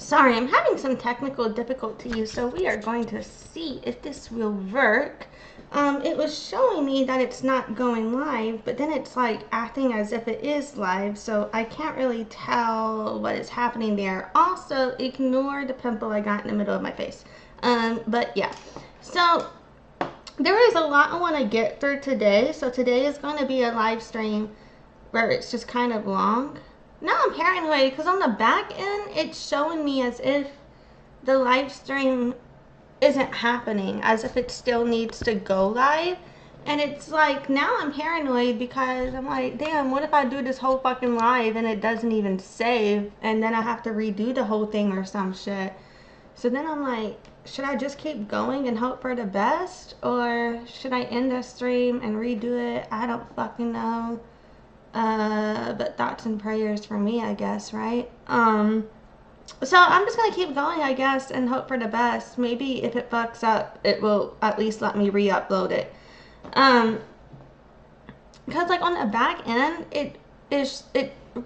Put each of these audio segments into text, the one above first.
Sorry, I'm having some technical difficulties, so we are going to see if this will work. It was showing me that it's not going live, but then it's like acting as if it is live, so I can't really tell what is happening there. Also, ignore the pimple I got in the middle of my face. But yeah, so there is a lot I want to get through today. So today is going to be a live stream where it's just kind of long. Now I'm paranoid because on the back end, it's showing me as if the live stream isn't happening, as if it still needs to go live. And it's like, now I'm paranoid because I'm like, damn, what if I do this whole fucking live and it doesn't even save, and then I have to redo the whole thing or some shit. So then I'm like, should I just keep going and hope for the best, or should I end the stream and redo it? I don't fucking know. But thoughts and prayers for me, I guess, right? So I'm just gonna keep going, I guess, and hope for the best. Maybe if it fucks up, it will at least let me re-upload it. Because like on the back end, it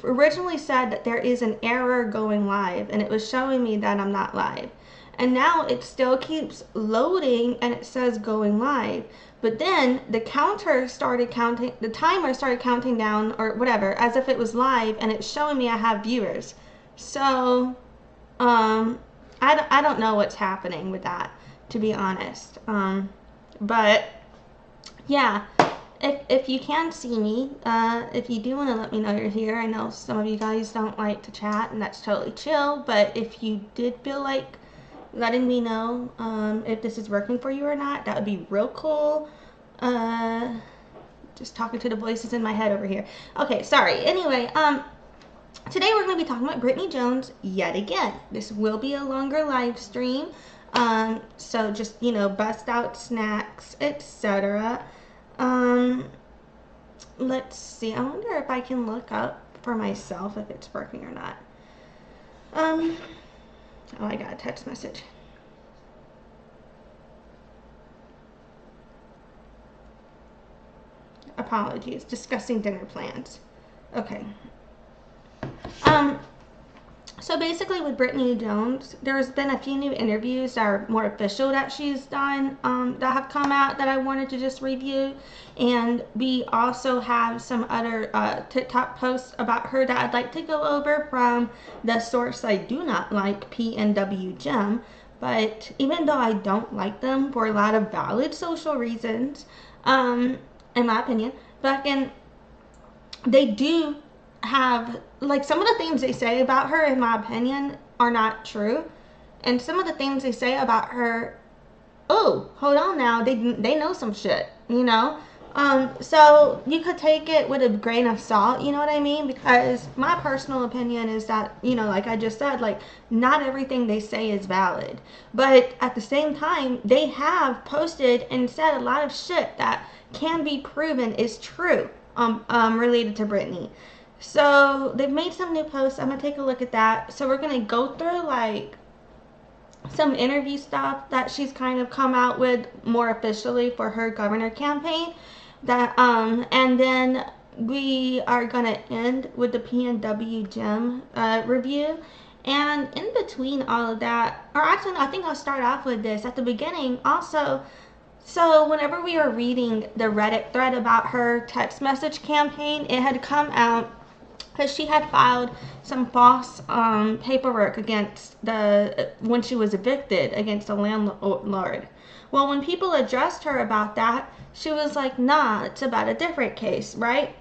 originally said that there is an error going live, and it was showing me that I'm not live. And now it still keeps loading and it says going live. But then the counter started counting, the timer started counting down or whatever, as if it was live, and it's showing me I have viewers. So, I don't know what's happening with that, to be honest. But yeah, if you can see me, if you do want to let me know you're here. I know some of you guys don't like to chat, and that's totally chill, but if you did feel like letting me know if this is working for you or not, that would be real cool. Just talking to the voices in my head over here. Okay, sorry. Anyway, today we're going to be talking about Brittany Jones yet again. This will be a longer live stream, so just, you know, bust out snacks, etc. Let's see. I wonder if I can look up for myself if it's working or not. Oh, I got a text message. Apologies. Discussing dinner plans. Okay. So basically with Brittany Jones, there's been a few new interviews that are more official that she's done, that have come out that I wanted to just review. And we also have some other TikTok posts about her that I'd like to go over from the source I do not like, PNW Gem. But even though I don't like them for a lot of valid social reasons, in my opinion, but again, they do have, like, some of the things they say about her, in my opinion, are not true. And some of the things they say about her, oh, hold on now, they know some shit, you know? So you could take it with a grain of salt, you know what I mean? Because my personal opinion is that, you know, like I just said, like, not everything they say is valid. But at the same time, they have posted and said a lot of shit that can be proven is true, related to Brittany. So they've made some new posts. I'm gonna take a look at that. So we're gonna go through like some interview stuff that she's kind of come out with more officially for her governor campaign. That and then we are gonna end with the PNW Gem review. And in between all of that, or actually I think I'll start off with this at the beginning also. So whenever we were reading the Reddit thread about her text message campaign, it had come out because she had filed some false paperwork against when she was evicted against a landlord. Well, when people addressed her about that, she was like, nah, it's about a different case, right?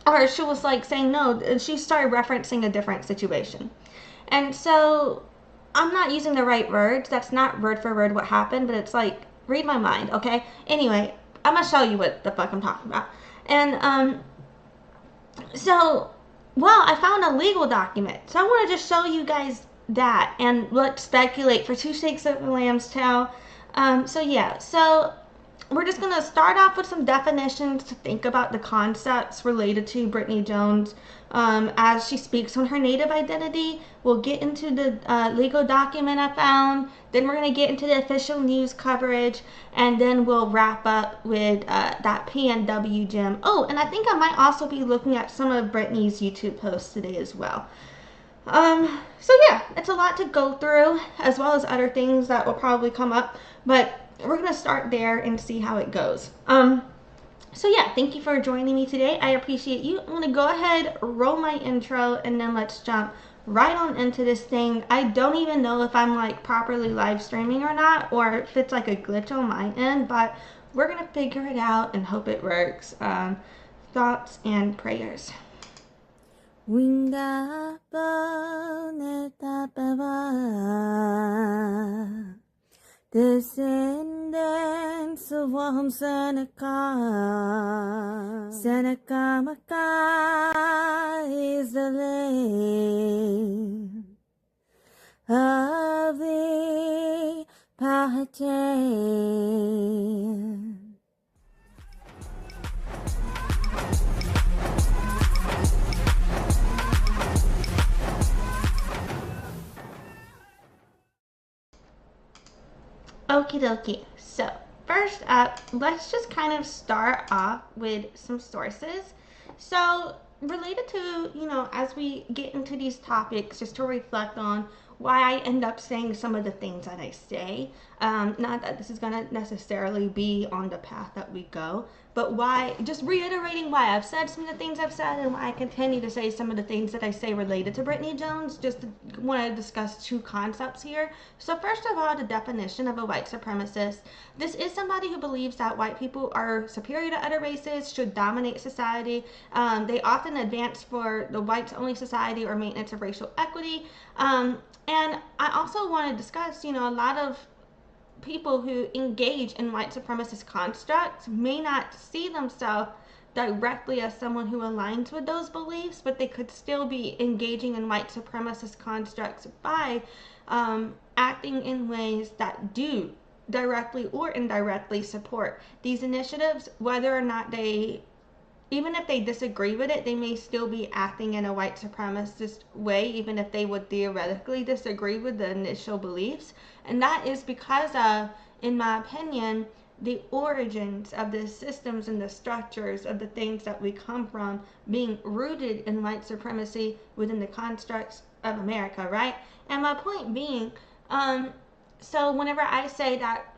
Or she was like saying no, and she started referencing a different situation. And so I'm not using the right words. That's not word for word what happened, but it's like, read my mind, okay? Anyway, I'm gonna show you what the fuck I'm talking about. And so, well, I found a legal document, so I want to just show you guys that, and let's speculate for 2 shakes of a lamb's tail. So yeah, so we're just gonna start off with some definitions to think about the concepts related to Brittany Jones as she speaks on her native identity. We'll get into the legal document I found, then we're gonna get into the official news coverage, and then we'll wrap up with that PNW Gem. Oh, and I think I might also be looking at some of Brittany's YouTube posts today as well. So yeah, it's a lot to go through, as well as other things that will probably come up, but we're gonna start there and see how it goes. So yeah, thank you for joining me today. I appreciate you. I'm gonna go ahead, roll my intro, and then let's jump right on into this thing. I don't even know if I'm like properly live streaming or not, or if it's like a glitch on my end, but we're gonna figure it out and hope it works. Thoughts and prayers. Wind up on descendants of warm Seneca. Seneca Maca is the land of the Powhatan. Okie dokie. So, first up, let's just kind of start off with some sources. So, related to, as we get into these topics, just to reflect on why I end up saying some of the things that I say. Not that this is going to necessarily be on the path that we go, but why, just reiterating why I've said some of the things I've said and why I continue to say some of the things that I say related to Brittany Jones. Just want to discuss two concepts here. So first of all, the definition of a white supremacist. This is somebody who believes that white people are superior to other races, should dominate society. They often advance for the whites only society or maintenance of racial equity. And I also want to discuss, a lot of people who engage in white supremacist constructs may not see themselves directly as someone who aligns with those beliefs, but they could still be engaging in white supremacist constructs by acting in ways that do directly or indirectly support these initiatives, whether or not even if they disagree with it, they may still be acting in a white supremacist way, even if they would theoretically disagree with the initial beliefs. And that is because of, in my opinion, the origins of the systems and the structures of the things that we come from being rooted in white supremacy within the constructs of America, right? And my point being, so whenever I say that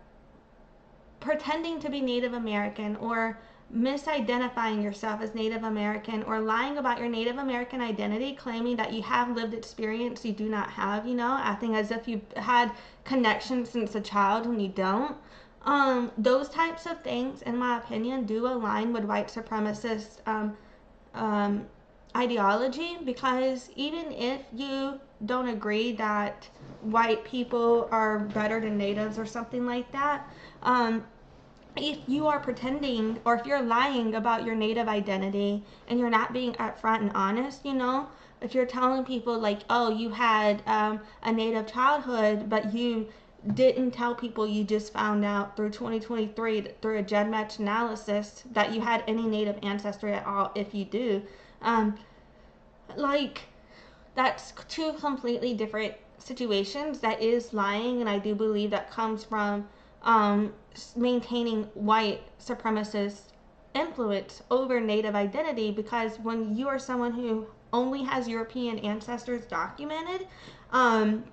pretending to be Native American or misidentifying yourself as Native American or lying about your Native American identity, claiming that you have lived experience you do not have, acting as if you've had connections since a child when you don't. Those types of things, in my opinion, do align with white supremacist ideology, because even if you don't agree that white people are better than natives or something like that, if you are pretending or if you're lying about your Native identity and you're not being upfront and honest, if you're telling people like, oh, you had a Native childhood, but you didn't tell people, you just found out through 2023 through a GenMatch analysis that you had any Native ancestry at all, if you do, that's two completely different situations. That is lying, and I do believe that comes from maintaining white supremacist influence over Native identity, because when you are someone who only has European ancestors documented, and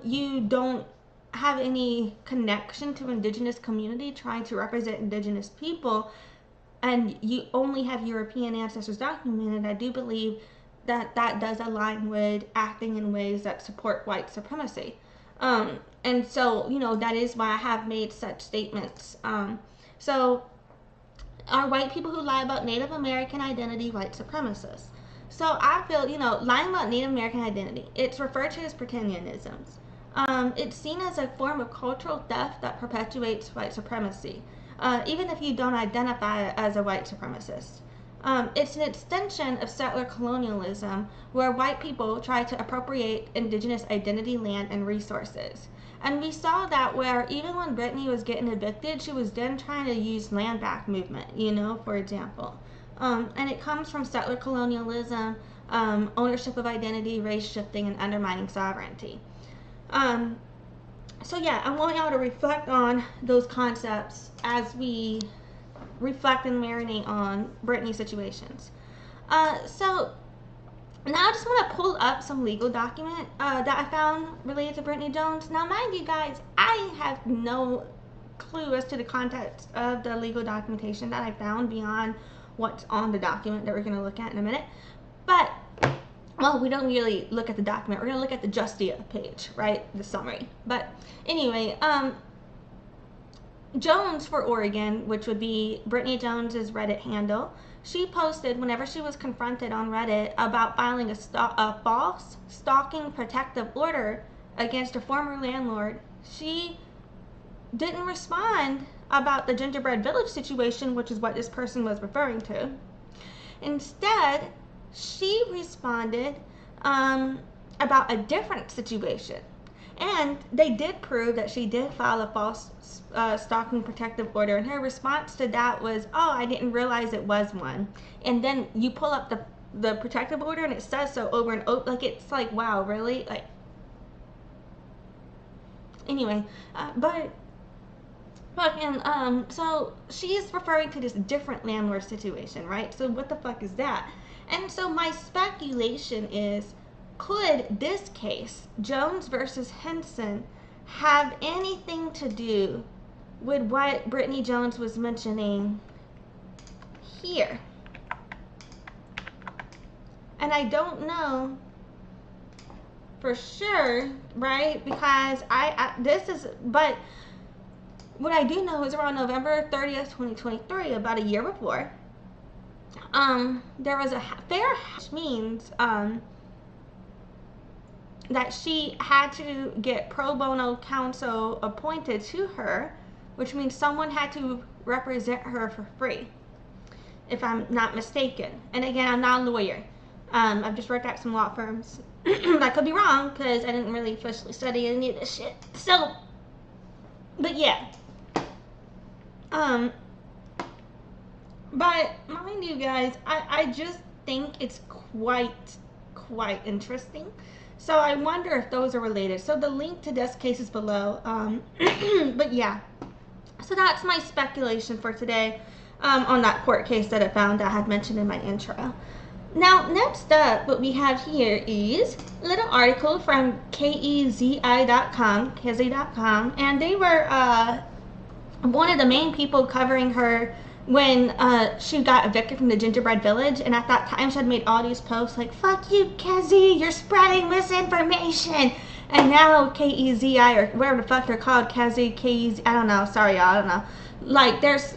you don't have any connection to indigenous community trying to represent indigenous people, and you only have European ancestors documented, I do believe that that does align with acting in ways that support white supremacy. And so, that is why I have made such statements. So, are white people who lie about Native American identity white supremacists? So, I feel, lying about Native American identity, it's referred to as pretensionisms. It's seen as a form of cultural theft that perpetuates white supremacy, even if you don't identify as a white supremacist. It's an extension of settler colonialism, where white people try to appropriate indigenous identity, land, and resources. And we saw that where even when Brittany was getting evicted, she was then trying to use land back movement, for example. And it comes from settler colonialism, ownership of identity, race shifting, and undermining sovereignty. So yeah, I want y'all to reflect on those concepts as we reflect and marinate on Brittany's situations. So Now I just want to pull up some legal document that I found related to Brittany Jones. Now, mind you guys, I have no clue as to the context of the legal documentation that I found beyond what's on the document that we're going to look at in a minute. But, well, we don't really look at the document. We're going to look at the Justia page, right? The summary. But anyway, Jones for Oregon, which would be Brittany Jones's Reddit handle, she posted whenever she was confronted on Reddit about filing a false stalking protective order against a former landlord. She didn't respond about the Gingerbread Village situation, which is what this person was referring to. Instead, she responded about a different situation. And they did prove that she did file a false stalking protective order, and her response to that was, oh, I didn't realize it was one. And then you pull up the protective order and it says so over and over. Like, it's like, wow, really? Like, anyway, but fucking, so she's referring to this different landlord situation, right? So what the fuck is that? And so my speculation is, could this case, Jones versus Hinson, have anything to do with what Brittany Jones was mentioning here? And I don't know for sure, right? Because but what I do know is around November 30th, 2023, about a year before, there was a fair, which means, that she had to get pro bono counsel appointed to her, which means someone had to represent her for free, if I'm not mistaken. And again, I'm not a lawyer. I've just worked at some law firms. I could be wrong because I didn't really officially study any of this shit. So, but yeah. But mind you guys, I just think it's quite interesting. So I wonder if those are related. So the link to this case is below. But yeah. So that's my speculation for today on that court case that I found that I had mentioned in my intro. Now, next up, what we have here is a little article from KEZI.com, KEZI.com, and they were one of the main people covering her when she got evicted from the Gingerbread Village, and at that time she had made all these posts like, fuck you, KEZI, you're spreading misinformation. And now KEZI, or whatever the fuck they're called, KEZI, KEZI, I don't know, sorry y'all, I don't know. Like, there's,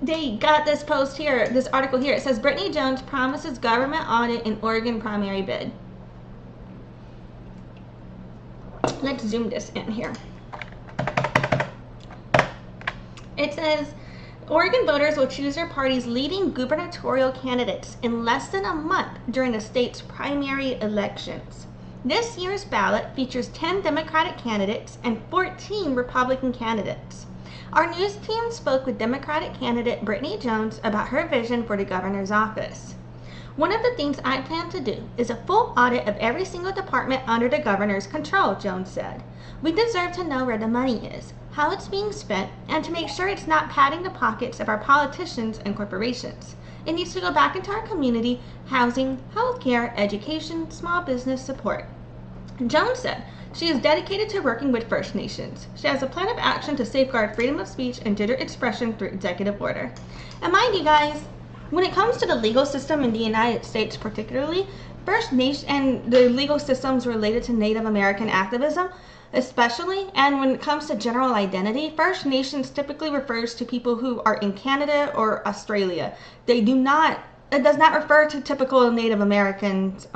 they got this post here, this article here. It says, Brittany Jones promises government audit in Oregon primary bid. Let's zoom this in here. It says, Oregon voters will choose their party's leading gubernatorial candidates in less than a month during the state's primary elections. This year's ballot features 10 Democratic candidates and 14 Republican candidates. Our news team spoke with Democratic candidate Brittany Jones about her vision for the governor's office. One of the things I plan to do is a full audit of every single department under the governor's control, Jones said. We deserve to know where the money is, how it's being spent, and to make sure it's not padding the pockets of our politicians and corporations. It needs to go back into our community, housing, healthcare, education, small business support. Jones said she is dedicated to working with First Nations. She has a plan of action to safeguard freedom of speech and gender expression through executive order. And mind you guys, when it comes to the legal system in the United States particularly, First Nation and the legal systems related to Native American activism, especially, and when it comes to general identity, First Nations typically refers to people who are in Canada or Australia. It does not refer to typical Native Americans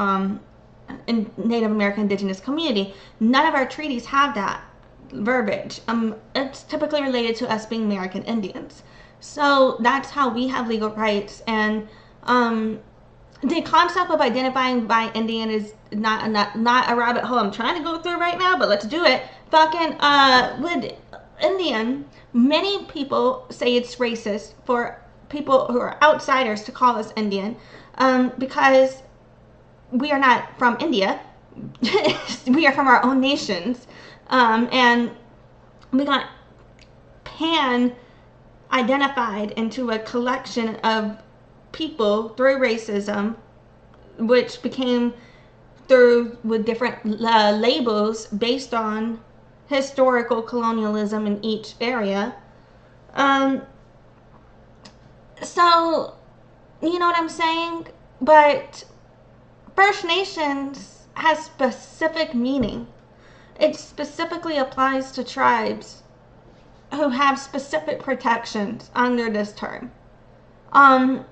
in Native American indigenous community. None of our treaties have that verbiage. It's typically related to us being American Indians. So that's how we have legal rights, and the concept of identifying by Indian is not a rabbit hole I'm trying to go through right now, but let's do it. Fucking with Indian, many people say it's racist for people who are outsiders to call us Indian, because we are not from India. We are from our own nations, and we got identified into a collection of people through racism which became through with different labels based on historical colonialism in each area. So, you know what I'm saying? But First Nations has specific meaning. It specifically applies to tribes who have specific protections under this term. And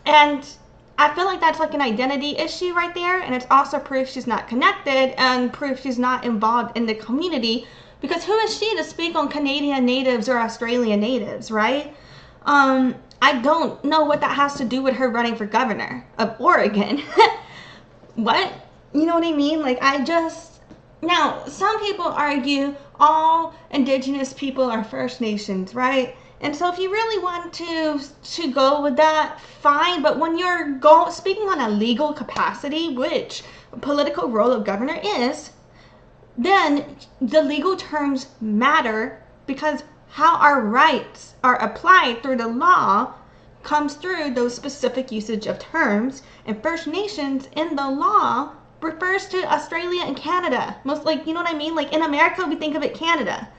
I feel like that's like an identity issue right there, and it's also proof she's not connected and proof she's not involved in the community, because who is she to speak on Canadian natives or Australian natives, right? I don't know what that has to do with her running for governor of Oregon. What? You know what I mean? Like, now, some people argue all Indigenous people are First Nations, right? And so if you really want to go with that, fine. But when you're speaking on a legal capacity, which political role of governor is, then the legal terms matter, because how our rights are applied through the law comes through those specific usage of terms. And First Nations in the law refers to Australia and Canada. Most, like, you know what I mean? Like, in America, we think of it Canada.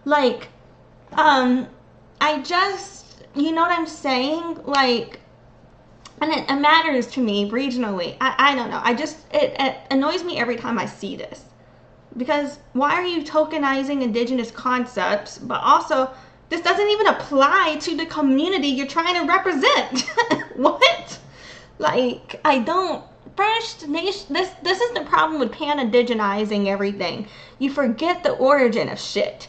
Like, you know what I'm saying? Like, and it matters to me regionally. I don't know. It annoys me every time I see this. Because why are you tokenizing Indigenous concepts, but also this doesn't even apply to the community you're trying to represent? What? Like, First Nation, this is the problem with pan-indigenizing everything. You forget the origin of shit.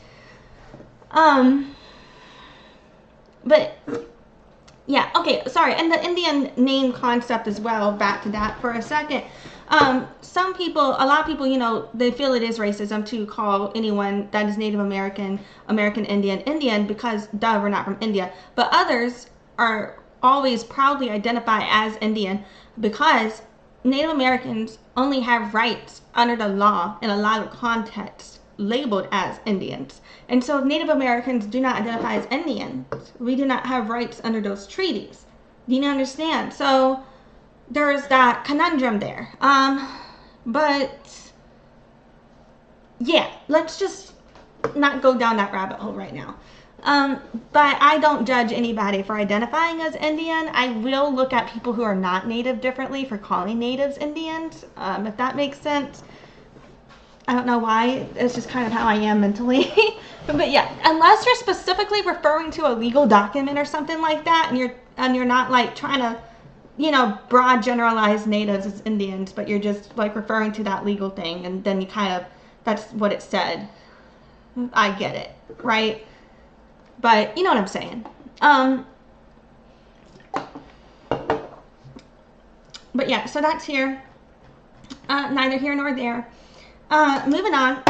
But yeah, okay, sorry. And the Indian name concept as well, back to that for a second. A lot of people, you know, they feel it is racism to call anyone that is Native American, Indian, because we're not from India. But others are always proudly identify as Indian because Native Americans only have rights under the law in a lot of contexts labeled as Indians. And so Native Americans do not identify as Indians. We do not have rights under those treaties. Do you understand? So there's that conundrum there. But yeah, let's just not go down that rabbit hole right now. But I don't judge anybody for identifying as Indian. I will look at people who are not Native differently for calling natives Indians, if that makes sense. I don't know why. It's just kind of how I am mentally. But yeah, unless you're specifically referring to a legal document or something like that, and you're not like trying to, you know, broad generalize natives as Indians, but you're just like referring to that legal thing, and then you kind of, that's what it said. I get it, right? But you know what I'm saying. But yeah, so that's here. Neither here nor there. Moving on.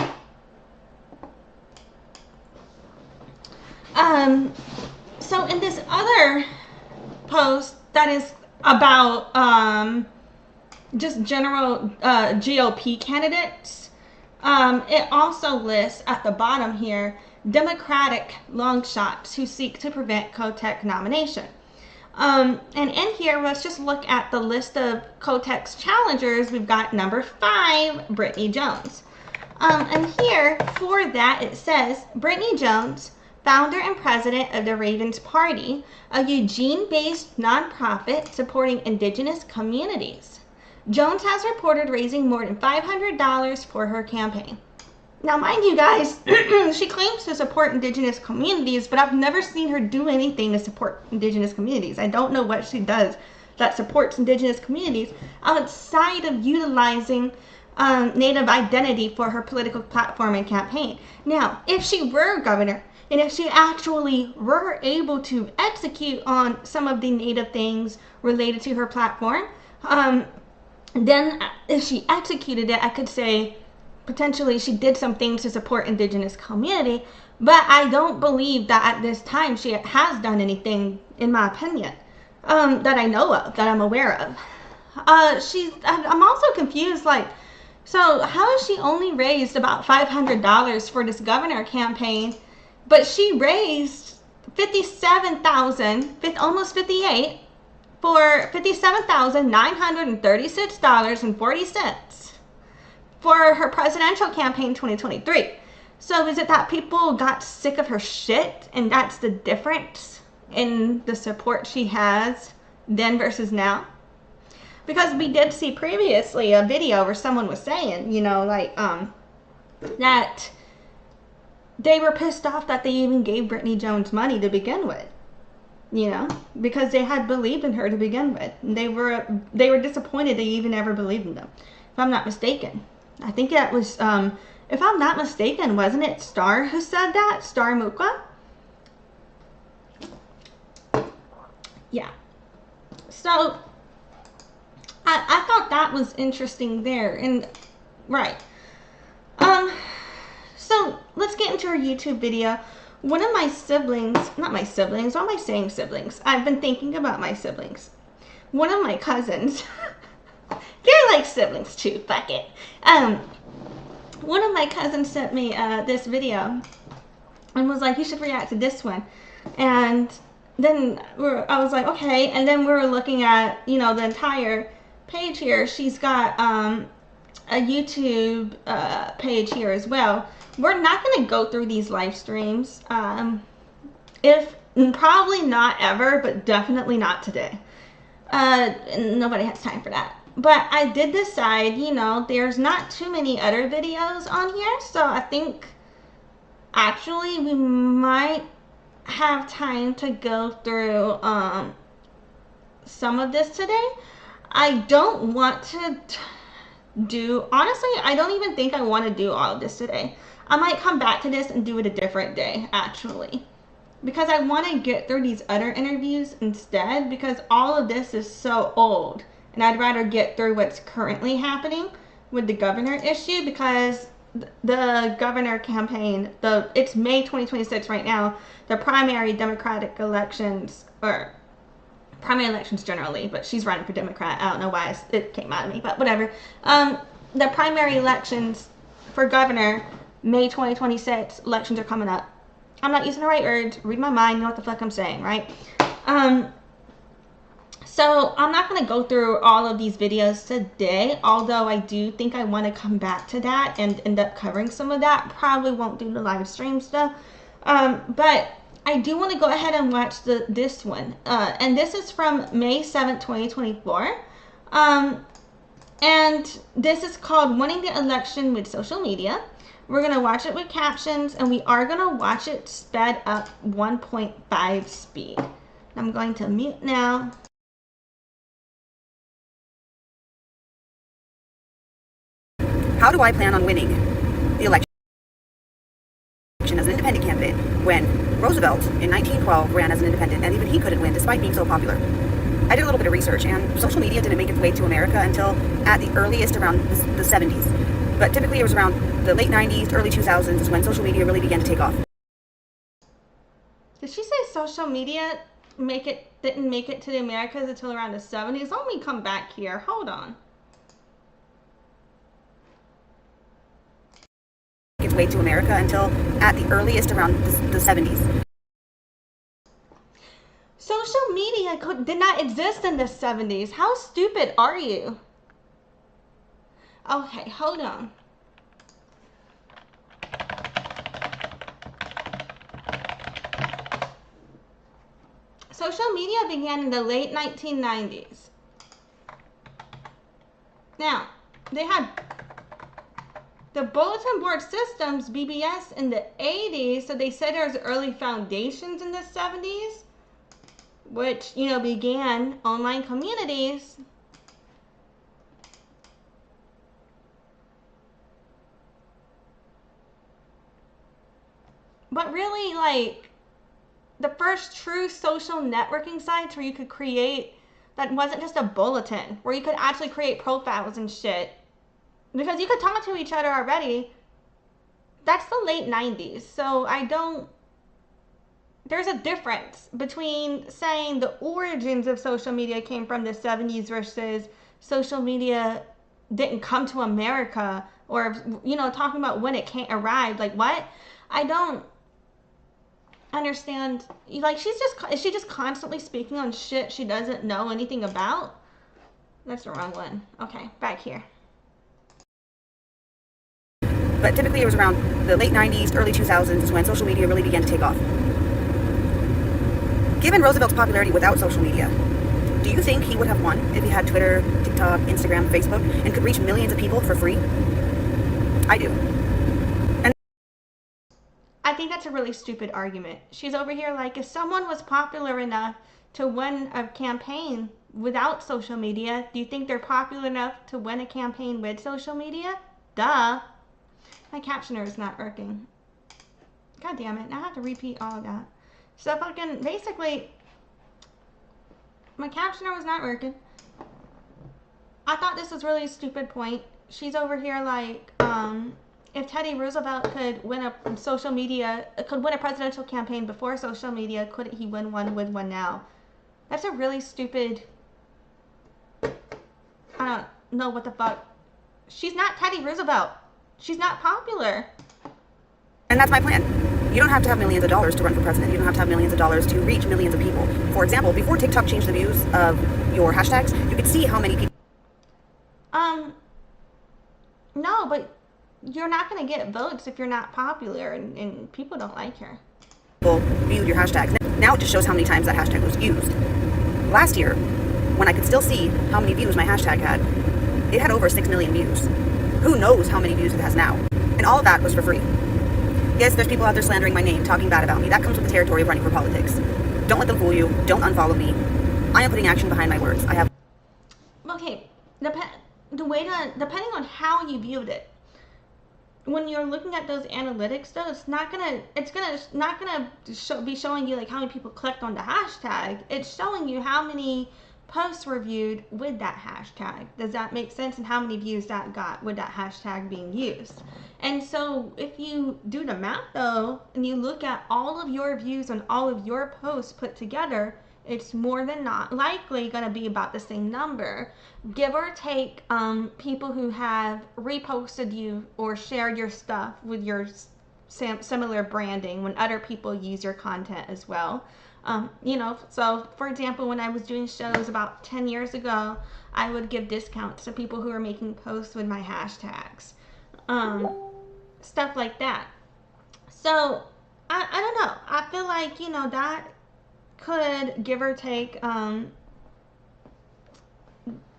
So in this other post that is about just general GOP candidates, it also lists at the bottom here Democratic long shots who seek to prevent Kotek nomination. And in here, let's just look at the list of Kotek's challengers. We've got number 5, Brittany Jones. And here, for that, it says, Brittany Jones, founder and president of the Ravens Party, a Eugene-based nonprofit supporting indigenous communities. Jones has reported raising more than $500 for her campaign. Now, mind you guys, she claims to support indigenous communities, but I've never seen her do anything to support indigenous communities. I don't know what she does that supports indigenous communities outside of utilizing Native identity for her political platform and campaign. Now, if she were governor, and if she actually were able to execute on some of the Native things related to her platform, then if she executed it, I could say, potentially she did some things to support indigenous community, but I don't believe that at this time she has done anything, in my opinion, that I know of, that I'm aware of. I'm also confused, like, so how has she only raised about $500 for this governor campaign, but she raised $57,000, almost $58,000 for $57,936.40 for her presidential campaign 2023. So is it that people got sick of her shit and that's the difference in the support she has then versus now? Because we did see previously a video where someone was saying, you know, like, that they were pissed off that they even gave Brittany Jones money to begin with, you know, because they had believed in her to begin with. And they were disappointed they even ever believed in them, if I'm not mistaken. I think that was, if I'm not mistaken, wasn't it Star who said that? Star Muka? Yeah. So I thought that was interesting there. And right. So let's get into our YouTube video. One of my siblings, not my siblings, why am I saying siblings? I've been thinking about my siblings. One of my cousins, they're like siblings too, fuck it. One of my cousins sent me this video and was like, you should react to this one. And then I was like, okay. And then we were looking at, you know, the entire page here. She's got a YouTube page here as well. We're not going to go through these live streams. If probably not ever, but definitely not today. Nobody has time for that. But I did decide, you know, there's not too many other videos on here, so I think actually we might have time to go through some of this today. I don't want to do, honestly, I don't even think I want to do all of this today. I might come back to this and do it a different day, actually, because I want to get through these other interviews instead, because all of this is so old, and I'd rather get through what's currently happening with the governor issue, because the governor campaign, it's May 2026 right now, the primary Democratic elections, or primary elections generally, but she's running for Democrat. I don't know why it came out of me, but whatever. The primary elections for governor, May 2026, elections are coming up. I'm not using the right words. Read my mind, know what the fuck I'm saying, right? So I'm not going to go through all of these videos today, although I do think I want to come back to that and end up covering some of that. Probably won't do the live stream stuff. But I do want to go ahead and watch this one. And this is from May 7th, 2024. And this is called Winning the Election with Social Media. We're going to watch it with captions, and we are going to watch it sped up 1.5 speed. I'm going to mute now. How do I plan on winning the election as an independent candidate when Roosevelt in 1912 ran as an independent and even he couldn't win despite being so popular? I did a little bit of research, and social media didn't make its way to America until at the earliest around the 70s. But typically it was around the late 90s, early 2000s is when social media really began to take off. Did she say social media didn't make it to the Americas until around the 70s? Let me come back here. Hold on. Its way to America until at the earliest around the 70s. Social media did not exist in the 70s. How stupid are you? Okay, hold on. Social media began in the late 1990s. Now, they had the bulletin board systems, BBS, in the 80s, so they said there's early foundations in the 70s, which, you know, began online communities. But really, like, the first true social networking sites where you could create, that wasn't just a bulletin, where you could actually create profiles and shit, because you could talk to each other already, that's the late 90s. So there's a difference between saying the origins of social media came from the 70s versus social media didn't come to America, or, you know, talking about when it arrived. Like, what? understand. Like, is she just constantly speaking on shit she doesn't know anything about? That's the wrong one. Okay, back here. But typically it was around the late 90s, early 2000s when social media really began to take off. Given Roosevelt's popularity without social media, do you think he would have won if he had Twitter, TikTok, Instagram, Facebook, and could reach millions of people for free? I do. And I think that's a really stupid argument. She's over here like, if someone was popular enough to win a campaign without social media, do you think they're popular enough to win a campaign with social media? Duh. My captioner is not working. God damn it. Now I have to repeat all of that. So fucking, basically, my captioner was not working. I thought this was really a stupid point. She's over here like, if Teddy Roosevelt could win a presidential campaign before social media, couldn't he win one with one now? That's a really stupid, I don't know what the fuck. She's not Teddy Roosevelt. She's not popular. And that's my plan. You don't have to have millions of dollars to run for president. You don't have to have millions of dollars to reach millions of people. For example, before TikTok changed the views of your hashtags, you could see how many people... No, but you're not going to get votes if you're not popular, and people don't like her. Viewed your hashtags. Now it just shows how many times that hashtag was used. Last year, when I could still see how many views my hashtag had, it had over 6 million views. Who knows how many views it has now? And all of that was for free. Yes, there's people out there slandering my name, talking bad about me. That comes with the territory of running for politics. Don't let them fool you. Don't unfollow me. I am putting action behind my words. I have... Okay, depending on how you viewed it, when you're looking at those analytics though, it's not gonna be showing you like how many people clicked on the hashtag. It's showing you how many posts were viewed with that hashtag. Does that make sense? And how many views that got with that hashtag being used. And so if you do the math though, and you look at all of your views on all of your posts put together, it's more than not likely going to be about the same number, give or take. People who have reposted you or shared your stuff with your similar branding when other people use your content as well. So for example, when I was doing shows about 10 years ago, I would give discounts to people who are making posts with my hashtags, stuff like that. So I don't know. I feel like, that could give or take,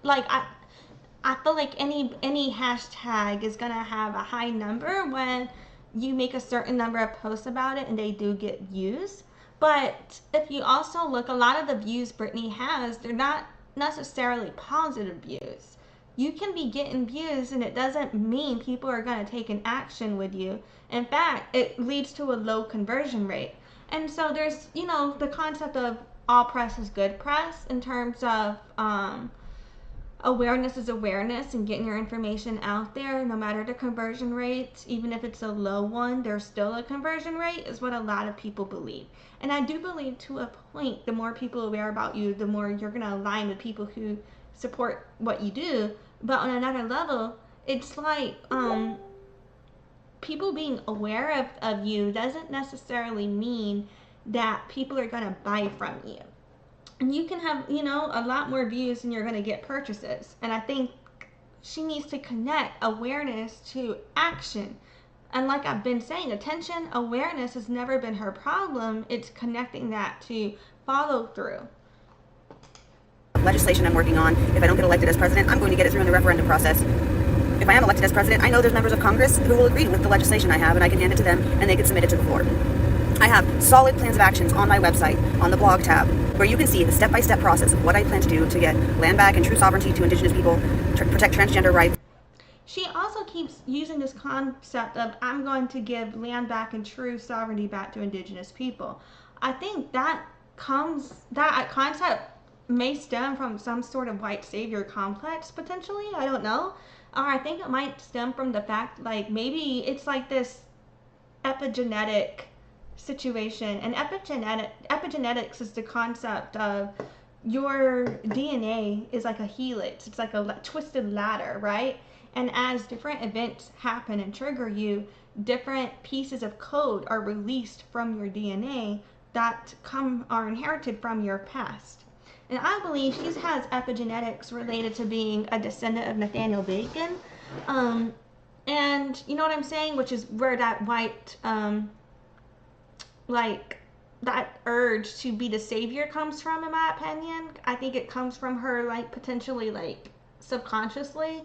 like I feel like any hashtag is gonna have a high number when you make a certain number of posts about it and they do get used. But if you also look, a lot of the views Brittany has, they're not necessarily positive views. You can be getting views and it doesn't mean people are going to take an action with you. In fact, it leads to a low conversion rate. And so there's, the concept of all press is good press in terms of awareness is awareness, and getting your information out there no matter the conversion rate. Even if it's a low one, there's still a conversion rate, is what a lot of people believe. And I do believe to a point, the more people aware about you, the more you're going to align with people who support what you do. But on another level, it's like people being aware of you doesn't necessarily mean that people are going to buy from you. And you can have, a lot more views and you're going to get purchases. And I think she needs to connect awareness to action. And like I've been saying, attention, awareness has never been her problem. It's connecting that to follow through. Legislation I'm working on. If I don't get elected as president, I'm going to get it through in the referendum process. If I am elected as president, I know there's members of Congress who will agree with the legislation I have, and I can hand it to them and they can submit it to the floor. I have solid plans of actions on my website, on the blog tab, where you can see the step-by-step process of what I plan to do to get land back and true sovereignty to Indigenous people, protect transgender rights. She also keeps using this concept of, I'm going to give land back and true sovereignty back to Indigenous people. I think that concept may stem from some sort of white savior complex, potentially. I don't know. Or I think it might stem from the fact, like, maybe it's like this epigenetic situation. And epigenetics is the concept of your DNA is like a helix. It's like a twisted ladder, right? And as different events happen and trigger you, different pieces of code are released from your DNA that are inherited from your past. And I believe she has epigenetics related to being a descendant of Nathaniel Bacon. And you know what I'm saying? Which is where that white, like, that urge to be the savior comes from, in my opinion. I think it comes from her, like, potentially, like, subconsciously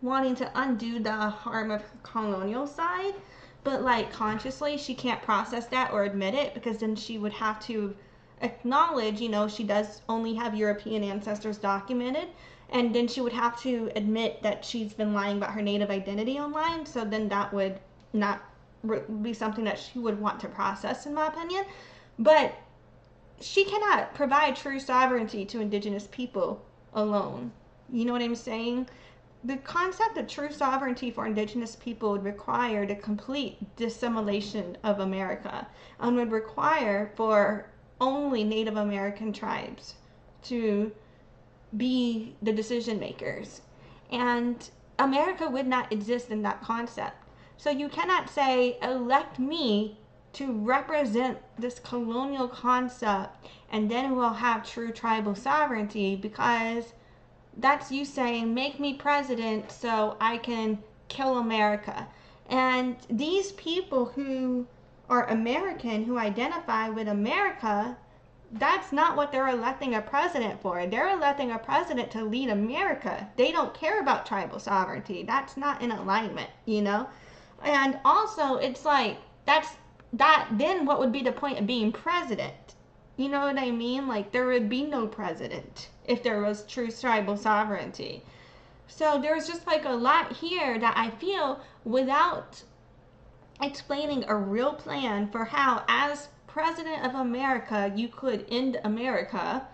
wanting to undo the harm of her colonial side. But, like, consciously, she can't process that or admit it, because then she would have to acknowledge, she does only have European ancestors documented, and then she would have to admit that she's been lying about her native identity online. So then that would not be something that she would want to process, in my opinion. But she cannot provide true sovereignty to indigenous people alone. You know what I'm saying? The concept of true sovereignty for indigenous people would require the complete dissimilation of America, and would require for only Native American tribes to be the decision makers. And America would not exist in that concept. So you cannot say, elect me to represent this colonial concept, and then we'll have true tribal sovereignty, because that's you saying, make me president so I can kill America. And these people who are American, who identify with America, that's not what they're electing a president for. They're electing a president to lead America. They don't care about tribal sovereignty. That's not in alignment. And also, it's like, then what would be the point of being president? You know what I mean? Like, there would be no president if there was true tribal sovereignty. So there's just like a lot here that I feel, without explaining a real plan for how, as president of America, you could end America.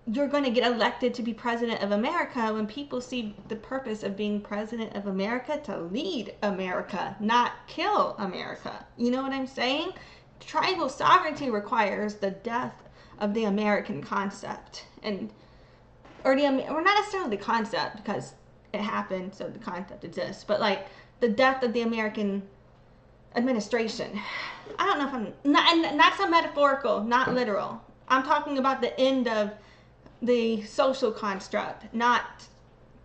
You're going to get elected to be president of America when people see the purpose of being president of America to lead America, not kill America. You know what I'm saying? Tribal sovereignty requires the death of the American concept, or not necessarily the concept, because it happened, so the concept exists, but like the death of the American administration. I don't know if I'm not, and that's a metaphorical, not literal. I'm talking about the end of the social construct, not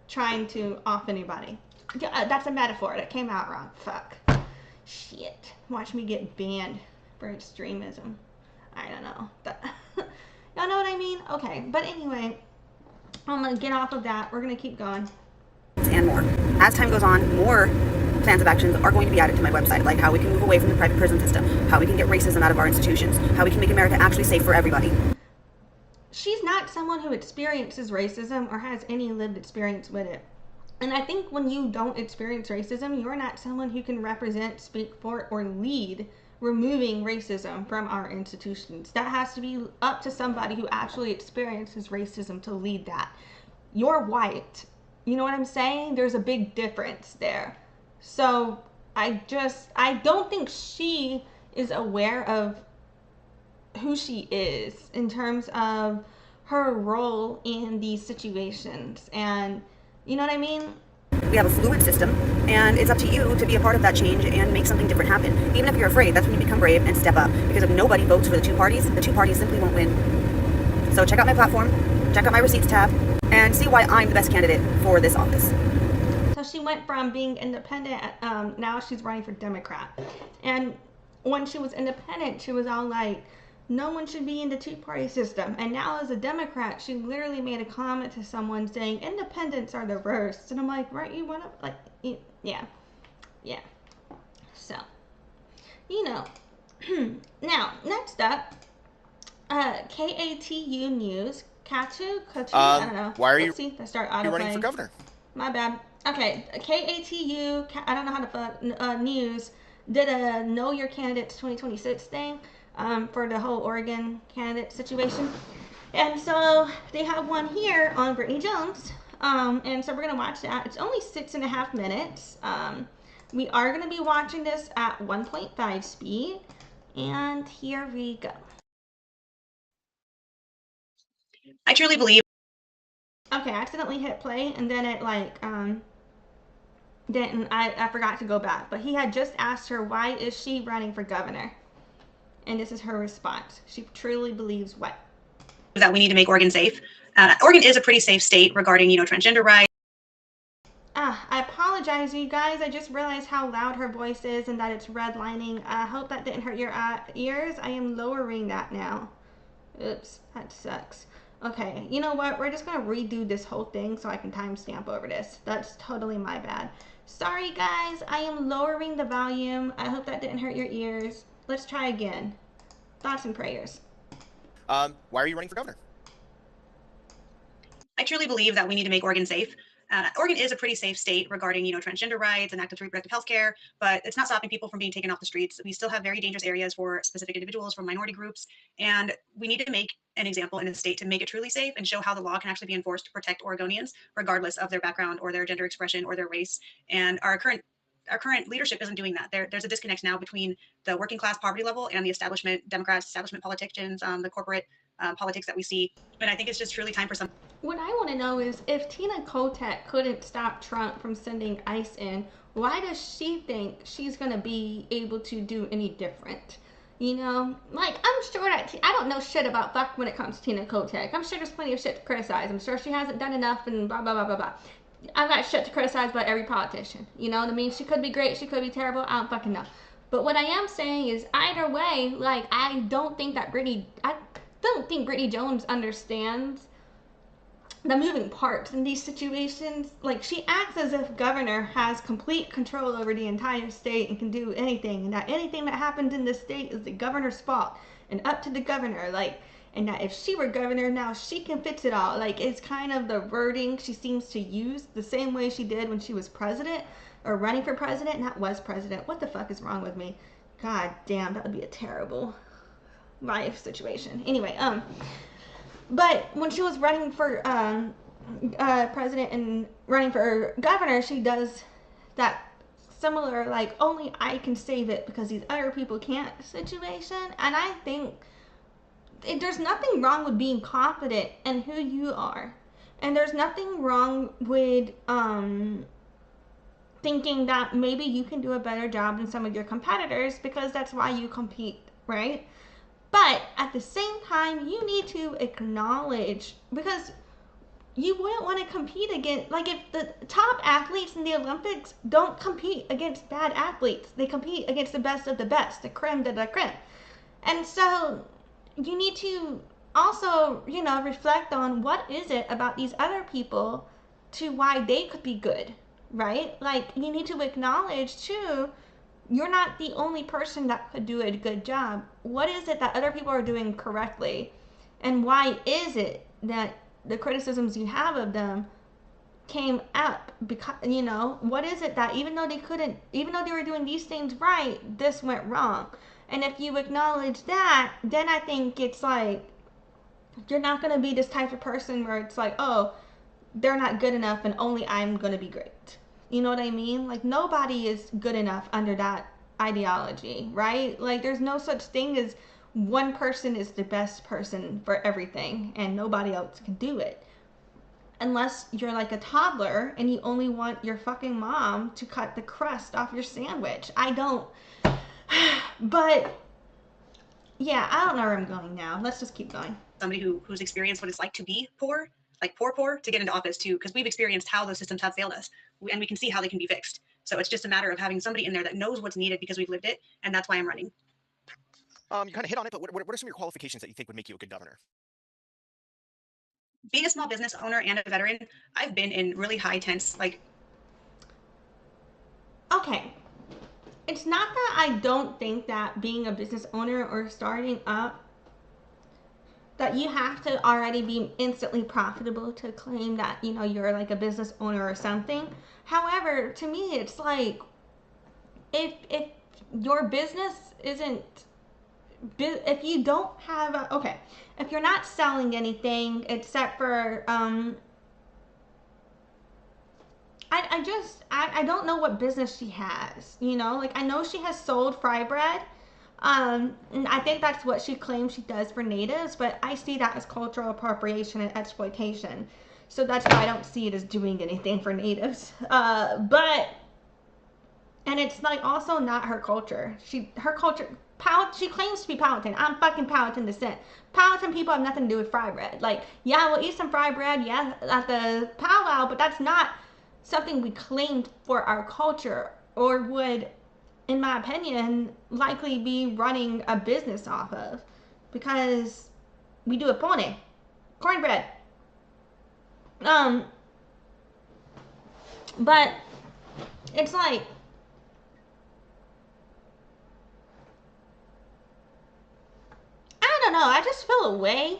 trying to off anybody. That's a metaphor that came out wrong. Fuck. Shit. Watch me get banned for extremism. I don't know. Y'all know what I mean? Okay. But anyway, I'm going to get off of that. We're going to keep going. And more. As time goes on, more plans of actions are going to be added to my website, like how we can move away from the private prison system, how we can get racism out of our institutions, how we can make America actually safe for everybody. She's not someone who experiences racism or has any lived experience with it. And I think when you don't experience racism, you're not someone who can represent, speak for, or lead removing racism from our institutions. That has to be up to somebody who actually experiences racism to lead that. You're white. You know what I'm saying? There's a big difference there. So I don't think she is aware of who she is in terms of her role in these situations. And you know what I mean? We have a fluid system, and it's up to you to be a part of that change and make something different happen. Even if you're afraid, that's when you become brave and step up. Because if nobody votes for the two parties simply won't win. So check out my platform, check out my receipts tab, and see why I'm the best candidate for this office. So she went from being independent, now she's running for Democrat. And when she was independent, she was all like, no one should be in the two-party system. And now as a Democrat, she literally made a comment to someone saying, independents are the worst. And I'm like, right, you want to, like, yeah. So, now, next up, KATU News, Katu, I don't know. Why are you running for governor? My bad. Okay, KATU, I don't know how to fuck, news, did a Know Your Candidates 2026 thing for the whole Oregon candidate situation. And so they have one here on Brittany Jones. And so we're going to watch that. It's only 6.5 minutes. We are going to be watching this at 1.5 speed. And here we go. I truly believe. Okay, I accidentally hit play, and then it like didn't, I forgot to go back, but he had just asked her, why is she running for governor? And this is her response. She truly believes what? That we need to make Oregon safe. Oregon is a pretty safe state regarding, transgender rights. I apologize, you guys. I just realized how loud her voice is and that it's redlining. I hope that didn't hurt your ears. I am lowering that now. Oops, that sucks. Okay, you know what? We're just going to redo this whole thing so I can timestamp over this. That's totally my bad. Sorry, guys. I am lowering the volume. I hope that didn't hurt your ears. Let's try again. Thoughts and prayers. Why are you running for governor? I truly believe that we need to make Oregon safe. Oregon is a pretty safe state regarding, transgender rights and active reproductive health care, but it's not stopping people from being taken off the streets. We still have very dangerous areas for specific individuals, for minority groups, and we need to make an example in the state to make it truly safe and show how the law can actually be enforced to protect Oregonians, regardless of their background or their gender expression or their race. And our current leadership isn't doing that. There's a disconnect now between the working class poverty level and the establishment Democrats, establishment politicians, the corporate politics that we see. And I think it's just truly time for some. What I want to know is, if Tina Kotek couldn't stop Trump from sending ICE in, why does she think she's going to be able to do any different? You know, like, I'm sure that I don't know shit about fuck when it comes to Tina Kotek. I'm sure there's plenty of shit to criticize. I'm sure she hasn't done enough and blah, blah, blah, blah, blah. I've got shit to criticize about every politician. You know what I mean? She could be great. She could be terrible. I don't fucking know. But what I am saying is, either way, like, I don't think Brittany Jones understands the moving parts in these situations. Like, she acts as if governor has complete control over the entire state and can do anything, and that anything that happens in this state is the governor's fault and up to the governor. Like, and that if she were governor now, she can fix it all. Like, it's kind of the wording she seems to use the same way she did when she was president, or running for president, not was president. What the fuck is wrong with me? God damn, that would be a terrible life situation. Anyway, but when she was running for president and running for governor, she does that similar, like, only I can save it because these other people can't situation. And I think there's nothing wrong with being confident in who you are. And there's nothing wrong with thinking that maybe you can do a better job than some of your competitors, because that's why you compete, right? But at the same time, you need to acknowledge, because you wouldn't want to compete against, like, if the top athletes in the Olympics don't compete against bad athletes, they compete against the best of the best, the creme de la creme. And so you need to also, reflect on what is it about these other people to why they could be good, right? Like, you need to acknowledge too, you're not the only person that could do a good job. What is it that other people are doing correctly? And why is it that the criticisms you have of them came up? Because, what is it that even though they were doing these things right, this went wrong? And if you acknowledge that, then I think it's like, you're not going to be this type of person where it's like, oh, they're not good enough and only I'm going to be great. You know what I mean? Like, nobody is good enough under that ideology, right? Like, there's no such thing as one person is the best person for everything and nobody else can do it. Unless you're like a toddler and you only want your fucking mom to cut the crust off your sandwich. I don't. But yeah, I don't know where I'm going now. Let's just keep going. Somebody who's experienced what it's like to be poor, like poor, to get into office too, because we've experienced how those systems have failed us, and we can see how they can be fixed. So it's just a matter of having somebody in there that knows what's needed, because we've lived it, and that's why I'm running. You kind of hit on it, but what are some of your qualifications that you think would make you a good governor? Being a small business owner and a veteran, I've been in really high tense, like. Okay. It's not that I don't think that being a business owner or starting up, that you have to already be instantly profitable to claim that, you're like a business owner or something. However, to me, it's like, if your business isn't, if you don't have if you're not selling anything except for I don't know what business she has, like, I know she has sold fry bread, and I think that's what she claims she does for natives, but I see that as cultural appropriation and exploitation, so that's why I don't see it as doing anything for natives. But And it's like also not her culture. Her culture, she claims to be Powhatan. I'm fucking Powhatan descent. Powhatan people have nothing to do with fry bread. Like, yeah, we'll eat some fry bread, yeah, at the powwow, but that's not something we claimed for our culture or would, in my opinion, likely be running a business off of, because we do a pone, cornbread. But it's like, I don't know, I just feel a way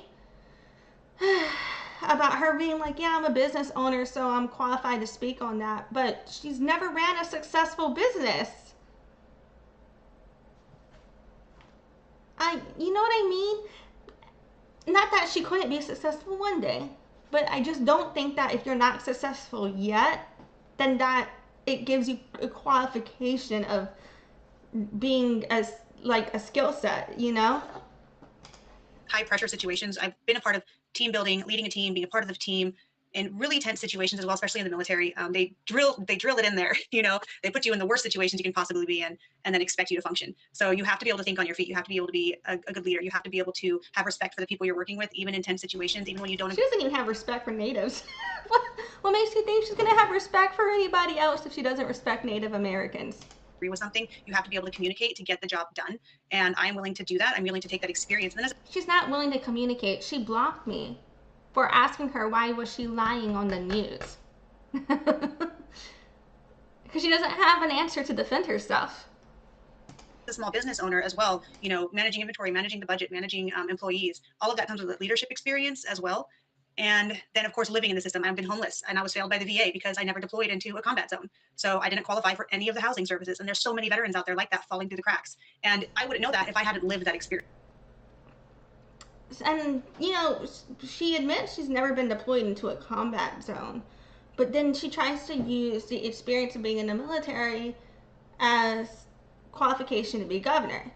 about her being like, yeah, I'm a business owner, so I'm qualified to speak on that. But she's never ran a successful business. You know what I mean? Not that she couldn't be successful one day, but I just don't think that if you're not successful yet, then that it gives you a qualification of being as like a skill set, you know? High pressure situations. I've been a part of team building, leading a team, being a part of the team in really tense situations as well, especially in the military. They drill it in there, you know, they put you in the worst situations you can possibly be in and then expect you to function. So you have to be able to think on your feet. You have to be able to be a good leader. You have to be able to have respect for the people you're working with, even in tense situations, even when you don't. She doesn't even have respect for natives. What makes you think she's going to have respect for anybody else if she doesn't respect Native Americans? With something, you have to be able to communicate to get the job done, and I'm willing to do that. I'm willing to take that experience. And then she's not willing to communicate. She blocked me for asking her why was she lying on the news. Because she doesn't have an answer to defend herself. A small business owner as well, you know, managing inventory, managing the budget, managing employees, all of that comes with leadership experience as well. And then, of course, living in the system. I've been homeless, and I was failed by the VA because I never deployed into a combat zone. So I didn't qualify for any of the housing services. And there's so many veterans out there like that falling through the cracks. And I wouldn't know that if I hadn't lived that experience. And, you know, she admits she's never been deployed into a combat zone. But then she tries to use the experience of being in the military as qualification to be governor.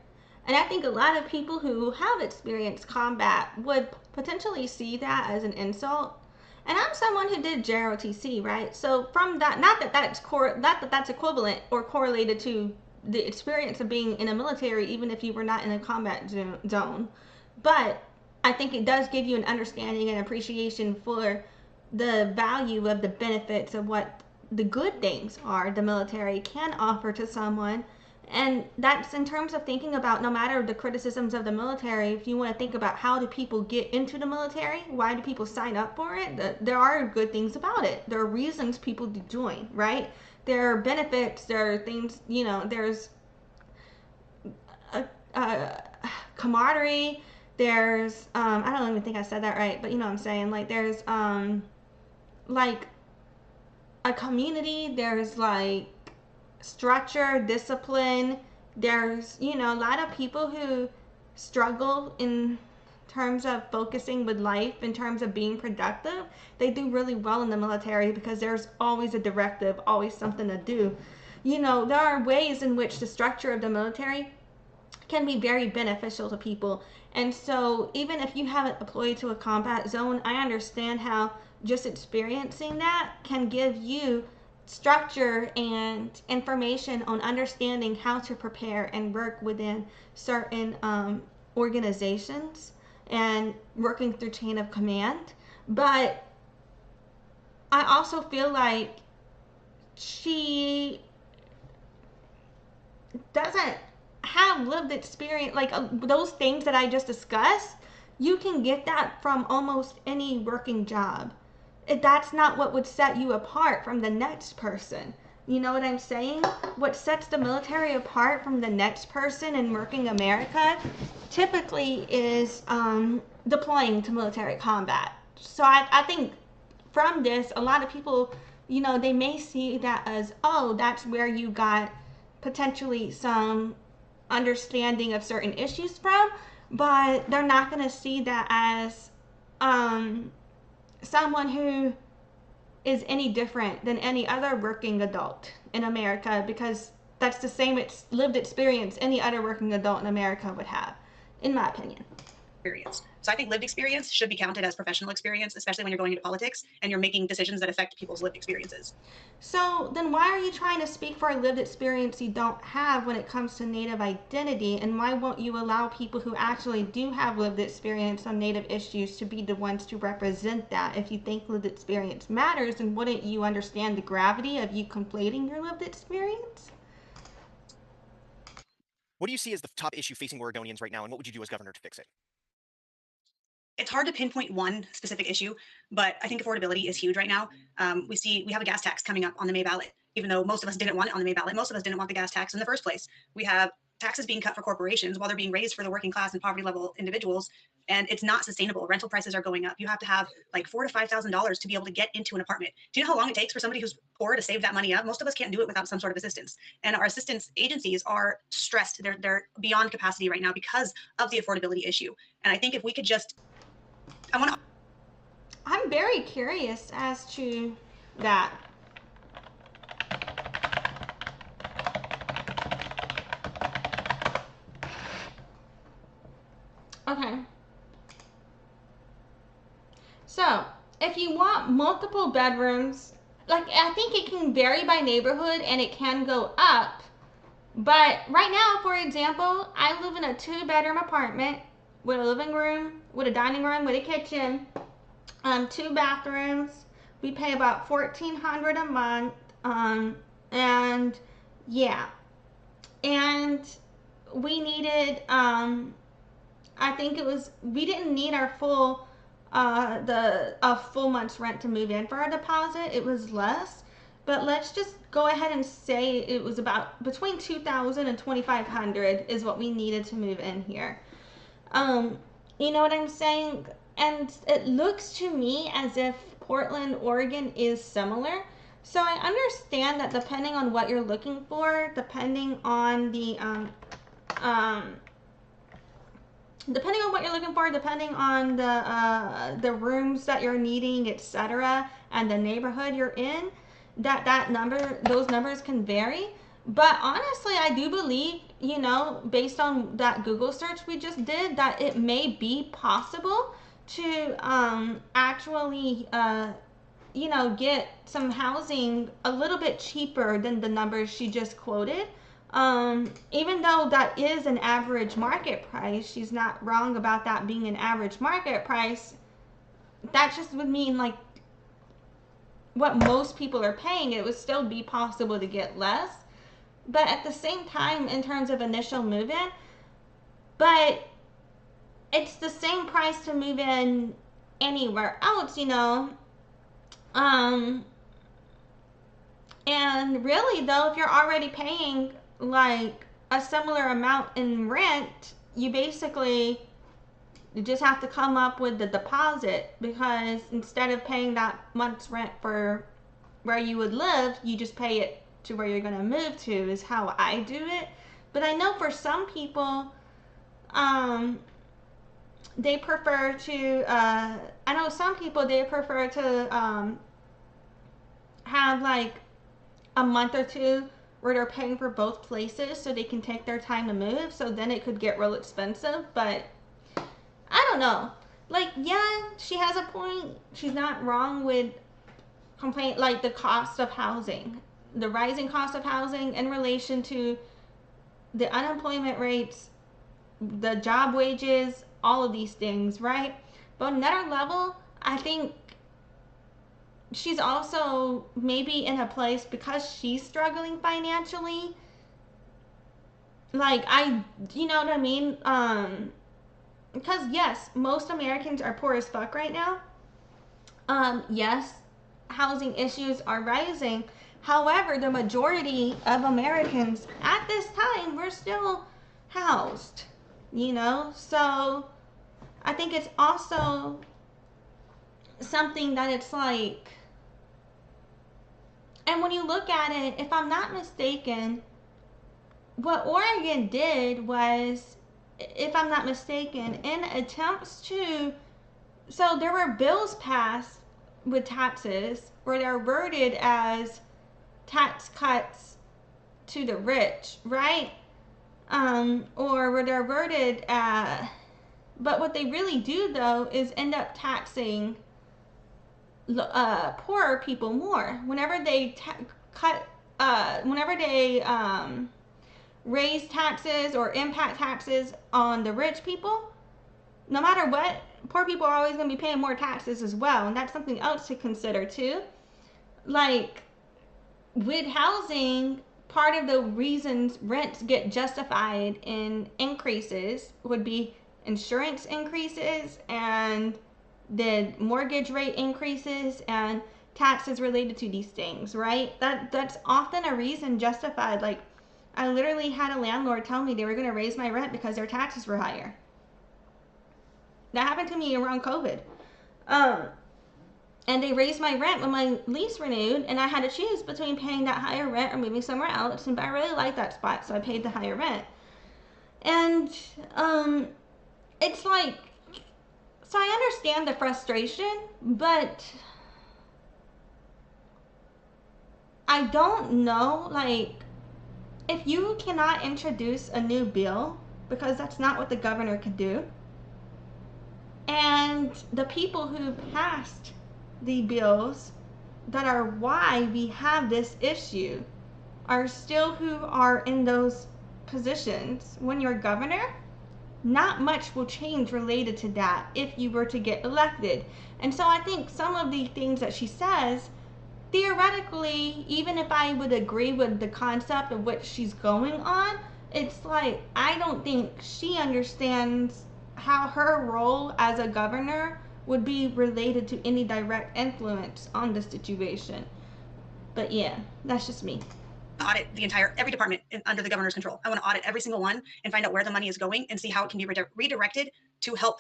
And I think a lot of people who have experienced combat would potentially see that as an insult. And I'm someone who did JROTC, right? So from that, not that that's equivalent or correlated to the experience of being in a military, even if you were not in a combat zone. But I think it does give you an understanding and appreciation for the value of the benefits of what the good things are the military can offer to someone. And that's in terms of thinking about, no matter the criticisms of the military, if you want to think about how do people get into the military, why do people sign up for it, there are good things about it. There are reasons people do join, right? There are benefits, there are things, you know, there's a camaraderie, there's, I don't even think I said that right, but you know what I'm saying, like there's like a community, there's like structure, discipline. There's, you know, a lot of people who struggle in terms of focusing with life, in terms of being productive. They do really well in the military because there's always a directive, always something to do. You know, there are ways in which the structure of the military can be very beneficial to people. And so even if you haven't deployed to a combat zone, I understand how just experiencing that can give you structure and information on understanding how to prepare and work within certain organizations and working through chain of command. But I also feel like she doesn't have lived experience, like those things that I just discussed. You can get that from almost any working job. That's not what would set you apart from the next person. You know what I'm saying? What sets the military apart from the next person in working America typically is deploying to military combat. So I think from this, a lot of people, you know, they may see that as, oh, that's where you got potentially some understanding of certain issues from, but they're not going to see that as someone who is any different than any other working adult in America, because that's the same lived experience any other working adult in America would have, in my opinion. experience. So I think lived experience should be counted as professional experience, especially when you're going into politics and you're making decisions that affect people's lived experiences. So then why are you trying to speak for a lived experience you don't have when it comes to Native identity? And why won't you allow people who actually do have lived experience on Native issues to be the ones to represent that? If you think lived experience matters, then wouldn't you understand the gravity of you conflating your lived experience? What do you see as the top issue facing Oregonians right now, and what would you do as governor to fix it? It's hard to pinpoint one specific issue, but I think affordability is huge right now. We have a gas tax coming up on the May ballot, even though most of us didn't want it on the May ballot. Most of us didn't want the gas tax in the first place. We have taxes being cut for corporations while they're being raised for the working class and poverty level individuals, and it's not sustainable. Rental prices are going up. You have to have like $4,000 to $5,000 to be able to get into an apartment. Do you know how long it takes for somebody who's poor to save that money up? Most of us can't do it without some sort of assistance, and our assistance agencies are stressed. They're beyond capacity right now because of the affordability issue. And I think if we could just I'm very curious as to that. Okay. So, if you want multiple bedrooms, like I think it can vary by neighborhood and it can go up. But right now, for example, I live in a 2-bedroom apartment with a living room, with a dining room, with a kitchen, 2 bathrooms. We pay about $1,400 a month, and yeah, and we needed, I think it was, we didn't need our full, a full month's rent to move in for our deposit. It was less, but let's just go ahead and say it was about between $2,000 and $2,500 is what we needed to move in here. You know what I'm saying? And it looks to me as if Portland, Oregon is similar. So I understand that depending on what you're looking for, depending on the the rooms that you're needing, etc., and the neighborhood you're in, those numbers can vary. But honestly, I do believe, you know, based on that Google search we just did, that it may be possible to actually, you know, get some housing a little bit cheaper than the numbers she just quoted. Even though that is an average market price, she's not wrong about that being an average market price. That just would mean like what most people are paying. It would still be possible to get less. But at the same time, in terms of initial move-in, but it's the same price to move in anywhere else, you know. And really, though, if you're already paying like a similar amount in rent, you just have to come up with the deposit, because instead of paying that month's rent for where you would live, you just pay it to where you're going to move to, is how I do it. But I know for some people, they prefer to, have like a month or two where they're paying for both places so they can take their time to move. So then it could get real expensive. But I don't know. Like, yeah, she has a point. She's not wrong with like the cost of housing, the rising cost of housing in relation to the unemployment rates, the job wages, all of these things, right? But on another level, I think she's also maybe in a place because she's struggling financially. Like, you know what I mean? Because yes, most Americans are poor as fuck right now. Yes, housing issues are rising. However, the majority of Americans at this time, we're still housed, you know? So I think it's also something that it's like, and when you look at it, if I'm not mistaken, what Oregon did was, if I'm not mistaken, in attempts to, so there were bills passed with taxes where they're worded as tax cuts to the rich, right? Or where they're worded But what they really do, though, is end up taxing poorer people more. Whenever they raise taxes or impact taxes on the rich people, no matter what, poor people are always going to be paying more taxes as well. And that's something else to consider too. Like with housing, part of the reasons rents get justified in increases would be insurance increases and the mortgage rate increases and taxes related to these things, right? That's often a reason justified. Like I literally had a landlord tell me they were going to raise my rent because their taxes were higher. That happened to me around COVID. And they raised my rent when my lease renewed, and I had to choose between paying that higher rent or moving somewhere else. And I really liked that spot, so I paid the higher rent. And it's like, so I understand the frustration, but I don't know, like, if you cannot introduce a new bill, because that's not what the governor could do, and the people who passed the bills that are why we have this issue are still who are in those positions when you're governor, not much will change related to that if you were to get elected. And so I think some of the things that she says, theoretically, even if I would agree with the concept of what she's going on, it's like I don't think she understands how her role as a governor would be related to any direct influence on the situation. But yeah, that's just me. Audit every department under the governor's control. I want to audit every single one and find out where the money is going and see how it can be redirected to help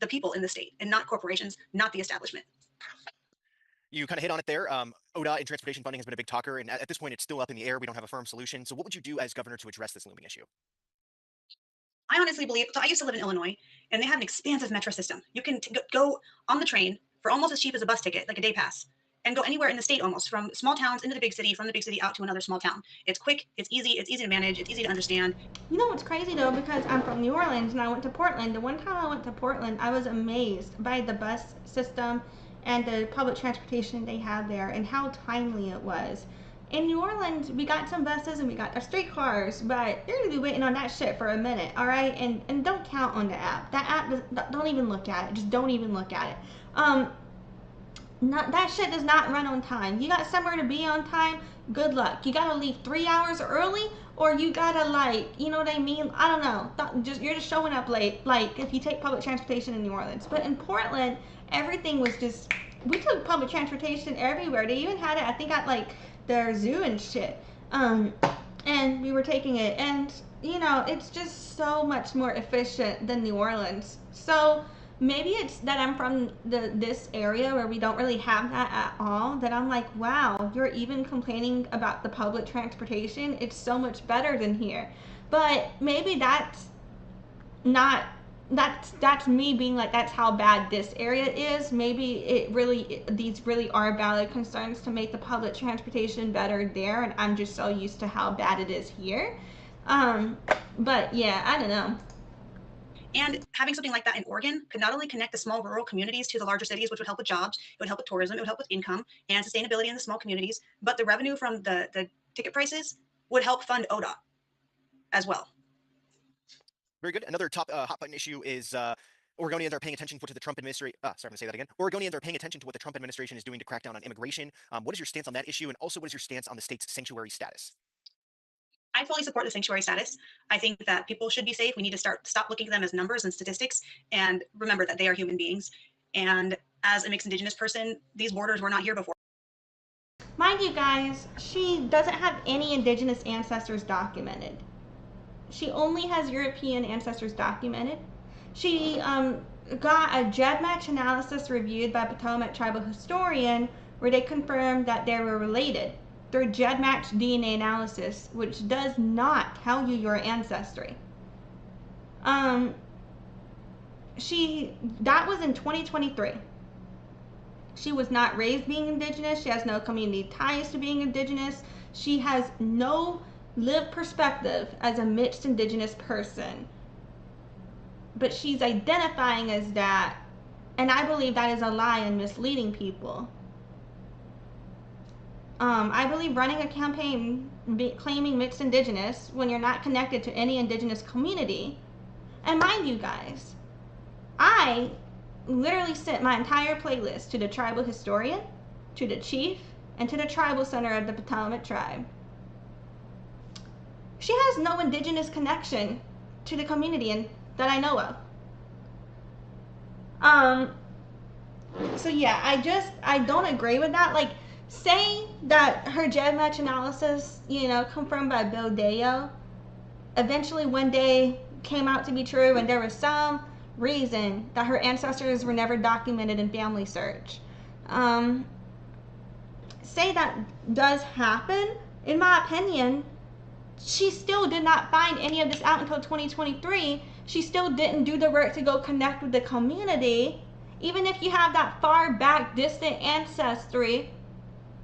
the people in the state and not corporations, not the establishment. You kind of hit on it there. ODOT and transportation funding has been a big talker, and at this point, it's still up in the air. We don't have a firm solution. So what would you do as governor to address this looming issue? I honestly believe, so I used to live in Illinois, and they have an expansive metro system. You can go on the train for almost as cheap as a bus ticket, like a day pass, and go anywhere in the state almost, from small towns into the big city, from the big city out to another small town. It's quick, it's easy to manage, it's easy to understand. You know what's crazy though, because I'm from New Orleans and I went to Portland. The one time I went to Portland, I was amazed by the bus system and the public transportation they had there and how timely it was. In New Orleans, we got some buses and we got our streetcars, but you're gonna be waiting on that shit for a minute, all right? And don't count on the app. That app, don't even look at it. Just don't even look at it. That shit does not run on time. You got somewhere to be on time, good luck. You gotta leave 3 hours early, or you gotta, like, you know what I mean? I don't know. You're just showing up late, like if you take public transportation in New Orleans. But in Portland, everything was just, we took public transportation everywhere. They even had it, I think, at like their zoo and shit. And we were taking it, and you know, it's just so much more efficient than New Orleans. So maybe it's that I'm from this area where we don't really have that at all, that I'm like, wow, you're even complaining about the public transportation. It's so much better than here. But maybe that's not, that's me being like, that's how bad this area is. Maybe these really are valid concerns to make the public transportation better there, and I'm just so used to how bad it is here. But yeah, I don't know. And having something like that in Oregon could not only connect the small rural communities to the larger cities, which would help with jobs, it would help with tourism, it would help with income and sustainability in the small communities, but the revenue from the ticket prices would help fund ODOT as well. Very good. Another top hot button issue is Oregonians are paying attention to the Trump administration. Sorry, I'm going to say that again. Oregonians are paying attention to what the Trump administration is doing to crack down on immigration. What is your stance on that issue? And also, what is your stance on the state's sanctuary status? I fully support the sanctuary status. I think that people should be safe. We need to stop looking at them as numbers and statistics and remember that they are human beings. And as a mixed Indigenous person, these borders were not here before. Mind you guys, she doesn't have any Indigenous ancestors documented. She only has European ancestors documented. She got a GEDmatch analysis reviewed by Potomac tribal historian where they confirmed that they were related through GEDmatch DNA analysis, which does not tell you your ancestry. That was in 2023. She was not raised being Indigenous. She has no community ties to being Indigenous. She has no lived perspective as a mixed Indigenous person. but she's identifying as that, and I believe that is a lie and misleading people. I believe running a campaign claiming mixed indigenous when you're not connected to any indigenous community. And mind you guys, I literally sent my entire playlist to the tribal historian, to the chief, and to the tribal center of the Potomac tribe. She has no indigenous connection to the community that I know of. So yeah, I don't agree with that. Like, say that her GEDmatch analysis, confirmed by Bill Deyo, eventually one day came out to be true, and there was some reason that her ancestors were never documented in Family Search. Say that does happen, in my opinion, she still did not find any of this out until 2023. She still didn't do the work to go connect with the community. Even if you have that far back distant ancestry,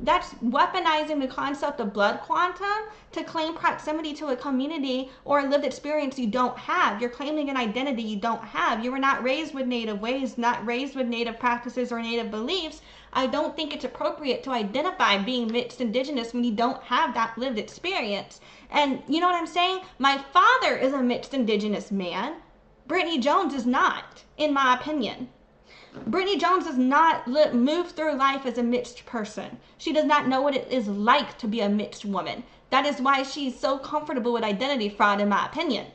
that's weaponizing the concept of blood quantum to claim proximity to a community or a lived experience you don't have. You're claiming an identity you don't have. You were not raised with Native ways, not raised with Native practices or Native beliefs. I don't think it's appropriate to identify being mixed indigenous when you don't have that lived experience. And you know what I'm saying? My father is a mixed indigenous man. Brittany Jones is not, in my opinion. Brittany Jones does not move through life as a mixed person. She does not know what it is like to be a mixed woman. That is why she's so comfortable with identity fraud, in my opinion.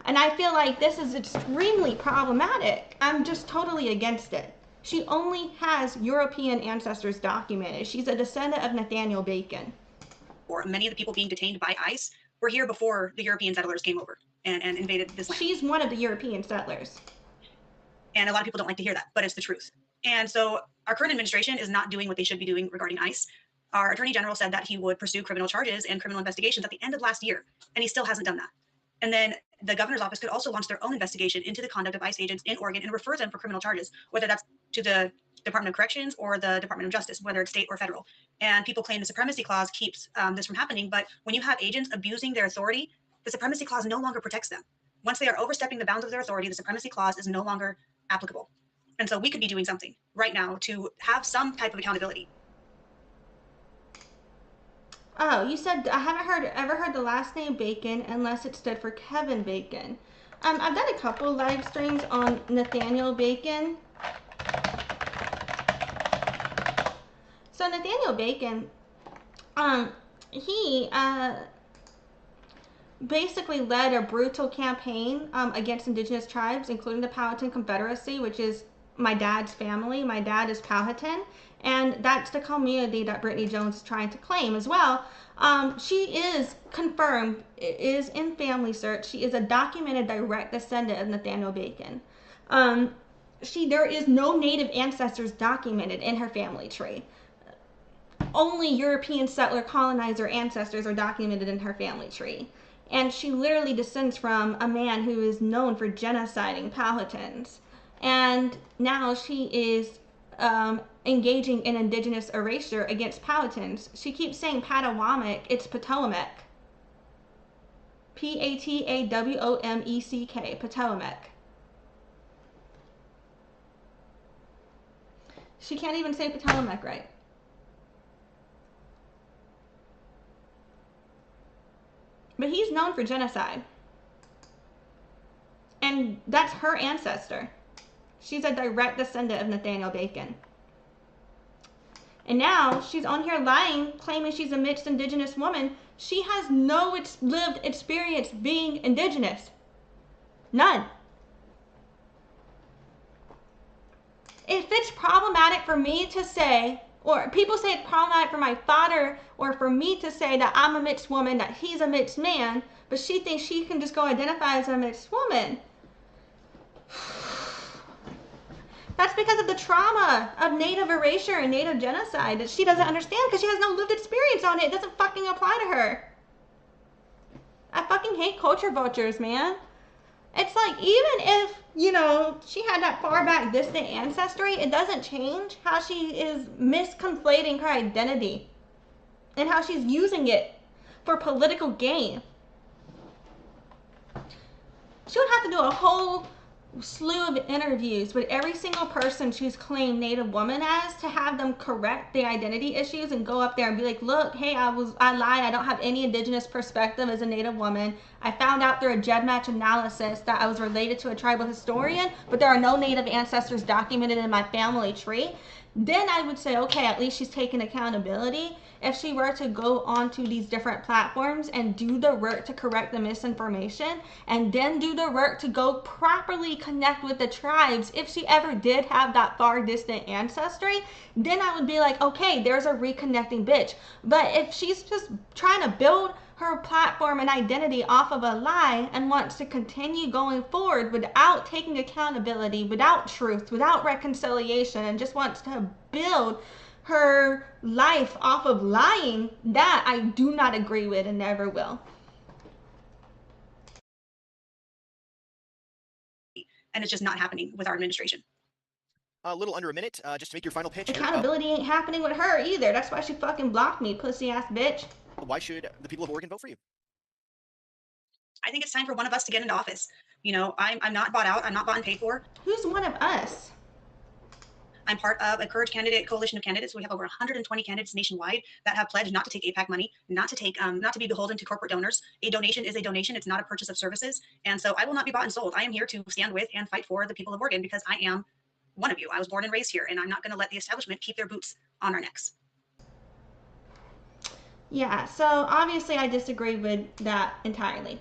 And I feel like this is extremely problematic. I'm just totally against it. She only has European ancestors documented. She's a descendant of Nathaniel Bacon. Or many of the people being detained by ICE were here before the European settlers came over and invaded this land. She's one of the European settlers. And a lot of people don't like to hear that, but it's the truth. And so our current administration is not doing what they should be doing regarding ICE. Our Attorney General said that he would pursue criminal charges and criminal investigations at the end of last year, and he still hasn't done that. And then the governor's office could also launch their own investigation into the conduct of ICE agents in Oregon and refer them for criminal charges, whether that's to the Department of Corrections or the Department of Justice, whether it's state or federal. And people claim the supremacy clause keeps this from happening, but when you have agents abusing their authority, the supremacy clause no longer protects them. Once they are overstepping the bounds of their authority, the supremacy clause is no longer applicable. And so we could be doing something right now to have some type of accountability. Oh, you said, I haven't ever heard the last name Bacon unless it stood for Kevin Bacon. I've done a couple live streams on Nathaniel Bacon. So Nathaniel Bacon, he basically led a brutal campaign against indigenous tribes, including the Powhatan Confederacy, which is my dad's family. My dad is Powhatan, and that's the community that Brittany Jones is trying to claim as well. She is confirmed, is in Family Search. She is a documented direct descendant of Nathaniel Bacon. There is no Native ancestors documented in her family tree. Only European settler colonizer ancestors are documented in her family tree. And she literally descends from a man who is known for genociding Powhatans. And now she is engaging in indigenous erasure against Powhatans. She keeps saying Patawamek, it's Potomac. P-A-T-A-W-O-M-E-C-K, Potomac. She can't even say Potomac right. But he's known for genocide. And that's her ancestor. She's a direct descendant of Nathaniel Bacon. And now she's on here lying, claiming she's a mixed indigenous woman. She has no lived experience being indigenous. None. If it's problematic for me to say, or people say it's problematic for my father or for me to say that I'm a mixed woman, that he's a mixed man, but she thinks she can just go identify as a mixed woman. That's because of the trauma of Native erasure and Native genocide that she doesn't understand because she has no lived experience on it. It doesn't fucking apply to her. I fucking hate culture vultures, man. It's like, even if, she had that far back distant ancestry, it doesn't change how she is misconflating her identity and how she's using it for political gain. She would have to do a whole slew of interviews with every single person she's claimed Native woman as, to have them correct the identity issues and go up there and be like, look, hey, I lied, I don't have any indigenous perspective as a Native woman. I found out through a GEDmatch analysis that I was related to a tribal historian, but there are no Native ancestors documented in my family tree. Then I would say, okay, at least she's taking accountability. If she were to go onto these different platforms and do the work to correct the misinformation, and then do the work to go properly connect with the tribes, if she ever did have that far distant ancestry, then I would be like, okay, there's a reconnecting bitch. But if she's just trying to build her platform and identity off of a lie and wants to continue going forward without taking accountability, without truth, without reconciliation, and just wants to build her life off of lying, that I do not agree with and never will. And it's just not happening with our administration. A little under a minute, just to make your final pitch. Accountability ain't happening with her either. That's why she fucking blocked me, pussy ass bitch. Why should the people of Oregon vote for you? I think it's time for one of us to get into office. You know, I'm not bought out. I'm not bought and paid for. Who's one of us? I'm part of a Courage candidate coalition of candidates. We have over 120 candidates nationwide that have pledged not to take APAC money, not to be beholden to corporate donors. A donation is a donation. It's not a purchase of services. And so I will not be bought and sold. I am here to stand with and fight for the people of Oregon, because I am one of you. I was born and raised here, and I'm not going to let the establishment keep their boots on our necks. Yeah, so obviously I disagree with that entirely.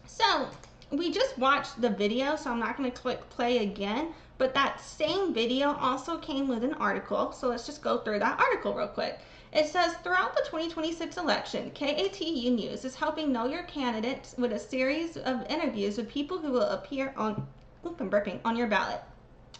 So we just watched the video, so I'm not going to click play again, but that same video also came with an article. So let's just go through that article real quick. It says, throughout the 2026 election, KATU News is helping know your candidates with a series of interviews with people who will appear on, I'm burping, on your ballot.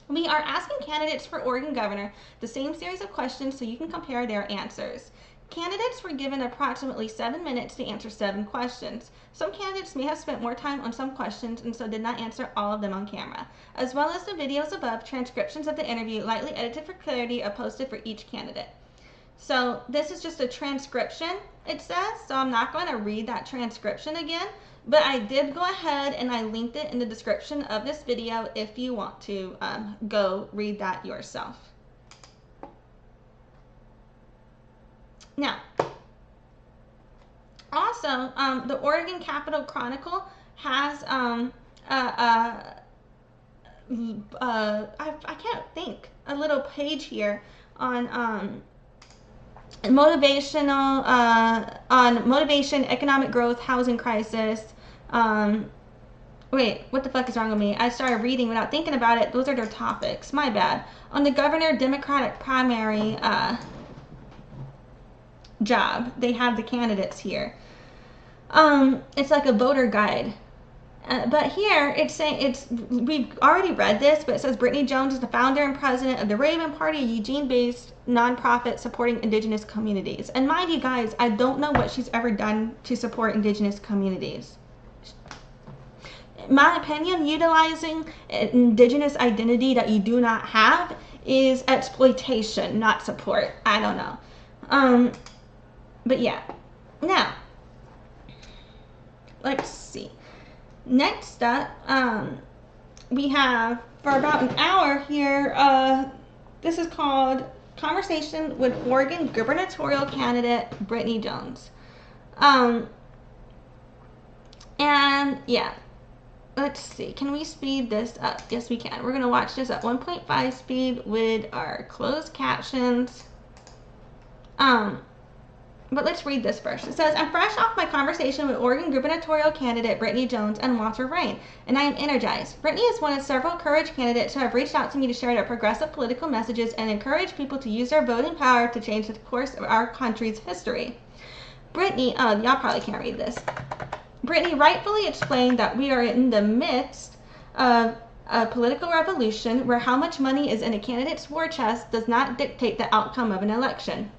We are asking candidates for Oregon governor the same series of questions so you can compare their answers. Candidates were given approximately 7 minutes to answer 7 questions. Some candidates may have spent more time on some questions and so did not answer all of them on camera. As well as the videos above, transcriptions of the interview, lightly edited for clarity, are posted for each candidate. So this is just a transcription, it says, so I'm not going to read that transcription again, but I did go ahead and I linked it in the description of this video if you want to go read that yourself. Now, also, the Oregon Capitol Chronicle has I can't think, a little page here on motivation, economic growth, housing crisis. Wait, what the fuck is wrong with me? I started reading without thinking about it. Those are their topics. My bad. On the governor Democratic primary job, they have the candidates here. It's like a voter guide. But here it's saying we've already read this, but it says Brittany Jones is the founder and president of the Raven Party, a Eugene-based nonprofit supporting indigenous communities. And mind you guys, I don't know what she's ever done to support indigenous communities. In my opinion, utilizing indigenous identity that you do not have is exploitation, not support. I don't know. But yeah. Now, let's see. Next up, we have, for about an hour here, this is called Conversation with Oregon Gubernatorial Candidate Brittany Jones. And yeah, let's see, can we speed this up? Yes, we can. We're going to watch this at 1.5 speed with our closed captions. But let's read this first. It says, I'm fresh off my conversation with Oregon gubernatorial candidate Brittany Jones and Walter Rain, and I am energized. Brittany is one of several Courage candidates who have reached out to me to share their progressive political messages and encourage people to use their voting power to change the course of our country's history. Brittany, y'all probably can't read this. Brittany rightfully explained that we are in the midst of a political revolution where how much money is in a candidate's war chest does not dictate the outcome of an election.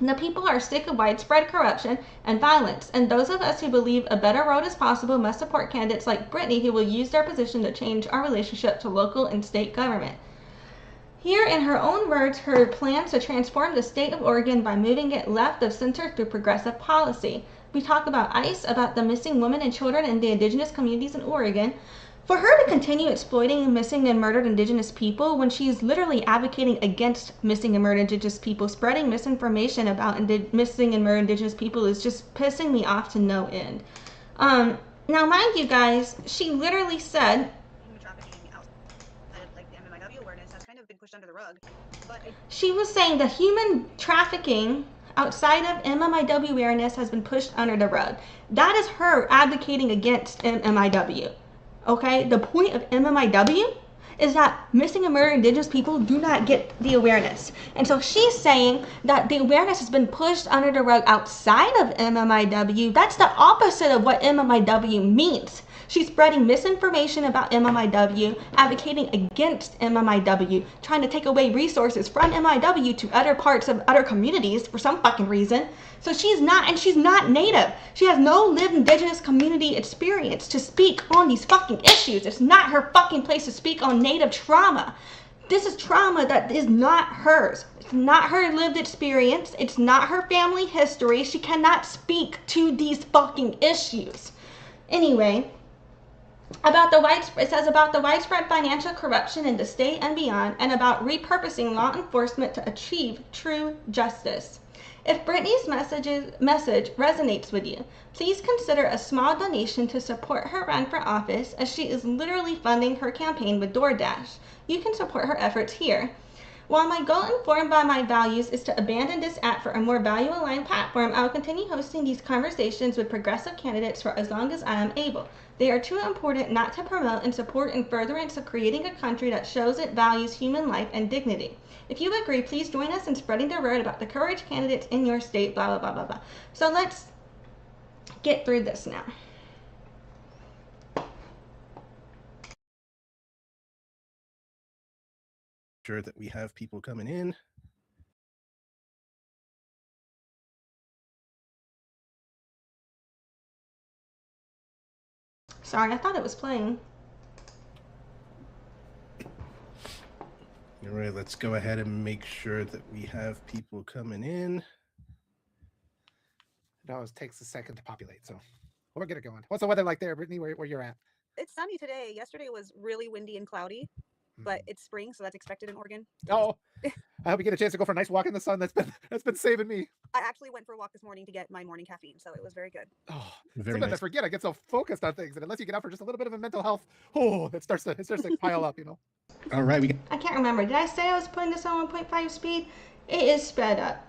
The people are sick of widespread corruption and violence, and those of us who believe a better road is possible must support candidates like Brittany who will use their position to change our relationship to local and state government. Here, in her own words, her plans to transform the state of Oregon by moving it left of center through progressive policy. We talk about ICE, about the missing women and children in the indigenous communities in Oregon. For her to continue exploiting missing and murdered indigenous people when she's literally advocating against missing and murdered indigenous people, spreading misinformation about missing and murdered indigenous people is just pissing me off to no end. Now, mind you guys, she literally said, pushed under the rug. But she was saying that human trafficking outside of MMIW awareness has been pushed under the rug. That is her advocating against MMIW. Okay, the point of MMIW is that missing and murdered indigenous people do not get the awareness. And so she's saying that the awareness has been pushed under the rug outside of MMIW. That's the opposite of what MMIW means. She's spreading misinformation about MMIW, advocating against MMIW, trying to take away resources from MMIW to other parts of other communities for some fucking reason. So she's not Native. She has no lived indigenous community experience to speak on these fucking issues. It's not her fucking place to speak on Native trauma. This is trauma that is not hers. It's not her lived experience. It's not her family history. She cannot speak to these fucking issues. Anyway, it says about the widespread financial corruption in the state and beyond, and about repurposing law enforcement to achieve true justice. If Brittany's message resonates with you, please consider a small donation to support her run for office, as she is literally funding her campaign with DoorDash. You can support her efforts here. While my goal, informed by my values, is to abandon this app for a more value-aligned platform, I will continue hosting these conversations with progressive candidates for as long as I am able. They are too important not to promote and support in furtherance of creating a country that shows it values human life and dignity. If you agree, please join us in spreading the word about the courage candidates in your state, blah, blah, blah, blah, blah. So let's get through this now. Sure that we have people coming in. Sorry, I thought it was playing. All right, let's go ahead and make sure that we have people coming in. It always takes a second to populate, so we'll get it going. What's the weather like there, Brittany, where you're at? it's sunny today. Yesterday was really windy and cloudy, but it's spring, so that's expected in Oregon. Oh, I hope you get a chance to go for a nice walk in the sun. That's been saving me. I actually went for a walk this morning to get my morning caffeine, so it was very good. Oh, Very sometimes nice. I forget. I get so focused on things, and unless you get out for just a little bit of a mental health, oh, it starts to pile up, you know. All right, we got I can't remember. Did I say I was putting this on 1.5 speed? It is sped up.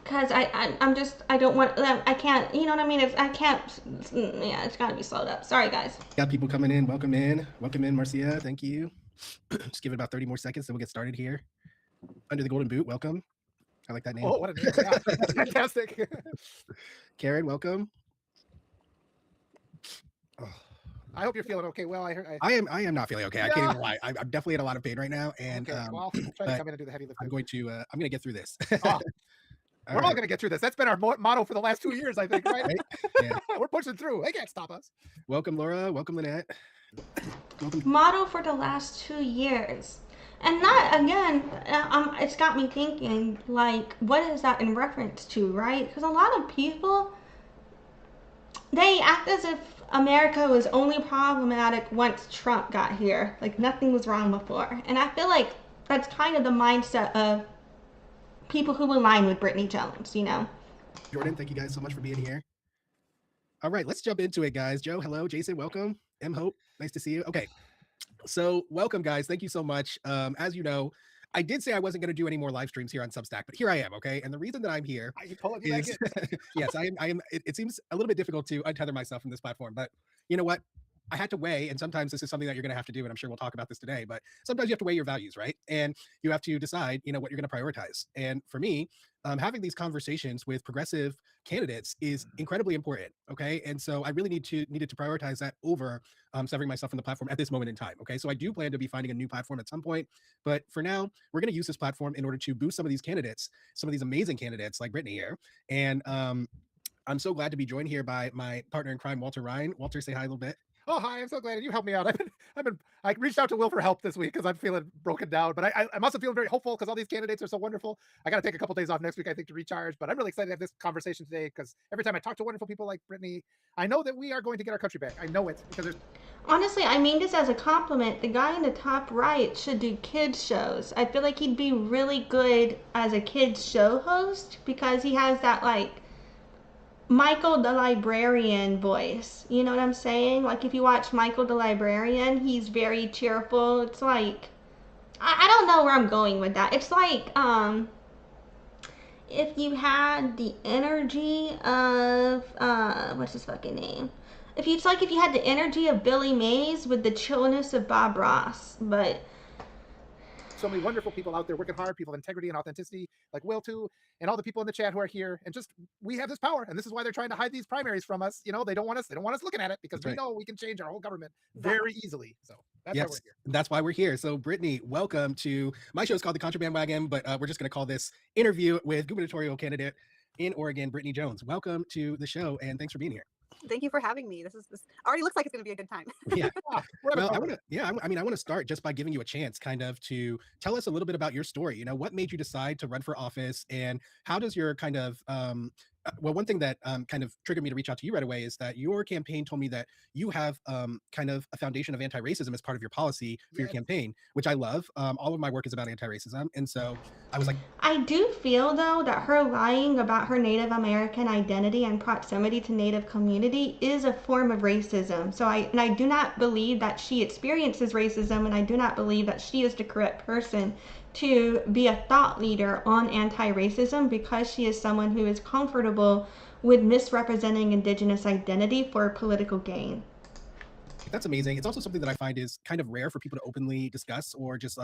Because I don't want, I can't, you know what I mean? Yeah, it's got to be slowed up. Sorry, guys. people coming in. Welcome in, Marcia. Thank you. Just give it about 30 more seconds, then we'll get started here. Under the Golden Boot, welcome. I like that name. Oh, what a name! Yeah, that's fantastic. Karen, welcome. Oh. I hope you're feeling okay. Well, I heard. I am not feeling okay. I can't even lie. I'm definitely in a lot of pain right now, and Okay, well, I'll try to come in and do the heavy lifting. I'm going to get through this. Oh, we're all going to get through this. That's been our motto for the last 2 years, I think, right? Right? Yeah. We're pushing through. They can't stop us. Welcome, Laura. Welcome, Lynette. Welcome. Model for the last 2 years. And that, again, it's got me thinking, like, what is that in reference to, right? Because a lot of people, they act as if America was only problematic once Trump got here. Like, nothing was wrong before. And I feel like that's kind of the mindset of people who align with Brittany Jones, you know? Jordan, thank you guys so much for being here. All right, let's jump into it, guys. Joe, hello. Jason, welcome. M. Hope, nice to see you. Okay, so welcome, guys. Thank you so much. As you know, I did say I wasn't going to do any more live streams here on Substack, but here I am, okay? And the reason that I'm here is, yes, I am. It seems a little bit difficult to untether myself from this platform, but you know what? I had to weigh, and sometimes this is something that you're going to have to do, and I'm sure we'll talk about this today, but sometimes you have to weigh your values, right? And you have to decide, you know, what you're going to prioritize. And for me, having these conversations with progressive candidates is incredibly important, okay? And so I really needed to prioritize that over severing myself from the platform at this moment in time, okay? So I do plan to be finding a new platform at some point, but for now, we're going to use this platform in order to boost some of these candidates, some of these amazing candidates like Brittany here. And I'm so glad to be joined here by my partner in crime, Walter Ryan. Walter, say hi a little bit. Oh, hi! I'm so glad you helped me out. I reached out to Will for help this week because I'm feeling broken down. But I'm also feeling very hopeful because all these candidates are so wonderful. I got to take a couple days off next week, I think, to recharge. But I'm really excited to have this conversation today because every time I talk to wonderful people like Brittany, I know that we are going to get our country back. I know it because there's Honestly, I mean this as a compliment. The guy in the top right should do kids shows. I feel like he'd be really good as a kids show host because he has that like Michael the Librarian voice. You know what I'm saying? Like if you watch Michael the Librarian, he's very cheerful. It's like I don't know where I'm going with that. It's like if you had the energy of what's his fucking name? If you had the energy of Billy Mays with the chillness of Bob Ross, but so many wonderful people out there working hard, people of integrity and authenticity, like Will too, and all the people in the chat who are here. And just we have this power, and this is why they're trying to hide these primaries from us. You know, they don't want us looking at it because we know we can change our whole government very easily. So that's why we're here. That's why we're here. So Brittany, welcome to my show. It's called The Contraband Wagon, but we're just going to call this interview with gubernatorial candidate in Oregon, Brittany Jones. Welcome to the show, and thanks for being here. Thank you for having me. This already looks like it's going to be a good time. Yeah. Well, I want to start just by giving you a chance kind of to tell us a little bit about your story. You know, what made you decide to run for office, and how does your kind of well, one thing that kind of triggered me to reach out to you right away is that your campaign told me that you have kind of a foundation of anti-racism as part of your policy for your campaign, which I love. All of my work is about anti-racism. And so I was like, I do feel though that her lying about her Native American identity and proximity to Native community is a form of racism. So I do not believe that she experiences racism, and I do not believe that she is the correct person to be a thought leader on anti-racism because she is someone who is comfortable with misrepresenting Indigenous identity for political gain. That's amazing. It's also something that I find is kind of rare for people to openly discuss or just,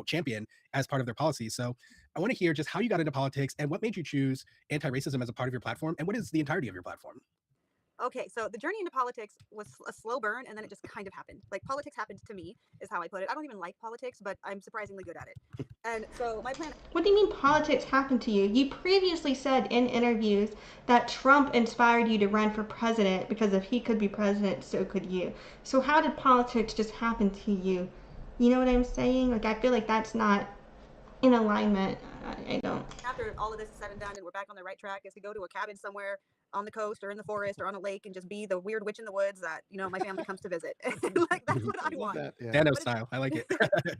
champion as part of their policy. So I want to hear just how you got into politics and what made you choose anti-racism as a part of your platform, and what is the entirety of your platform? Okay, so the journey into politics was a slow burn, and then it just kind of happened. Like, politics happened to me, is how I put it. I don't even like politics, but I'm surprisingly good at it. And so my plan... What do you mean politics happened to you? You previously said in interviews that Trump inspired you to run for president because if he could be president, so could you. So how did politics just happen to you? You know what I'm saying? Like, I feel like that's not in alignment. I don't. After all of this is said and done and we're back on the right track, is to go to a cabin somewhere on the coast or in the forest or on a lake and just be the weird witch in the woods that, you know, my family comes to visit. Like, that's what I want. Thanos style. I like it.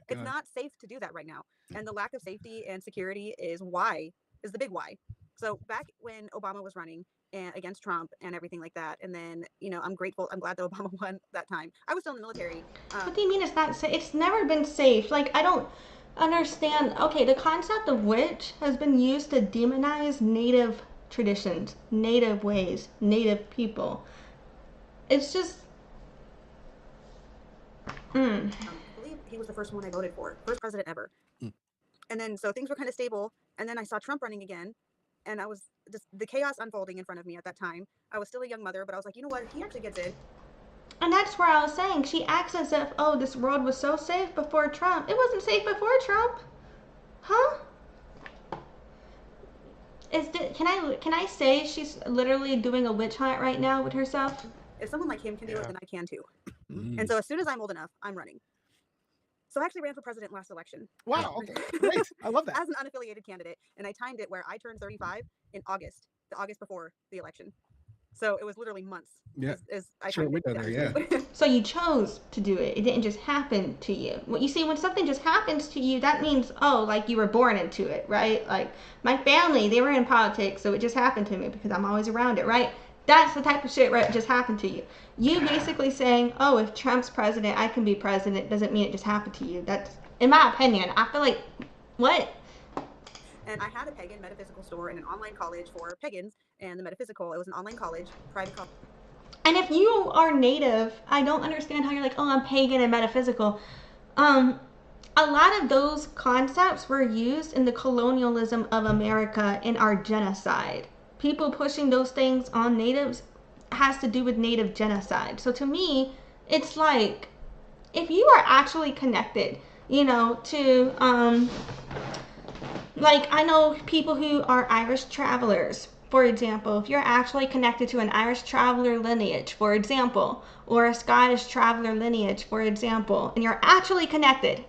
It's not safe to do that right now. And the lack of safety and security is the big why. So back when Obama was running against Trump and everything like that, and then, you know, I'm glad that Obama won that time. I was still in the military. What do you mean it's not safe? It's never been safe. Like, I don't understand. Okay, the concept of witch has been used to demonize Native traditions, Native ways, Native people. It's just I believe he was the first one I voted for, first president ever. And then so things were kind of stable, and then I saw Trump running again, and I was just the chaos unfolding in front of me at that time. I was still a young mother, but I was like, you know what, if he actually gets in. And that's where I was saying, she acts as if, oh, this world was so safe before Trump. It wasn't safe before Trump. Huh? Can I say she's literally doing a witch hunt right now with herself? If someone like him can do it, then I can too. And so as soon as I'm old enough, I'm running. So I actually ran for president last election. Wow, okay, great. I love that. As an unaffiliated candidate, and I timed it where I turned 35 in August, the August before the election. So it was literally months. Yeah. Sure window there, yeah. So you chose to do it. It didn't just happen to you. What you see, when something just happens to you, that means, oh, like you were born into it, right? Like my family, they were in politics, so it just happened to me because I'm always around it, right? That's the type of shit where it just happened to you. You basically saying, oh, if Trump's president, I can be president, doesn't mean it just happened to you. That's, in my opinion, I feel like, what? And I had a pagan metaphysical store in an online college for pagans, and the metaphysical, it was an online college, private college. And if you are Native, I don't understand how you're like, oh, I'm pagan and metaphysical. A lot of those concepts were used in the colonialism of America in our genocide. People pushing those things on Natives has to do with Native genocide. So to me, it's like, if you are actually connected, you know, to, like, I know people who are Irish travelers, for example, if you're actually connected to an Irish traveler lineage, for example, or a Scottish traveler lineage, for example, and you're actually connected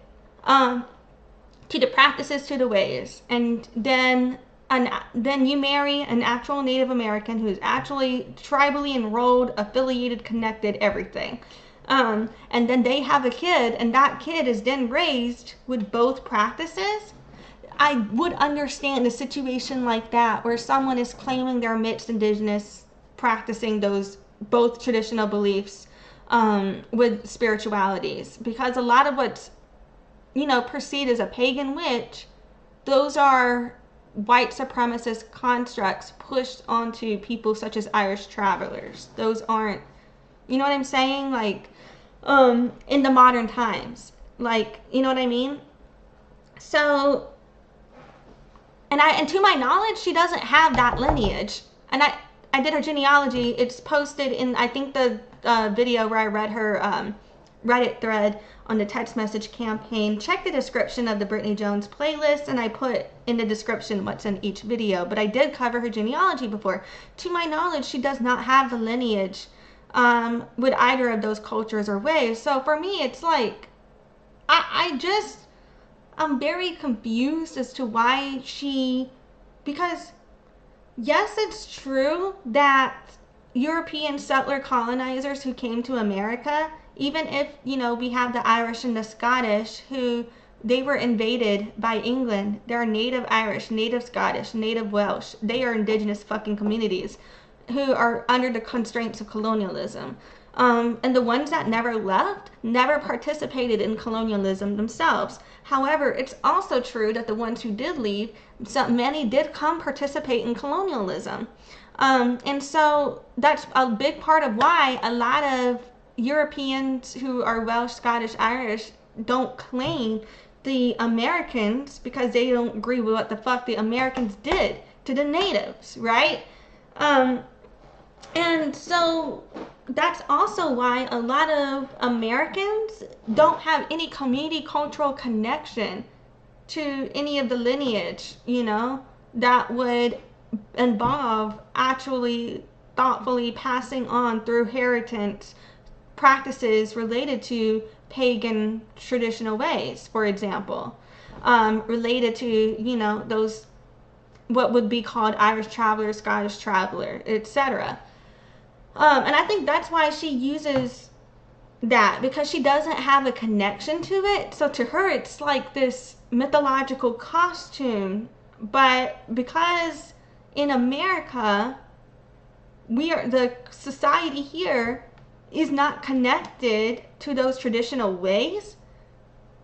to the practices, to the ways, and then you marry an actual Native American who's actually tribally enrolled, affiliated, connected, everything. And then they have a kid, and that kid is then raised with both practices. I would understand a situation like that where someone is claiming they're mixed indigenous, practicing those both traditional beliefs with spiritualities, because a lot of what's perceived as a pagan witch, those are white supremacist constructs pushed onto people such as Irish travelers. Those aren't, you know what I'm saying? Like, in the modern times, like, you know what I mean? So, and to my knowledge, she doesn't have that lineage. And I did her genealogy. It's posted in, I think, the video where I read her Reddit thread on the text message campaign. Check the description of the Brittany Jones playlist, and I put in the description what's in each video. But I did cover her genealogy before. To my knowledge, she does not have the lineage with either of those cultures or ways. So for me, it's like, I'm very confused as to why because yes, it's true that European settler colonizers who came to America, even if, we have the Irish and the Scottish who they were invaded by England. They're native Irish, native Scottish, native Welsh. They are indigenous fucking communities who are under the constraints of colonialism. And the ones that never left never participated in colonialism themselves. However, it's also true that the ones who did leave, many did come participate in colonialism. And so that's a big part of why a lot of Europeans who are Welsh, Scottish, Irish don't claim the Americans, because they don't agree with what the fuck the Americans did to the natives, right? And so that's also why a lot of Americans don't have any community cultural connection to any of the lineage, that would involve actually thoughtfully passing on through inheritance practices related to pagan traditional ways, for example, related to, those what would be called Irish traveler, Scottish traveler, etc. And I think that's why she uses that, because she doesn't have a connection to it. So to her, it's like this mythological costume. But because in America, the society here is not connected to those traditional ways,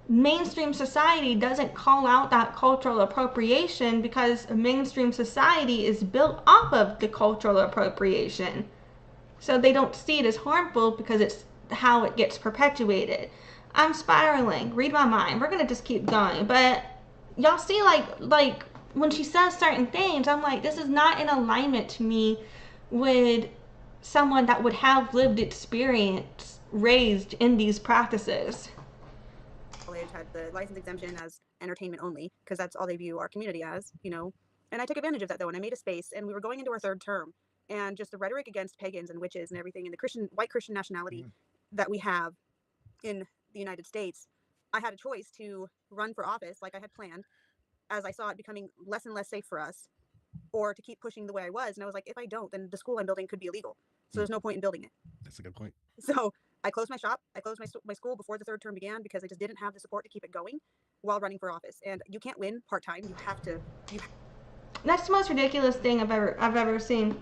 mainstream society doesn't call out that cultural appropriation, because mainstream society is built off of the cultural appropriation. So they don't see it as harmful because it's how it gets perpetuated. I'm spiraling. Read my mind. We're going to just keep going. But y'all see, like when she says certain things, I'm like, this is not in alignment to me with someone that would have lived experience raised in these practices. College had the license exemption as entertainment only, because that's all they view our community as, And I took advantage of that, though, and I made a space, and we were going into our third term. And just the rhetoric against pagans and witches and everything, and the white Christian nationality that we have in the United States, I had a choice to run for office like I had planned, as I saw it becoming less and less safe for us, or to keep pushing the way I was. And I was like, if I don't, then the school I'm building could be illegal. So there's no point in building it. That's a good point. So I closed my shop. I closed my school before the third term began, because I just didn't have the support to keep it going while running for office. And you can't win part-time. You have to. That's the most ridiculous thing I've ever seen.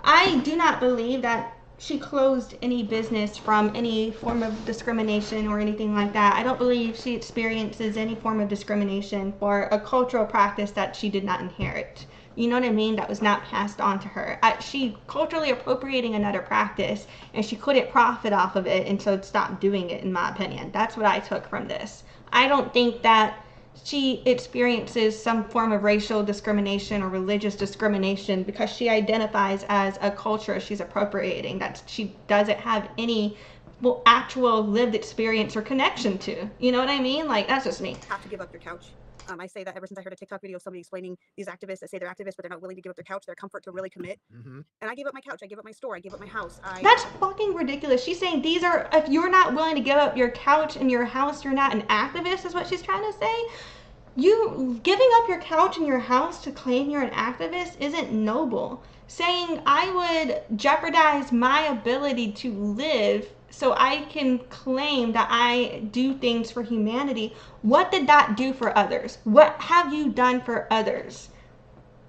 I do not believe that she closed any business from any form of discrimination or anything like that. I don't believe she experiences any form of discrimination for a cultural practice that she did not inherit. You know what I mean? That was not passed on to her. She culturally appropriating another practice, and she couldn't profit off of it, and so stopped doing it, in my opinion. That's what I took from this. I don't think that she experiences some form of racial discrimination or religious discrimination because she identifies as a culture she's appropriating that she doesn't have any actual lived experience or connection to. You know what I mean? Like, that's just me. Have to give up your couch. I say that ever since I heard a TikTok video of somebody explaining these activists that say they're activists, but they're not willing to give up their couch, their comfort to really commit. Mm-hmm. And I gave up my couch, I gave up my store, I gave up my house. That's fucking ridiculous. She's saying these are, if you're not willing to give up your couch and your house, you're not an activist, is what she's trying to say. You giving up your couch and your house to claim you're an activist isn't noble. Saying I would jeopardize my ability to live so I can claim that I do things for humanity. What did that do for others? What have you done for others?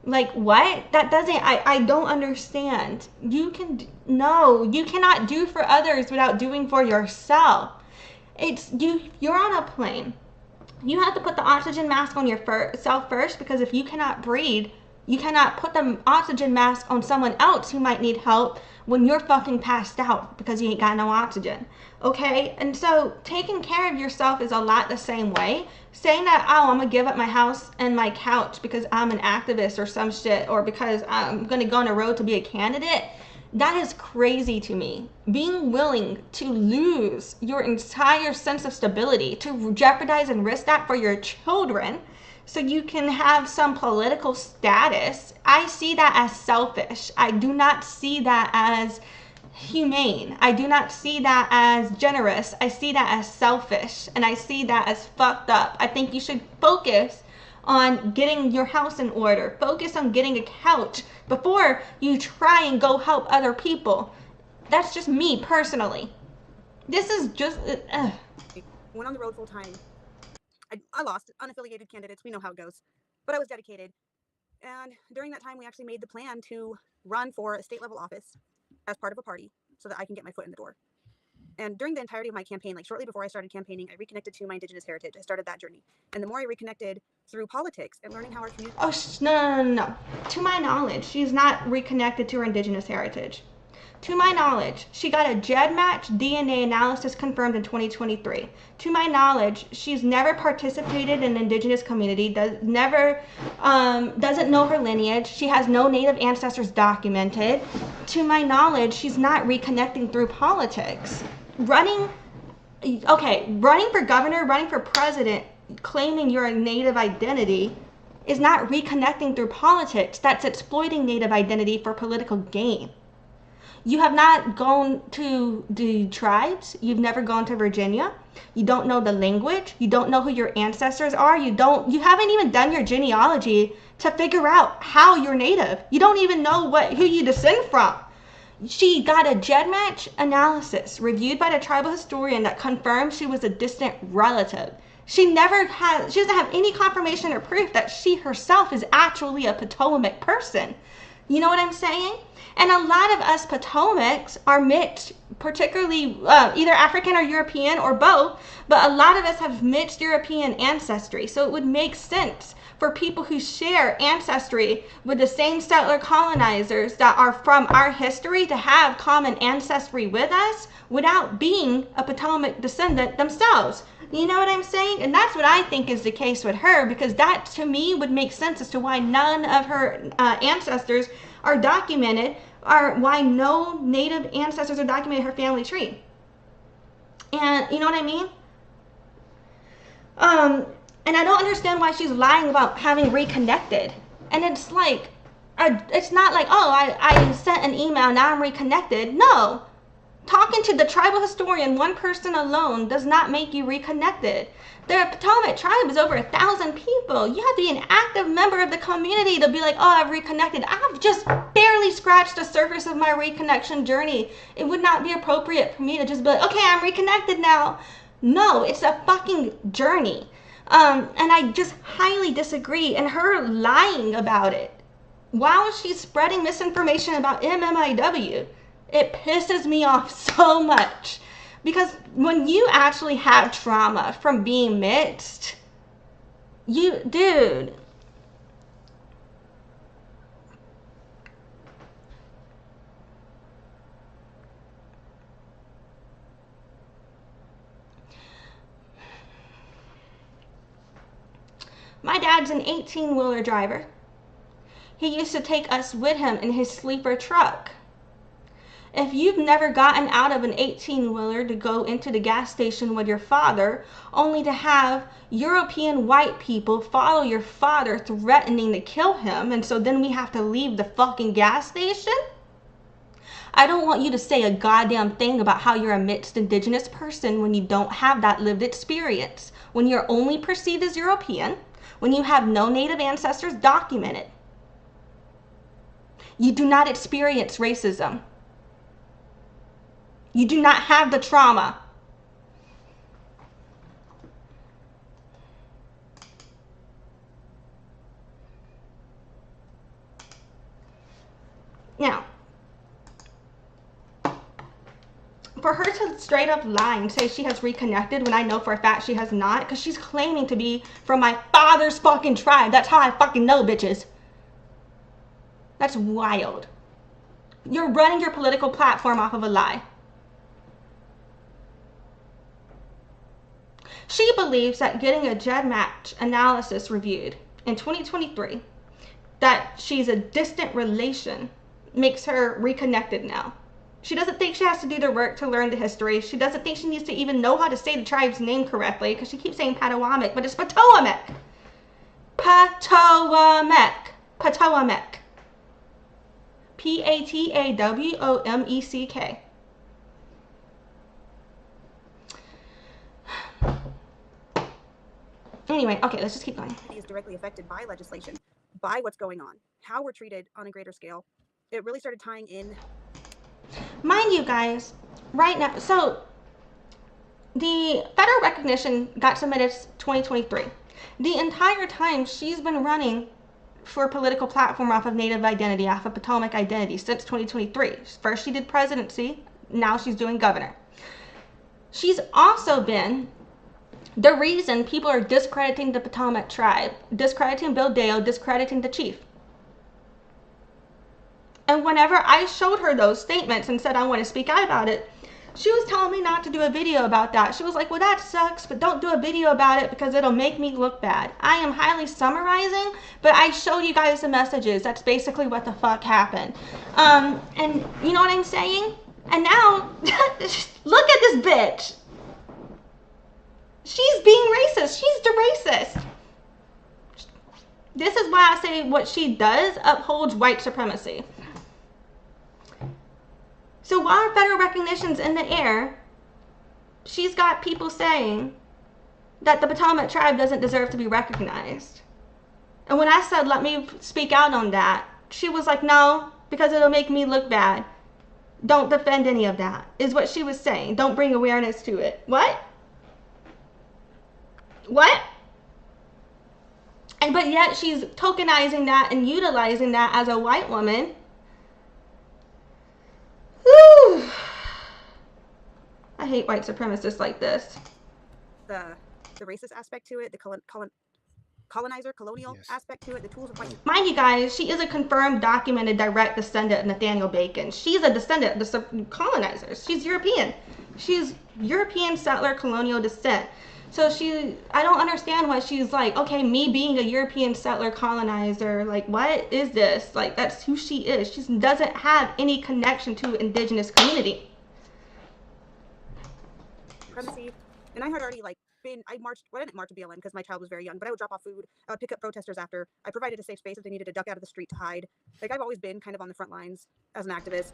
Like, what? That doesn't, I don't understand. You cannot do for others without doing for yourself. You're on a plane. You have to put the oxygen mask on yourself first, because if you cannot breathe, you cannot put the oxygen mask on someone else who might need help when you're fucking passed out because you ain't got no oxygen. Okay? And so taking care of yourself is a lot the same way. Saying that, oh, I'm gonna give up my house and my couch because I'm an activist or some shit, or because I'm gonna go on a road to be a candidate, that is crazy to me. Being willing to lose your entire sense of stability, to jeopardize and risk that for your children so you can have some political status, I see that as selfish. I do not see that as humane. I do not see that as generous. I see that as selfish, and I see that as fucked up. I think you should focus on getting your house in order. Focus on getting a couch before you try and go help other people. That's just me personally. This is just Went on the road full time. I lost unaffiliated candidates. We know how it goes. But I was dedicated. And during that time, we actually made the plan to run for a state level office as part of a party so that I can get my foot in the door. And during the entirety of my campaign, like shortly before I started campaigning, I reconnected to my Indigenous heritage. I started that journey. And the more I reconnected through politics and learning how our community... Oh, no. To my knowledge, she's not reconnected to her Indigenous heritage. To my knowledge, she got a GED-match DNA analysis confirmed in 2023. To my knowledge, she's never participated in the Indigenous community, doesn't know her lineage. She has no Native ancestors documented. To my knowledge, she's not reconnecting through politics. Running for governor, running for president, claiming your Native identity is not reconnecting through politics. That's exploiting Native identity for political gain. You have not gone to the tribes. You've never gone to Virginia. You don't know the language. You don't know who your ancestors are. You haven't even done your genealogy to figure out how you're Native. You don't even know who you descend from. She got a GED-match analysis reviewed by the tribal historian that confirmed she was a distant relative. She doesn't have any confirmation or proof that she herself is actually a Potomac person. You know what I'm saying? And a lot of us Potomacs are mixed, particularly either African or European or both, but a lot of us have mixed European ancestry. So it would make sense for people who share ancestry with the same settler colonizers that are from our history to have common ancestry with us without being a Potomac descendant themselves. You know what I'm saying? And that's what I think is the case with her, because that to me would make sense as to why none of her ancestors are documented, or why no Native ancestors are documented in her family tree. And you know what I mean? And I don't understand why she's lying about having reconnected. And it's like, it's not like, oh, I sent an email, now I'm reconnected. No. Talking to the tribal historian, one person alone, does not make you reconnected. The Potomac tribe is over 1,000 people. You have to be an active member of the community to be like, oh, I've reconnected. I've just barely scratched the surface of my reconnection journey. It would not be appropriate for me to just be like, okay, I'm reconnected now. No, it's a fucking journey. And I just highly disagree. And her lying about it while she's spreading misinformation about MMIW, it pisses me off so much. Because when you actually have trauma from being mixed, dude. My dad's an 18-wheeler driver. He used to take us with him in his sleeper truck. If you've never gotten out of an 18-wheeler to go into the gas station with your father, only to have European white people follow your father threatening to kill him, and so then we have to leave the fucking gas station? I don't want you to say a goddamn thing about how you're a mixed indigenous person when you don't have that lived experience, when you're only perceived as European, when you have no native ancestors documented. You do not experience racism. You do not have the trauma. Now, for her to straight up lie and say she has reconnected when I know for a fact she has not, because she's claiming to be from my father's fucking tribe. That's how I fucking know, bitches. That's wild. You're running your political platform off of a lie. She believes that getting a GEDmatch analysis reviewed in 2023, that she's a distant relation, makes her reconnected now. She doesn't think she has to do the work to learn the history. She doesn't think she needs to even know how to say the tribe's name correctly, because she keeps saying Patawamek, but it's Patawamek. Patawamek. Patawamek. P-A-T-A-W-O-M-E-C-K. Anyway, okay, let's just keep going. Is directly affected by legislation, by what's going on, how we're treated on a greater scale. It really started tying in. Mind you guys, right now, so the federal recognition got submitted 2023. The entire time she's been running for a political platform off of Native identity, off of Potomac identity since 2023. First she did presidency, now she's doing governor. She's also been the reason people are discrediting the Potomac tribe, discrediting Bill Deyo, discrediting the chief. And whenever I showed her those statements and said I want to speak out about it, she was telling me not to do a video about that. She was like, well, that sucks, but don't do a video about it because it'll make me look bad. I am highly summarizing, but I showed you guys the messages. That's basically what the fuck happened. And you know what I'm saying? And now, look at this bitch. She's being racist. She's the racist. This is why I say what she does upholds white supremacy. So while federal recognition's in the air, she's got people saying that the Potomac tribe doesn't deserve to be recognized. And when I said, let me speak out on that, she was like, no, because it'll make me look bad. Don't defend any of that, is what she was saying. Don't bring awareness to it. What? What? And but yet she's tokenizing that and utilizing that as a white woman. Whew. I hate white supremacists like this. The racist aspect to it, the colonizer, colonial aspect to it, the tools of white. Mind you guys, she is a confirmed, documented, direct descendant of Nathaniel Bacon. She's a descendant of the colonizers. She's European. She's European settler colonial descent. So I don't understand why she's like, okay, me being a European settler colonizer, like, what is this? Like, that's who she is. She doesn't have any connection to indigenous community. Supremacy. And I had already, like, I didn't march to BLM because my child was very young, but I would drop off food. I would pick up protesters after. I provided a safe space if they needed to duck out of the street to hide. Like, I've always been kind of on the front lines as an activist.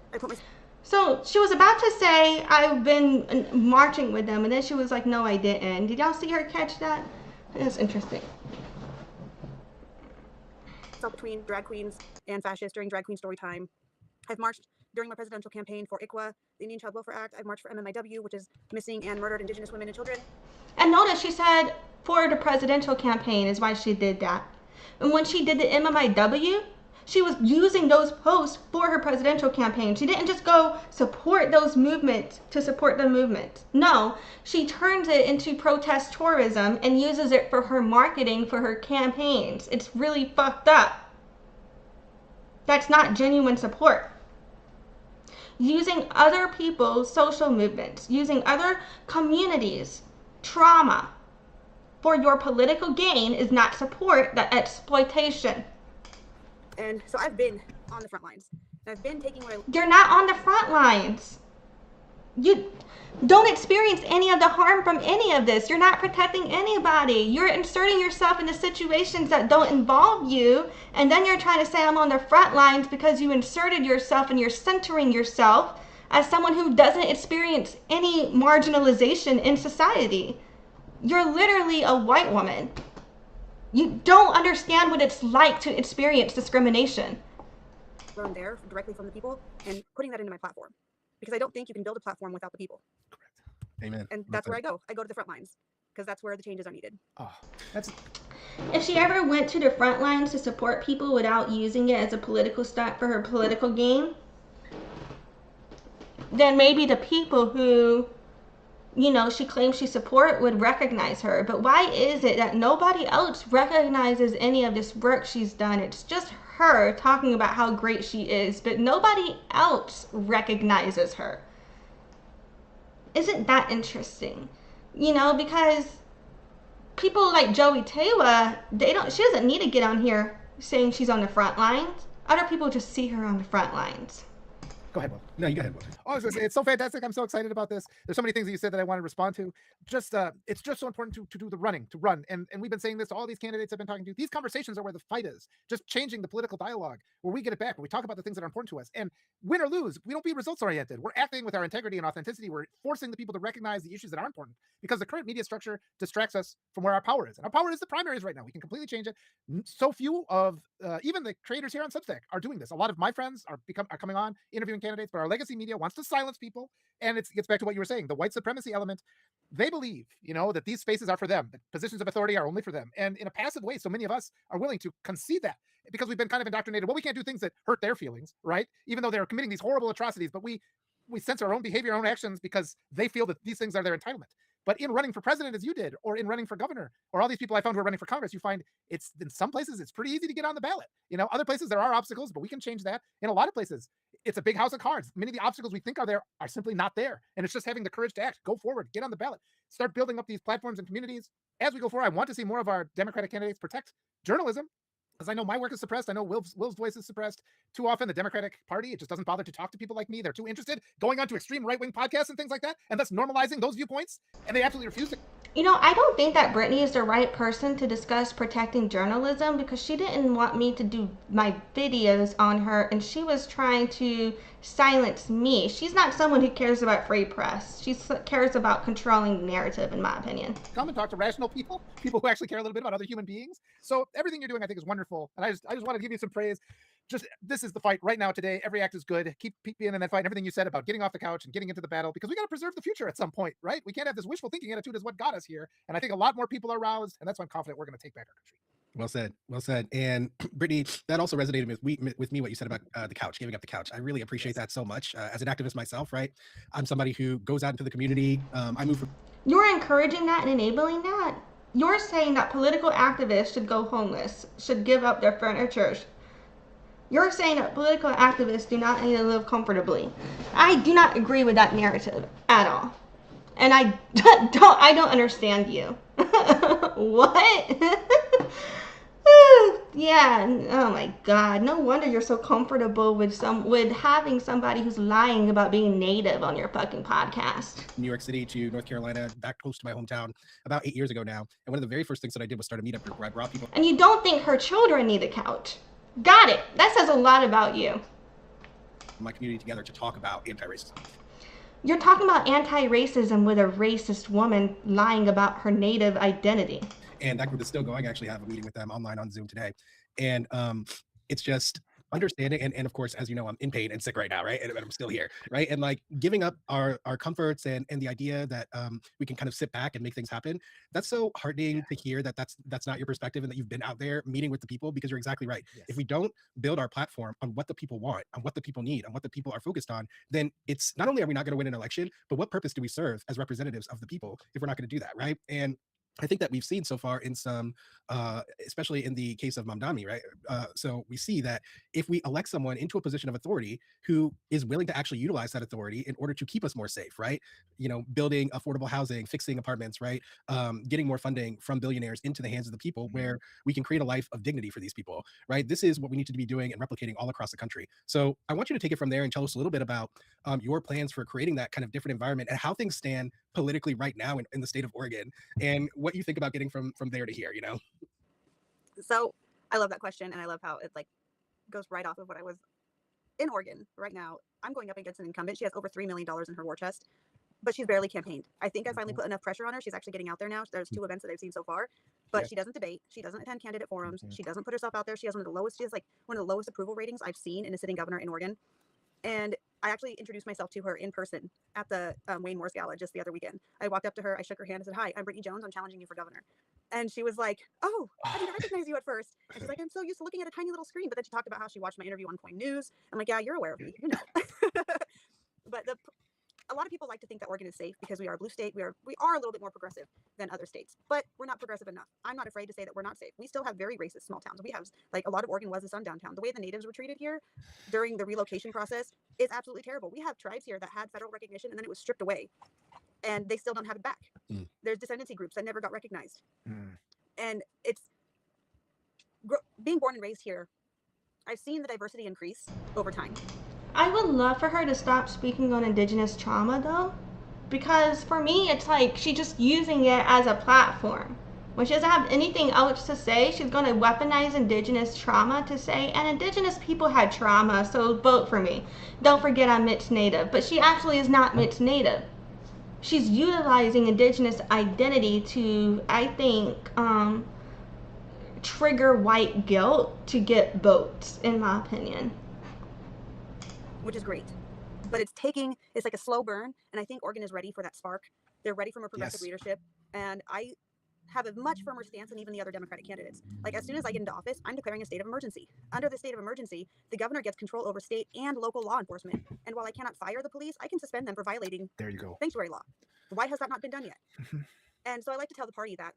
So she was about to say, I've been marching with them, and then she was like, no, I didn't. Did y'all see her catch that? It's interesting. So between drag queens and fascists during drag queen story time. I've marched during my presidential campaign for ICWA, the Indian Child Welfare Act. I've marched for MMIW, which is Missing and Murdered Indigenous Women and Children. And notice she said for the presidential campaign is why she did that. And when she did the MMIW, she was using those posts for her presidential campaign. She didn't just go support those movements to support the movement. No, she turns it into protest tourism and uses it for her marketing for her campaigns. It's really fucked up. That's not genuine support. Using other people's social movements, using other communities' trauma for your political gain is not support, that's exploitation. And so I've been on the front lines. I've been taking what I You're not on the front lines. You don't experience any of the harm from any of this. You're not protecting anybody. You're inserting yourself into situations that don't involve you, and then you're trying to say I'm on the front lines because you inserted yourself and you're centering yourself as someone who doesn't experience any marginalization in society. You're literally a white woman. You don't understand what it's like to experience discrimination. learned there directly from the people and putting that into my platform. Because I don't think you can build a platform without the people. Amen. And that's where I go. I go to the front lines because that's where the changes are needed. Oh, that's If she ever went to the front lines to support people without using it as a political stunt for her political gain, then maybe the people who, you know, she claims she support would recognize her. But why is it that nobody else recognizes any of this work she's done? It's just her talking about how great she is, but nobody else recognizes her. Isn't that interesting? You know, because people like Joey Taylor, she doesn't need to get on here saying she's on the front lines. Other people just see her on the front lines. Go ahead, Will. No, you go ahead. Will. Oh, I was gonna say, it's so fantastic. I'm so excited about this. There's so many things that you said that I want to respond to. Just it's just so important to do the running, to run. And we've been saying this to all these candidates I've been talking to. These conversations are where the fight is. Just changing the political dialogue, where we get it back, where we talk about the things that are important to us. And win or lose, we don't be results oriented. We're acting with our integrity and authenticity. We're forcing the people to recognize the issues that are important, because the current media structure distracts us from where our power is. And our power is the primaries right now. We can completely change it. So few of even the creators here on Substack are doing this. A lot of my friends are coming on interviewing candidates, but our legacy media wants to silence people. And it gets back to what you were saying, the white supremacy element. They believe, you know, that these spaces are for them, that positions of authority are only for them. And in a passive way, so many of us are willing to concede that, because we've been kind of indoctrinated. Well, we can't do things that hurt their feelings, right? Even though they're committing these horrible atrocities, but we censor our own behavior, our own actions, because they feel that these things are their entitlement. But in running for president, as you did, or in running for governor, or all these people I found who are running for Congress, you find it's, in some places, it's pretty easy to get on the ballot. You know, other places there are obstacles, but we can change that. In a lot of places, it's a big house of cards. Many of the obstacles we think are there are simply not there. And it's just having the courage to act, go forward, get on the ballot, start building up these platforms and communities. As we go forward, I want to see more of our Democratic candidates protect journalism, because I know my work is suppressed. I know Will's voice is suppressed. Too often, the Democratic Party, it just doesn't bother to talk to people like me. They're too interested going on to extreme right-wing podcasts and things like that, and thus normalizing those viewpoints, and they absolutely refuse to. You know, I don't think that Brittany is the right person to discuss protecting journalism, because she didn't want me to do my videos on her, and she was trying to silence me. She's not someone who cares about free press. She cares about controlling the narrative, in my opinion. Come and talk to rational people who actually care a little bit about other human beings. So everything you're doing, I think, is wonderful. And I just want to give you some praise. Just, this is the fight right now today. Every act is good. Keep being in that fight. And everything you said about getting off the couch and getting into the battle, because we got to preserve the future at some point, right? We can't have this wishful thinking attitude as what got us here. And I think a lot more people are roused, and that's why I'm confident we're going to take back our country. Well said. Well said. And Brittany, that also resonated with me, what you said about the couch, giving up the couch. I really appreciate that so much. As an activist myself, right? I'm somebody who goes out into the community. I move from. You're encouraging that and enabling that. You're saying that political activists should go homeless, should give up their furniture. You're saying that political activists do not need to live comfortably. I do not agree with that narrative at all. And I don't understand you. What? Yeah, oh my God. No wonder you're so comfortable with having somebody who's lying about being native on your fucking podcast. New York City to North Carolina, back close to my hometown, about 8 years ago now. And one of the very first things that I did was start a meetup group where I brought people. And you don't think her children need a couch. Got it. That says a lot about you. My community together to talk about anti-racism. You're talking about anti-racism with a racist woman lying about her native identity. And that group is still going. I actually have a meeting with them online on Zoom today. And it's just understanding. And of course, as you know, I'm in pain and sick right now, right? And I'm still here, right? And like giving up our comforts and the idea that we can kind of sit back and make things happen. That's so heartening to hear that that's not your perspective, and that you've been out there meeting with the people, because you're exactly right. Yes. If we don't build our platform on what the people want, on what the people need, on what the people are focused on, then it's not only are we not going to win an election, but what purpose do we serve as representatives of the people if we're not going to do that, right? And I think that we've seen so far in some, especially in the case of Mamdani, right? So we see that if we elect someone into a position of authority who is willing to actually utilize that authority in order to keep us more safe, right? Building affordable housing, fixing apartments, right? Getting more funding from billionaires into the hands of the people where we can create a life of dignity for these people, right? This is what we need to be doing and replicating all across the country. So I want you to take it from there and tell us a little bit about your plans for creating that kind of different environment and how things stand politically right now in the state of Oregon, and what you think about getting from there to here. So I love that question, and I love how it like goes right off of what I was in Oregon right now. I'm going up against an incumbent. She has over $3 million in her war chest, but she's barely campaigned. I think I finally put enough pressure on her. She's actually getting out there now. There's 2 events that I've seen so far, but she doesn't debate. She doesn't attend candidate forums. She doesn't put herself out there. She has one of the lowest. She has like one of the lowest approval ratings I've seen in a sitting governor in Oregon. And I actually introduced myself to her in person at the Wayne Moore's Gala just the other weekend. I walked up to her, I shook her hand and said, "Hi, I'm Brittany Jones. I'm challenging you for governor." And she was like, "Oh, I didn't recognize you at first." And she's like, "I'm so used to looking at a tiny little screen." But then she talked about how she watched my interview on Point News. I'm like, "Yeah, you're aware of me, you know." But a lot of people like to think that Oregon is safe because we are a blue state. We are a little bit more progressive than other states, but we're not progressive enough. I'm not afraid to say that we're not safe. We still have very racist small towns. We have like a lot of Oregon was a sundown town. The way the natives were treated here during the relocation process is absolutely terrible. We have tribes here that had federal recognition and then it was stripped away, and they still don't have it back. There's descendancy groups that never got recognized, and it's being born and raised here. I've seen the diversity increase over time. I would love for her to stop speaking on Indigenous trauma, though, because for me, it's like she's just using it as a platform. When she doesn't have anything else to say, she's going to weaponize Indigenous trauma to say, and Indigenous people had trauma, so vote for me. Don't forget I'm mixed Native. But she actually is not mixed Native. She's utilizing Indigenous identity to, I think, trigger white guilt to get votes, in my opinion. Which is great, but it's like a slow burn, and I think Oregon is ready for that spark. They're ready for more progressive leadership, and I have a much firmer stance than even the other Democratic candidates. Like, as soon as I get into office, I'm declaring a state of emergency. Under the state of emergency, the governor gets control over state and local law enforcement, and while I cannot fire the police, I can suspend them for violating sanctuary law. Why has that not been done yet? And so I like to tell the party that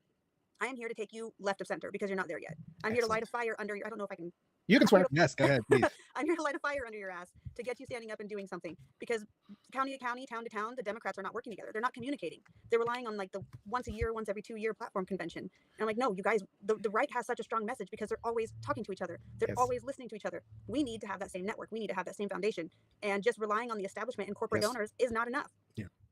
I am here to take you left of center because you're not there yet. I'm here to light a fire under your, I don't know if I can. You can swear. Yes, go ahead, please. I'm here to light a fire under your ass to get you standing up and doing something, because county to county, town to town, the Democrats are not working together. They're not communicating. They're relying on like the once every 2 year platform convention. And I'm like, no, you guys, the right has such a strong message because they're always talking to each other. They're always listening to each other. We need to have that same network. We need to have that same foundation. And just relying on the establishment and corporate donors is not enough.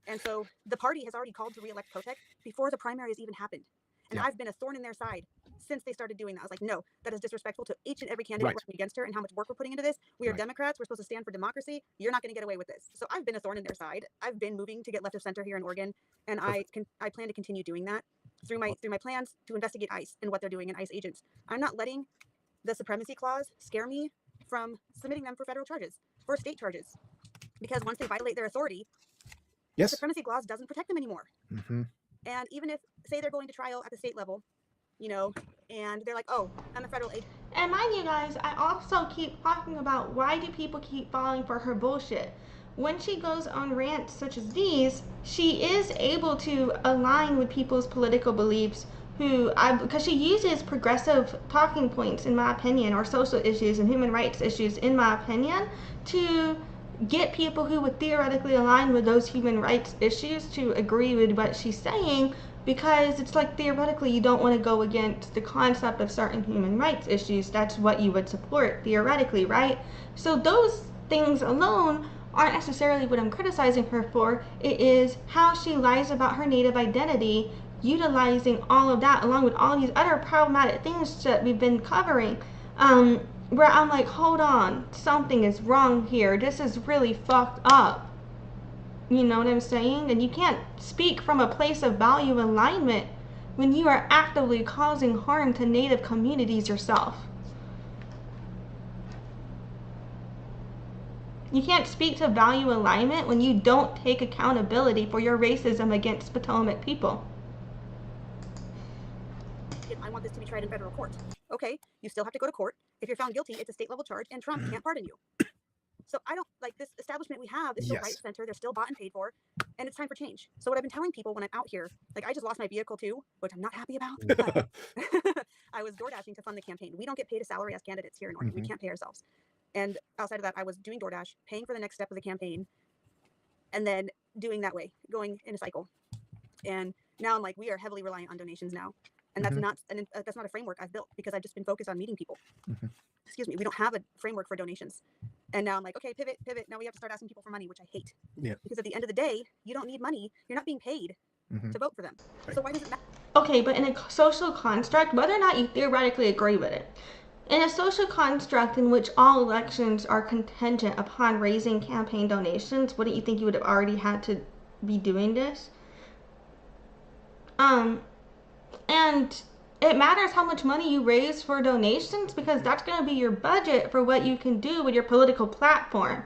And so the party has already called to reelect Kotek before the primaries even happened. And I've been a thorn in their side since they started doing that. I was like, no, that is disrespectful to each and every candidate running against her and how much work we're putting into this. We are Democrats. We're supposed to stand for democracy. You're not going to get away with this. So I've been a thorn in their side. I've been moving to get left of center here in Oregon, and I plan to continue doing that through my plans to investigate ICE and what they're doing in ICE agents. I'm not letting the supremacy clause scare me from submitting them for federal charges, for state charges, because once they violate their authority, the supremacy clause doesn't protect them anymore. And even if, say, they're going to trial at the state level, you know, and they're like, oh, I'm a federal agent. And mind you guys, I also keep talking about why do people keep falling for her bullshit. When she goes on rants such as these, she is able to align with people's political beliefs because she uses progressive talking points, in my opinion, or social issues and human rights issues, in my opinion, to get people who would theoretically align with those human rights issues to agree with what she's saying, because it's like theoretically you don't want to go against the concept of certain human rights issues. That's what you would support theoretically, right? So those things alone aren't necessarily what I'm criticizing her for. It is how she lies about her Native identity, utilizing all of that along with all these other problematic things that we've been covering, where I'm like, hold on, something is wrong here. This is really fucked up. You know what I'm saying? And you can't speak from a place of value alignment when you are actively causing harm to Native communities yourself. You can't speak to value alignment when you don't take accountability for your racism against Potomac people. I want this to be tried in federal court. Okay, you still have to go to court. If you're found guilty, it's a state level charge, and Trump can't pardon you. So I don't like this establishment we have is so right center. They're still bought and paid for, and it's time for change. So what I've been telling people when I'm out here, like I just lost my vehicle too, which I'm not happy about. But I was DoorDashing to fund the campaign. We don't get paid a salary as candidates here in Oregon. We can't pay ourselves. And outside of that, I was doing DoorDash, paying for the next step of the campaign, and then doing that way, going in a cycle. And now I'm like, we are heavily reliant on donations now. And that's not a framework I've built because I've just been focused on meeting people. Excuse me. We don't have a framework for donations. And now I'm like, okay, pivot. Now we have to start asking people for money, which I hate. Yeah. Because at the end of the day, you don't need money. You're not being paid to vote for them. Right. So why does it matter? Okay, but in a social construct, whether or not you theoretically agree with it, in a social construct in which all elections are contingent upon raising campaign donations, wouldn't you think you would have already had to be doing this? And it matters how much money you raise for donations because that's going to be your budget for what you can do with your political platform.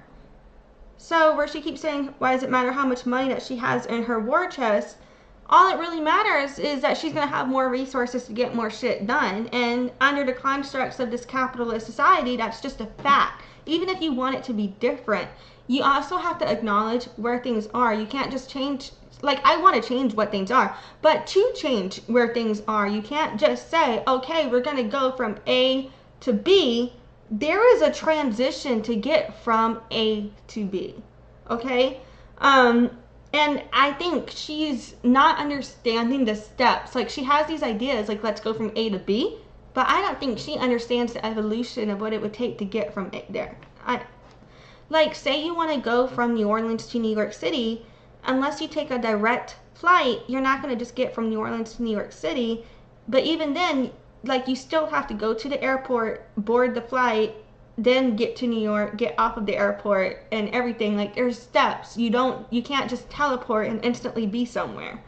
So where she keeps saying, why does it matter how much money that she has in her war chest? All it really matters is that she's going to have more resources to get more shit done. And under the constructs of this capitalist society, that's just a fact. Even if you want it to be different, you also have to acknowledge where things are. You can't just change. Like, I want to change what things are, but to change where things are, you can't just say, okay, we're going to go from A to B. There is a transition to get from A to B, okay? And I think she's not understanding the steps. Like, she has these ideas, like, let's go from A to B, but I don't think she understands the evolution of what it would take to get from it there. Like, say you want to go from New Orleans to New York City, unless you take a direct flight, you're not going to just get from New Orleans to New York City. But even then, like, you still have to go to the airport, board the flight, then get to New York, get off of the airport and everything. Like, there's steps. You can't just teleport and instantly be somewhere.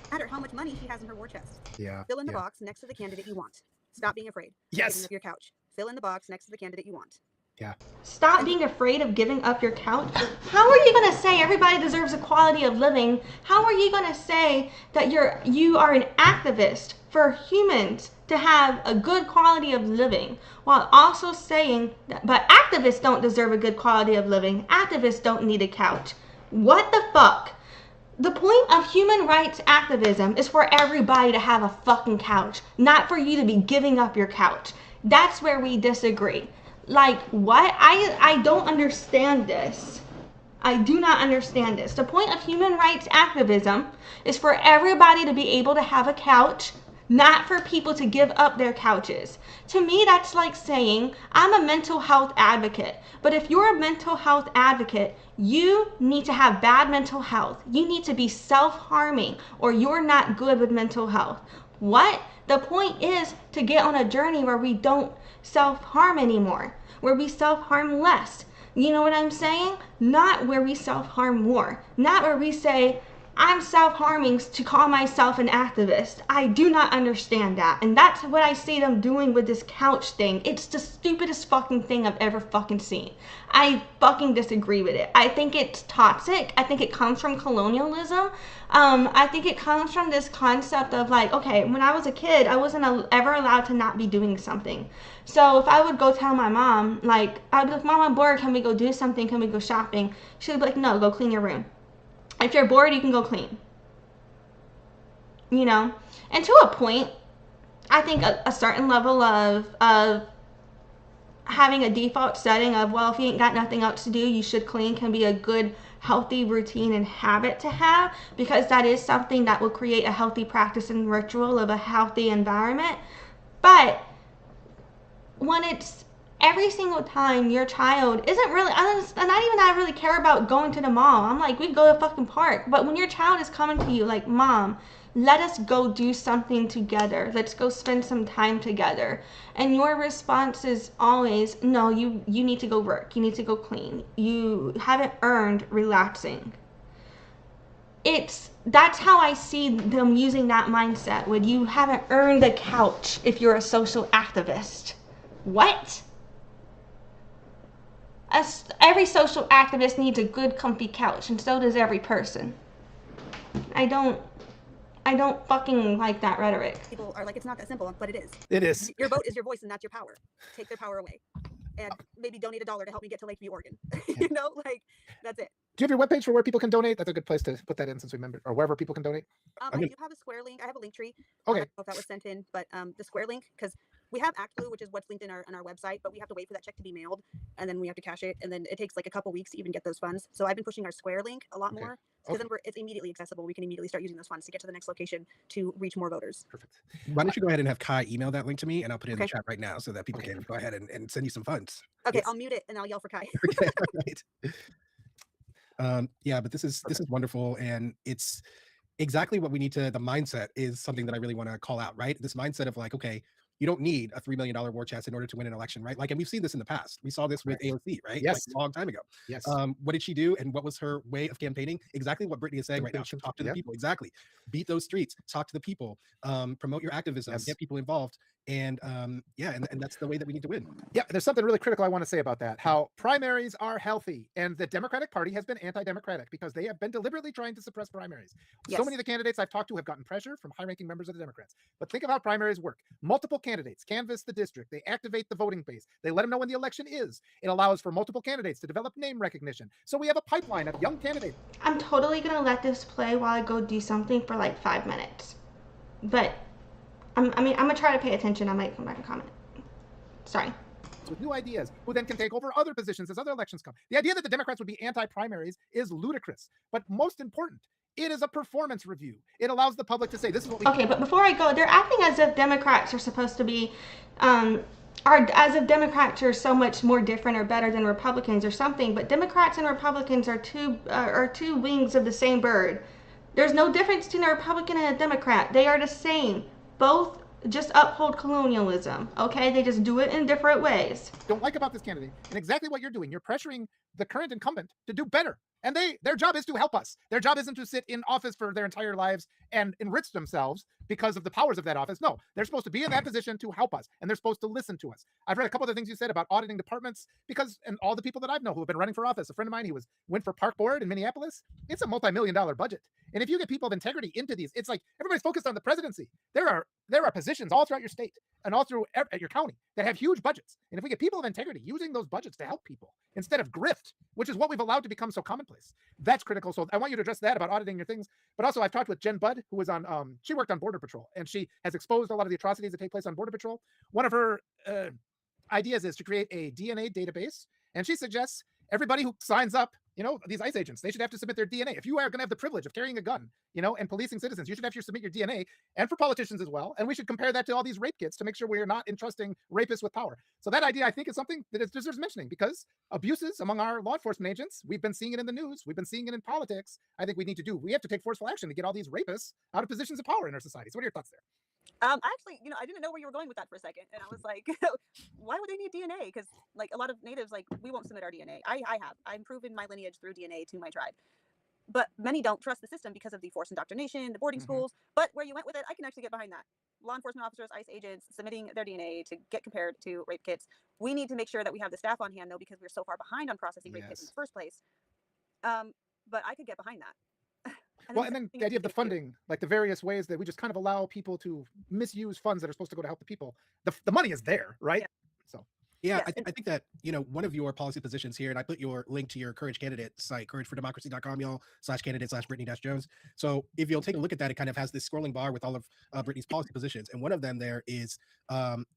No matter how much money she has in her war chest. Yeah. Fill in the box next to the candidate you want. Stop being afraid. Yes. Giving up your couch. Fill in the box next to the candidate you want. Yeah. Stop being afraid of giving up your couch. How are you going to say everybody deserves a quality of living? How are you going to say that you are an activist for humans to have a good quality of living while also saying that, but activists don't deserve a good quality of living. Activists don't need a couch. What the fuck? The point of human rights activism is for everybody to have a fucking couch, not for you to be giving up your couch. That's where we disagree. Like, what? I don't understand this. I do not understand this. The point of human rights activism is for everybody to be able to have a couch, not for people to give up their couches. To me, that's like saying, I'm a mental health advocate. But if you're a mental health advocate, you need to have bad mental health. You need to be self-harming, or you're not good with mental health. What? The point is to get on a journey where we don't self-harm anymore, where we self-harm less. You know what I'm saying? Not where we self-harm more. Not where we say, I'm self-harming to call myself an activist. I do not understand that. And that's what I see them doing with this couch thing. It's the stupidest fucking thing I've ever fucking seen. I fucking disagree with it. I think it's toxic. I think it comes from colonialism. I think it comes from this concept of like, okay, when I was a kid, I wasn't ever allowed to not be doing something. So if I would go tell my mom, like, I'd be like, Mom, I'm bored. Can we go do something? Can we go shopping? She would be like, no, go clean your room. If you're bored, you can go clean. You know? And to a point, I think a certain level of having a default setting of, well, if you ain't got nothing else to do, you should clean, can be a good, healthy routine and habit to have, because that is something that will create a healthy practice and ritual of a healthy environment. But when it's every single time your child isn't really, not even that I really care about going to the mall. I'm like, we go to the fucking park. But when your child is coming to you like, Mom, let us go do something together. Let's go spend some time together. And your response is always, no, you need to go work. You need to go clean. You haven't earned relaxing. That's how I see them using that mindset, when you haven't earned the couch if you're a social activist. What? Every social activist needs a good comfy couch, and so does every person. I don't fucking like that rhetoric. People are like, it's not that simple, but it is. It is. Your vote is your voice, and that's your power. Take their power away. and maybe donate $1 to help me get to Lakeview, Oregon. You know, like that's it. Do you have your webpage for where people can donate? That's a good place to put that in since we remember, or wherever people can donate. I do have a Square link. I have a link tree. Okay. I don't know if that was sent in, but the Square link, because we have ActBlue, which is what's linked in our website, but we have to wait for that check to be mailed, and then we have to cash it, and then it takes like a couple weeks to even get those funds. So I've been pushing our Square link a lot more, because then it's immediately accessible. We can immediately start using those funds to get to the next location to reach more voters. Perfect. Why don't you go ahead and have Kai email that link to me, and I'll put it in the chat right now so that people can go ahead and send you some funds. Okay, I'll mute it and I'll yell for Kai. Okay, right. Yeah, but this is wonderful, and it's exactly what we need to. The mindset is something that I really want to call out, right? This mindset of like, okay, you don't need a $3 million war chest in order to win an election, right? Like, and we've seen this in the past. We saw this with AOC, right? Yes. Like a long time ago. Yes. What did she do, and what was her way of campaigning? Exactly what Brittany is saying right now. Talk to the people. Exactly. Beat those streets. Talk to the people. Promote your activism. Get people involved. And yeah, and that's the way that we need to win. Yeah, there's something really critical I want to say about that. How primaries are healthy, and the Democratic Party has been anti-democratic because they have been deliberately trying to suppress primaries. Yes. So many of the candidates I've talked to have gotten pressure from high-ranking members of the Democrats. But think of how primaries work. Multiple candidates canvass the district. They activate the voting base. They let them know when the election is. It allows for multiple candidates to develop name recognition. So we have a pipeline of young candidates. I'm totally gonna let this play while I go do something for like 5 minutes, but I'm gonna try to pay attention. I might come back and comment. Sorry. With new ideas, who then can take over other positions as other elections come. The idea that the Democrats would be anti-primaries is ludicrous. But most important, it is a performance review. It allows the public to say, this is what we... Okay, but before I go, they're acting as if Democrats are supposed to be, as if Democrats are so much more different or better than Republicans or something. But Democrats and Republicans are two wings of the same bird. There's no difference between a Republican and a Democrat. They are the same. Both just uphold colonialism, okay? They just do it in different ways. Don't like about this candidate, and exactly what you're doing. You're pressuring the current incumbent to do better. And their job is to help us. Their job isn't to sit in office for their entire lives and enrich themselves because of the powers of that office. No, they're supposed to be in that position to help us, and they're supposed to listen to us. I've read a couple of the things you said about auditing departments and all the people that I've known who have been running for office. A friend of mine, he went for park board in Minneapolis. It's a multi-million-dollar budget. And if you get people of integrity into these, it's like everybody's focused on the presidency. There are positions all throughout your state and all through at your county that have huge budgets. And if we get people of integrity using those budgets to help people instead of grift, which is what we've allowed to become so commonplace, that's critical. So I want you to address that about auditing your things. But also I've talked with Jen Budd, who was on, she worked on Border Patrol, and she has exposed a lot of the atrocities that take place on Border Patrol. One of her ideas is to create a DNA database. And she suggests everybody who signs up, these ICE agents, they should have to submit their DNA. If you are going to have the privilege of carrying a gun, and policing citizens, you should have to submit your DNA, and for politicians as well. And we should compare that to all these rape kits to make sure we are not entrusting rapists with power. So that idea, I think, is something that deserves mentioning, because abuses among our law enforcement agents, we've been seeing it in the news. We've been seeing it in politics. I think we have to take forceful action to get all these rapists out of positions of power in our society. So what are your thoughts there? Actually, I didn't know where you were going with that for a second, and I was like, why would they need DNA? Because like a lot of natives, like, we won't submit our DNA. I'm proven my lineage through DNA to my tribe, but many don't trust the system because of the forced indoctrination, the boarding schools. But where you went with it, I can actually get behind that. Law enforcement officers, ICE agents submitting their DNA to get compared to rape kits. We need to make sure that we have the staff on hand, though, because we're so far behind on processing rape kits in the first place. But I could get behind that. And then the idea of the funding, like the various ways that we just kind of allow people to misuse funds that are supposed to go to help the people. The money is there, right? Yeah. So yeah, I think that, one of your policy positions here, and I put your link to your Courage candidate site, couragefordemocracy.com, y'all, /candidate/Brittany-Jones. So if you'll take a look at that, it kind of has this scrolling bar with all of Brittany's policy positions. And one of them there is,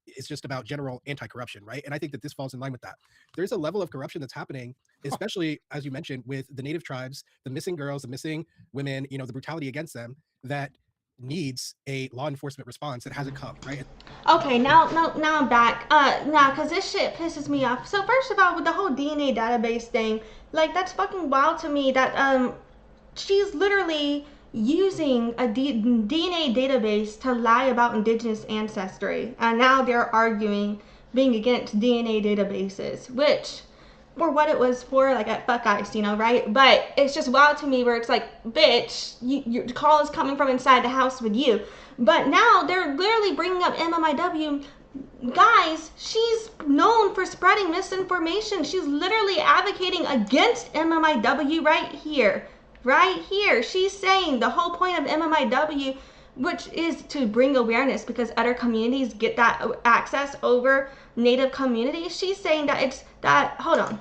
it's just about general anti-corruption, right? And I think that this falls in line with that. There's a level of corruption that's happening, especially, as you mentioned, with the Native tribes, the missing girls, the missing women, the brutality against them, that needs a law enforcement response that hasn't come, right? Okay, now I'm back. Now, because this shit pisses me off. So first of all, with the whole DNA database thing, like, that's fucking wild to me that she's literally using a DNA database to lie about indigenous ancestry. And now they're arguing being against DNA databases, which, for what it was for, like, at Fuck Ice, right? But it's just wild to me where it's like, bitch, your call is coming from inside the house with you. But now they're literally bringing up MMIW. Guys, she's known for spreading misinformation. She's literally advocating against MMIW right here. Right here. She's saying the whole point of MMIW which is to bring awareness because other communities get that access over Native communities. She's saying that it's that, hold on.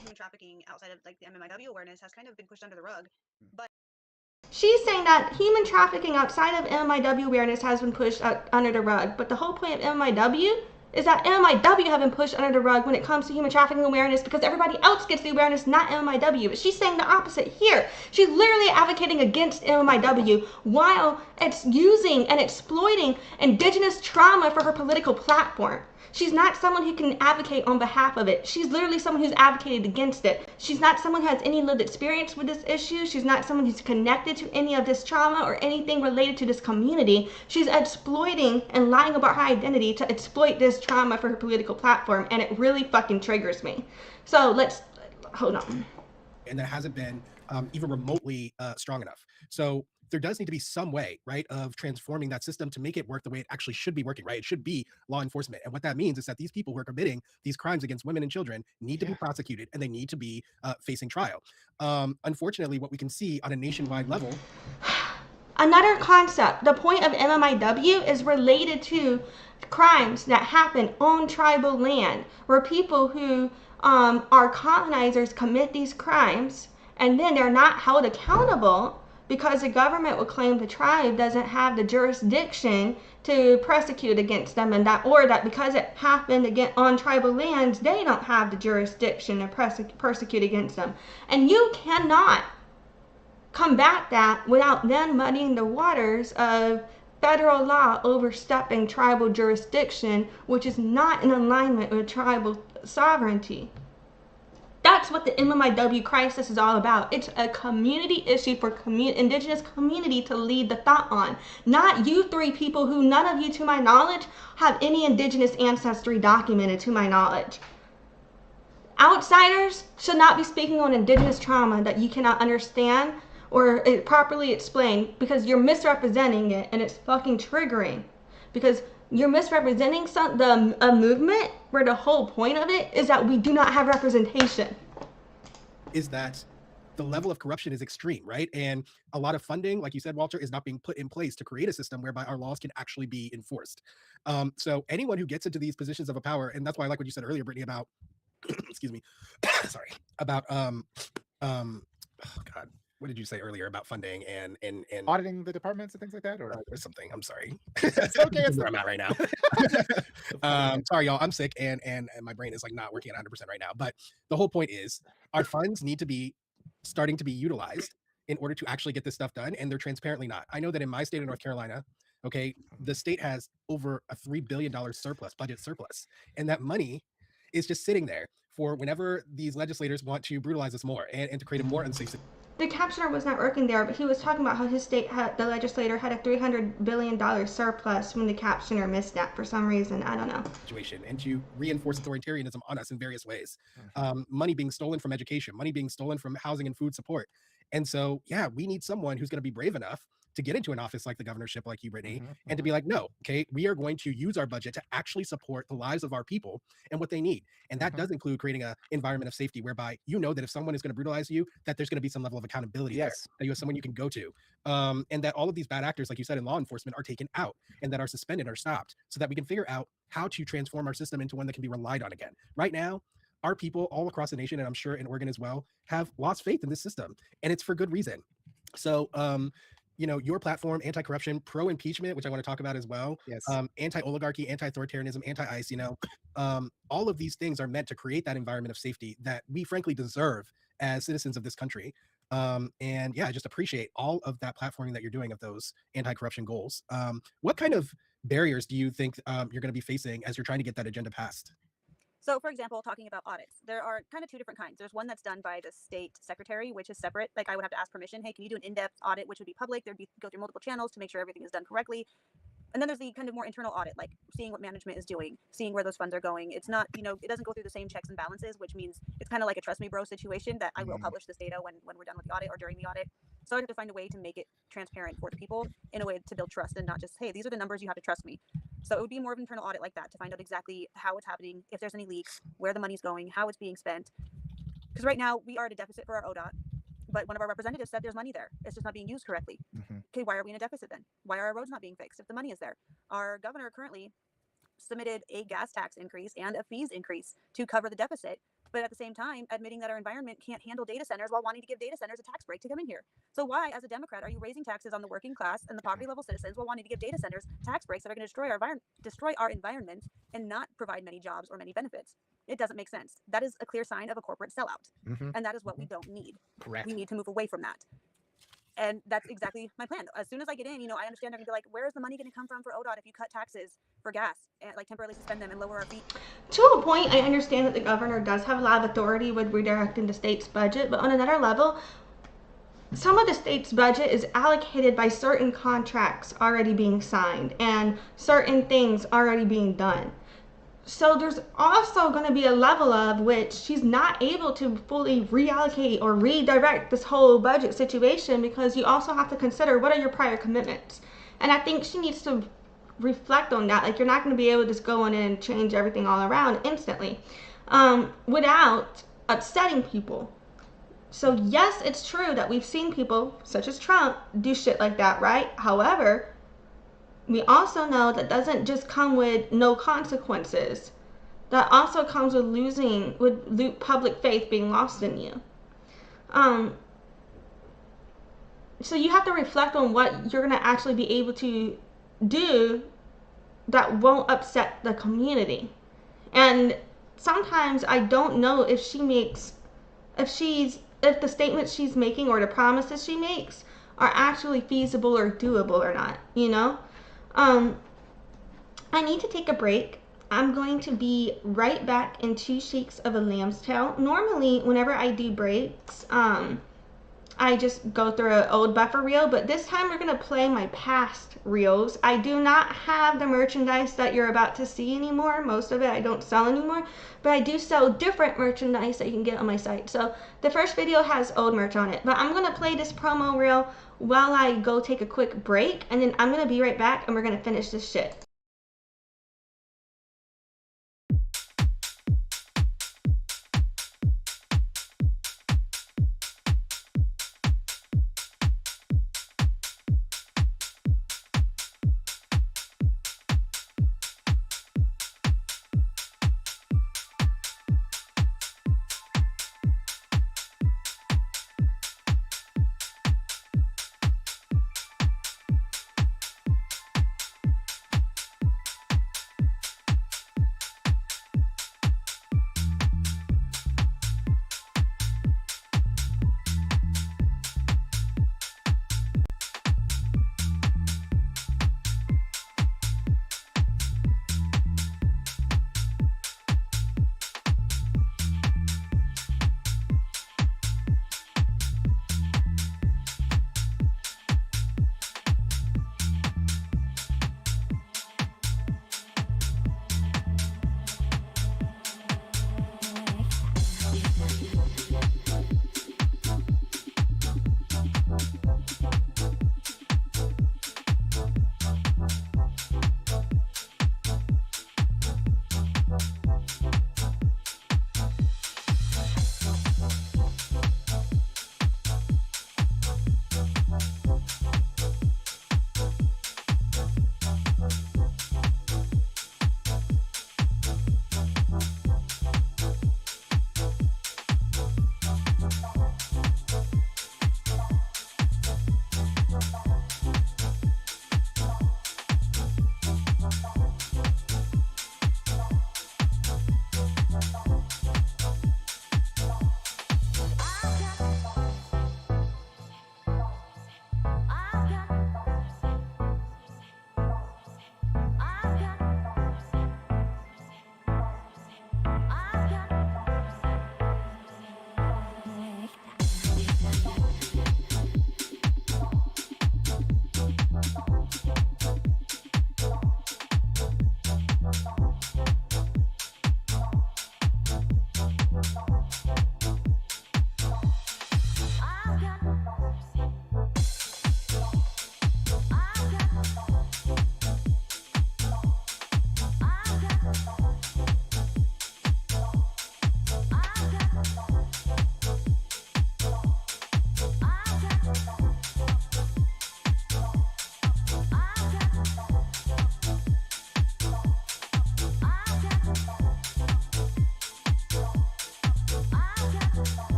Human trafficking outside of like the MMIW awareness has kind of been pushed under the rug, but she's saying that human trafficking outside of MMIW awareness has been pushed under the rug, but the whole point of MMIW is that MMIW have been pushed under the rug when it comes to human trafficking awareness because everybody else gets the awareness, not MMIW. But she's saying the opposite here. She's literally advocating against MMIW while it's using and exploiting indigenous trauma for her political platform. She's not someone who can advocate on behalf of it. She's literally someone who's advocated against it. She's not someone who has any lived experience with this issue. She's not someone who's connected to any of this trauma or anything related to this community. She's exploiting and lying about her identity to exploit this trauma for her political platform, and it really fucking triggers me. So let's, hold on. And that hasn't been even remotely strong enough. So there does need to be some way, right, of transforming that system to make it work the way it actually should be working, right? It should be law enforcement. And what that means is that these people who are committing these crimes against women and children need to be prosecuted, and they need to be facing trial. Unfortunately, what we can see on a nationwide level. Another concept, the point of MMIW is related to crimes that happen on tribal land, where people who are colonizers commit these crimes, and then they're not held accountable because the government will claim the tribe doesn't have the jurisdiction to prosecute against them, and that, or that because it happened again on tribal lands, they don't have the jurisdiction to prosecute against them. And you cannot combat that without then muddying the waters of federal law overstepping tribal jurisdiction, which is not in alignment with tribal sovereignty. That's what the MMIW crisis is all about. It's a community issue for indigenous community to lead the thought on. Not you three people who none of you, to my knowledge, have any indigenous ancestry documented, to my knowledge. Outsiders should not be speaking on indigenous trauma that you cannot understand or properly explain, because you're misrepresenting it, and it's fucking triggering. Because you're misrepresenting a movement where the whole point of it is that we do not have representation. Is that the level of corruption is extreme, right? And a lot of funding, like you said, Walter, is not being put in place to create a system whereby our laws can actually be enforced. So anyone who gets into these positions of power, and that's why I like what you said earlier, Brittany, about, excuse me, sorry, about, oh God, what did you say earlier about funding and auditing the departments and things like that, or something? I'm sorry. It's okay. It's where I'm at right now. Sorry, y'all. I'm sick, and my brain is like not working at 100% right now. But the whole point is, our funds need to be starting to be utilized in order to actually get this stuff done, and they're transparently not. I know that in my state of North Carolina, okay, the state has over a $3 billion budget surplus, and that money is just sitting there for whenever these legislators want to brutalize us more and to create a more unsafe situation. The captioner was not working there, but he was talking about how his state had, the legislator had a $300 billion surplus when the captioner missed that for some reason. I don't know. Situation, and to reinforce authoritarianism on us in various ways. Money being stolen from education, money being stolen from housing and food support. And so, yeah, we need someone who's going to be brave enough to get into an office like the governorship, like you, Brittany, and to be like, no, okay, we are going to use our budget to actually support the lives of our people and what they need. And that does include creating an environment of safety whereby you know that if someone is going to brutalize you, that there's going to be some level of accountability there, that you have someone you can go to, and that all of these bad actors, like you said, in law enforcement are taken out and that are suspended or stopped so that we can figure out how to transform our system into one that can be relied on again. Right now, our people all across the nation, and I'm sure in Oregon as well, have lost faith in this system, and it's for good reason. So, you know, your platform, anti-corruption, pro-impeachment, which I want to talk about as well, anti-oligarchy, anti-authoritarianism, anti-ICE, you know, all of these things are meant to create that environment of safety that we frankly deserve as citizens of this country. And yeah, I just appreciate all of that platforming that you're doing of those anti-corruption goals. What kind of barriers do you think you're going to be facing as you're trying to get that agenda passed? So, for example, talking about audits, there are kind of two different kinds. There's one that's done by the state secretary, which is separate. Like, I would have to ask permission. Hey, can you do an in-depth audit, which would be public? There'd be go through multiple channels to make sure everything is done correctly. And then there's the kind of more internal audit, like seeing what management is doing, seeing where those funds are going. It's not, you know, it doesn't go through the same checks and balances, which means it's kind of like a trust me bro situation that I will publish this data when we're done with the audit or during the audit. So I have to find a way to make it transparent for the people in a way to build trust and not just, hey, these are the numbers, you have to trust me. So it would be more of an internal audit like that to find out exactly how it's happening, if there's any leaks, where the money's going, how it's being spent. Because right now we are at a deficit for our ODOT. But one of our representatives said there's money there. It's just not being used correctly. Okay, why are we in a deficit then? Why are our roads not being fixed if the money is there? Our governor currently submitted a gas tax increase and a fees increase to cover the deficit, but at the same time admitting that our environment can't handle data centers while wanting to give data centers a tax break to come in here. So why, as a Democrat, are you raising taxes on the working class and the poverty level citizens while wanting to give data centers tax breaks that are going to destroy our environment and not provide many jobs or many benefits? It doesn't make sense. That is a clear sign of a corporate sellout, and that is what we don't need. Correct. We need to move away from that. And that's exactly my plan. As soon as I get in, I understand they're gonna be like, where is the money gonna come from for ODOT if you cut taxes for gas and like temporarily suspend them and lower our fees? To a point, I understand that the governor does have a lot of authority with redirecting the state's budget, but on another level, some of the state's budget is allocated by certain contracts already being signed and certain things already being done. So there's also going to be a level of which she's not able to fully reallocate or redirect this whole budget situation, because you also have to consider what are your prior commitments. And I think she needs to reflect on that. Like, you're not going to be able to just go in and change everything all around instantly without upsetting people. So yes, it's true that we've seen people such as Trump do shit like that, right? However, we also know that doesn't just come with no consequences. That also comes with public faith being lost in you. So you have to reflect on what you're going to actually be able to do that won't upset the community. And sometimes I don't know if the statements she's making or the promises she makes are actually feasible or doable or not, I need to take a break. I'm going to be right back in 2 shakes of a lamb's tail. Normally, whenever I do breaks, I just go through an old buffer reel, but this time we're going to play my past reels. I do not have the merchandise that you're about to see anymore. Most of it I don't sell anymore, but I do sell different merchandise that you can get on my site. So the first video has old merch on it, but I'm going to play this promo reel while I go take a quick break, and then I'm going to be right back and we're going to finish this shit.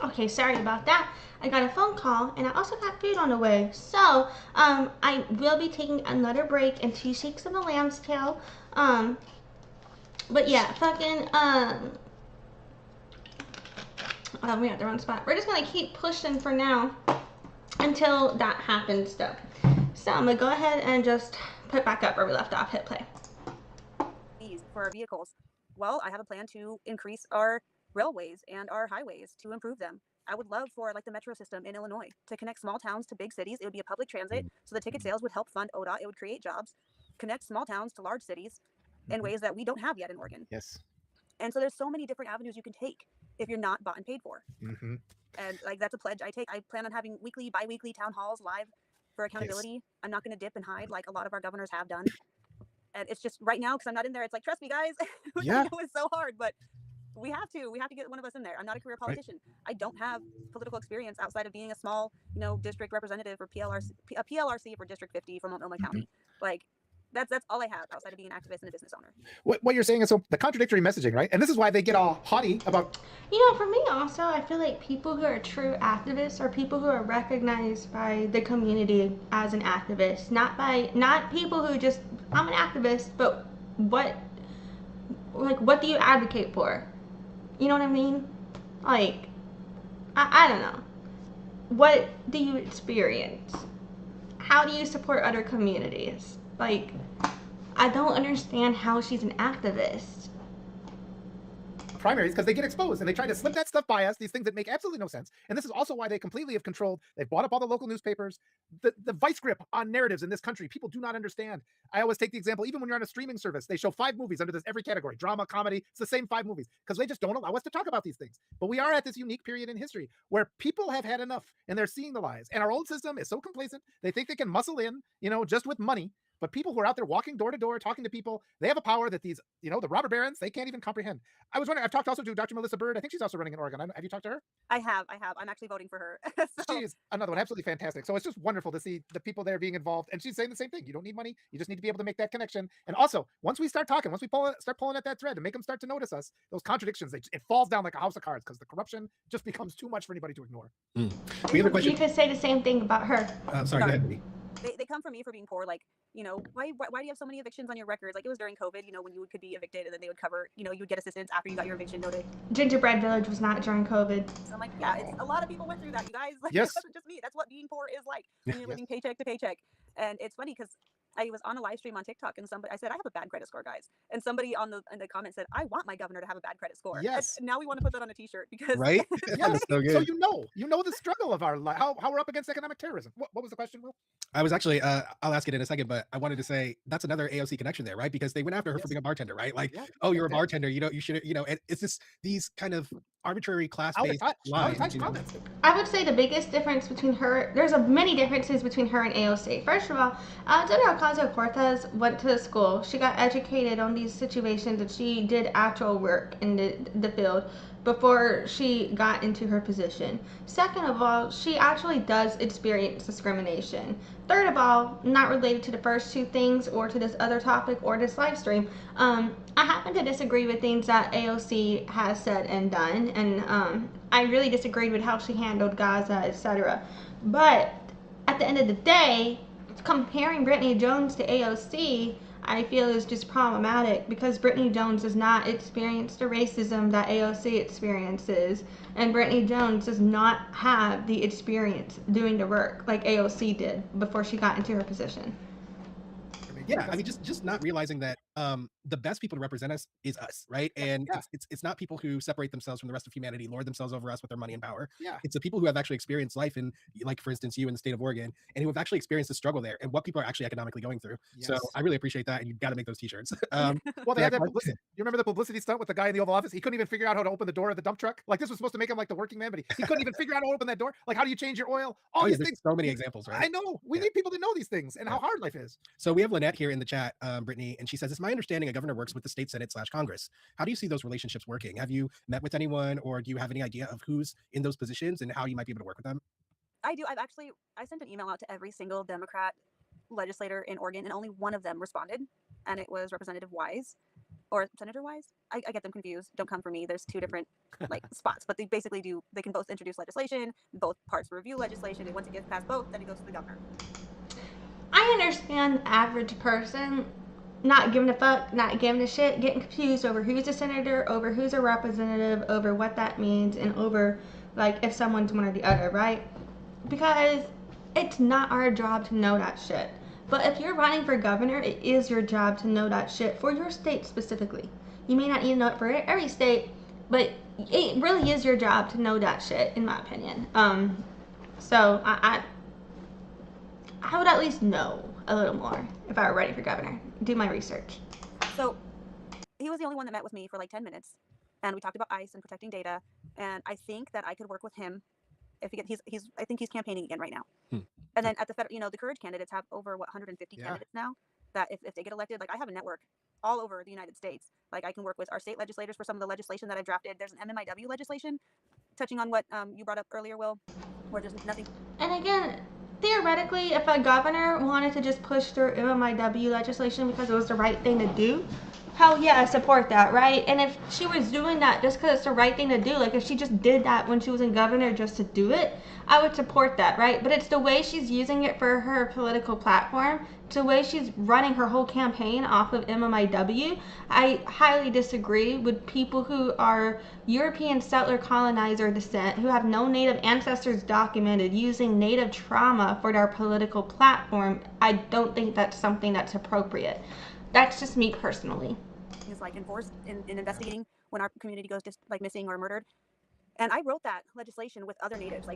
Okay, sorry about that. I got a phone call and I also got food on the way. So, I will be taking another break and 2 shakes of a lamb's tail. But yeah, we got the wrong spot. We're just gonna keep pushing for now until that happens though. So I'm gonna go ahead and just put back up where we left off, hit play. For our vehicles. Well, I have a plan to increase our railways and our highways to improve them. I would love for like the metro system in Illinois to connect small towns to big cities. It would be a public transit, so the ticket sales would help fund ODOT. It would create jobs, connect small towns to large cities in ways that we don't have yet in Oregon. Yes. And so there's so many different avenues you can take if you're not bought and paid for. And like that's a pledge I take. I plan on having weekly, bi-weekly town halls live for accountability. Yes. I'm not going to dip and hide like a lot of our governors have done. And it's just right now because I'm not in there. It's like, trust me, guys. Yeah. I know it's so hard, but we have to get one of us in there. I'm not a career politician. Right. I don't have political experience outside of being a small, district representative or a PLRC for District 50 from Multnomah County. Like that's all I have outside of being an activist and a business owner. What you're saying is so the contradictory messaging, right? And this is why they get all haughty about. For me also, I feel like people who are true activists are people who are recognized by the community as an activist, not people who just, I'm an activist, but what do you advocate for? You know what I mean? Like, I don't know. What do you experience? How do you support other communities? Like, I don't understand how she's an activist. Primaries because they get exposed and they try to slip that stuff by us, these things that make absolutely no sense. And this is also why they completely have controlled, they've bought up all the local newspapers, the vice grip on narratives in this country. People do not understand. I always take the example, even when you're on a streaming service, they show 5 movies under this every category, drama, comedy, it's the same 5 movies because they just don't allow us to talk about these things. But we are at this unique period in history where people have had enough and they're seeing the lies. And our old system is so complacent, they think they can muscle in, just with money. But people who are out there walking door to door, talking to people, they have a power that these, the robber barons, they can't even comprehend. I was wondering, I've talked also to Dr. Melissa Bird. I think she's also running in Oregon. Have you talked to her? I have. I'm actually voting for her. She's another one, absolutely fantastic. So it's just wonderful to see the people there being involved. And she's saying the same thing. You don't need money. You just need to be able to make that connection. And also, once we start talking, once we start pulling at that thread and make them start to notice us, those contradictions, it falls down like a house of cards because the corruption just becomes too much for anybody to ignore. We have a question. You could say the same thing about her. Sorry, go ahead. They come for me for being poor. Like, why do you have so many evictions on your records? Like it was during COVID, when you could be evicted and then they would cover, you would get assistance after you got your eviction notice. Gingerbread Village was not during COVID. So I'm like, yeah, a lot of people went through that, you guys. Like, yes. It wasn't just me. That's what being poor is like. When you're living paycheck to paycheck. And it's funny because I was on a live stream on TikTok and I said, I have a bad credit score, guys. And somebody in the comment said, I want my governor to have a bad credit score. Yes. And now we want to put that on a t-shirt because. Right? Yes. So you know the struggle of our life, how we're up against economic terrorism. What was the question, Will? I was actually, I'll ask it in a second, but I wanted to say that's another AOC connection there, right? Because they went after her for being a bartender, right? Like, oh, you're a bartender, you should, and it's just these kind of arbitrary class-based lines. I would say the biggest difference between her, there's many differences between her and AOC. First of all, Alexandria Ocasio-Cortez went to school. She got educated on these situations and she did actual work in the field before she got into her position. Second of all, she actually does experience discrimination. Third of all, not related to the first 2 things or to this other topic or this live stream, I happen to disagree with things that AOC has said and done, and I really disagreed with how she handled Gaza, etc. But at the end of the day, comparing Brittany Jones to AOC, I feel is just problematic because Brittany Jones does not experience the racism that AOC experiences, and Brittany Jones does not have the experience doing the work like AOC did before she got into her position. Yeah, I mean, just not realizing that the best people to represent us is us, right? And it's not people who separate themselves from the rest of humanity, lord themselves over us with their money and power. Yeah. It's the people who have actually experienced life in, like, for instance, you in the state of Oregon, and who have actually experienced the struggle there and what people are actually economically going through. Yes. So I really appreciate that, and you've got to make those t-shirts. Well, they had that publicity. You remember the publicity stunt with the guy in the Oval Office? He couldn't even figure out how to open the door of the dump truck. Like, this was supposed to make him like the working man, but he couldn't even figure out how to open that door. Like, how do you change your oil? All these things. So many examples, right? I know. We need people to know these things and how hard life is. So we have Lynette here in the chat, Brittany, and she says, it's my understanding a governor works with the state Senate/Congress. How do you see those relationships working? Have you met with anyone, or do you have any idea of who's in those positions and how you might be able to work with them? I do. I sent an email out to every single Democrat legislator in Oregon, and only one of them responded, and it was Representative Wise. or senator-wise. I get them confused. Don't come for me. There's two different like spots, but they basically do. They can both introduce legislation. Both parts review legislation, and once it gets past both, then it goes to the governor. I understand the average person not giving a fuck, not giving a shit, getting confused over who's a senator, over who's a representative, over what that means, and over like if someone's one or the other, right? Because it's not our job to know that shit. But if you're running for governor, it is your job to know that shit for your state specifically. You may not need to know it for every state, but it really is your job to know that shit, in my opinion. So I would at least know a little more if I were ready for governor. Do my research. So he was the only one that met with me for like 10 minutes, and we talked about ICE and protecting data. And I think that I could work with him if I think he's campaigning again right now. And then at the federal, the Courage candidates have over 150 candidates now. That if they get elected, like I have a network all over the United States. Like I can work with our state legislators for some of the legislation that I drafted. There's an MMIW legislation, touching on what you brought up earlier, Will, where there's nothing. And again, theoretically, if a governor wanted to just push through MMIW legislation because it was the right thing to do, hell yeah, I support that, right? And if she was doing that just because it's the right thing to do, like if she just did that when she was in governor just to do it, I would support that, right? But it's the way she's using it for her political platform, it's the way she's running her whole campaign off of MMIW. I highly disagree with people who are European settler colonizer descent, who have no native ancestors documented, using native trauma for their political platform. I don't think that's something that's appropriate. That's just me personally. Is like enforced in investigating when our community goes just like missing or murdered. And I wrote that legislation with other natives.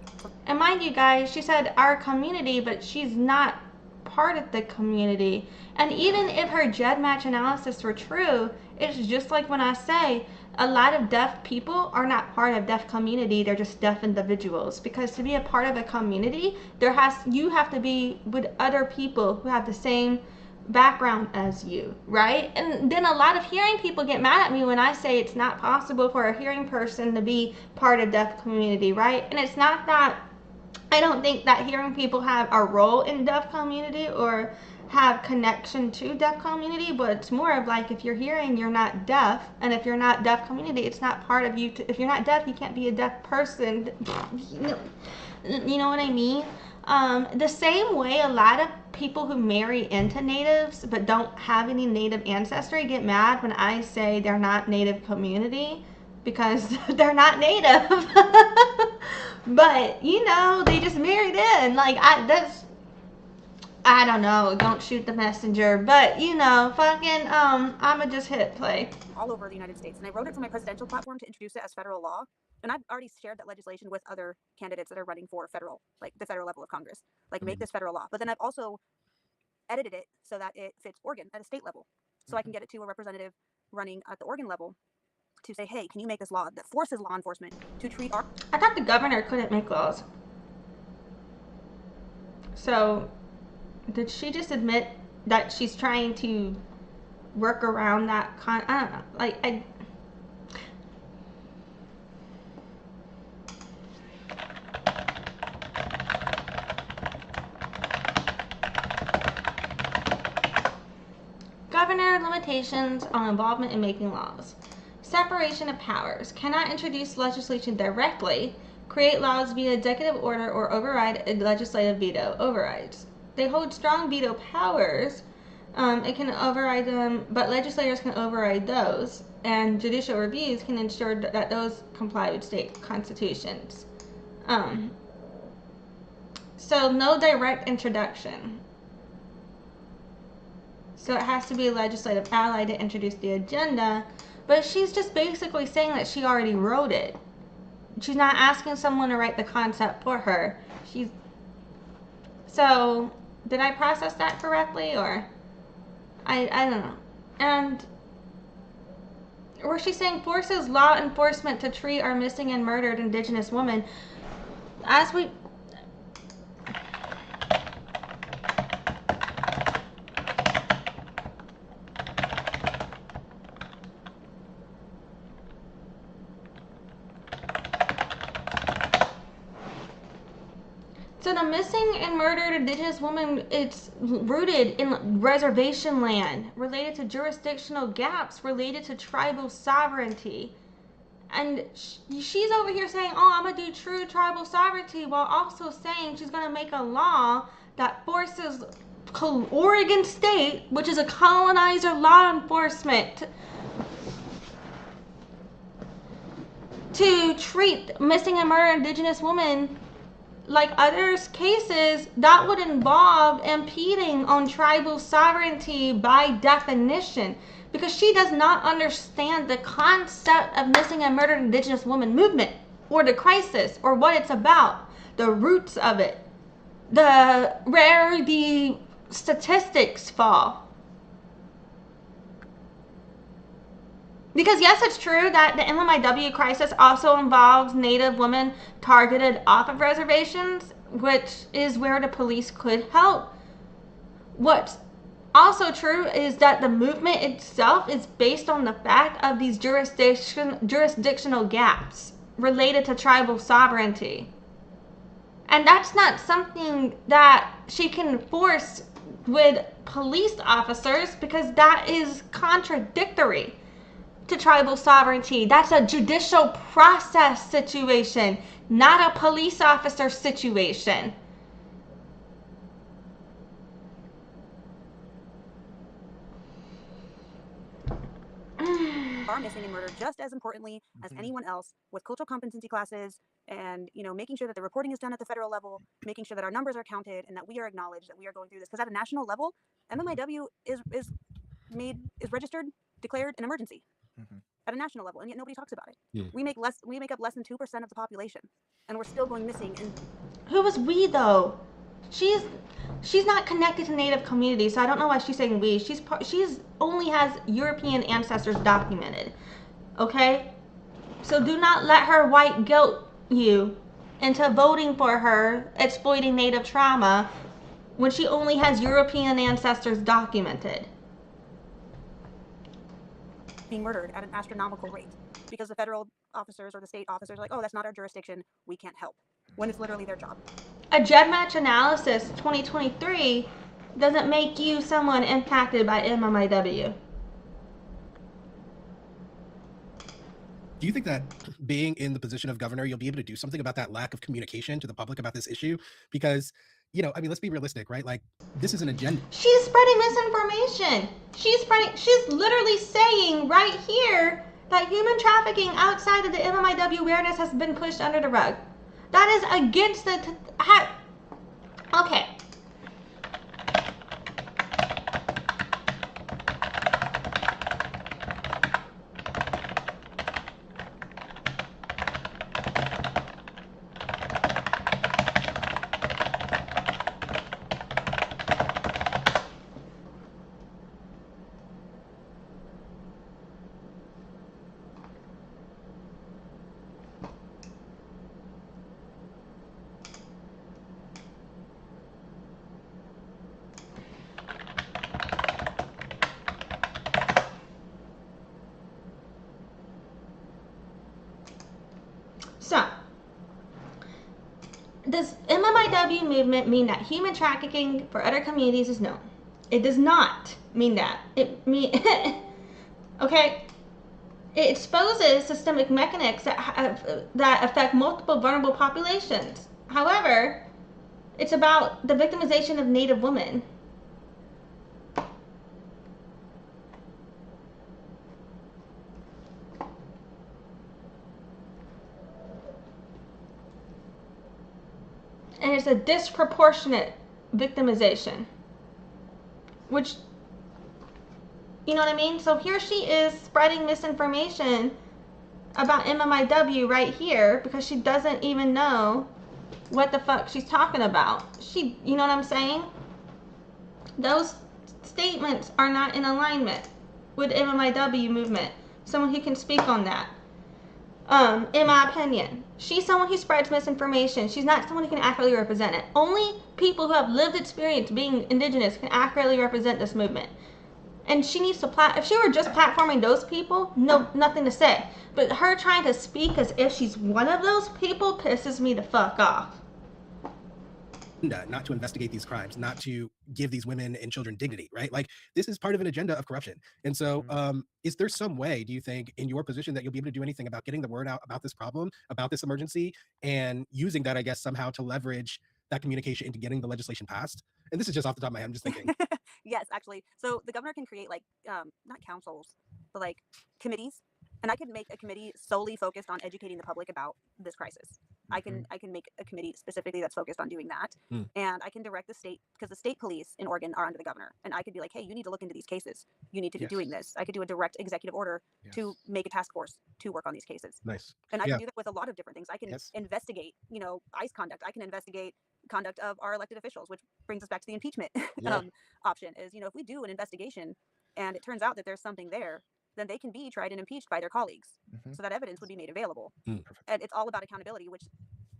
And mind you guys, she said our community, but she's not part of the community. And even if her GEDmatch analysis were true, it's just like when I say a lot of deaf people are not part of deaf community, they're just deaf individuals. Because to be a part of a community, you have to be with other people who have the same background as you, right? And then a lot of hearing people get mad at me when I say it's not possible for a hearing person to be part of deaf community, right? And it's not that I don't think that hearing people have a role in deaf community or have connection to deaf community, but it's more of like if you're hearing, you're not deaf, and if you're not deaf community, it's not part of you. If you're not deaf, you can't be a deaf person. You know what I mean? The same way a lot of people who marry into natives but don't have any native ancestry get mad when I say they're not native community because they're not native. But they just married in. Like I don't know, don't shoot the messenger, but fucking I'ma just hit play. All over the United States. And I wrote it for my presidential platform to introduce it as federal law. And I've already shared that legislation with other candidates that are running for federal, like the federal level of Congress, like make this federal law. But then I've also edited it so that it fits Oregon at a state level. So I can get it to a representative running at the Oregon level to say, hey, can you make this law that forces law enforcement to treat our... I thought the governor couldn't make laws. So did she just admit that she's trying to work around that I don't know. Like Governor limitations on involvement in making laws. Separation of powers. Cannot introduce legislation directly, create laws via executive order, or override a legislative veto. Overrides. They hold strong veto powers. It can override them, but legislators can override those, and judicial reviews can ensure that those comply with state constitutions. So no direct introduction. So it has to be a legislative ally to introduce the agenda, but she's just basically saying that she already wrote it. She's not asking someone to write the concept for her. So did I process that correctly, or I don't know. And where she's saying forces law enforcement to treat our missing and murdered Indigenous women as we... So So the missing and murdered Indigenous woman, it's rooted in reservation land, related to jurisdictional gaps, related to tribal sovereignty. And she's over here saying, oh, I'm going to do true tribal sovereignty, while also saying she's going to make a law that forces Oregon State, which is a colonizer law enforcement, to treat missing and murdered Indigenous women like others cases that would involve impeding on tribal sovereignty by definition, because she does not understand the concept of missing and murdered Indigenous woman movement, or the crisis, or what it's about, the roots of it, where the statistics fall. Because yes, it's true that the MMIW crisis also involves Native women targeted off of reservations, which is where the police could help. What's also true is that the movement itself is based on the fact of these jurisdictional gaps related to tribal sovereignty. And that's not something that she can force with police officers, because that is contradictory to tribal sovereignty. That's a judicial process situation, not a police officer situation. Are missing and murdered just as importantly as anyone else, with cultural competency classes, and making sure that the reporting is done at the federal level, making sure that our numbers are counted, and that we are acknowledged that we are going through this. Because at a national level, MMIW is registered, declared an emergency at a national level, and yet nobody talks about it. Yeah. We make up less than 2% of the population, and we're still going missing. And who is we though? She's not connected to Native communities, so I don't know why she's saying we. She's only has European ancestors documented. Okay? So do not let her white guilt you into voting for her, exploiting Native trauma, when she only has European ancestors documented. Being murdered at an astronomical rate because the federal officers or the state officers are like, oh, that's not our jurisdiction, we can't help, when it's literally their job. A GEDmatch analysis 2023 doesn't make you someone impacted by MMIW. Do you think that being in the position of governor, you'll be able to do something about that lack of communication to the public about this issue? Because, let's be realistic, right? Like, this is an agenda. She's spreading misinformation. She's literally saying right here that human trafficking outside of the MMIW awareness has been pushed under the rug. That is against the... Okay. So, does MMIW movement mean that human trafficking for other communities is known? It does not mean that. Okay? It exposes systemic mechanisms that affect multiple vulnerable populations. However, it's about the victimization of Native women. And it's a disproportionate victimization. Which, you know what I mean? So here she is spreading misinformation about MMIW right here because she doesn't even know what the fuck she's talking about. You know what I'm saying? Those statements are not in alignment with MMIW movement. Someone who can speak on that. In my opinion, she's someone who spreads misinformation. She's not someone who can accurately represent it. Only people who have lived experience being indigenous can accurately represent this movement. And she needs to if she were just platforming those people, nothing to say. But her trying to speak as if she's one of those people pisses me the fuck off. not to investigate these crimes, not to give these women and children dignity, right? Like this is part of an agenda of corruption. And so is there some way, do you think, in your position that you'll be able to do anything about getting the word out about this problem, about this emergency, and using that, I guess, somehow to leverage that communication into getting the legislation passed? And this is just off the top of my head, I'm just thinking. Yes, actually. So the governor can create like, not councils, but like committees. And I can make a committee solely focused on educating the public about this crisis. I can make a committee specifically that's focused on doing that. And I can direct the state, because the state police in Oregon are under the governor. And I could be like, hey, you need to look into these cases. You need to be doing this. I could do a direct executive order to make a task force to work on these cases. Nice. And I can do that with a lot of different things. I can investigate, ICE conduct. I can investigate conduct of our elected officials, which brings us back to the impeachment option is, if we do an investigation and it turns out that there's something there, then they can be tried and impeached by their colleagues. So that evidence would be made available. And it's all about accountability, which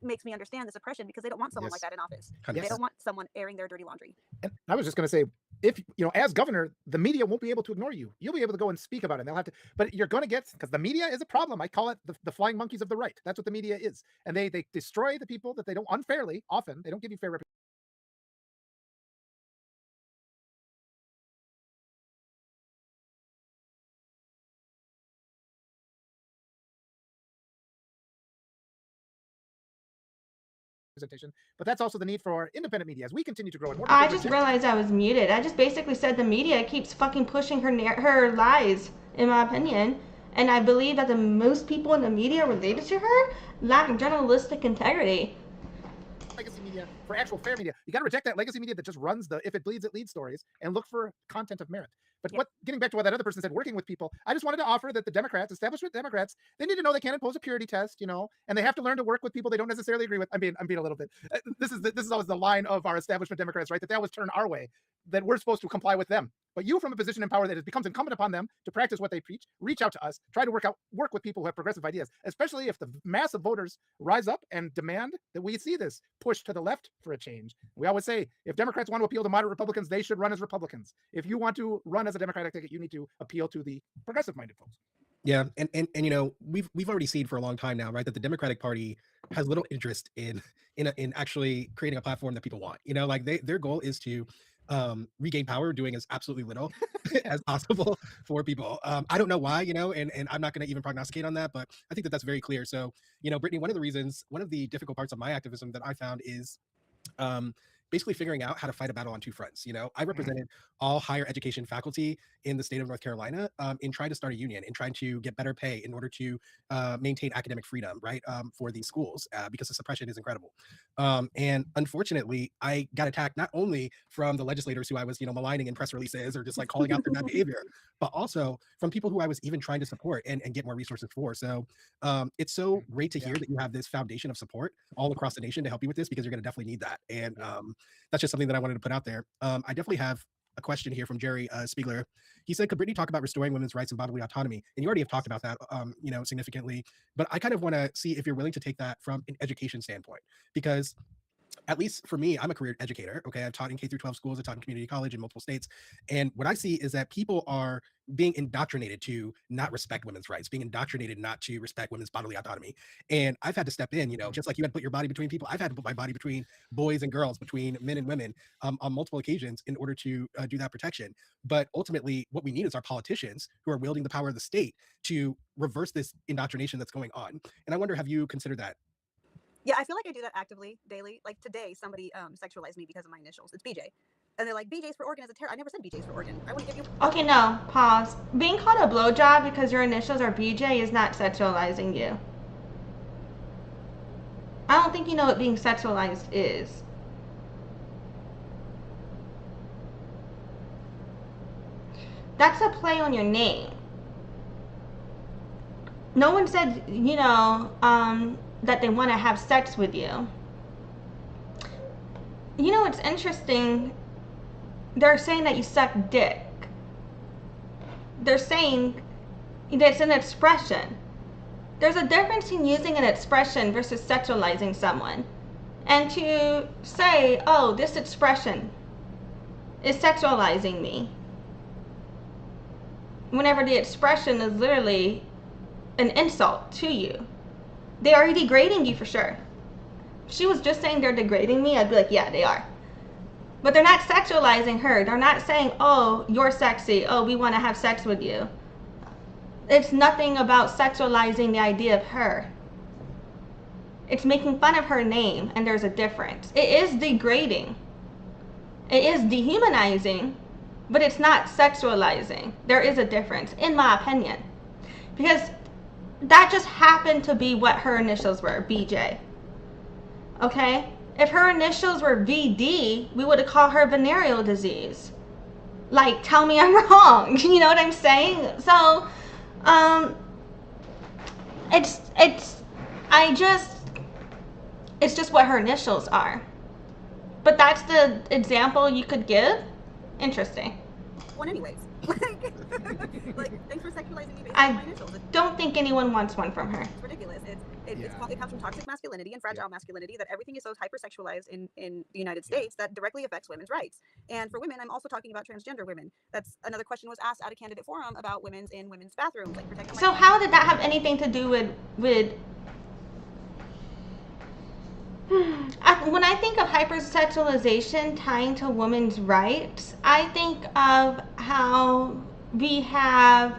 makes me understand this oppression, because they don't want someone like that in office. They don't want someone airing their dirty laundry. And I was just going to say, if, as governor, the media won't be able to ignore you. You'll be able to go and speak about it. And they'll have to, but you're going to get, because the media is a problem. I call it the flying monkeys of the right. That's what the media is. And they destroy the people that they don't unfairly, often, they don't give you fair representation. But that's also the need for independent media as we continue to grow. And more I just realized I was muted. I just basically said the media keeps fucking pushing her lies, in my opinion. And I believe that the most people in the media related to her lack journalistic integrity. Legacy media for actual fair media. You got to reject that legacy media that just runs the if it bleeds, it leads stories and look for content of merit. But getting back to what that other person said, working with people, I just wanted to offer that the Democrats, establishment Democrats, they need to know they can't impose a purity test, and they have to learn to work with people they don't necessarily agree with. I'm being a little bit. This is always the line of our establishment Democrats, right? That they always turn our way, that we're supposed to comply with them. But you, from a position in power, that it becomes incumbent upon them to practice what they preach, reach out to us, try to work with people who have progressive ideas, especially if the mass of voters rise up and demand that we see this push to the left for a change. We always say, if Democrats want to appeal to moderate Republicans, they should run as Republicans. If you want to run as a Democratic ticket, you need to appeal to the progressive-minded folks. Yeah, and we've already seen for a long time now, right, that the Democratic Party has little interest in actually creating a platform that people want. Like their goal is to regain power, doing as absolutely little as possible for people. I don't know why, and I'm not going to even prognosticate on that, but I think that that's very clear. So, Brittany, one of the difficult parts of my activism that I found is basically figuring out how to fight a battle on two fronts. I represented all higher education faculty in the state of North Carolina in trying to start a union, in trying to get better pay in order to maintain academic freedom, right, for these schools, because the suppression is incredible. And unfortunately, I got attacked not only from the legislators who I was, maligning in press releases or just like calling out their bad behavior, but also from people who I was even trying to support and get more resources for. So it's so great to hear that you have this foundation of support all across the nation to help you with this, because you're going to definitely need that. And that's just something that I wanted to put out there. I definitely have a question here from Jerry Spiegler. He said, could Brittany talk about restoring women's rights and bodily autonomy? And you already have talked about that, significantly, but I kind of want to see if you're willing to take that from an education standpoint, because at least for me, I'm a career educator. Okay. I've taught in K-12 schools. I've taught in community college in multiple states. And what I see is that people are being indoctrinated to not respect women's rights, being indoctrinated not to respect women's bodily autonomy. And I've had to step in, just like you had to put your body between people, I've had to put my body between boys and girls, between men and women on multiple occasions in order to do that protection. But ultimately, what we need is our politicians who are wielding the power of the state to reverse this indoctrination that's going on. And I wonder, have you considered that? Yeah, I feel like I do that actively, daily. Like today, somebody sexualized me because of my initials. It's BJ. And they're like, BJ's for Oregon is a terror. I never said BJ's for Oregon. I want to give you... Okay, no, pause. Being called a blowjob because your initials are BJ is not sexualizing you. I don't think you know what being sexualized is. That's a play on your name. No one said, that they want to have sex with you. It's interesting. They're saying that you suck dick. They're saying that it's an expression. There's a difference in using an expression versus sexualizing someone. And to say, oh, this expression is sexualizing me, whenever the expression is literally an insult to you. They are degrading you for sure. If she was just saying they're degrading me, I'd be like, yeah, they are. But they're not sexualizing her. They're not saying, oh, you're sexy. Oh, we want to have sex with you. It's nothing about sexualizing the idea of her. It's making fun of her name, and there's a difference. It is degrading. It is dehumanizing, but it's not sexualizing. There is a difference, in my opinion. Because that just happened to be what her initials were, BJ. Okay? If her initials were VD, we would have called her venereal disease. Like, tell me I'm wrong. You know what I'm saying? So, it's just what her initials are. But that's the example you could give? Interesting. One anyways. Like, thanks for sexualizing me based I on my initials. don't think anyone wants one from her. It's ridiculous. It comes from toxic masculinity and fragile masculinity, that everything is so hypersexualized in the United States that directly affects women's rights. And for women, I'm also talking about transgender women. That's another question was asked at a candidate forum about women's bathrooms, like protecting. So how did that have anything to do with when I think of hypersexualization tying to women's rights, I think of how we have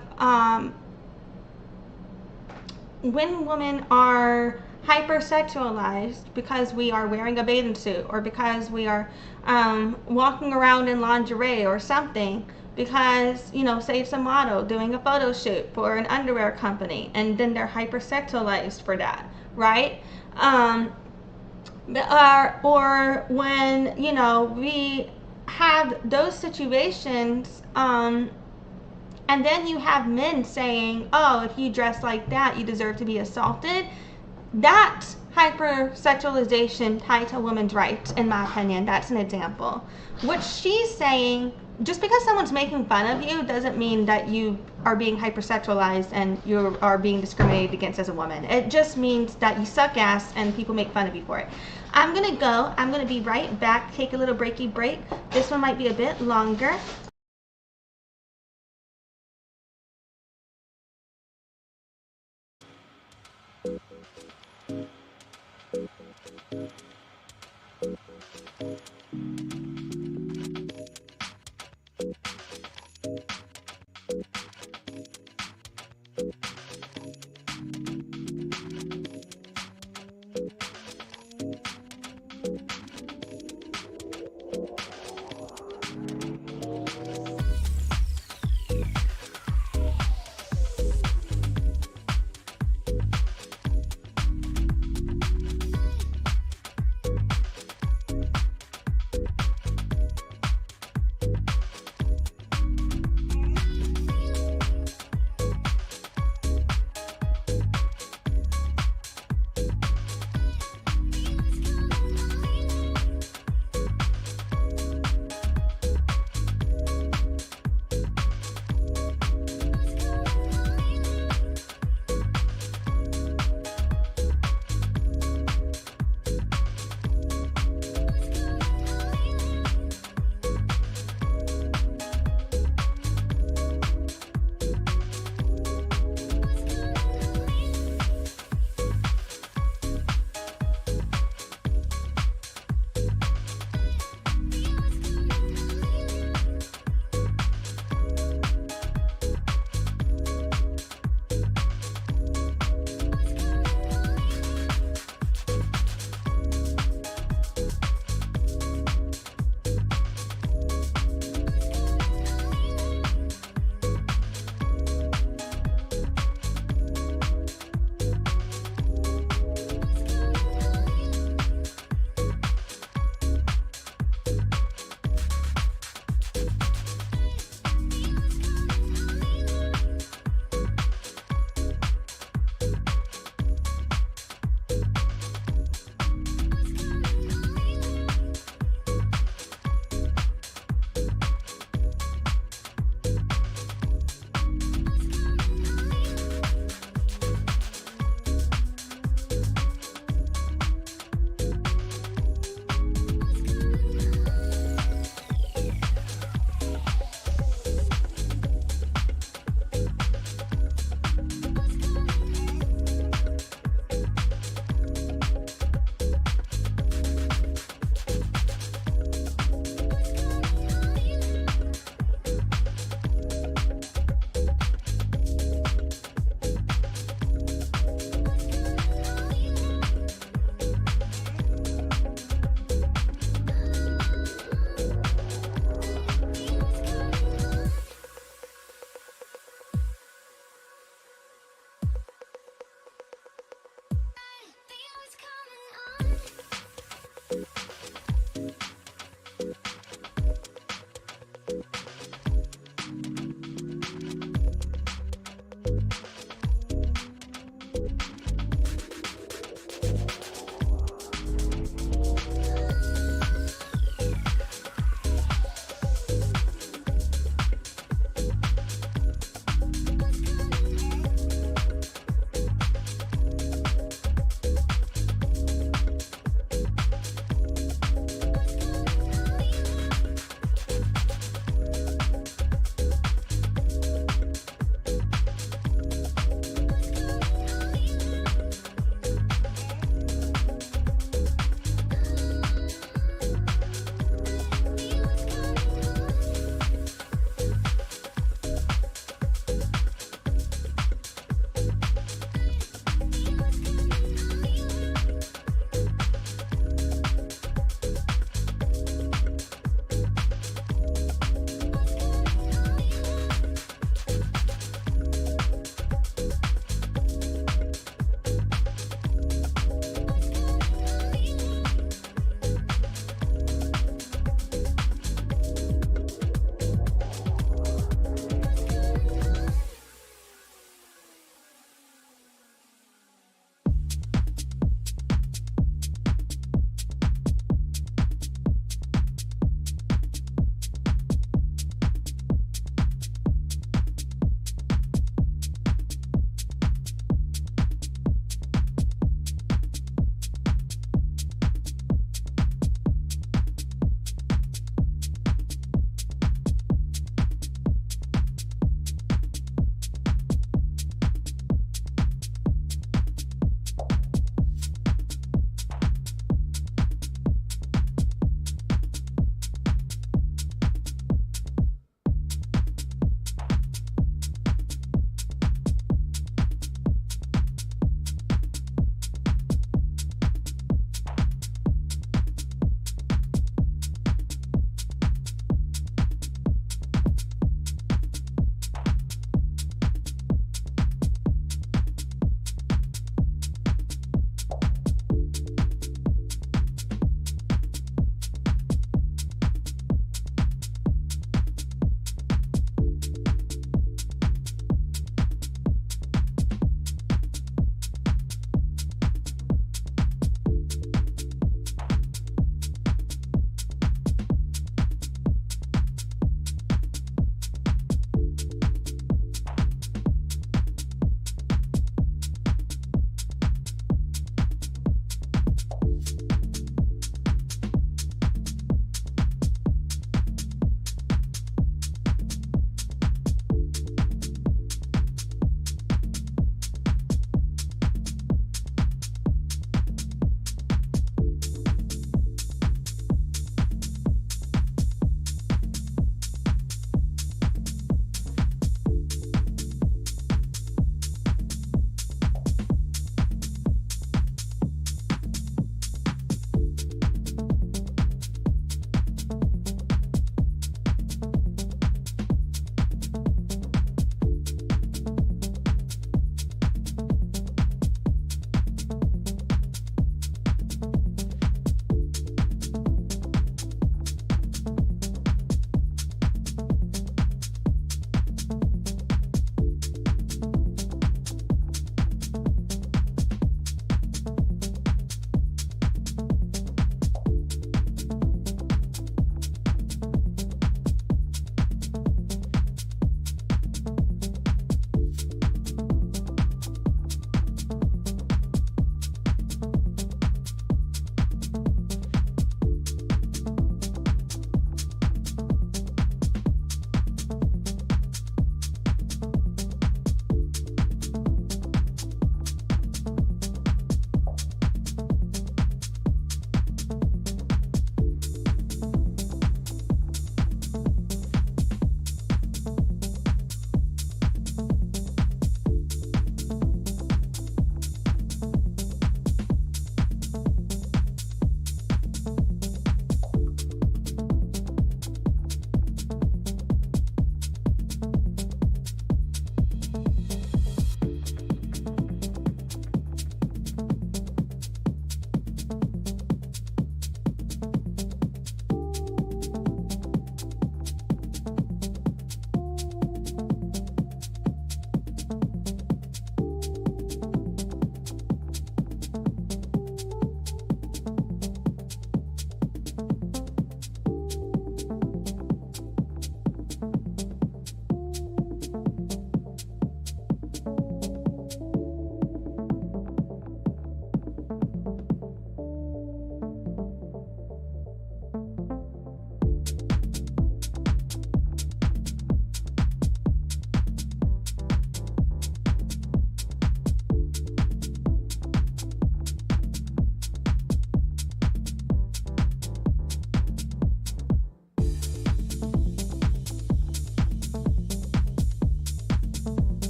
when women are hypersexualized because we are wearing a bathing suit, or because we are walking around in lingerie or something, because, you know, say it's a model doing a photo shoot for an underwear company, and then they're hypersexualized for that, right? Or when, you know, we have those situations, and then you have men saying, oh, if you dress like that, you deserve to be assaulted. That's hypersexualization tied to women's rights, in my opinion. That's an example. What she's saying, just because someone's making fun of you doesn't mean that you are being hypersexualized and you are being discriminated against as a woman. It just means that you suck ass and people make fun of you for it. I'm gonna go. I'm gonna be right back. Take a little breaky break. This one might be a bit longer.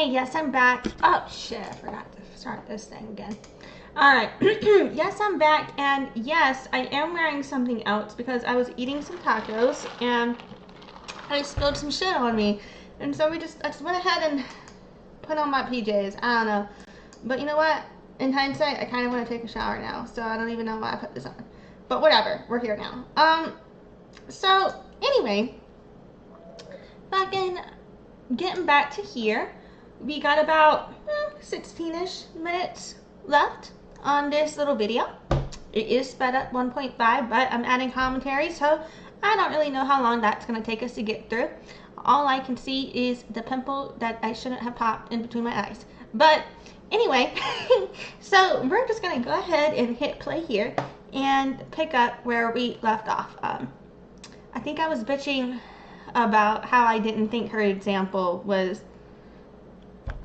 Hey, yes, I'm back. Oh, shit, I forgot to start this thing again. Alright, yes, I'm back, and yes, I am wearing something else because I was eating some tacos, and I spilled some shit on me. And so I just went ahead and put on my PJs. I don't know. But you know what? In hindsight, I kind of want to take a shower now, so I don't even know why I put this on. But whatever, we're here now. So, anyway, getting back to here. We got about 16-ish minutes left on this little video. It is sped up 1.5, but I'm adding commentary, so I don't really know how long that's going to take us to get through. All I can see is the pimple that I shouldn't have popped in between my eyes. But anyway, so we're just going to go ahead and hit play here and pick up where we left off. I think I was bitching about how I didn't think her example was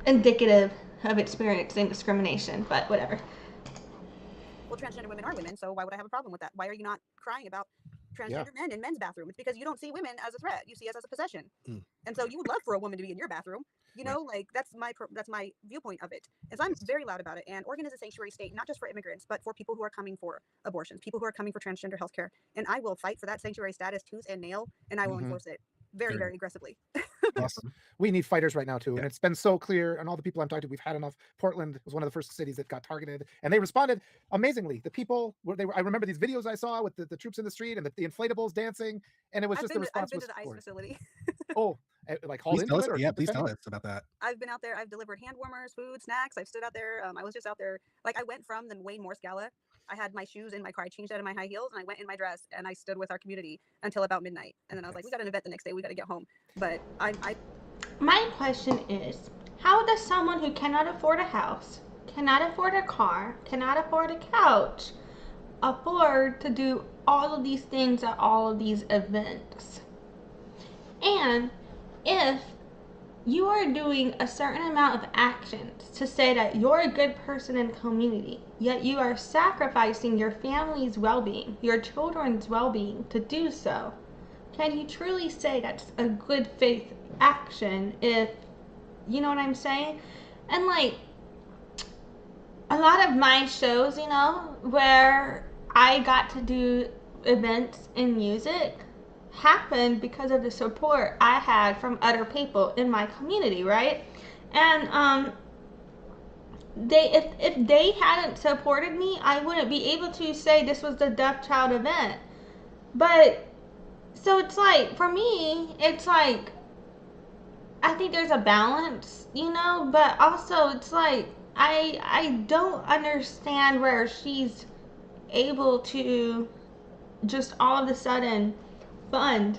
indicative of experiencing discrimination, but whatever. Well, transgender women are women, so why would I have a problem with that? Why are you not crying about transgender men in men's bathrooms? It's because you don't see women as a threat. You see us as a possession. And so you would love for a woman to be in your bathroom. You know, like that's my viewpoint of it. Is I'm very loud about it. And Oregon is a sanctuary state, not just for immigrants, but for people who are coming for abortions, people who are coming for transgender healthcare. And I will fight for that sanctuary status tooth and nail, and I will enforce it very, very aggressively. Awesome. We need fighters right now too, and it's been so clear. And all the people I'm talking to, we've had enough. Portland was one of the first cities that got targeted, and they responded amazingly. The people I remember these videos I saw with the troops in the street and the inflatables dancing, and it was just the response. I've been to the ICE facility. Oh, like hauled into it? Or yeah, please tell us about that. I've been out there. I've delivered hand warmers, food, snacks. I've stood out there. I was just out there. Like I went from the Wayne Morse Gala. I had my shoes in my car. I changed out of my high heels and I went in my dress and I stood with our community until about midnight. And then I was like, we got an event the next day. We got to get home. But My question is, how does someone who cannot afford a house, cannot afford a car, cannot afford a couch, afford to do all of these things at all of these events? And if you are doing a certain amount of actions to say that you're a good person in the community, yet you are sacrificing your family's well-being, your children's well-being to do so, can you truly say that's a good faith action? If you know what I'm saying? And like a lot of my shows, you know, where I got to do events in music happened because of the support I had from other people in my community, right? And if they hadn't supported me, I wouldn't be able to say this was the deaf child event. But so it's like, for me, it's like I think there's a balance, you know, but also it's like I don't understand where she's able to just all of a sudden fund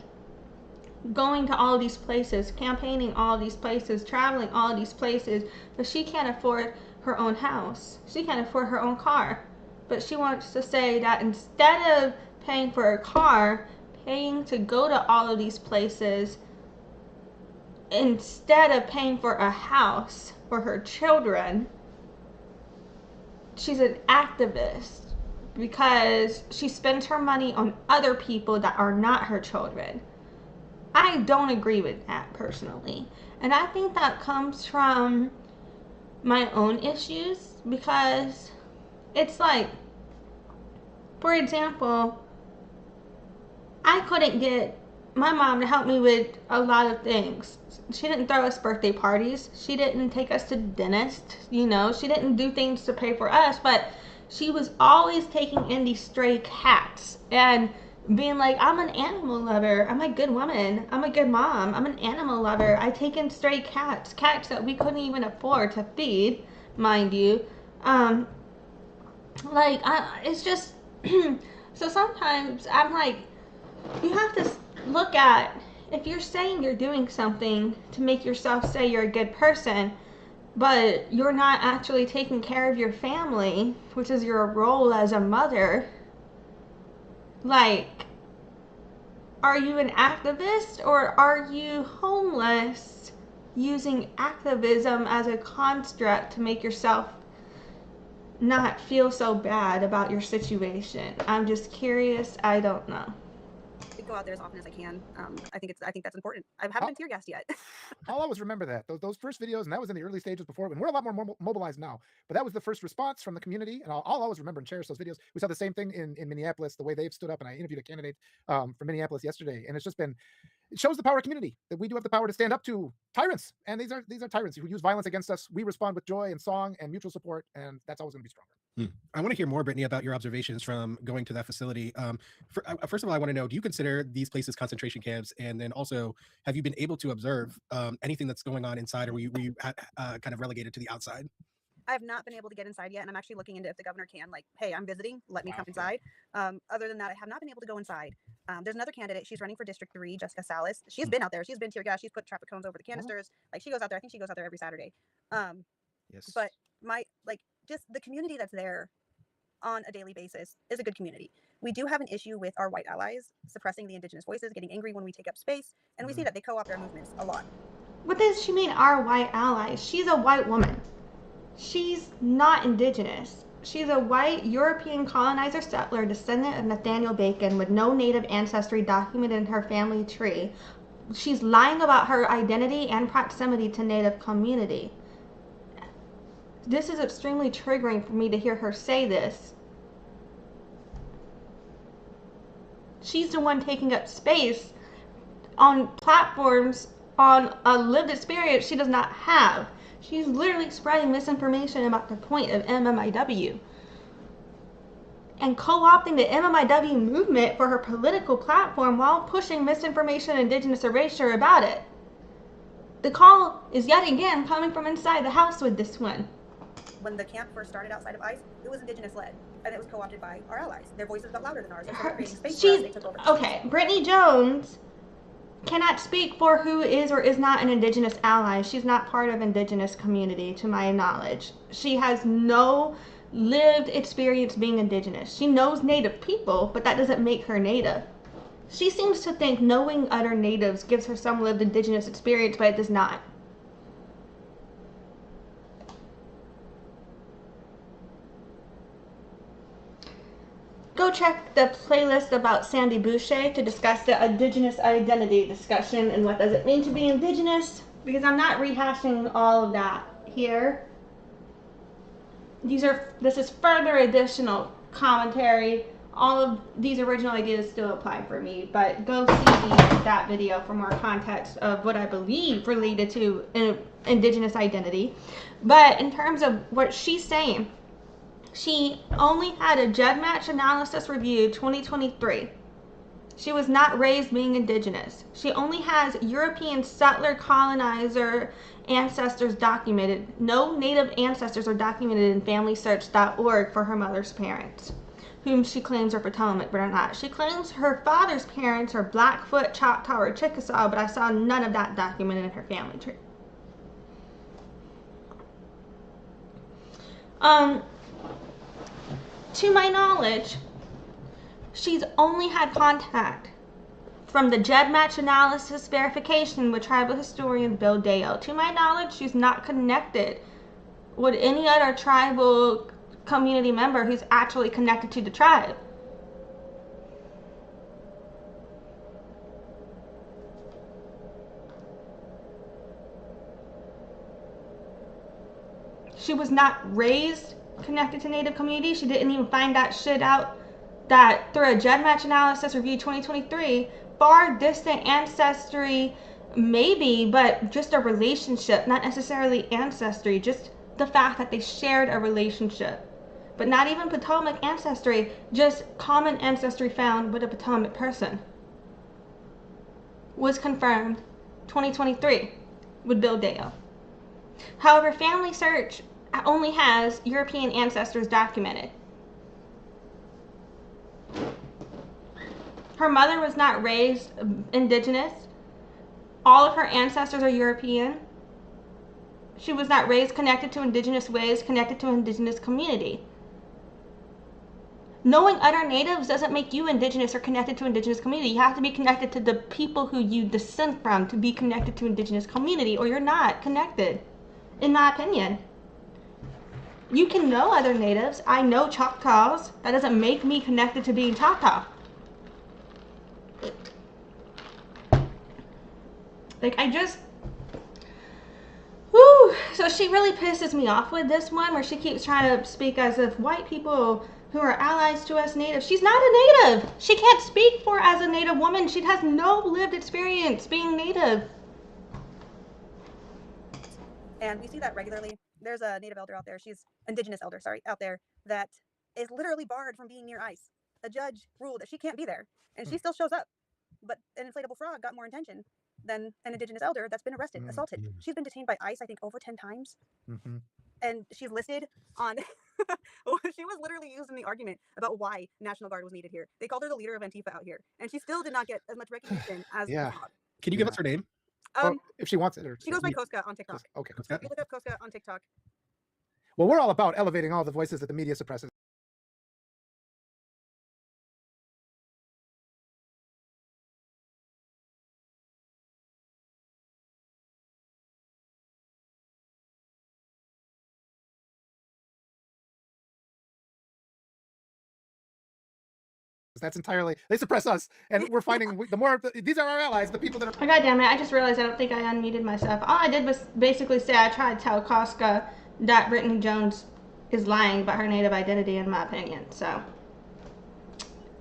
going to all these places, campaigning all these places, traveling all these places, but she can't afford her own house. She can't afford her own car. But she wants to say that instead of paying for a car, paying to go to all of these places, instead of paying for a house for her children, she's an activist because she spends her money on other people that are not her children. I don't agree with that personally. And I think that comes from my own issues because it's like, for example, I couldn't get my mom to help me with a lot of things. She didn't throw us birthday parties. She didn't take us to the dentist. You know, she didn't do things to pay for us, but she was always taking in these stray cats and being like, I'm an animal lover. I'm a good woman. I'm a good mom. I'm an animal lover. I take in stray cats that we couldn't even afford to feed, mind you. It's just, so sometimes I'm like, you have to look at, if you're saying you're doing something to make yourself say you're a good person, but you're not actually taking care of your family, which is your role as a mother, like, are you an activist or are you homeless using activism as a construct to make yourself not feel so bad about your situation? I'm just curious. I don't know. go out there as often as I can. I think that's important. I haven't been tear gassed yet. I'll always remember that those first videos, and that was in the early stages before. And we're a lot more mobilized now, but that was the first response from the community, and I'll always remember and cherish those videos. We saw the same thing in Minneapolis, the way they've stood up, and I interviewed a candidate from Minneapolis yesterday, and it's just been. It shows the power of community, that we do have the power to stand up to tyrants, and these are tyrants who use violence against us. We respond with joy and song and mutual support, and that's always going to be stronger. I want to hear more, Brittany, about your observations from going to that facility. First of all, I want to know, do you consider these places concentration camps? And then also, have you been able to observe anything that's going on inside, or were you kind of relegated to the outside? I have not been able to get inside yet, and I'm actually looking into if the governor can, like, hey, I'm visiting, let me come inside. Other than that, I have not been able to go inside. There's another candidate. She's running for District 3, Jessica Salas. She's been out there. She's been tear gas. She's put traffic cones over the canisters. Like, she goes out there. I think she goes out there every Saturday. Yes. But just the community that's there on a daily basis is a good community. We do have an issue with our white allies suppressing the indigenous voices, getting angry when we take up space, and we see that they co-opt our movements a lot. What does she mean, our white allies? She's a white woman. She's not indigenous. She's a white European colonizer settler, descendant of Nathaniel Bacon, with no native ancestry documented in her family tree. She's lying about her identity and proximity to native community. This is extremely triggering for me to hear her say this. She's the one taking up space on platforms on a lived experience she does not have. She's literally spreading misinformation about the point of MMIW and co-opting the MMIW movement for her political platform while pushing misinformation and indigenous erasure about it. The call is yet again coming from inside the house with this one. When the camp first started outside of ICE, it was indigenous led, and it was co-opted by our allies. Their voices got louder than ours. Okay, Brittany Jones cannot speak for who is or is not an indigenous ally. She's not part of indigenous community, to my knowledge. She has no lived experience being indigenous. She knows native people, but that doesn't make her native. She seems to think knowing other natives gives her some lived indigenous experience, but it does not. Go check the playlist about Sandy Boucher to discuss the indigenous identity discussion and what does it mean to be indigenous, because I'm not rehashing all of that here. This is further additional commentary. All of these original ideas still apply for me, but go see that video for more context of what I believe related to indigenous identity. But in terms of what she's saying, she only had a GEDmatch analysis review 2023. She was not raised being indigenous. She only has European settler colonizer ancestors documented. No native ancestors are documented in FamilySearch.org for her mother's parents, whom she claims are Potomac, but are not. She claims her father's parents are Blackfoot, Choctaw, or Chickasaw, but I saw none of that documented in her family tree. To my knowledge, she's only had contact from the GEDmatch analysis verification with tribal historian Bill Deyo. To my knowledge, she's not connected with any other tribal community member who's actually connected to the tribe. She was not raised connected to native community. She didn't even find that shit out that through a GEDmatch analysis review 2023. Far distant ancestry, maybe, but just a relationship, not necessarily ancestry, just the fact that they shared a relationship. But not even Potomac ancestry, just common ancestry found with a Potomac person. Was confirmed 2023 with Bill Deyo. However, Family Search only has European ancestors documented. Her mother was not raised indigenous. All of her ancestors are European. She was not raised connected to indigenous ways, connected to indigenous community. Knowing other natives doesn't make you indigenous or connected to indigenous community. You have to be connected to the people who you descend from to be connected to indigenous community, or you're not connected, in my opinion. You can know other natives. I know Choctaws. That doesn't make me connected to being Choctaw. Like, I just, whew. So she really pisses me off with this one, where she keeps trying to speak as if white people who are allies to us native. She's not a native. She can't speak for as a native woman. She has no lived experience being native. And we see that regularly. There's a native elder out there. She's indigenous elder, sorry, out there that is literally barred from being near ice. A judge ruled that she can't be there, and she still shows up. But an inflatable frog got more attention than an indigenous elder that's been arrested, assaulted. She's been detained by ICE, I think, over 10 times. And she's listed on. She was literally used in the argument about why National Guard was needed here. They called her the leader of Antifa out here, and she still did not get as much recognition as the frog. Can you give us her name? If she wants it, or she goes by Koska on TikTok. Okay. You look up Koska on TikTok. Well, we're all about elevating all the voices that the media suppresses. That's entirely, they suppress us, and we're finding the more, these are our allies, the people that are. Oh, God damn it, I just realized I don't think I unmuted myself. All I did was basically say I tried to tell Koska that Brittany Jones is lying about her native identity, in my opinion. So,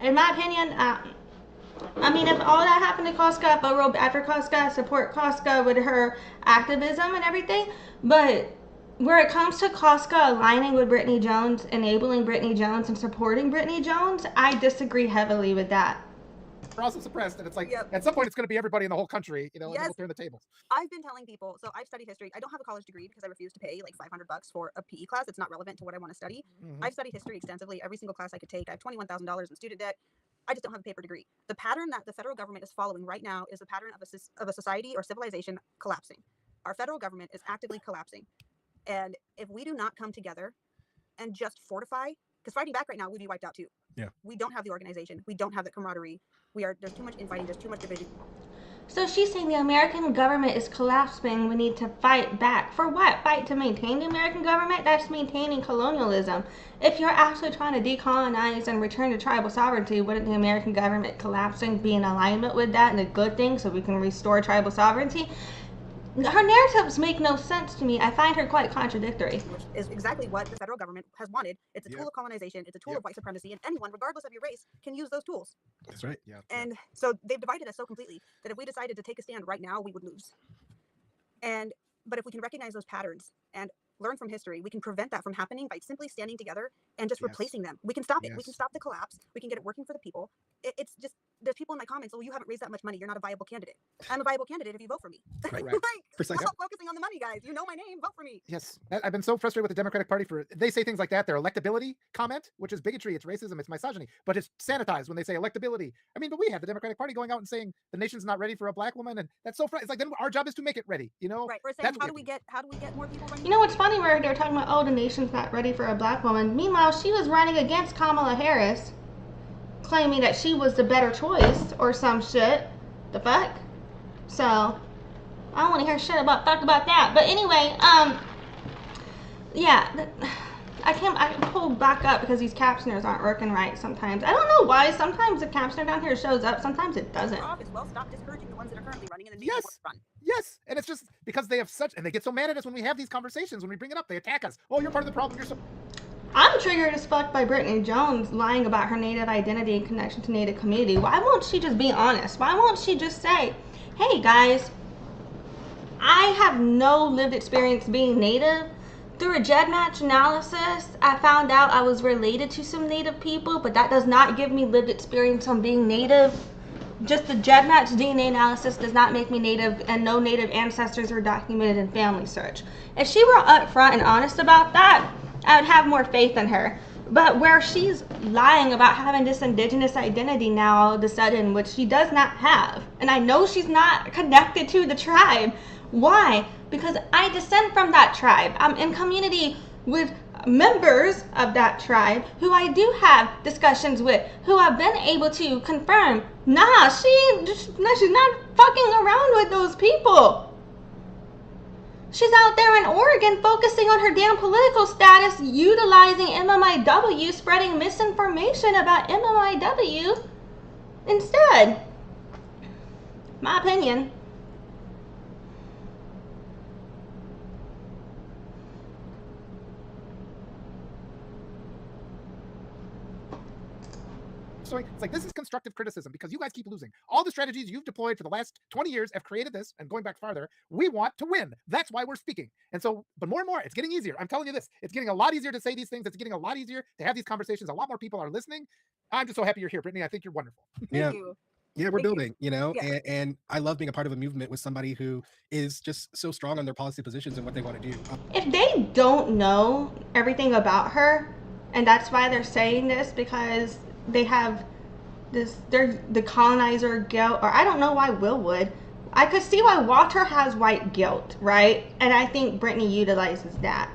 in my opinion, I mean, if all that happened to Koska, if I wrote after Koska, I support Koska with her activism and everything, but where it comes to Koska aligning with Brittany Jones, enabling Brittany Jones, and supporting Brittany Jones, I disagree heavily with that. We're also suppressed, and it's like, at some point, it's going to be everybody in the whole country, you know, and we'll turn the tables. I've been telling people, so I've studied history. I don't have a college degree because I refuse to pay like $500 for a PE class. It's not relevant to what I want to study. I've studied history extensively, every single class I could take. I have $21,000 in student debt. I just don't have a paper degree. The pattern that the federal government is following right now is the pattern of a society or civilization collapsing. Our federal government is actively collapsing. And if we do not come together and just fortify, because fighting back right now, we'd be wiped out too. Yeah. We don't have the organization. We don't have the camaraderie. There's too much infighting. There's too much division. So she's saying the American government is collapsing. We need to fight back. For what? Fight to maintain the American government? That's maintaining colonialism. If you're actually trying to decolonize and return to tribal sovereignty, wouldn't the American government collapsing be in alignment with that and a good thing so we can restore tribal sovereignty? Her narratives make no sense to me. I find her quite contradictory. Which is exactly what the federal government has wanted. It's a tool of colonization. It's a tool of white supremacy, and anyone, regardless of your race, can use those tools. That's right. And so they've divided us so completely that if we decided to take a stand right now, we would lose. But if we can recognize those patterns and learn from history, we can prevent that from happening by simply standing together and just replacing them. We can stop it. We can stop the collapse. We can get it working for the people. It's just, there's people in my comments, oh, you haven't raised that much money. You're not a viable candidate. I'm a viable candidate if you vote for me. Right. Stop focusing on the money, guys. You know my name. Vote for me. Yes. I've been so frustrated with the Democratic Party they say things like that. Their electability comment, which is bigotry, it's racism, it's misogyny, but it's sanitized when they say electability. I mean, but we have the Democratic Party going out and saying the nation's not ready for a black woman, and that's so it's like, then our job is to make it ready, you know? Right. We're saying, how do we get more people running? You know what's funny, where they're talking about, oh, the nation's not ready for a black woman. Meanwhile, she was running against Kamala Harris, claiming that she was the better choice or some shit. The fuck? So, I don't want to hear shit about that. But anyway, yeah, I pulled back up because these captioners aren't working right sometimes. I don't know why. Sometimes the captioner down here shows up, sometimes it doesn't. Well, stop discouraging the ones that are currently running and then run. Yes, and it's just because they have and they get so mad at us when we have these conversations, when we bring it up, they attack us. Oh, you're part of the problem. I'm triggered as fuck by Brittany Jones lying about her native identity and connection to native community. Why won't she just be honest? Why won't she just say, hey guys, I have no lived experience being native. Through a GEDmatch analysis, I found out I was related to some native people, but that does not give me lived experience on being native. Just the GEDmatch DNA analysis does not make me native, and no native ancestors are documented in family search. If she were upfront and honest about that, I would have more faith in her. But where she's lying about having this indigenous identity now all of a sudden, which she does not have, and I know she's not connected to the tribe. Why? Because I descend from that tribe. I'm in community with members of that tribe who I do have discussions with, who I've been able to confirm, nah, she's not fucking around with those people. She's out there in Oregon focusing on her damn political status, utilizing MMIW, spreading misinformation about MMIW instead. My opinion. showing. It's like, this is constructive criticism because you guys keep losing. All the strategies you've deployed for the last 20 years have created this, and going back farther, we want to win. That's why we're speaking. And so, but more and more, it's getting easier. I'm telling you this, it's getting a lot easier to say these things. It's getting a lot easier to have these conversations. A lot more people are listening. I'm just so happy you're here, Brittany. I think you're wonderful. Yeah. Thank you. Yeah, we're Thank you. building, you know, Yeah. and I love being a part of a movement with somebody who is just so strong on their policy positions and what they want to do. If they don't know everything about her, and that's why they're saying this, because they have they're the colonizer guilt, or I don't know why Will would. I could see why Walter has white guilt, right? And I think Brittany utilizes that.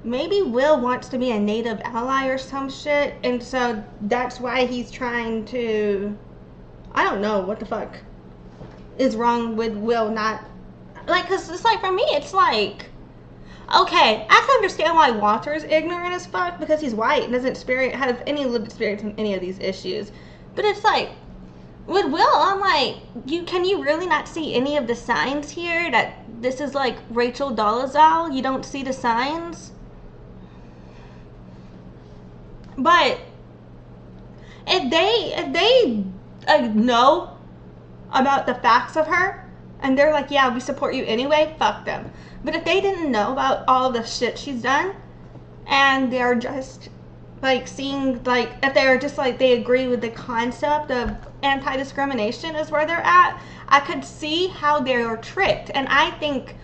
Maybe Will wants to be a native ally or some shit, and so that's why he's trying to, I don't know what the fuck is wrong with Will not, like, because it's like, for me, it's like, okay, I can understand why Walter's ignorant as fuck because he's white and doesn't have any lived experience in any of these issues. But it's like, with Will, I'm like, can you really not see any of the signs here that this is like Rachel Dolezal? You don't see the signs? But if they know about the facts of her and they're like, yeah, we support you anyway, fuck them. But if they didn't know about all the shit she's done and they're just like seeing, like, if they're just like, they agree with the concept of anti-discrimination is where they're at, I could see how they are tricked. And I think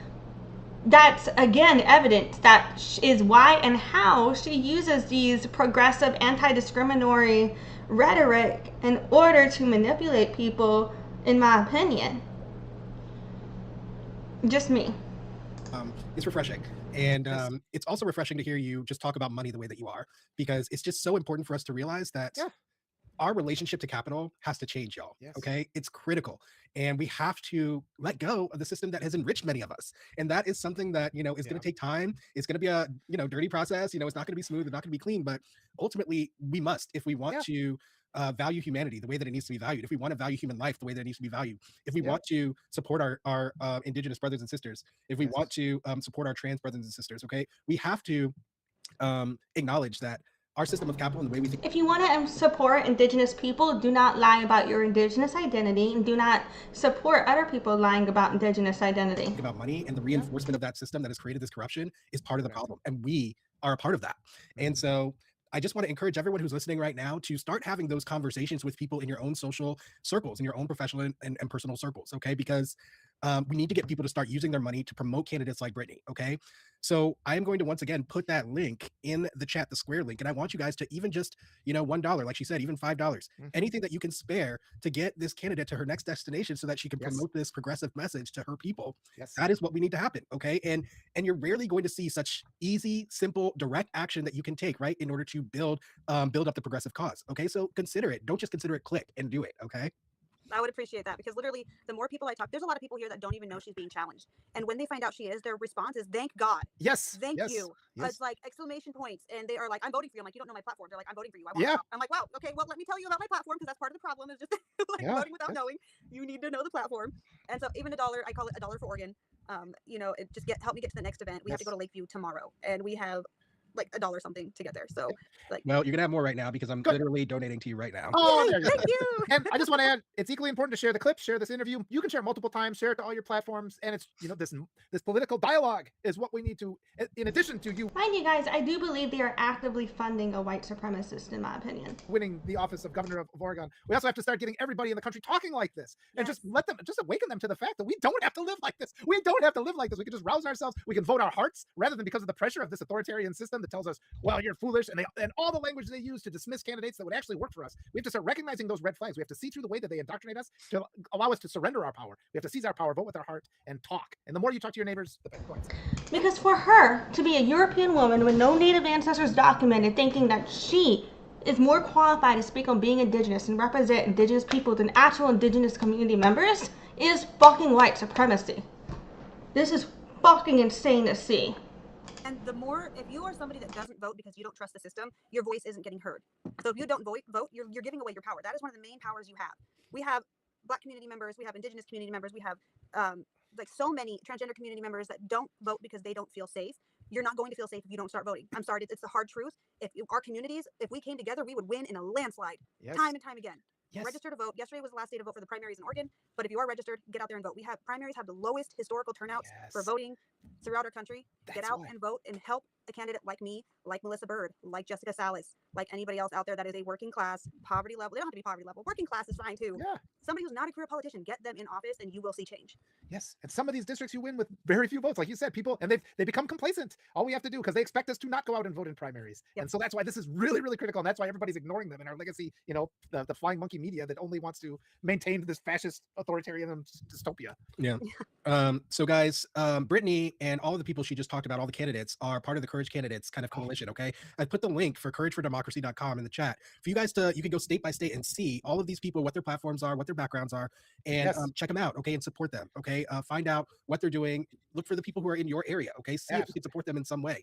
that's, again, evidence that is why and how she uses these progressive anti-discriminatory rhetoric in order to manipulate people, in my opinion. Just me. It's refreshing. And it's also refreshing to hear you just talk about money the way that you are, because it's just so important for us to realize that our relationship to capital has to change, y'all. Okay, it's critical, and we have to let go of the system that has enriched many of us, and that is something that, you know, is going to take time. It's going to be a, you know, dirty process. You know, it's not going to be smooth, it's not going to be clean, but ultimately we must, if we want to value humanity the way that it needs to be valued, if we want to value human life the way that it needs to be valued, if we want to support our indigenous brothers and sisters, if we want to support our trans brothers and sisters, okay, we have to acknowledge that our system of capital and the way we think. If you want to support indigenous people, do not lie about your indigenous identity, and do not support other people lying about indigenous identity. About money and the reinforcement of that system that has created this corruption is part of the problem, and we are a part of that. And so I just want to encourage everyone who's listening right now to start having those conversations with people in your own social circles, in your own professional and personal circles, okay? Because we need to get people to start using their money to promote candidates like Brittany, okay? So I am going to once again put that link in the chat, the Square link, and I want you guys to even just, you know, $1, like she said, even $5, anything that you can spare to get this candidate to her next destination so that she can promote this progressive message to her people. That is what we need to happen, okay? And you're rarely going to see such easy, simple, direct action that you can take, right, in order to build up the progressive cause, okay? So consider it. Don't just consider it, click and do it, okay? I would appreciate that, because literally the more people I talk, there's a lot of people here that don't even know she's being challenged, and when they find out she is, their response is thank God. Thank you. It's like exclamation points, and they are like, I'm voting for you. I'm like, you don't know my platform. They're like, I'm voting for you. I want I'm like, wow, okay, well, let me tell you about my platform, because that's part of the problem, is just like voting without knowing. You need to know the platform. And so even $1, I call it $1 for Oregon. You know, it just help me get to the next event. We have to go to Lakeview tomorrow, and we have like $1 something to get there. So like, well, you're gonna have more right now because I'm literally donating to you right now. Oh, thank you. And I just want to add, it's equally important to share the clip, share this interview. You can share multiple times, share it to all your platforms, and it's, you know, this political dialogue is what we need to, in addition to you. Mind you guys, I do believe they are actively funding a white supremacist, in my opinion. Winning the office of governor of Oregon, we also have to start getting everybody in the country talking like this, and just let them, just awaken them to the fact that we don't have to live like this. We don't have to live like this. We can just rouse ourselves. We can vote our hearts rather than because of the pressure of this authoritarian system that tells us, well, you're foolish, and all the language they use to dismiss candidates that would actually work for us. We have to start recognizing those red flags. We have to see through the way that they indoctrinate us to allow us to surrender our power. We have to seize our power, vote with our heart, and talk. And the more you talk to your neighbors, the better. Because for her to be a European woman with no native ancestors documented, thinking that she is more qualified to speak on being indigenous and represent indigenous people than actual indigenous community members is fucking white supremacy. This is fucking insane to see. And the more, if you are somebody that doesn't vote because you don't trust the system, your voice isn't getting heard. So if you don't vote, you're giving away your power. That is one of the main powers you have. We have Black community members, we have indigenous community members, we have like so many transgender community members that don't vote because they don't feel safe. You're not going to feel safe if you don't start voting. I'm sorry, it's the hard truth. If our communities, if we came together, we would win in a landslide, time and time again. Register to vote. Yesterday was the last day to vote for the primaries in Oregon, but if you are registered, get out there and vote. Primaries have the lowest historical turnouts for voting throughout our country. Get out and vote and help a candidate like me, like Melissa Bird, like Jessica Salas, like anybody else out there that is a working class, poverty level. They don't have to be poverty level. Working class is fine too. Somebody who's not a career politician, get them in office and you will see change. Yes, and some of these districts you win with very few votes, like you said, people, and they become complacent. All we have to do, because they expect us to not go out and vote in primaries, and so that's why this is really, really critical, and that's why everybody's ignoring them in our legacy. You know, the flying monkey media that only wants to maintain this fascist authoritarian dystopia. Yeah. So guys, Brittany and all of the people she just talked about, all the candidates, are part of the Courage Candidates kind of coalition. Okay, I put the link for couragefordemocracy.com in the chat for you guys you can go state by state and see all of these people, what their platforms are, what their backgrounds are, and check them out. Okay, and support them. Okay. Find out what they're doing. Look for the people who are in your area. Okay, see if you can support them in some way.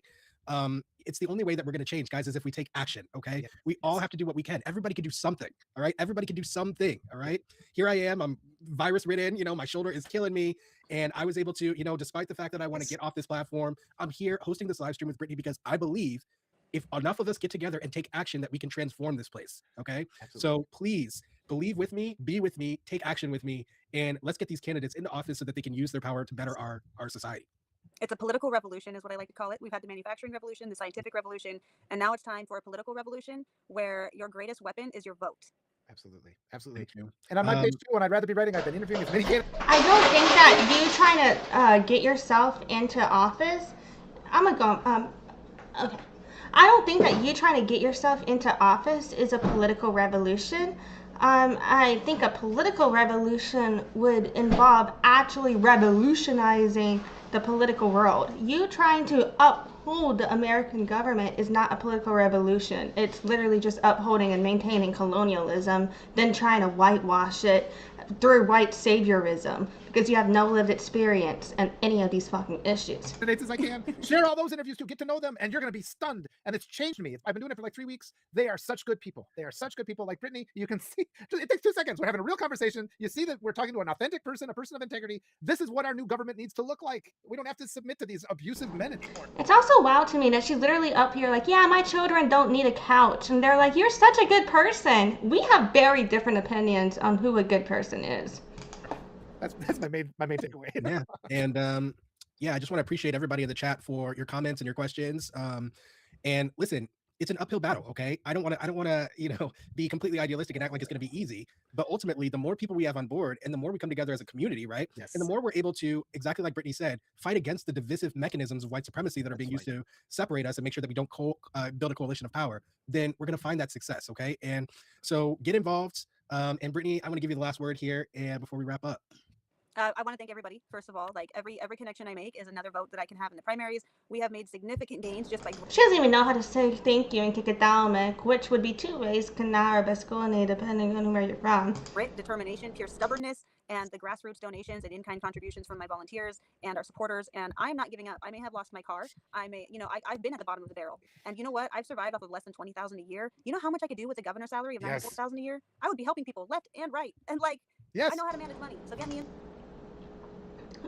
It's the only way that we're going to change, guys, is if we take action. Okay, we all have to do what we can. Everybody can do something. All right, everybody can do something. All right, here I am. I'm virus ridden. You know, my shoulder is killing me, and I was able to, you know, despite the fact that I want to get off this platform, I'm here hosting this live stream with Brittany because I believe if enough of us get together and take action, that we can transform this place. Okay, so please believe with me, be with me, take action with me, and let's get these candidates into office so that they can use their power to better our society. It's a political revolution is what I like to call it. We've had the manufacturing revolution, the scientific revolution, and now it's time for a political revolution where your greatest weapon is your vote. Absolutely. Absolutely. And on my page too, when I'd rather be writing, I've been interviewing as many candidates. I don't think that you trying to get yourself into office, okay. I don't think that you trying to get yourself into office is a political revolution. I think a political revolution would involve actually revolutionizing the political world. You trying to uphold the American government is not a political revolution. It's literally just upholding and maintaining colonialism, then trying to whitewash it through white saviorism because you have no lived experience in any of these fucking issues. As I can share all those interviews to get to know them, and you're going to be stunned. And it's changed me. I've been doing it for like 3 weeks. They are such good people. They are such good people. Like Brittany, you can see it takes 2 seconds. We're having a real conversation. You see that we're talking to an authentic person, a person of integrity. This is what our new government needs to look like. We don't have to submit to these abusive men anymore. It's also wild to me that she's literally up here like, yeah, my children don't need a couch, and they're like, you're such a good person. We have very different opinions on who a good person is. That's my main takeaway. Yeah, and yeah, I just want to appreciate everybody in the chat for your comments and your questions. And listen, it's an uphill battle. Okay, I don't want to you know, be completely idealistic and act like it's going to be easy. But ultimately, the more people we have on board, and the more we come together as a community, right? And the more we're able to, exactly like Brittany said, fight against the divisive mechanisms of white supremacy that are being used to separate us and make sure that we don't build a coalition of power. Then we're going to find that success. Okay, and so get involved. And Brittany, I'm going to give you the last word here, and before we wrap up. I want to thank everybody. First of all, like every connection I make is another vote that I can have in the primaries. We have made significant gains just by. She doesn't even know how to say thank you and kikadaumek, which would be 2 ways, kanar baskone, depending on where you're from. Grit, determination, pure stubbornness, and the grassroots donations and in-kind contributions from my volunteers and our supporters. And I'm not giving up. I may have lost my car. I've been at the bottom of the barrel. And you know what? I've survived off of less than $20,000 a year. You know how much I could do with a governor's salary of $94,000 a year? I would be helping people left and right. And I know how to manage money. So get me in.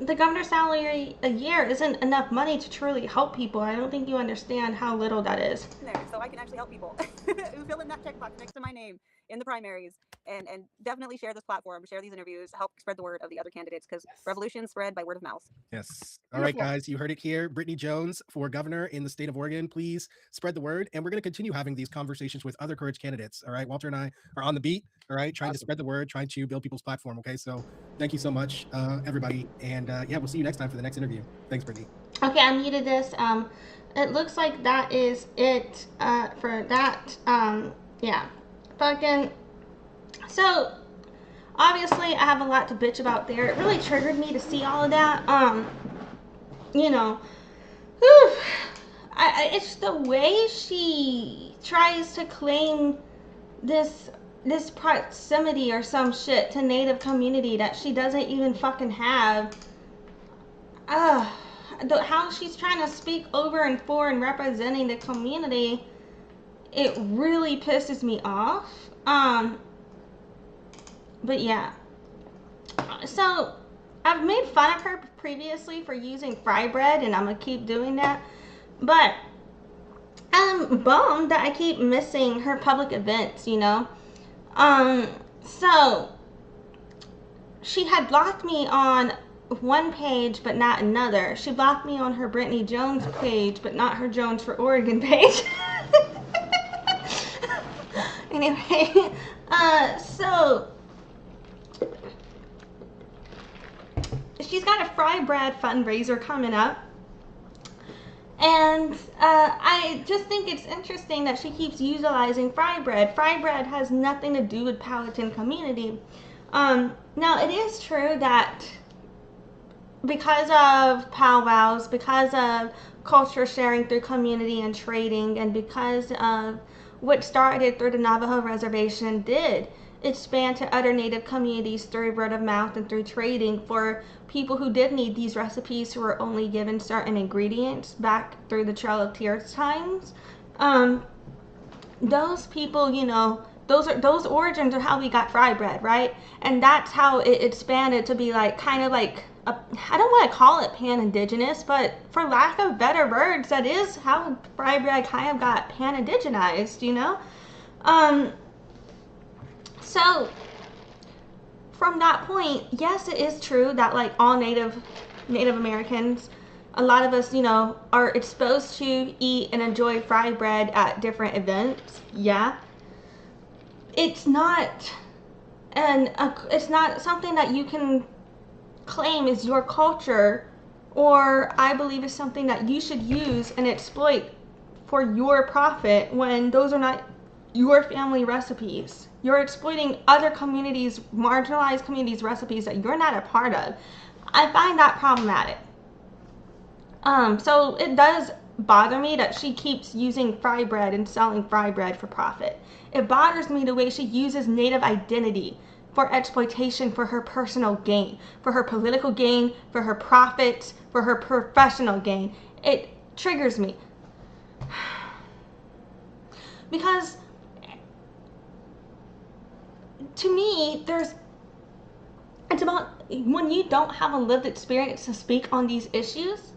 The governor's salary a year isn't enough money to truly help people. I don't think you understand how little that is. So I can actually help people who fill in that checkbox next to my name in the primaries, and definitely share this platform, share these interviews, help spread the word of the other candidates, because revolution spread by word of mouth. Yes. All right, guys, you heard it here. Brittany Jones for governor in the state of Oregon. Please spread the word, and we're going to continue having these conversations with other Courage candidates. All right, Walter and I are on the beat. All right, trying to spread the word, trying to build people's platform. Okay, so thank you so much, everybody, and yeah, we'll see you next time for the next interview. Thanks, Brittany. Okay, I muted this. It looks like that is it for that. Yeah, fucking. So obviously, I have a lot to bitch about there. It really triggered me to see all of that. You know, whew, it's the way she tries to claim this proximity or some shit to Native community that she doesn't even fucking have. How she's trying to speak over and for and representing the community, it really pisses me off. But yeah, so I've made fun of her previously for using fry bread, and I'm gonna keep doing that. But I'm bummed that I keep missing her public events, you know. So she had blocked me on one page but not another. She blocked me on her Brittany Jones page but not her Jones for Oregon page. Anyway, so she's got a fry bread fundraiser coming up. And I just think it's interesting that she keeps utilizing fry bread. Fry bread has nothing to do with Powhatan community. Now, it is true that because of powwows, because of culture sharing through community and trading, and because of what started through the Navajo Reservation did expand to other Native communities through word of mouth and through trading for people who did need these recipes, who were only given certain ingredients back through the Trail of Tears times. Those people, you know, those origins are how we got fry bread, right? And that's how it expanded to be like kind of like I don't want to call it pan-indigenous, but for lack of better words, that is how fry bread kind of got pan-indigenized, you know? So from that point, yes, it is true that like all Native Americans, a lot of us, you know, are exposed to eat and enjoy fry bread at different events. Yeah. It's not it's not something that you can claim is your culture, or I believe is something that you should use and exploit for your profit when those are not your family recipes. You're exploiting other communities, marginalized communities' recipes that you're not a part of. I find that problematic. So it does bother me that she keeps using fry bread and selling fry bread for profit. It bothers me the way she uses Native identity for exploitation, for her personal gain, for her political gain, for her profits, for her professional gain. It triggers me. Because to me, it's about when you don't have a lived experience to speak on these issues,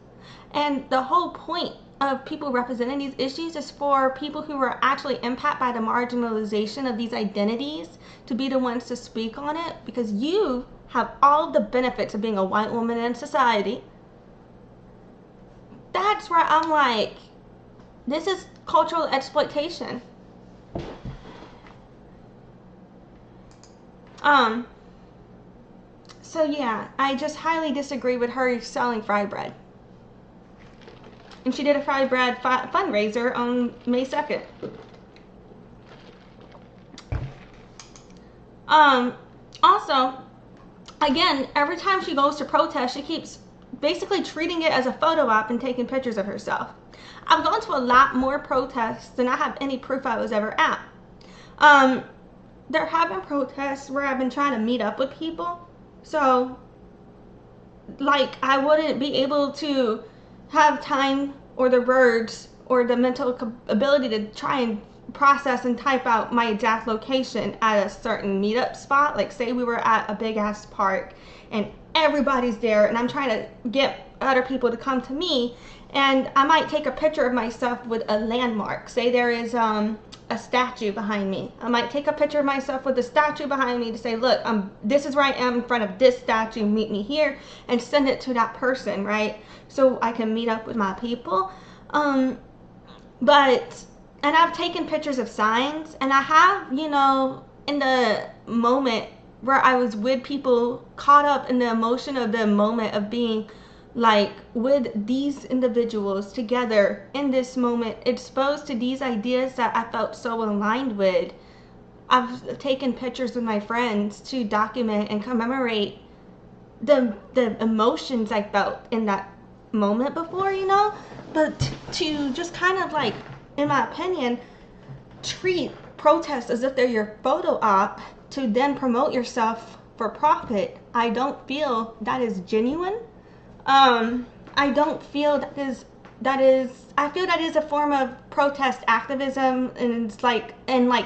and the whole point of people representing these issues is for people who are actually impacted by the marginalization of these identities to be the ones to speak on it, because you have all the benefits of being a white woman in society. That's where I'm like, this is cultural exploitation. So yeah, I just highly disagree with her selling fry bread. And she did a fry bread fundraiser on May 2nd. Also, again, every time she goes to protest, she keeps basically treating it as a photo op and taking pictures of herself. I've gone to a lot more protests than I have any proof I was ever at. There have been protests where I've been trying to meet up with people. So, like, I wouldn't be able to have time or the words or the mental ability to try and process and type out my exact location at a certain meetup spot. Like, say we were at a big ass park and everybody's there and I'm trying to get other people to come to me, and I might take a picture of myself with a landmark. Say there is a statue behind me. I might take a picture of myself with a statue behind me to say, look, this is where I am in front of this statue, meet me here, and send it to that person, right? So I can meet up with my people. And I've taken pictures of signs, and I have, you know, in the moment where I was with people, caught up in the emotion of the moment of being like with these individuals together in this moment, exposed to these ideas that I felt so aligned with. I've taken pictures with my friends to document and commemorate the emotions I felt in that moment before, you know. But to just kind of like, in my opinion, treat protests as if they're your photo op to then promote yourself for profit, I don't feel that is genuine. I don't feel that is I feel that is a form of protest activism, and it's like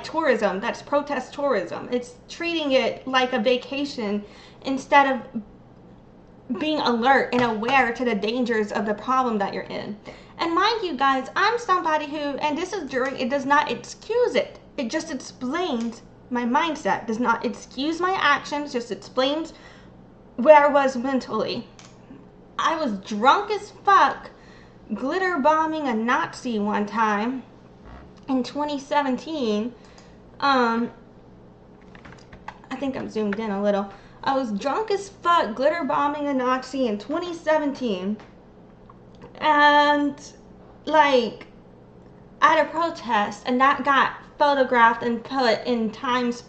tourism. That's protest tourism. It's treating it like a vacation instead of being alert and aware to the dangers of the problem that you're in. And mind you guys, I'm somebody who, and this is during, it does not excuse it. It just explains my mindset. It does not excuse my actions, just explains where I was mentally. I was drunk as fuck, glitter bombing a Nazi one time in 2017. I think I'm zoomed in a little. I was drunk as fuck, glitter bombing a Nazi in 2017. And, like, at a protest, and that got photographed and put in Times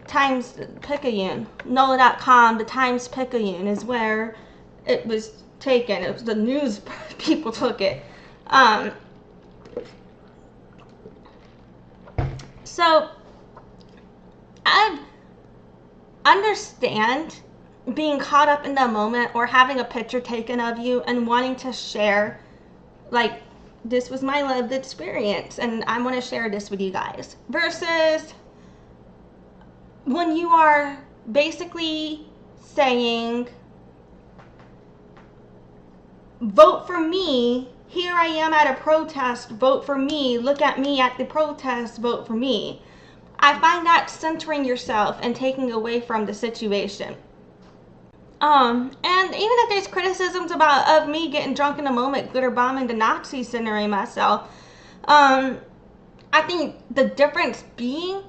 Picayune. NOLA.com, the Times Picayune is where it was taken. It was the news people took it. So I understand being caught up in the moment or having a picture taken of you and wanting to share, like, this was my lived experience and I want to share this with you guys, versus when you are basically saying, vote for me, here I am at a protest, vote for me, look at me at the protest, vote for me. I find that centering yourself and taking away from the situation. And even if there's criticisms of me getting drunk in the moment, glitter bombing the Nazi, centering myself, I think the difference being,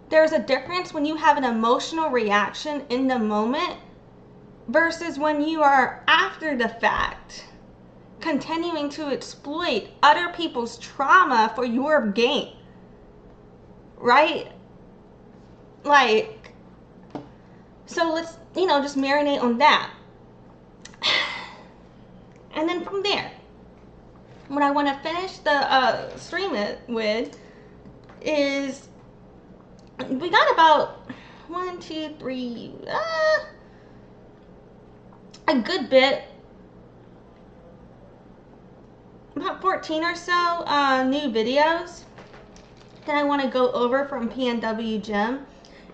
there's a difference when you have an emotional reaction in the moment versus when you are after the fact continuing to exploit other people's trauma for your gain, right? Like, so let's, just marinate on that. And then from there, what I want to finish the stream with is, we got about 1, 2, 3, a good bit, about 14 or so new videos that I want to go over from PNW Gem.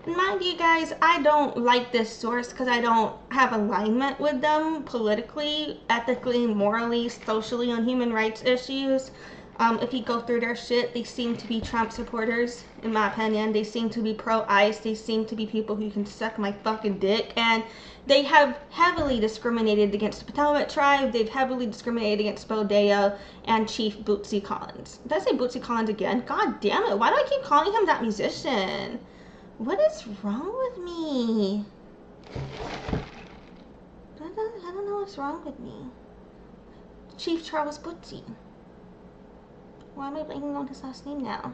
And mind you guys, I don't like this source because I don't have alignment with them politically, ethically, morally, socially, on human rights issues. If you go through their shit, they seem to be Trump supporters, in my opinion. They seem to be pro-ICE. They seem to be people who can suck my fucking dick. And they have heavily discriminated against the Potomac tribe. They've heavily discriminated against Deyo and Chief Bootsy Collins. Did I say Bootsy Collins again? God damn it. Why do I keep calling him that musician? What is wrong with me? I don't know what's wrong with me. Chief Charles Bootsy. Why am I blanking on his last name now?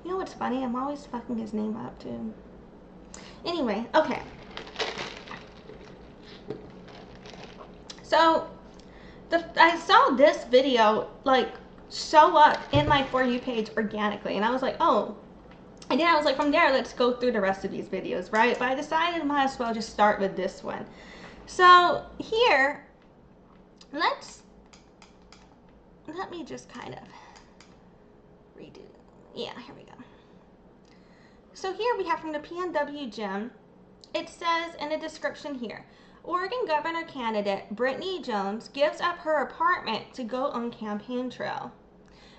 You know what's funny? I'm always fucking his name up too. Anyway, okay. So, I saw this video like show up in my For You page organically, and I was like, oh. And then I was like, from there, let's go through the rest of these videos, right? But I decided I might as well just start with this one. So here, let me just kind of redo. Yeah, here we go. So here we have from the PNW Gem. It says in the description here, Oregon governor candidate Brittany Jones gives up her apartment to go on campaign trail.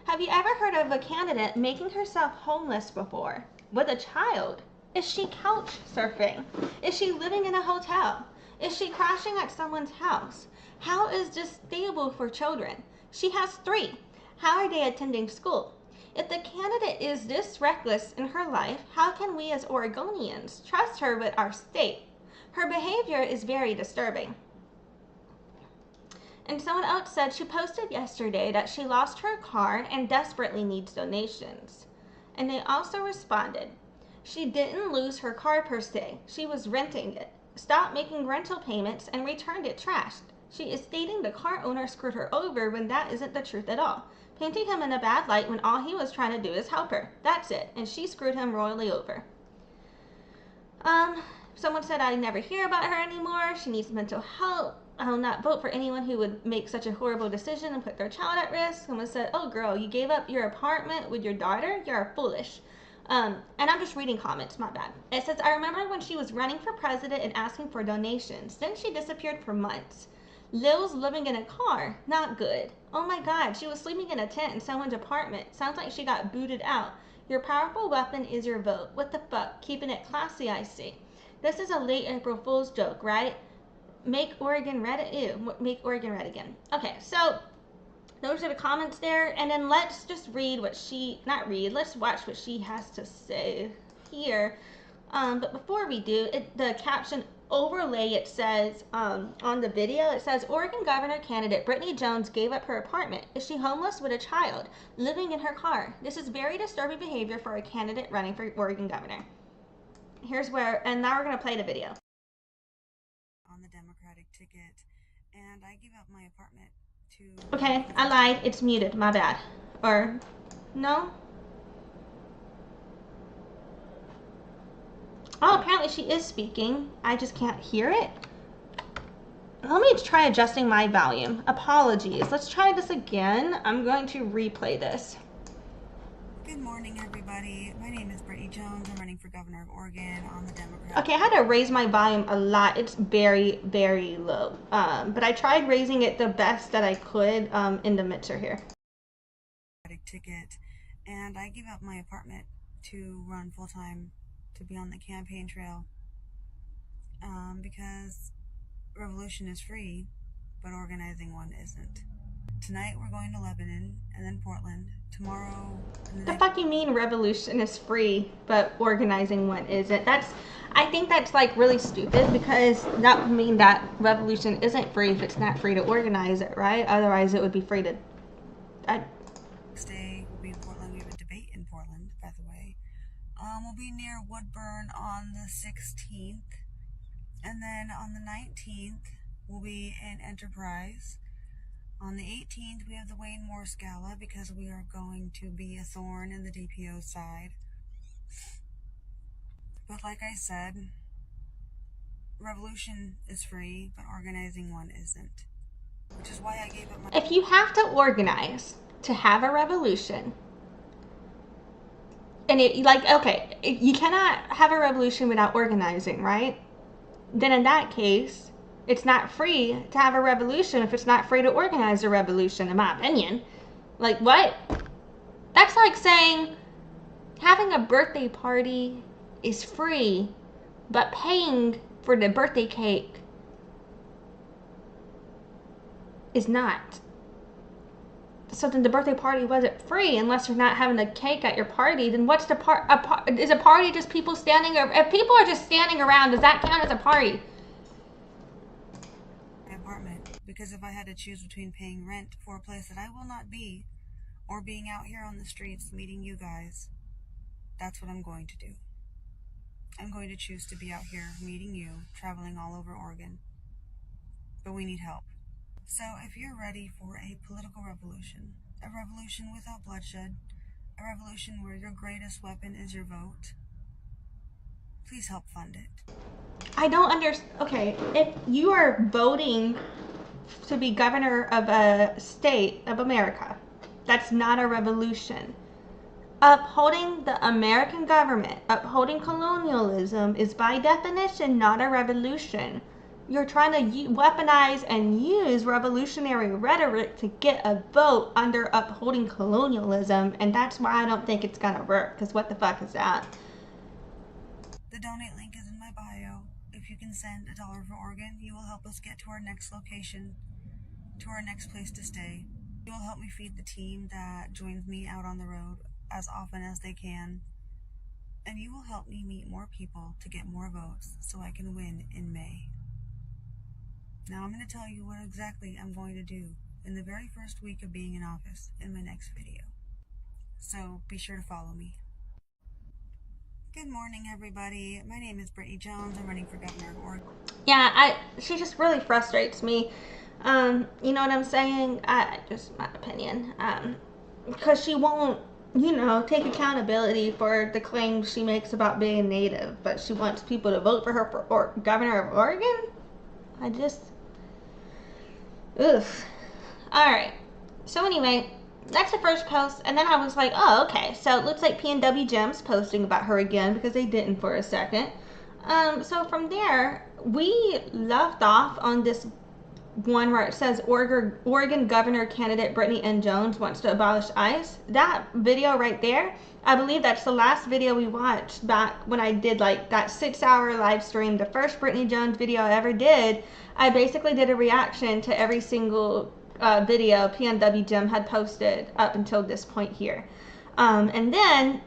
Have you ever heard of a candidate making herself homeless before? With a child? Is she couch surfing? Is she living in a hotel? Is she crashing at someone's house? How is this stable for children? She has 3. How are they attending school? If the candidate is this reckless in her life, how can we as Oregonians trust her with our state? Her behavior is very disturbing. And someone else said she posted yesterday that she lost her car and desperately needs donations. And they also responded, she didn't lose her car per se, she was renting it, stopped making rental payments and returned it trashed. She is stating the car owner screwed her over when that isn't the truth at all, painting him in a bad light when all he was trying to do is help her. That's it, and she screwed him royally over. Someone said I never hear about her anymore, she needs mental help. I will not vote for anyone who would make such a horrible decision and put their child at risk. Someone said, oh girl, you gave up your apartment with your daughter? You're foolish. And I'm just reading comments, my bad. It says, I remember when she was running for president and asking for donations. Then she disappeared for months. Lil's living in a car. Not good. Oh my god, she was sleeping in a tent in someone's apartment. Sounds like she got booted out. Your powerful weapon is your vote. What the fuck? Keeping it classy, I see. This is a late April Fool's joke, right? Make Oregon red. Ew, make Oregon red again. Okay, so those are the comments there, and then let's just read what she, not read, let's watch what she has to say here. But before we do, the caption overlay, it says, on the video, it says, Oregon Governor candidate Brittany Jones gave up her apartment. Is she homeless with a child, living in her car? This is very disturbing behavior for a candidate running for Oregon Governor. Here's where, and now we're going to play the video. On the Democratic ticket, and I give up my apartment to... Okay, I lied. It's muted. My bad. Or, no? Oh, apparently she is speaking. I just can't hear it. Let me try adjusting my volume. Apologies. Let's try this again. I'm going to replay this. Good morning, everybody. My name is Brittany Jones. I'm running for governor of Oregon on the Democratic. Okay, I had to raise my volume a lot. It's very, very low. But I tried raising it the best that I could in the mixer here. Ticket, and I give up my apartment to run full-time to be on the campaign trail because revolution is free, but organizing one isn't. Tonight we're going to Lebanon and then Portland. Tomorrow... The fuck you mean revolution is free, but organizing one isn't? I think that's like really stupid, because that would mean that revolution isn't free if it's not free to organize it, right? Otherwise it would be free to... Next day we'll be in Portland. We have a debate in Portland, by the way. We'll be near Woodburn on the 16th. And then on the 19th, we'll be in Enterprise. On the 18th, we have the Wayne Morse Gala, because we are going to be a thorn in the DPO side. But like I said, revolution is free, but organizing one isn't. Which is why I gave up my... If you have to organize to have a revolution, and okay, you cannot have a revolution without organizing, right? Then in that case, it's not free to have a revolution if it's not free to organize a revolution, in my opinion. Like, what? That's like saying having a birthday party is free, but paying for the birthday cake is not. So then the birthday party wasn't free unless you're not having a cake at your party. Then what's the is a party just people standing? If people are just standing around, does that count as a party? Apartment, because if I had to choose between paying rent for a place that I will not be, or being out here on the streets meeting you guys, that's what I'm going to do. I'm going to choose to be out here meeting you, traveling all over Oregon. But we need help. So if you're ready for a political revolution, a revolution without bloodshed, a revolution where your greatest weapon is your vote, please help fund it. I don't understand. Okay, if you are voting to be governor of a state of America, that's not a revolution. Upholding the American government, upholding colonialism is by definition not a revolution. You're trying to weaponize and use revolutionary rhetoric to get a vote under upholding colonialism, and that's why I don't think it's gonna work, because what the fuck is that? The donate link is in my bio. If you can send $1 for Oregon, you will help us get to our next location, to our next place to stay. You will help me feed the team that joins me out on the road as often as they can. And you will help me meet more people to get more votes so I can win in May. Now I'm going to tell you what exactly I'm going to do in the very first week of being in office in my next video. So be sure to follow me. Good morning, everybody. My name is Brittany Jones. I'm running for governor of Oregon. Yeah, she just really frustrates me. You know what I'm saying? Just my opinion. Because she won't, take accountability for the claims she makes about being Native, but she wants people to vote for her for governor of Oregon? Ugh. Alright. So anyway, that's the first post, and then I was like, oh, okay. So it looks like PNW Gem's posting about her again, because they didn't for a second. So from there, we left off on this one where it says Oregon Governor candidate Brittany Jones wants to abolish ICE. That video right there, I believe that's the last video we watched back when I did like that 6-hour live stream, the first Brittany Jones video I ever did. I basically did a reaction to every single video PNW Gem had posted up until this point here. And then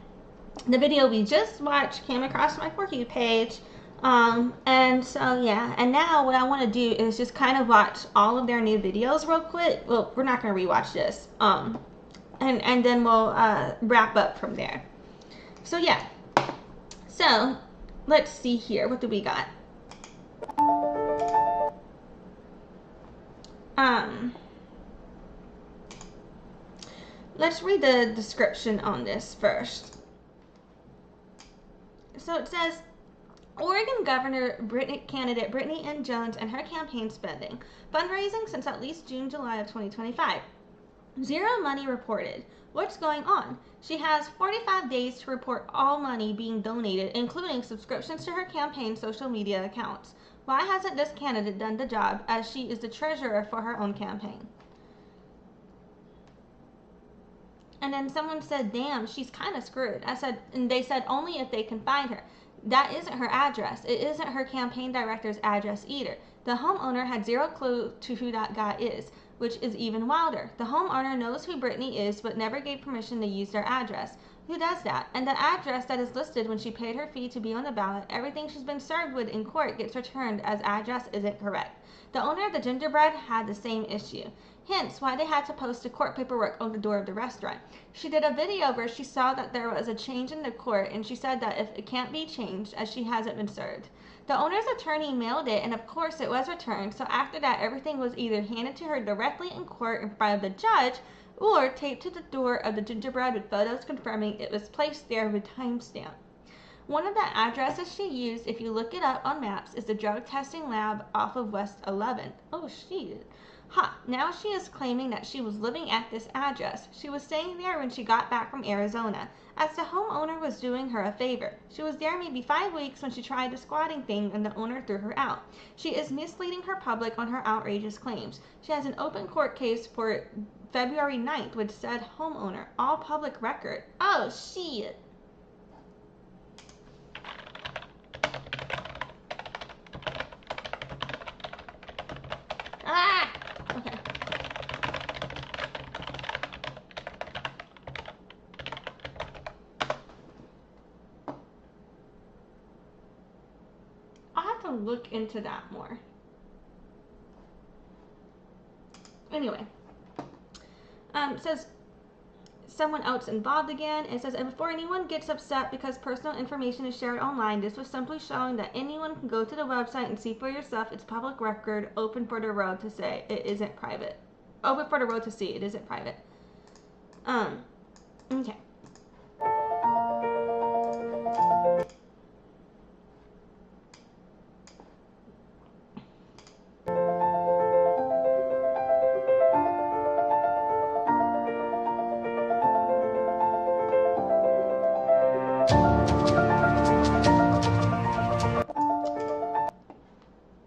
the video we just watched came across my For You page. And so yeah, and now what I want to do is just kind of watch all of their new videos real quick. Well, we're not going to rewatch this. And then we'll wrap up from there. So yeah, so let's see here, what do we got? Let's read the description on this first. So it says, Oregon Governor candidate Brittany Jones and her campaign spending. Fundraising since at least June, July of 2025. Zero money reported. What's going on? She has 45 days to report all money being donated, including subscriptions to her campaign social media accounts. Why hasn't this candidate done the job, as she is the treasurer for her own campaign? And then someone said, damn, she's kind of screwed. And they said only if they can find her. That isn't her address. It isn't her campaign director's address either. The homeowner had zero clue to who that guy is, which is even wilder. The homeowner knows who Brittany is, but never gave permission to use their address. Who does that? And the address that is listed when she paid her fee to be on the ballot, everything she's been served with in court gets returned as address isn't correct. The owner of the Gingerbread had the same issue. Hence why they had to post the court paperwork on the door of the restaurant. She did a video where she saw that there was a change in the court, and she said that if it can't be changed as she hasn't been served. The owner's attorney mailed it, and of course it was returned. So after that, everything was either handed to her directly in court in front of the judge, or taped to the door of the Gingerbread with photos confirming it was placed there with timestamp. One of the addresses she used, if you look it up on maps, is the drug testing lab off of West 11th. Oh shit. Now she is claiming that she was living at this address. She was staying there when she got back from Arizona, as the homeowner was doing her a favor. She was there maybe 5 weeks when she tried the squatting thing and the owner threw her out. She is misleading her public on her outrageous claims. She has an open court case for February 9th with said homeowner. All public record. Oh shit. Ah! Okay. I'll have to look into that more. Anyway, it says someone else involved again. It says, and before anyone gets upset because personal information is shared online, this was simply showing that anyone can go to the website and see for yourself. It's public record, open for the road to say. It isn't private. Open for the road to see. It isn't private. Okay.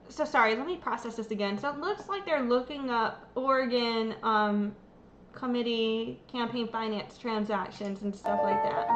So sorry, let me process this again. So it looks like they're looking up Oregon committee campaign finance transactions and stuff like that.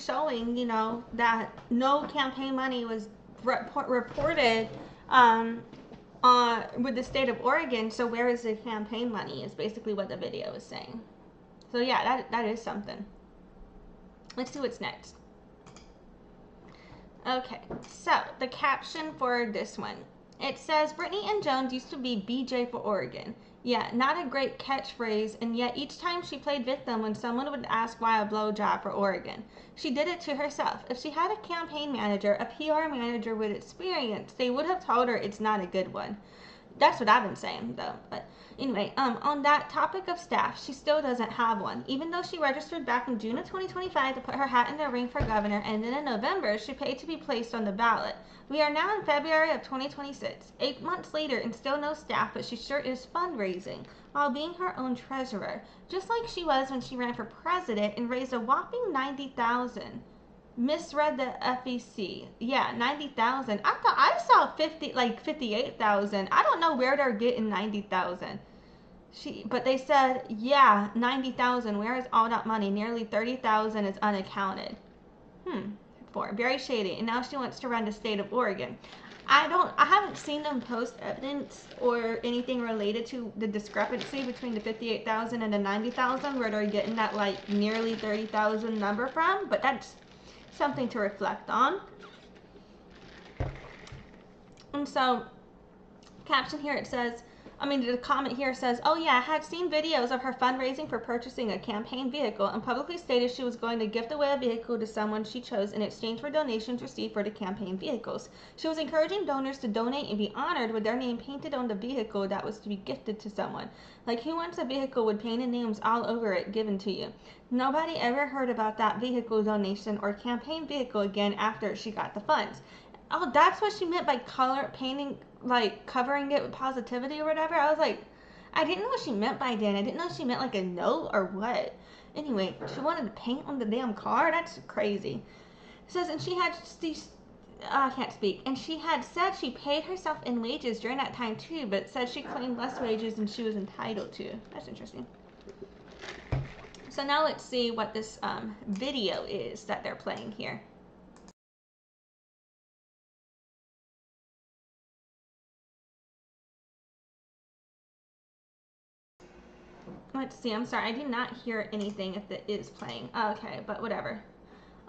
showing, you know, that no campaign money was reported with the state of Oregon. So where is the campaign money? Is basically what the video is saying. So yeah, that is something. Let's see what's next. Okay, so the caption for this one. It says, Brittany and Jones used to be BJ for Oregon. Yeah, not a great catchphrase, and yet each time she played victim when someone would ask why a blowjob for Oregon. She did it to herself. If she had a campaign manager, a PR manager with experience, they would have told her it's not a good one. That's what I've been saying, though. But anyway, on that topic of staff, she still doesn't have one. Even though she registered back in June of 2025 to put her hat in the ring for governor, and then in November, she paid to be placed on the ballot. We are now in February of 2026, 8 months later, and still no staff, but she sure is fundraising while being her own treasurer, just like she was when she ran for president and raised a whopping $90,000. Misread the FEC. Yeah, 90,000. I thought I saw 58,000. I don't know where they're getting 90,000. But they said, yeah, 90,000. Where is all that money? Nearly 30,000 is unaccounted. Very shady. And now she wants to run the state of Oregon. I haven't seen them post evidence or anything related to the discrepancy between the 58,000 and the 90,000, where they're getting that like nearly 30,000 number from, but that's something to reflect on. And so, caption here, it says, the comment here says, oh yeah, I had seen videos of her fundraising for purchasing a campaign vehicle and publicly stated she was going to gift away a vehicle to someone she chose in exchange for donations received for the campaign vehicles. She was encouraging donors to donate and be honored with their name painted on the vehicle that was to be gifted to someone. Like, who wants a vehicle with painted names all over it given to you? Nobody ever heard about that vehicle donation or campaign vehicle again after she got the funds. Oh, that's what she meant by painting, like covering it with positivity or whatever. I was like, I didn't know what she meant by that. I didn't know she meant like a note or what. Anyway, she wanted to paint on the damn car. That's crazy. It says, and she had these, I can't speak. And she had said she paid herself in wages during that time too, but said she claimed less wages than she was entitled to. That's interesting. So now let's see what this video is that they're playing here. Let's see, I'm sorry, I did not hear anything if it is playing. Okay, but whatever.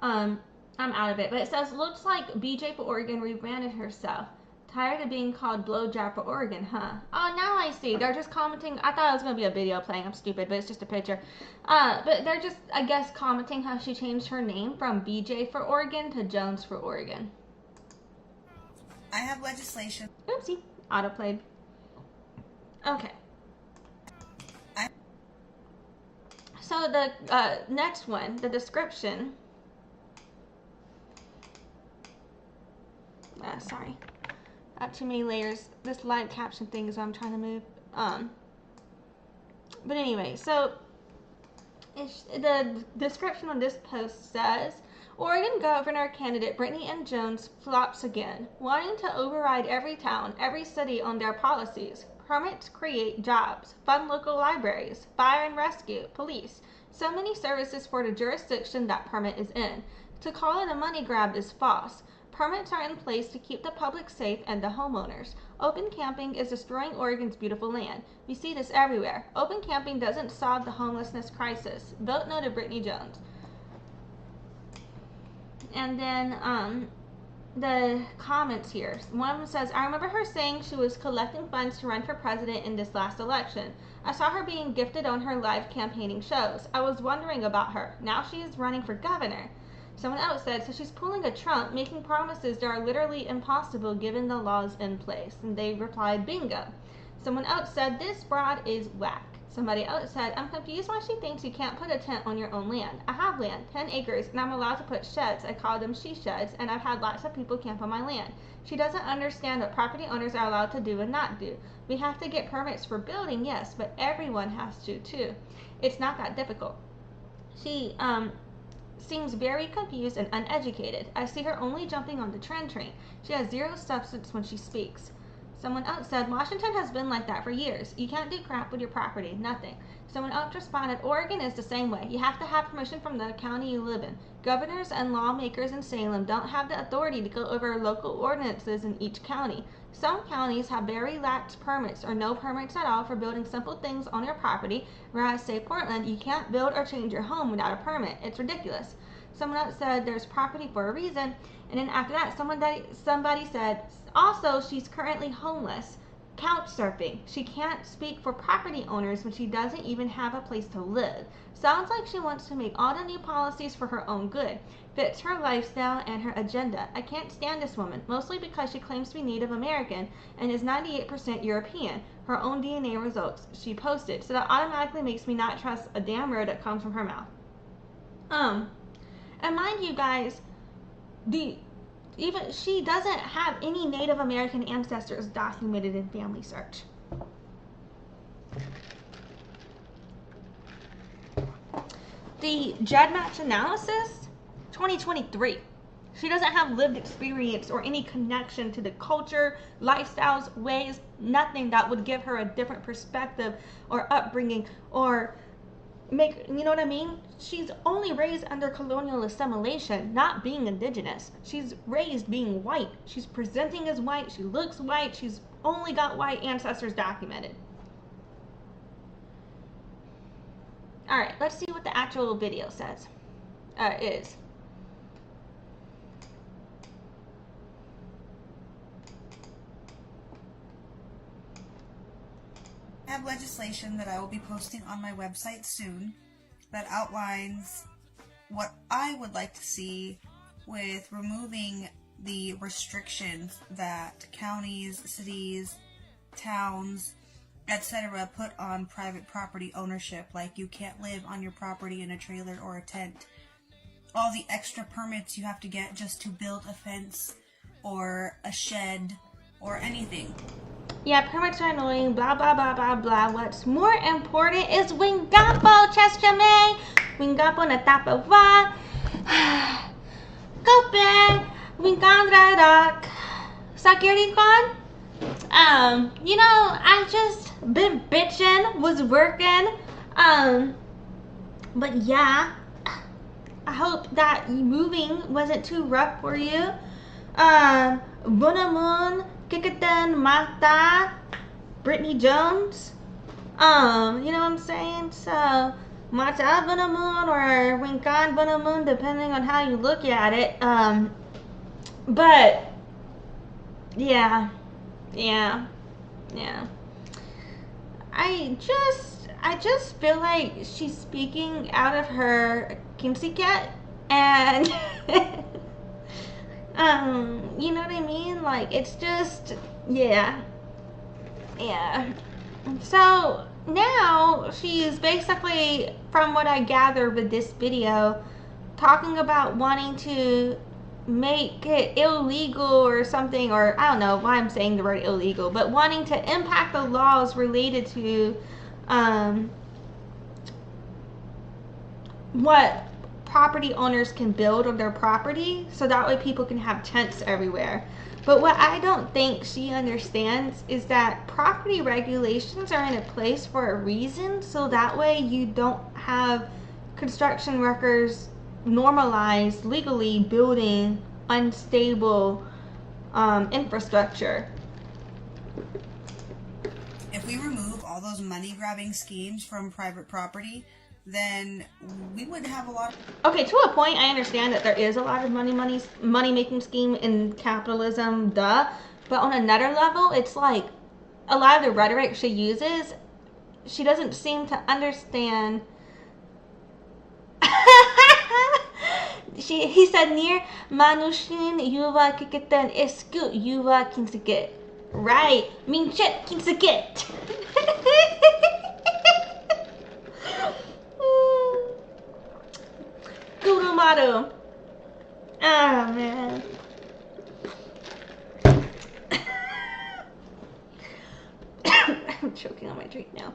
I'm out of it. But it says, looks like BJ for Oregon rebranded herself. Tired of being called blowjob for Oregon, huh? Oh, now I see. They're just commenting. I thought it was going to be a video playing. I'm stupid, but it's just a picture. But they're just, I guess, commenting how she changed her name from BJ for Oregon to Jones for Oregon. I have legislation. Oopsie. Autoplayed. Okay. So the next one, the description. Sorry. Got too many layers. This live caption thing is what I'm trying to move. But anyway, so the description on this post says, Oregon Governor candidate Brittany Jones flops again, wanting to override every town, every city on their policies. Permits create jobs, fund local libraries, fire and rescue, police. So many services for the jurisdiction that permit is in. To call it a money grab is false. Permits are in place to keep the public safe and the homeowners. Open camping is destroying Oregon's beautiful land. We see this everywhere. Open camping doesn't solve the homelessness crisis. Vote no to Brittany Jones. And then the comments here. One of them says, I remember her saying she was collecting funds to run for president in this last election. I saw her being gifted on her live campaigning shows. I was wondering about her. Now she is running for governor. Someone else said, so she's pulling a Trump, making promises that are literally impossible given the laws in place. And they replied, bingo. Someone else said, this broad is whack. Somebody else said, I'm confused why she thinks you can't put a tent on your own land. I have land, 10 acres, and I'm allowed to put sheds. I call them she sheds, and I've had lots of people camp on my land. She doesn't understand what property owners are allowed to do and not do. We have to get permits for building, yes, but everyone has to too. It's not that difficult. She seems very confused and uneducated. I see her only jumping on the trend train. She has zero substance when she speaks. Someone else said, Washington has been like that for years. You can't do crap with your property. Nothing. Someone else responded, Oregon is the same way. You have to have permission from the county you live in. Governors and lawmakers in Salem don't have the authority to go over local ordinances in each county. Some counties have very lax permits or no permits at all for building simple things on your property, whereas, say, Portland, you can't build or change your home without a permit. It's ridiculous. Someone else said there's property for a reason, and then after that, somebody said, also, she's currently homeless. Couch surfing. She can't speak for property owners when she doesn't even have a place to live. Sounds like she wants to make all the new policies for her own good. Fits her lifestyle and her agenda. I can't stand this woman, mostly because she claims to be Native American and is 98% European. Her own DNA results she posted, so that automatically makes me not trust a damn word that comes from her mouth. And mind you guys, even she doesn't have any Native American ancestors documented in Family Search. The GEDmatch analysis, 2023. She doesn't have lived experience or any connection to the culture, lifestyles, ways, nothing that would give her a different perspective or upbringing or make, you know what I mean? She's only raised under colonial assimilation, not being indigenous. She's raised being white. She's presenting as white. She looks white. She's only got white ancestors documented. All right, let's see what the actual video says. Is. I have legislation that I will be posting on my website soon that outlines what I would like to see with removing the restrictions that counties, cities, towns, etc. put on private property ownership, like you can't live on your property in a trailer or a tent. All the extra permits you have to get just to build a fence or a shed or anything. Yeah, permits are annoying, blah, blah, blah, blah, blah. What's more important is Wingapo, Cheshame. Wingapo na tapawa. Kope. Wingandra dak. Sakirikon. You know, I just been bitching, was working. But yeah, I hope that moving wasn't too rough for you. Bunamun, Kikatan, Mata, Brittany Jones. You know what I'm saying? So, Mata Bunamun or Winkan Bunamun, depending on how you look at it. But, yeah. I just feel like she's speaking out of her kimsiket, and you know what I mean? Like, it's just, yeah. So now she's basically, from what I gather with this video, talking about wanting to make it illegal or something, or I don't know why I'm saying the word illegal, but wanting to impact the laws related to what property owners can build on their property, so that way people can have tents everywhere. But what I don't think she understands is that property regulations are in a place for a reason, so that way you don't have construction workers normalized legally building unstable infrastructure. If we remove all those money-grabbing schemes from private property, then we would have a lot of... Okay, to a point, I understand that there is a lot of money-making scheme in capitalism, duh. But on another level, it's like a lot of the rhetoric she uses, she doesn't seem to understand. He said near manushin yuva kikiten esku yuva kinsiket. Right, minchet kinsiket. Kurumaru. Oh man. I'm choking on my drink now.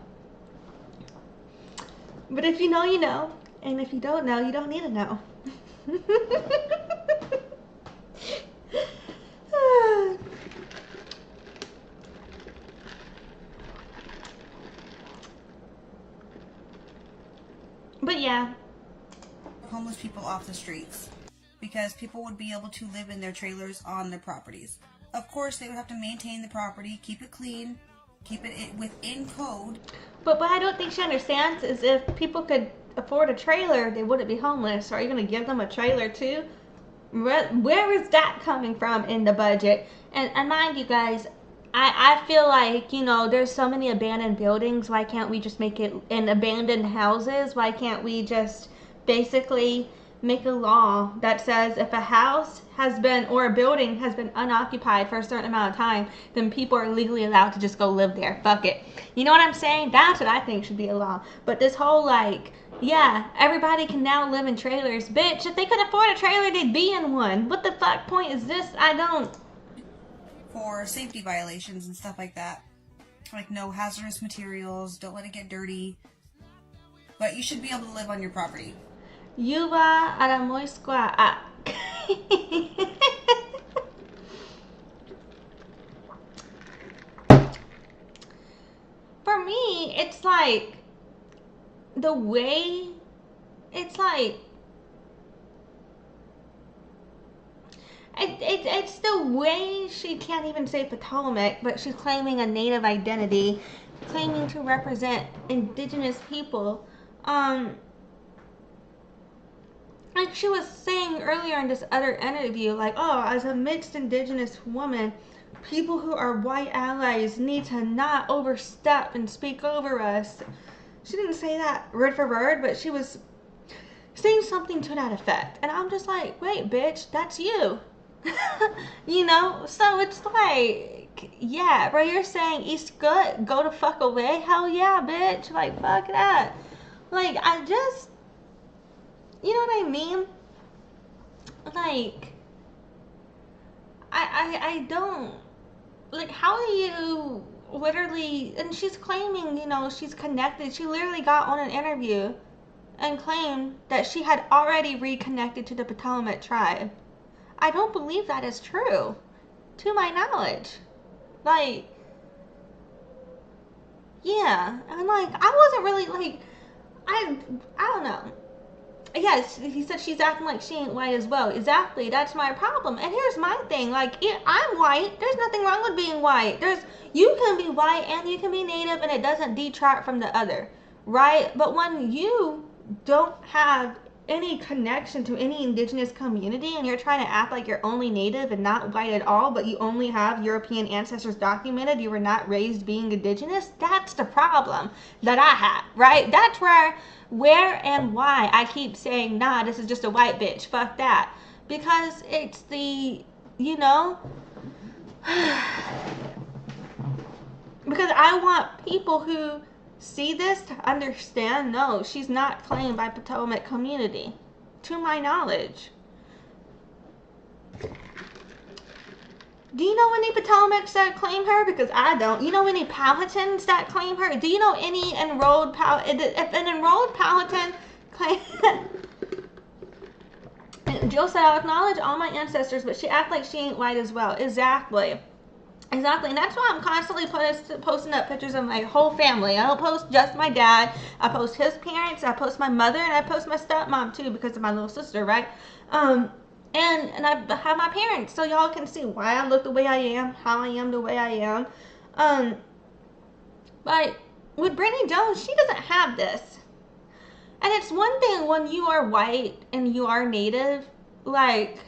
But if you know, you know. And if you don't know, you don't need to know. Yeah. homeless people off the streets, because people would be able to live in their trailers on their properties. Of course, they would have to maintain the property, keep it clean, keep it within code. But what I don't think she understands is if people could afford a trailer, they wouldn't be homeless. Are you going to give them a trailer too? Where is that coming from in the budget? And mind you guys, I feel like, you know, there's so many abandoned buildings. Why can't we just make it in abandoned houses? Why can't we just basically make a law that says if a house has been, or a building has been unoccupied for a certain amount of time, then people are legally allowed to just go live there. Fuck it. You know what I'm saying? That's what I think should be a law. But this whole like, yeah, everybody can now live in trailers. Bitch, if they could afford a trailer, they'd be in one. What the fuck point is this? I don't. For safety violations and stuff like that. Like no hazardous materials, don't let it get dirty. But you should be able to live on your property. Yuba Aramoiskwa. For me, it's like the way, it's like, it's the way she can't even say Potomac, but she's claiming a native identity, claiming to represent indigenous people. Like she was saying earlier in this other interview, like, oh, as a mixed indigenous woman, people who are white allies need to not overstep and speak over us. She didn't say that word for word, but she was saying something to that effect. And I'm just like, wait, bitch, that's you. You know? So it's like, yeah, bro, you're saying East Good, go the fuck away? Hell yeah, bitch. Like, fuck that. Like, I just, you know what I mean? Like, I don't, like, how do you literally, and she's claiming, you know, she's connected. She literally got on an interview and claimed that she had already reconnected to the Potomac tribe. I don't believe that is true, to my knowledge. Like, yeah, and like, I wasn't really, like, I don't know. Yes, he said she's acting like she ain't white as well. Exactly, that's my problem. And here's my thing, like, I'm white. There's nothing wrong with being white. You can be white and you can be native, and it doesn't detract from the other, right? But when you don't have any connection to any indigenous community and you're trying to act like you're only native and not white at all, but you only have European ancestors documented, you were not raised being indigenous, that's the problem that I have, right? That's where and why I keep saying, nah, this is just a white bitch, fuck that. Because it's the, you know, because I want people who see this to understand, no, she's not claimed by Potomac community, to my knowledge. Do you know any Potomacs that claim her? Because I don't. You know any Powhatans that claim her? Do you know any enrolled if an enrolled Powhatan claim Jill said, I'll acknowledge all my ancestors, but she act like she ain't white as well. Exactly. Exactly, and that's why I'm constantly posting up pictures of my whole family. I don't post just my dad. I post his parents, I post my mother, and I post my stepmom too because of my little sister, right? And I have my parents, so y'all can see why I look the way I am, how I am the way I am. But with Brittany Jones, she doesn't have this. And it's one thing when you are white and you are native, like,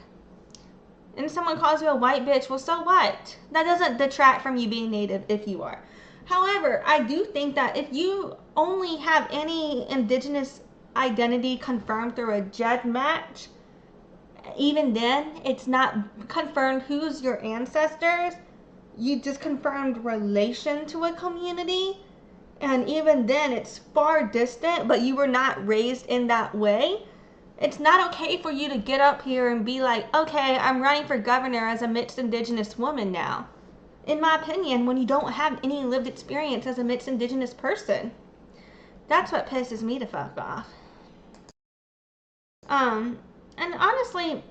and someone calls you a white bitch, well, so what? That doesn't detract from you being native if you are. However, I do think that if you only have any indigenous identity confirmed through a JED match, even then, it's not confirmed who's your ancestors. You just confirmed relation to a community. And even then, it's far distant, but you were not raised in that way. It's not okay for you to get up here and be like, okay, I'm running for governor as a mixed indigenous woman now. In my opinion, when you don't have any lived experience as a mixed indigenous person. That's what pisses me the fuck off. And honestly,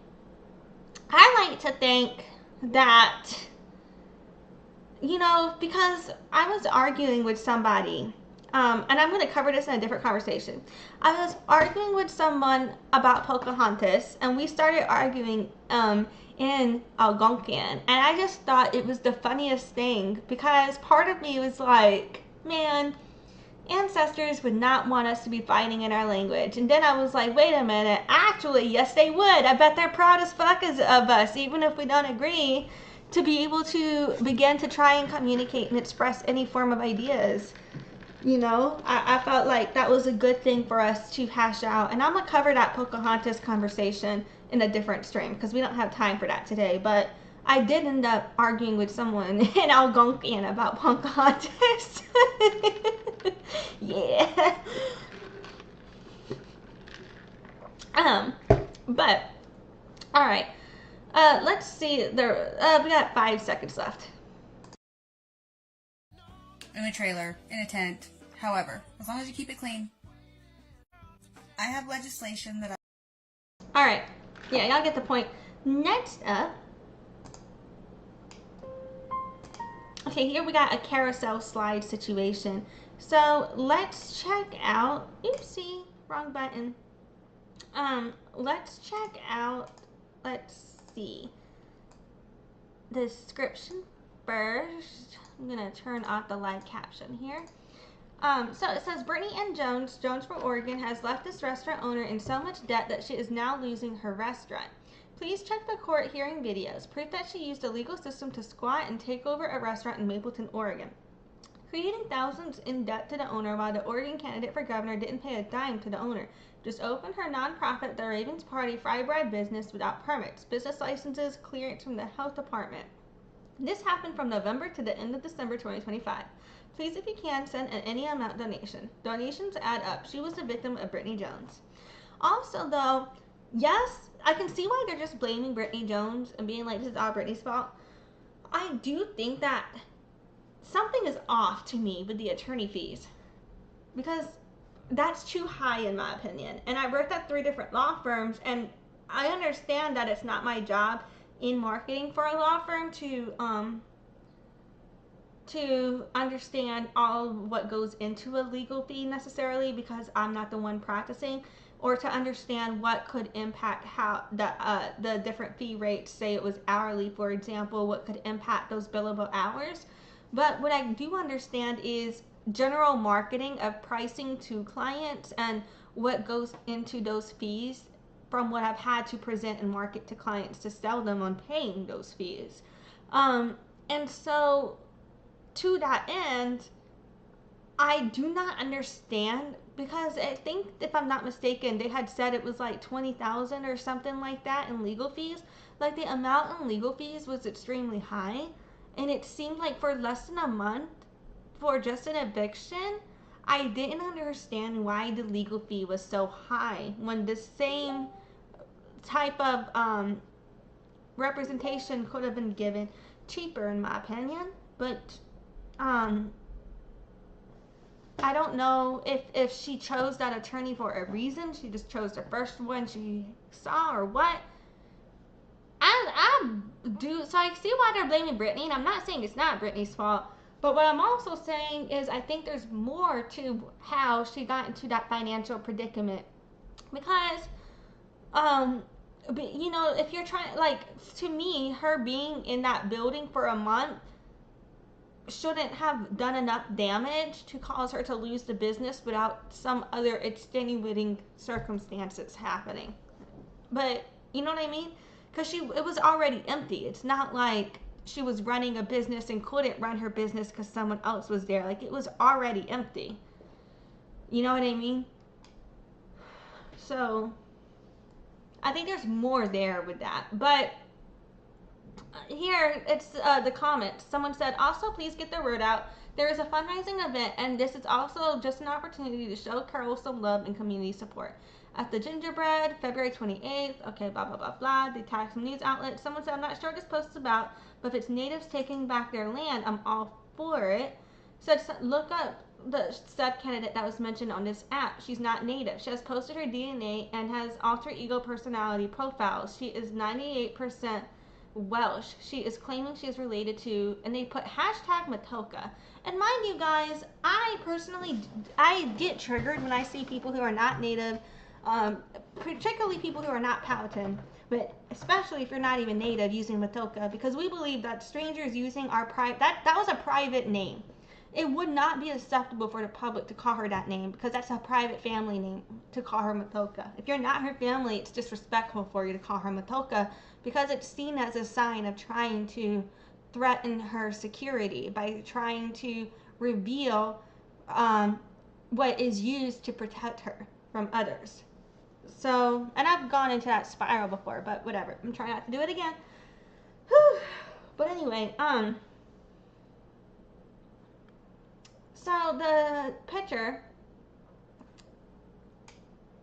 I like to think that, you know, because I was arguing with somebody and I'm going to cover this in a different conversation. I was arguing with someone about Pocahontas, and we started arguing in Algonquian, and I just thought it was the funniest thing, because part of me was like, man, ancestors would not want us to be fighting in our language. And then I was like, wait a minute, actually, yes they would. I bet they're proud as fuck of us, even if we don't agree, to be able to begin to try and communicate and express any form of ideas. You know, I felt like that was a good thing for us to hash out. And I'm going to cover that Pocahontas conversation in a different stream, because we don't have time for that today. But I did end up arguing with someone in Algonquian about Pocahontas. Yeah. But, alright. Let's see. We got 5 seconds left. In a trailer, in a tent, however, as long as you keep it clean. I have legislation that Alright. Yeah, y'all get the point. Next up. Okay, here we got a carousel slide situation. So let's check out, oopsie, wrong button. Let's check out, let's see, the description first. I'm gonna turn off the live caption here. So it says, Brittany Jones, Jonesboro, Oregon, has left this restaurant owner in so much debt that she is now losing her restaurant. Please check the court hearing videos. Proof that she used a legal system to squat and take over a restaurant in Mapleton, Oregon, creating thousands in debt to the owner while the Oregon candidate for governor didn't pay a dime to the owner. Just opened her nonprofit, the Ravens Party Fry Bread business without permits, business licenses, clearance from the health department. This happened from November to the end of December 2025. Please, if you can, send an any amount donation. Donations add up. She was the victim of Brittany Jones. Also, though, yes, I can see why they're just blaming Brittany Jones and being like, this is all Brittany's fault. I do think that something is off to me with the attorney fees, because that's too high in my opinion. And I worked at 3 different law firms, and I understand that it's not my job in marketing for a law firm to understand all what goes into a legal fee necessarily, because I'm not the one practicing, or to understand what could impact how the different fee rates, say it was hourly for example, what could impact those billable hours. But what I do understand is general marketing of pricing to clients and what goes into those fees, from what I've had to present and market to clients to sell them on paying those fees. And so to that end, I do not understand, because I think, if I'm not mistaken, they had said it was like $20,000 or something like that in legal fees. Like, the amount in legal fees was extremely high, and it seemed like for less than a month for just an eviction, I didn't understand why the legal fee was so high when the same type of representation could have been given cheaper, in my opinion. But I don't know if she chose that attorney for a reason. She just chose the first one she saw, or what. I do, so I see why they're blaming Brittany, and I'm not saying it's not Brittany's fault. But what I'm also saying is I think there's more to how she got into that financial predicament. Because, you know, if you're trying, like, to me, her being in that building for a month shouldn't have done enough damage to cause her to lose the business without some other extenuating circumstances happening. But, you know what I mean? Because it was already empty. It's not like she was running a business and couldn't run her business because someone else was there. Like, it was already empty. You know what I mean? So I think there's more there with that. But here, it's the comments. Someone said, also please get the word out. There is a fundraising event, and this is also just an opportunity to show Carol some love and community support. At the Gingerbread, February 28th, okay, blah, blah, blah, blah. They tagged some news outlets. Someone said, I'm not sure what this post is about, but if it's natives taking back their land, I'm all for it. So look up the sub-candidate that was mentioned on this app. She's not native. She has posted her DNA and has alter ego personality profiles. She is 98% Welsh. She is claiming she is related to, and they put hashtag Matoka. And mind you guys, I personally, I get triggered when I see people who are not native, particularly people who are not Powhatan, but especially if you're not even native, using Matoka, because we believe that strangers using our that was a private name. It would not be acceptable for the public to call her that name, because that's a private family name, to call her Matoka. If you're not her family, it's disrespectful for you to call her Matoka, because it's seen as a sign of trying to threaten her security by trying to reveal what is used to protect her from others. So, and I've gone into that spiral before, but whatever. I'm trying not to do it again. Whew. But anyway, so the picture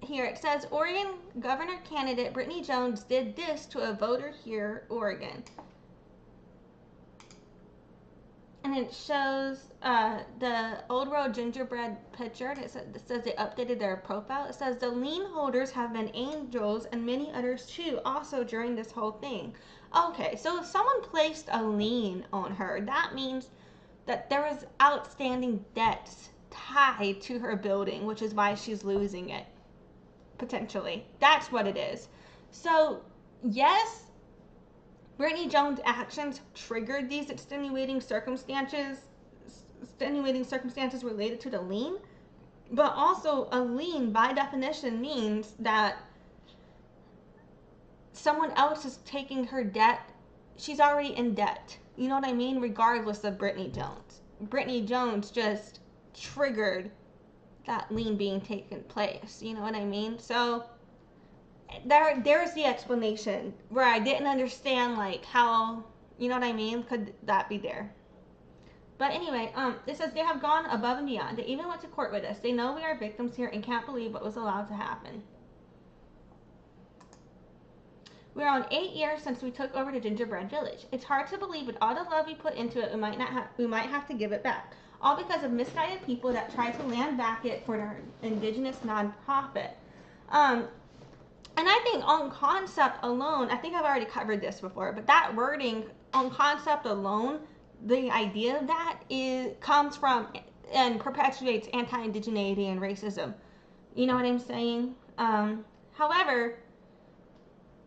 here, it says Oregon governor candidate Brittany Jones did this to a voter here, Oregon. And it shows the Old World Gingerbread picture. It says they updated their profile. It says the lien holders have been angels and many others too, also during this whole thing. Okay, so if someone placed a lien on her, that means that there was outstanding debts tied to her building, which is why she's losing it, potentially. That's what it is. So, yes, Brittany Jones' actions triggered these extenuating circumstances related to the lien, but also a lien by definition means that someone else is taking her debt. She's already in debt. You know what I mean? Regardless of Brittany Jones. Brittany Jones just triggered that lien being taken place. You know what I mean? So there's the explanation where I didn't understand, like, how, you know what I mean? Could that be there? But anyway, it says they have gone above and beyond. They even went to court with us. They know we are victims here and can't believe what was allowed to happen. We're on 8 years since we took over the Gingerbread Village. It's hard to believe with all the love we put into it, we might have to give it back. All because of misguided people that try to land back it for their indigenous nonprofit. And I think on concept alone, I think I've already covered this before, but that wording on concept alone, the idea of that comes from and perpetuates anti-indigeneity and racism. You know what I'm saying? However,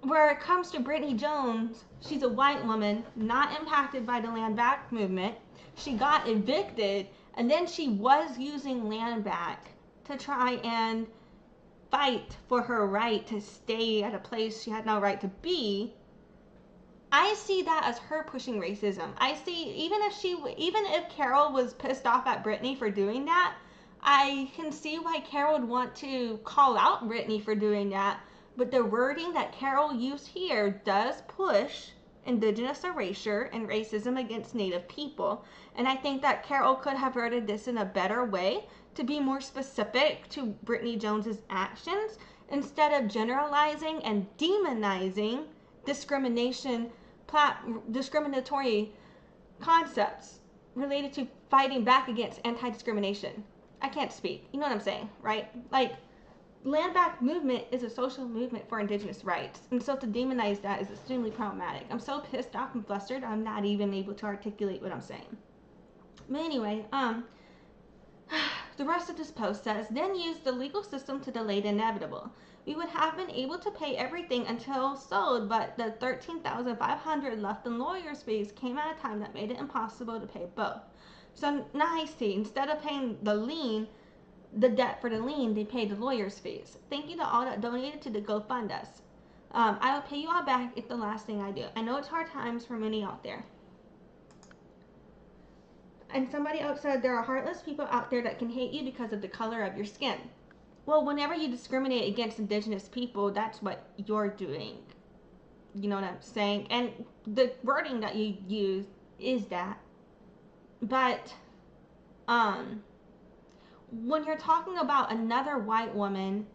where it comes to Brittany Jones, she's a white woman, not impacted by the land back movement. She got evicted, and then she was using land back to try and fight for her right to stay at a place she had no right to be. I see that as her pushing racism. I see, even if Carol was pissed off at Brittany for doing that, I can see why Carol would want to call out Brittany for doing that. But the wording that Carol used here does push indigenous erasure and racism against Native people. And I think that Carol could have worded this in a better way to be more specific to Brittany Jones's actions, instead of generalizing and demonizing discriminatory concepts related to fighting back against anti-discrimination. I can't speak. You know what I'm saying, right? Like, land back movement is a social movement for indigenous rights, and so to demonize that is extremely problematic. I'm so pissed off and flustered, I'm not even able to articulate what I'm saying. But anyway, the rest of this post says, then use the legal system to delay the inevitable. We would have been able to pay everything until sold, but the $13,500 left in lawyers' fees came at a time that made it impossible to pay both. So now I see, instead of paying the debt for the lien, they paid the lawyers' fees. Thank you to all that donated to the GoFundUs. I will pay you all back if the last thing I do. I know it's hard times for many out there. And somebody else said there are heartless people out there that can hate you because of the color of your skin. Well, whenever you discriminate against indigenous people, that's what you're doing. You know what I'm saying? And the wording that you use is that. But when you're talking about another white woman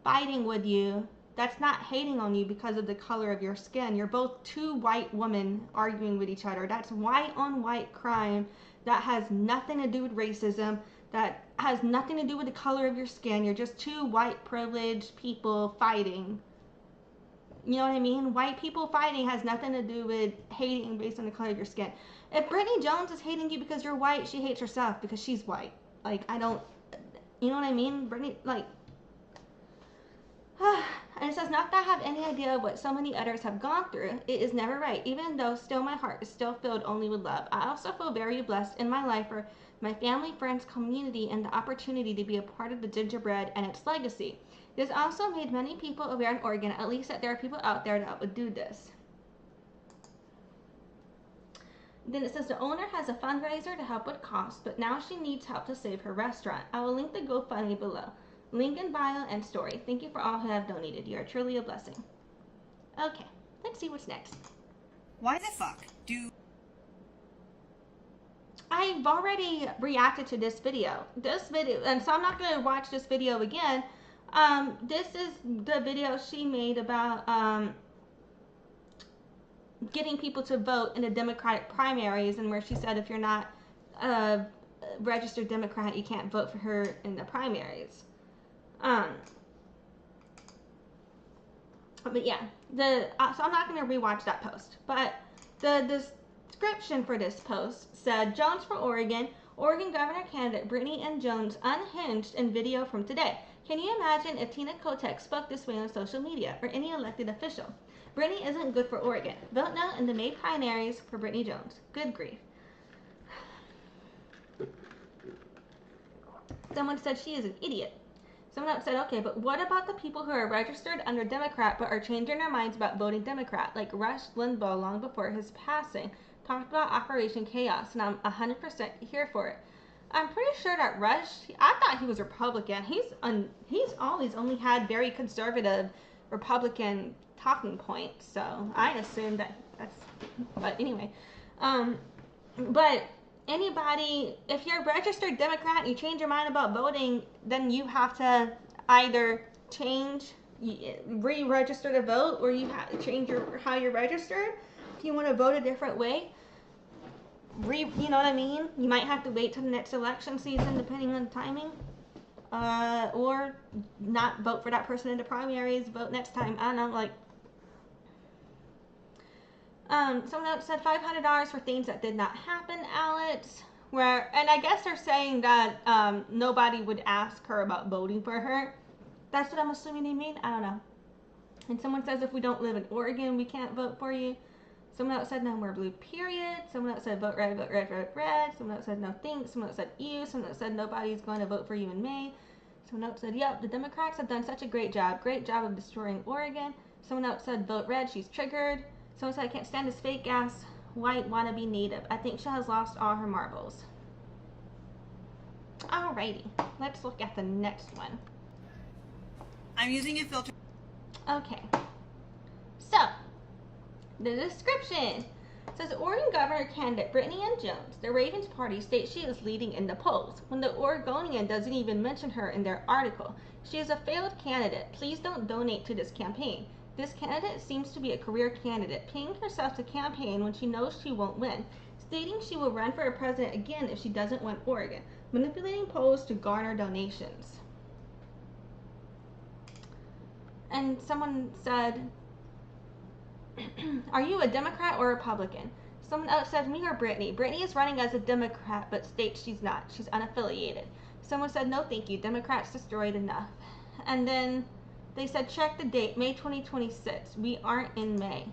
fighting with you, that's not hating on you because of the color of your skin. You're both two white women arguing with each other. That's white on white crime. That has nothing to do with racism. That has nothing to do with the color of your skin. You're just two white privileged people fighting You know what I mean? White people fighting has nothing to do with hating based on the color of your skin. If Brittany Jones is hating you because you're white, she hates herself because she's white. Like, I don't, you know what I mean? Brittany, like, and it says, not that I have any idea of what so many others have gone through. It is never right, even though still my heart is still filled only with love. I also feel very blessed in my life for my family, friends, community, and the opportunity to be a part of the gingerbread and its legacy. This also made many people aware in Oregon, at least that there are people out there that would do this. Then it says the owner has a fundraiser to help with costs, but now she needs help to save her restaurant. I will link the GoFundMe below. Link in bio and story. Thank you for all who have donated. You are truly a blessing. Okay, let's see what's next. Why the fuck do... I've already reacted to this video. And so I'm not going to watch this video again. This is the video she made about getting people to vote in the Democratic primaries, and where she said if you're not a registered Democrat, you can't vote for her in the primaries. But yeah, so I'm not going to rewatch that post. But the description for this post said, Jones for Oregon, Oregon Governor candidate Brittany Jones unhinged in video from today. Can you imagine if Tina Kotek spoke this way on social media, or any elected official? Brittany isn't good for Oregon. Vote no in the May primaries for Brittany Jones. Good grief. Someone said she is an idiot. Someone else said, okay, but what about the people who are registered under Democrat but are changing their minds about voting Democrat, like Rush Limbaugh long before his passing, talked about Operation Chaos, and I'm 100% here for it. I'm pretty sure that Rush, I thought he was Republican. He's always only had very conservative Republican talking points, so I assume that's, but anyway. But anybody, if you're a registered Democrat and you change your mind about voting, then you have to either re-register to vote, or you have to change how you're registered. If you want to vote a different way, you know what I mean? You might have to wait till the next election season, depending on the timing. Or not vote for that person in the primaries, vote next time. I don't know, like, someone else said $500 for things that did not happen, Alex. And I guess they're saying that nobody would ask her about voting for her. That's what I'm assuming they mean. I don't know. And someone says if we don't live in Oregon, we can't vote for you. Someone else said no more blue, period. Someone else said vote red, vote red, vote red. Someone else said no thanks. Someone else said ew. Someone else said nobody's going to vote for you in May. Someone else said, yep, the Democrats have done such a great job of destroying Oregon. Someone else said vote red, she's triggered. Someone said I can't stand this fake ass white wannabe native. I think she has lost all her marbles. Alrighty, let's look at the next one. I'm using a filter. Okay, so the description says Oregon Governor candidate Brittany Jones, the Ravens party, states she is leading in the polls, when the Oregonian doesn't even mention her in their article. She is a failed candidate. Please don't donate to this campaign. This candidate seems to be a career candidate, paying herself to campaign when she knows she won't win, stating she will run for president again if she doesn't win Oregon, manipulating polls to garner donations. And someone said, are you a Democrat or Republican? Someone else said, me or Brittany? Brittany is running as a Democrat, but states she's not. She's unaffiliated. Someone said, no thank you. Democrats destroyed enough. And then they said, check the date, May 2026. We aren't in May.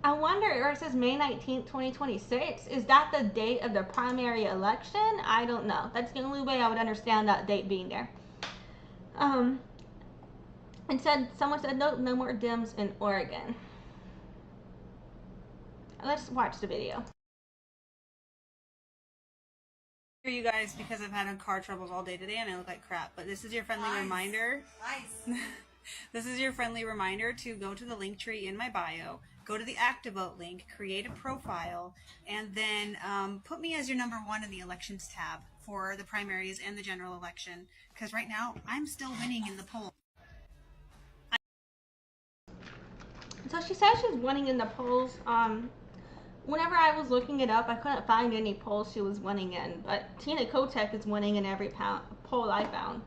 I wonder, or it says May 19th, 2026. Is that the date of the primary election? I don't know. That's the only way I would understand that date being there. And someone said, no more Dems in Oregon. Let's watch the video. You guys, because I've had car troubles all day today and I look like crap, but this is your friendly reminder. Nice. This is your friendly reminder to go to the link tree in my bio, go to the ActiVote link, create a profile, and then put me as your #1 in the elections tab for the primaries and the general election, because right now I'm still winning in the poll. So she says she's winning in the polls. Whenever I was looking it up, I couldn't find any polls she was winning in, but Tina Kotek is winning in every poll I found.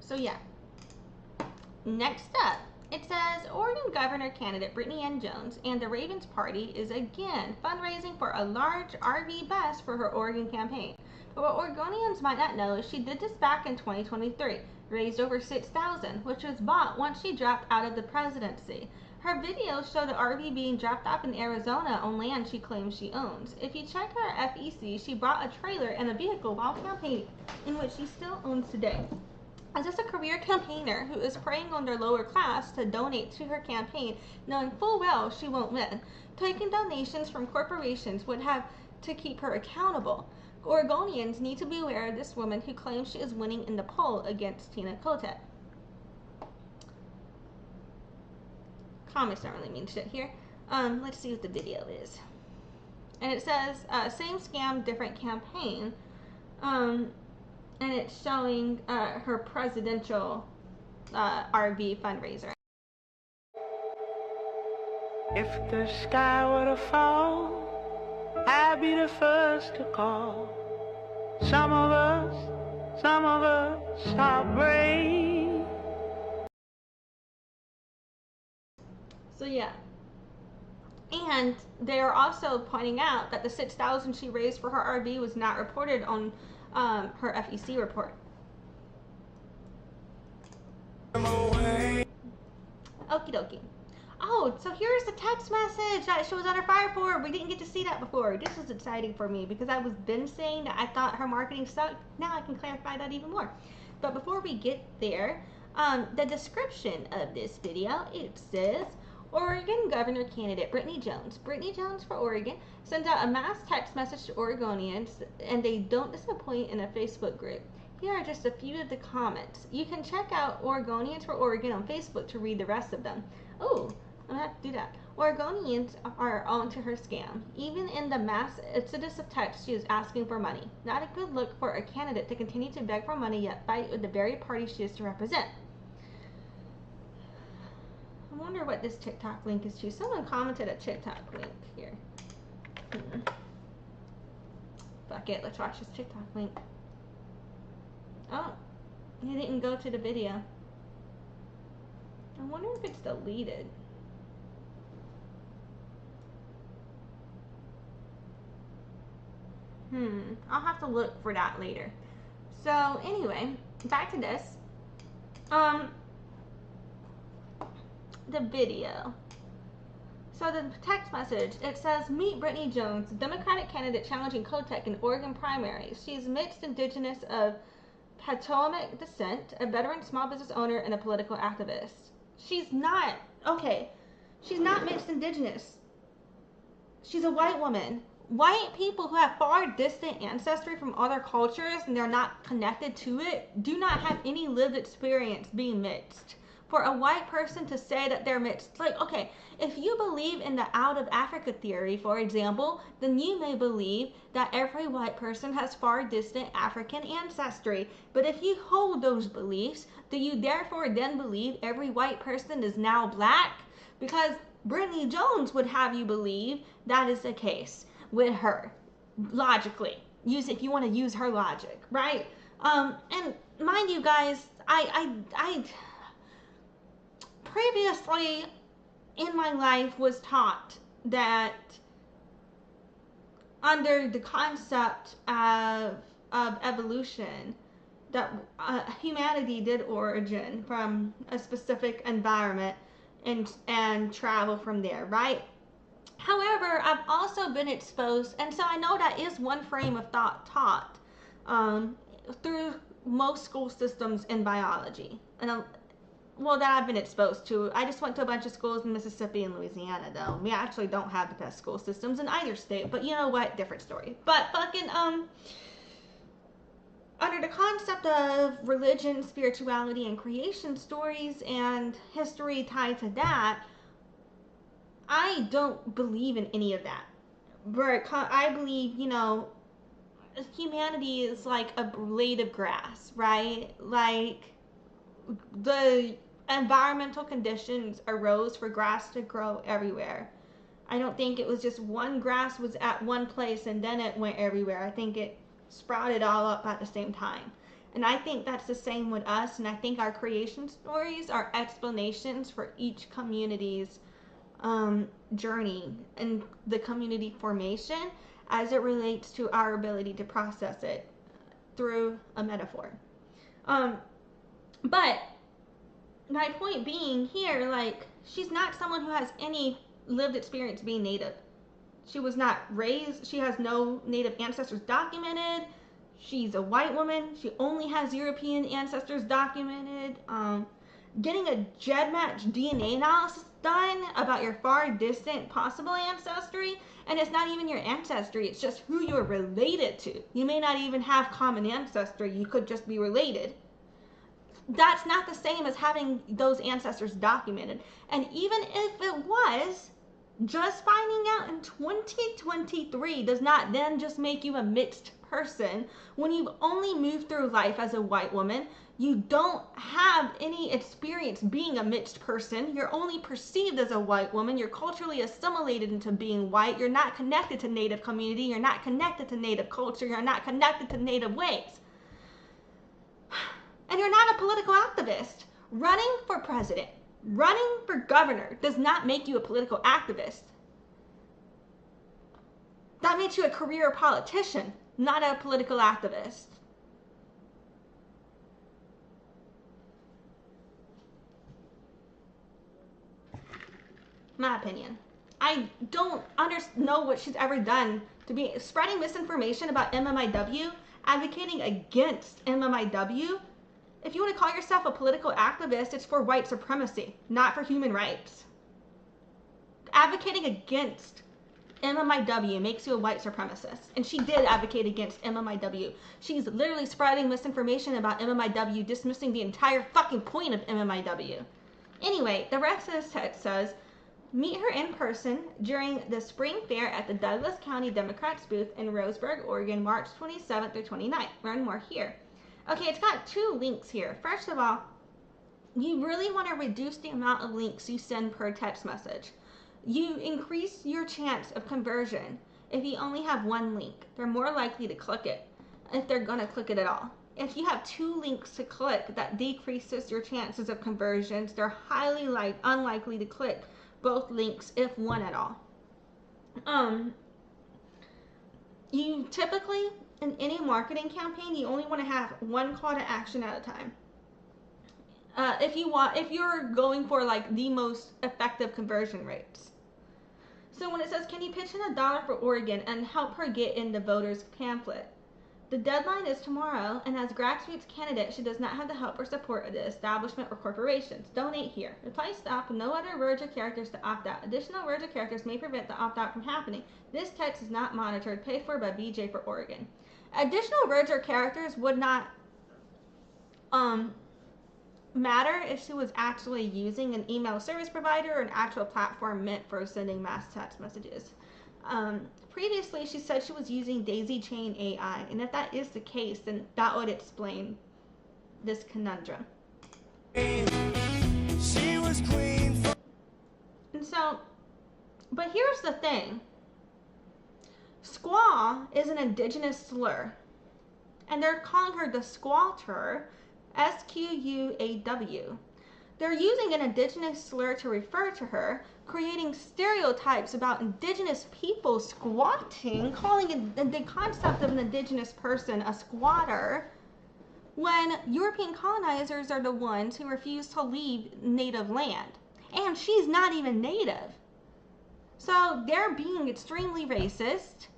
So yeah. Next up, it says Oregon Governor candidate Brittany Jones and the Ravens Party is again fundraising for a large RV bus for her Oregon campaign. But what Oregonians might not know is she did this back in 2023, raised over $6,000, which was bought once she dropped out of the presidency. Her videos show the RV being dropped off in Arizona on land she claims she owns. If you check her FEC, she bought a trailer and a vehicle while campaigning, in which she still owns today. As just a career campaigner who is preying on their lower class to donate to her campaign, knowing full well she won't win, taking donations from corporations would have to keep her accountable. Oregonians need to be aware of this woman who claims she is winning in the poll against Tina Kotek. Comments don't really mean shit here. Let's see what the video is. And it says, same scam, different campaign. And it's showing her presidential RV fundraiser. If the sky were to fall, I'd be the first to call. Some of us are brave. So yeah. And they're also pointing out that the $6,000 she raised for her RV was not reported on her FEC report. Okie dokie. Oh, so here's the text message that she was under fire for. We didn't get to see that before. This was exciting for me because I was been saying that I thought her marketing sucked. Now I can clarify that even more. But before we get there, the description of this video, it says, Oregon Governor candidate Brittany Jones for Oregon, sends out a mass text message to Oregonians, and they don't disappoint in a Facebook group. Here are just a few of the comments. You can check out Oregonians for Oregon on Facebook to read the rest of them. Oh, I'm gonna have to do that. Oregonians are onto her scam. Even in the mass exodus of text, she is asking for money. Not a good look for a candidate to continue to beg for money yet fight with the very party she is to represent. I wonder what this TikTok link is to. Someone commented a TikTok link here. Fuck it, let's watch this TikTok link. Oh, you didn't go to the video. I wonder if it's deleted. I'll have to look for that later. So anyway, back to this. The video. So the text message, it says, meet Brittany Jones, Democratic candidate challenging Kotek in Oregon primaries. She's mixed indigenous of Potomac descent, a veteran small business owner, and a political activist. She's not, okay, she's not mixed indigenous. She's a white woman. White people who have far distant ancestry from other cultures and they're not connected to it do not have any lived experience being mixed. For a white person to say that they're mixed, like, okay, if you believe in the out of Africa theory, for example, then you may believe that every white person has far distant African ancestry. But if you hold those beliefs, do you therefore then believe every white person is now black? Because Brittany Jones would have you believe that is the case with her, logically. Use if you want to use her logic, right? And mind you guys, I previously in my life was taught that under the concept of evolution, that humanity did origin from a specific environment and travel from there, right? However, I've also been exposed, and so I know that is one frame of thought taught through most school systems in biology, and well, that I've been exposed to. I just went to a bunch of schools in Mississippi and Louisiana, though. We actually don't have the best school systems in either state, but you know what? Different story. But fucking, under the concept of religion, spirituality, and creation stories and history tied to that, I don't believe in any of that. But I believe, you know, humanity is like a blade of grass, right? Like, the environmental conditions arose for grass to grow everywhere. I don't think it was just one grass was at one place and then it went everywhere. I think it sprouted all up at the same time. And I think that's the same with us, and I think our creation stories are explanations for each community's journey and the community formation as it relates to our ability to process it through a metaphor. But my point being here, like, she's not someone who has any lived experience being Native. She was not raised, she has no Native ancestors documented. She's a white woman. She only has European ancestors documented. Getting a GEDmatch DNA analysis done about your far distant possible ancestry, and it's not even your ancestry, it's just who you're related to. You may not even have common ancestry, you could just be related. That's not the same as having those ancestors documented. And even if it was, just finding out in 2023 does not then just make you a mixed person when you've only moved through life as a white woman. You don't have any experience being a mixed person. You're only perceived as a white woman. You're culturally assimilated into being white. You're not connected to Native community. You're not connected to Native culture. You're not connected to Native ways. And you're not a political activist. Running for president, running for governor does not make you a political activist. That makes you a career politician, not a political activist. My opinion. I don't know what she's ever done to be spreading misinformation about MMIW, advocating against MMIW. If you want to call yourself a political activist, it's for white supremacy, not for human rights. Advocating against MMIW makes you a white supremacist. And she did advocate against MMIW. She's literally spreading misinformation about MMIW, dismissing the entire fucking point of MMIW. Anyway, the rest of this text says, meet her in person during the spring fair at the Douglas County Democrats booth in Roseburg, Oregon, March 27th through 29th. Learn more here. Okay, it's got two links here. First of all, you really want to reduce the amount of links you send per text message. You increase your chance of conversion if you only have one link. They're more likely to click it if they're going to click it at all. If you have two links to click, that decreases your chances of conversions. They're highly unlikely to click both links, if one at all. You typically, in any marketing campaign, you only want to have one call to action at a time. If you're going for like the most effective conversion rates. So when it says, can you pitch in $1 for Oregon and help her get in the voters pamphlet? The deadline is tomorrow, and as grassroots candidate, she does not have the help or support of the establishment or corporations. Donate here. Reply stop with no other words or characters to opt out. Additional words or characters may prevent the opt out from happening. This text is not monitored. Paid for by BJ for Oregon. Additional words or characters would not matter if she was actually using an email service provider or an actual platform meant for sending mass text messages. Previously, she said she was using daisy chain AI, and if that is the case, then that would explain this conundrum. She was queen for- And so, but here's the thing. Squaw is an indigenous slur, and they're calling her the squaw-ter, S-Q-U-A-W. They're using an indigenous slur to refer to her, creating stereotypes about indigenous people squatting, calling the concept of an indigenous person a squatter, when European colonizers are the ones who refuse to leave native land. And she's not even native. So they're being extremely racist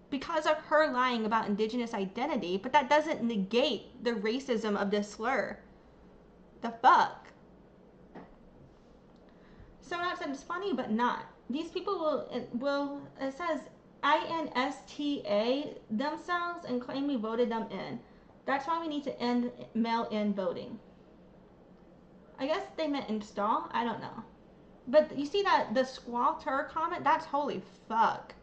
because of her lying about indigenous identity, but that doesn't negate the racism of this slur. The fuck? Someone else said it's funny, but not. These people will it says INSTA themselves and claim we voted them in. That's why we need to end mail-in voting. I guess they meant install, I don't know. But you see that the squaw-ter comment? That's holy fuck.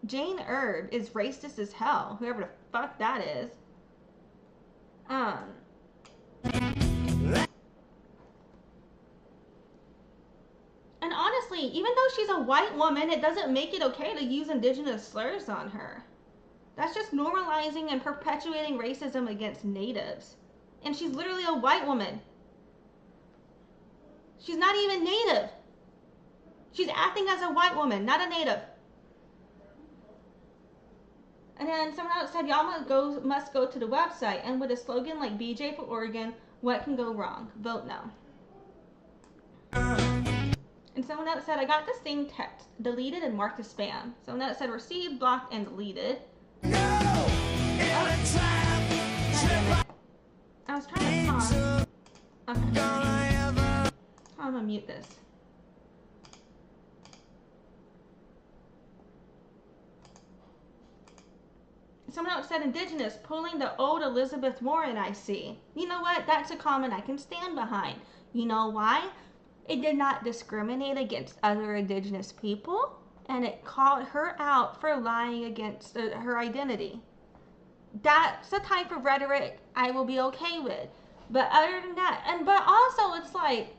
Jane Erb is racist as hell, whoever the fuck that is. And honestly, honestly, even though she's a white woman, it doesn't make it okay to use indigenous slurs on her. That's just normalizing and perpetuating racism against natives. And she's literally a white woman. She's not even native. She's acting as a white woman, not a native. And then someone else said, y'all must go to the website. And with a slogan like BJ for Oregon, what can go wrong? Vote no. And someone else said, I got the same text, deleted and marked as spam. Someone else said, received, blocked, and deleted. I was trying to pause. Okay. I'm gonna mute this. Someone else said indigenous, pulling the old Elizabeth Warren I see. You know what? That's a comment I can stand behind. You know why? It did not discriminate against other indigenous people, and it called her out for lying against her identity. That's the type of rhetoric I will be okay with. But other than that, but also it's like,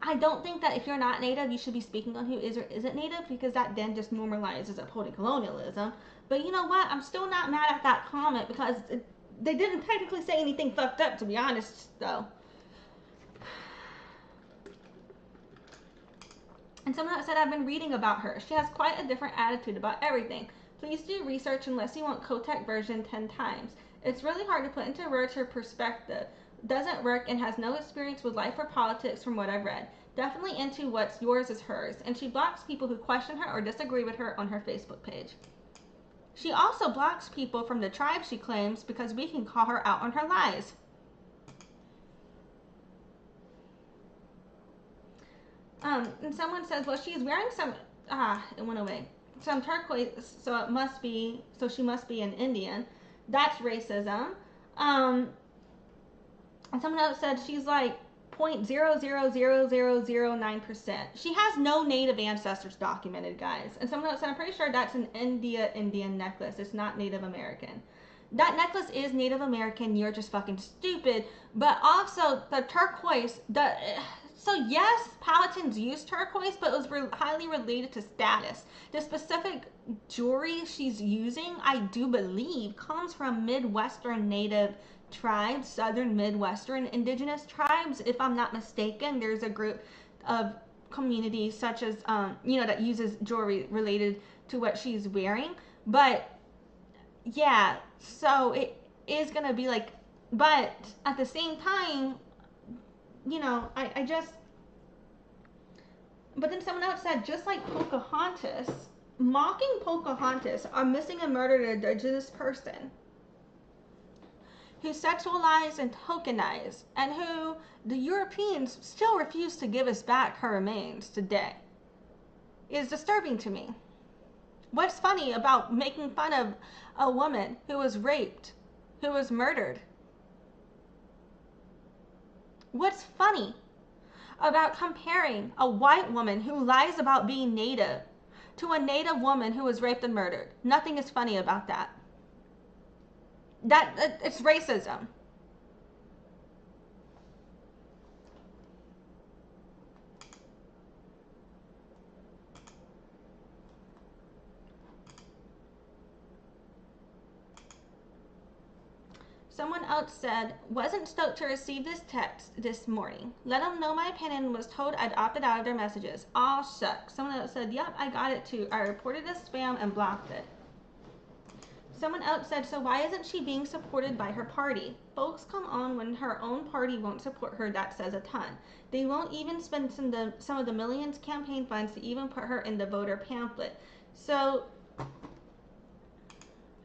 I don't think that if you're not native, you should be speaking on who is or isn't native, because that then just normalizes upholding colonialism. But you know what? I'm still not mad at that comment, because they didn't technically say anything fucked up, to be honest, though. And someone else said, I've been reading about her. She has quite a different attitude about everything. Please do research unless you want Kotek version 10 times. It's really hard to put into words her perspective. Doesn't work and has no experience with life or politics from what I've read. Definitely into what's yours is hers. And she blocks people who question her or disagree with her on her Facebook page. She also blocks people from the tribe she claims because we can call her out on her lies. And someone says, well, she's wearing some, it went away. Some turquoise, so she must be an Indian. That's racism. And someone else said she's like 0.000009%. She has no native ancestors documented, guys. And someone else said, I'm pretty sure that's an Indian necklace. It's not Native American. That necklace is Native American. You're just fucking stupid. But also the turquoise, so yes, Palatins use turquoise, but it was highly related to status. The specific jewelry she's using, I do believe, comes from Midwestern Native tribes, Southern Midwestern indigenous tribes. If I'm not mistaken, there's a group of communities such as, that uses jewelry related to what she's wearing. But yeah, so it is going to be like, but at the same time, but then someone else said, just like Pocahontas, mocking Pocahontas are missing and murdered an indigenous person who sexualized and tokenized, and who the Europeans still refuse to give us back her remains today, is disturbing to me. What's funny about making fun of a woman who was raped, who was murdered? What's funny about comparing a white woman who lies about being native to a native woman who was raped and murdered? Nothing is funny about that. It's racism. Someone else said, wasn't stoked to receive this text this morning. Let them know my opinion, was told I'd opted out of their messages. Aw, shucks. Someone else said, yep, I got it too. I reported as spam and blocked it. Someone else said, so why isn't she being supported by her party? Folks come on when her own party won't support her. That says a ton. They won't even spend some of the millions campaign funds to even put her in the voter pamphlet. So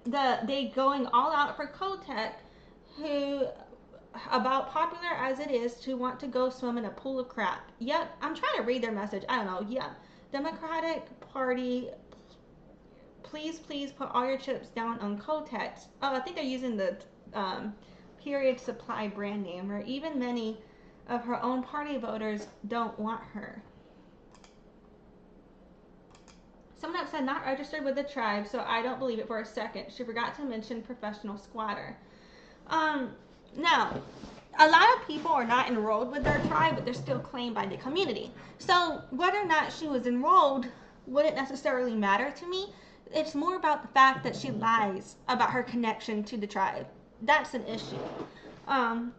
they going all out for Kotek, who, about popular as it is to want to go swim in a pool of crap. Yep, I'm trying to read their message. I don't know. Yep. Democratic Party, please put all your chips down on Kotek. Oh, I think they're using the period supply brand name, or even many of her own party voters don't want her. Someone else said, not registered with the tribe, so I don't believe it for a second. She forgot to mention professional squatter. Now, a lot of people are not enrolled with their tribe, but they're still claimed by the community. So whether or not she was enrolled wouldn't necessarily matter to me. It's more about the fact that she lies about her connection to the tribe. That's an issue. And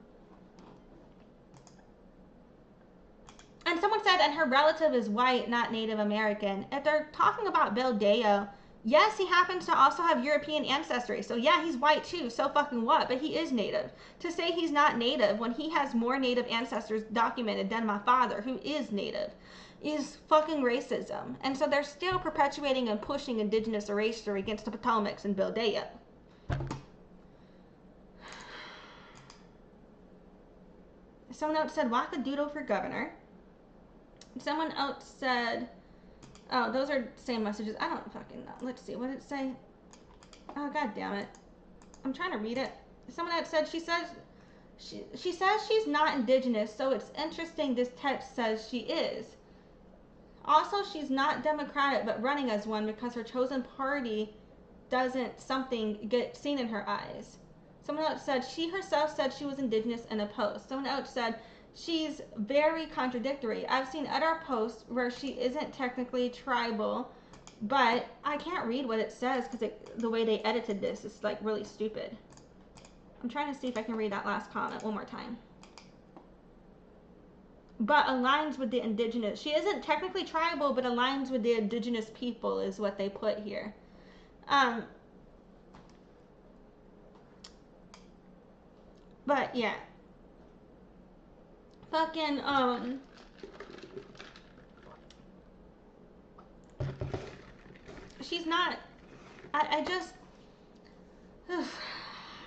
someone said, and her relative is white, not Native American. If they're talking about Bill Deyo, yes, he happens to also have European ancestry. So yeah, he's white too. So fucking what? But he is Native. To say he's not Native when he has more Native ancestors documented than my father, who is Native, is fucking racism. And so they're still perpetuating and pushing indigenous erasure against the Potomacs and Bill Deyo. Someone else said, walk the doodle for governor. Someone else said, oh, those are the same messages. I don't fucking know. Let's see. What did it say? Oh, god damn it. I'm trying to read it. Someone else said, she says she's not indigenous, so it's interesting this text says she is. Also, she's not Democratic, but running as one because her chosen party doesn't something get seen in her eyes. Someone else said, she herself said she was indigenous in a post. Someone else said, she's very contradictory. I've seen other posts where she isn't technically tribal, but I can't read what it says because the way they edited this is like really stupid. I'm trying to see if I can read that last comment one more time. But aligns with the indigenous. She isn't technically tribal, but aligns with the indigenous people is what they put here. But yeah. Fucking, she's not, I just,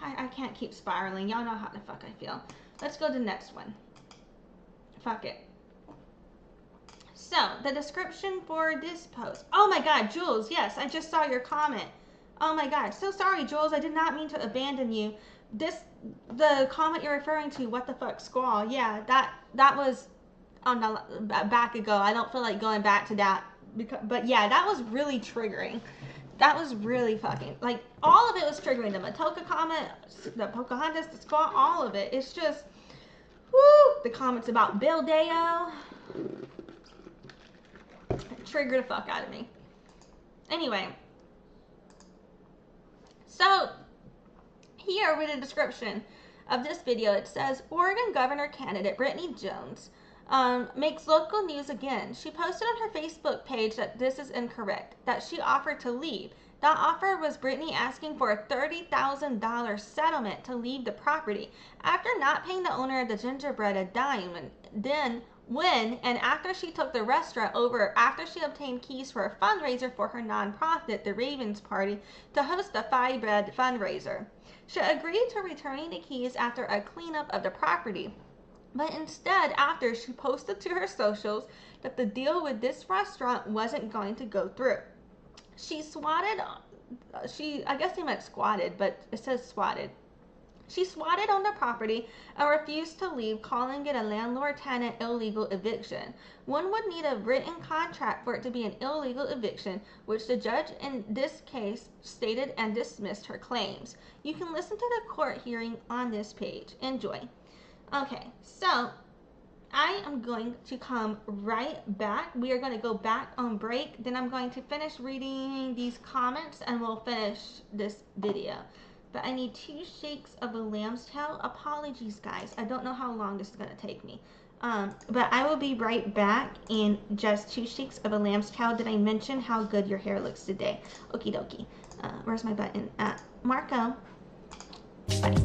I can't keep spiraling. Y'all know how the fuck I feel. Let's go to the next one. Fuck it. So, the description for this post. Oh my god, Jules, yes, I just saw your comment. Oh my god, so sorry, Jules, I did not mean to abandon you. The comment you're referring to, what the fuck, squaw, yeah, that was on the back ago. I don't feel like going back to that, but yeah, that was really triggering. That was really fucking, like, all of it was triggering. The Matoka comment, the Pocahontas, the squaw, all of it. It's just, whoo, the comments about Bill Deyo triggered the fuck out of me. Anyway, so here with the description of this video, it says, Oregon Governor candidate Brittany Jones makes local news again. She posted on her Facebook page that this is incorrect, that she offered to leave. That offer was Brittany asking for a $30,000 settlement to leave the property after not paying the owner of the Gingerbread a dime. And then when and after she took the restaurant over, after she obtained keys for a fundraiser for her nonprofit, the Ravens Party, to host the Bread fundraiser. She agreed to returning the keys after a cleanup of the property. But instead, after she posted to her socials that the deal with this restaurant wasn't going to go through. She swatted, I guess they meant squatted, but it says swatted. She swatted on the property and refused to leave, calling it a landlord-tenant illegal eviction. One would need a written contract for it to be an illegal eviction, which the judge in this case stated and dismissed her claims. You can listen to the court hearing on this page. Enjoy. Okay, so I am going to come right back. We are going to go back on break. Then I'm going to finish reading these comments and we'll finish this video. But I need 2 shakes of a lamb's tail. Apologies, guys. I don't know how long this is going to take me. But I will be right back in just 2 shakes of a lamb's tail. Did I mention how good your hair looks today? Okie dokie. Where's my button? Marco. Bye.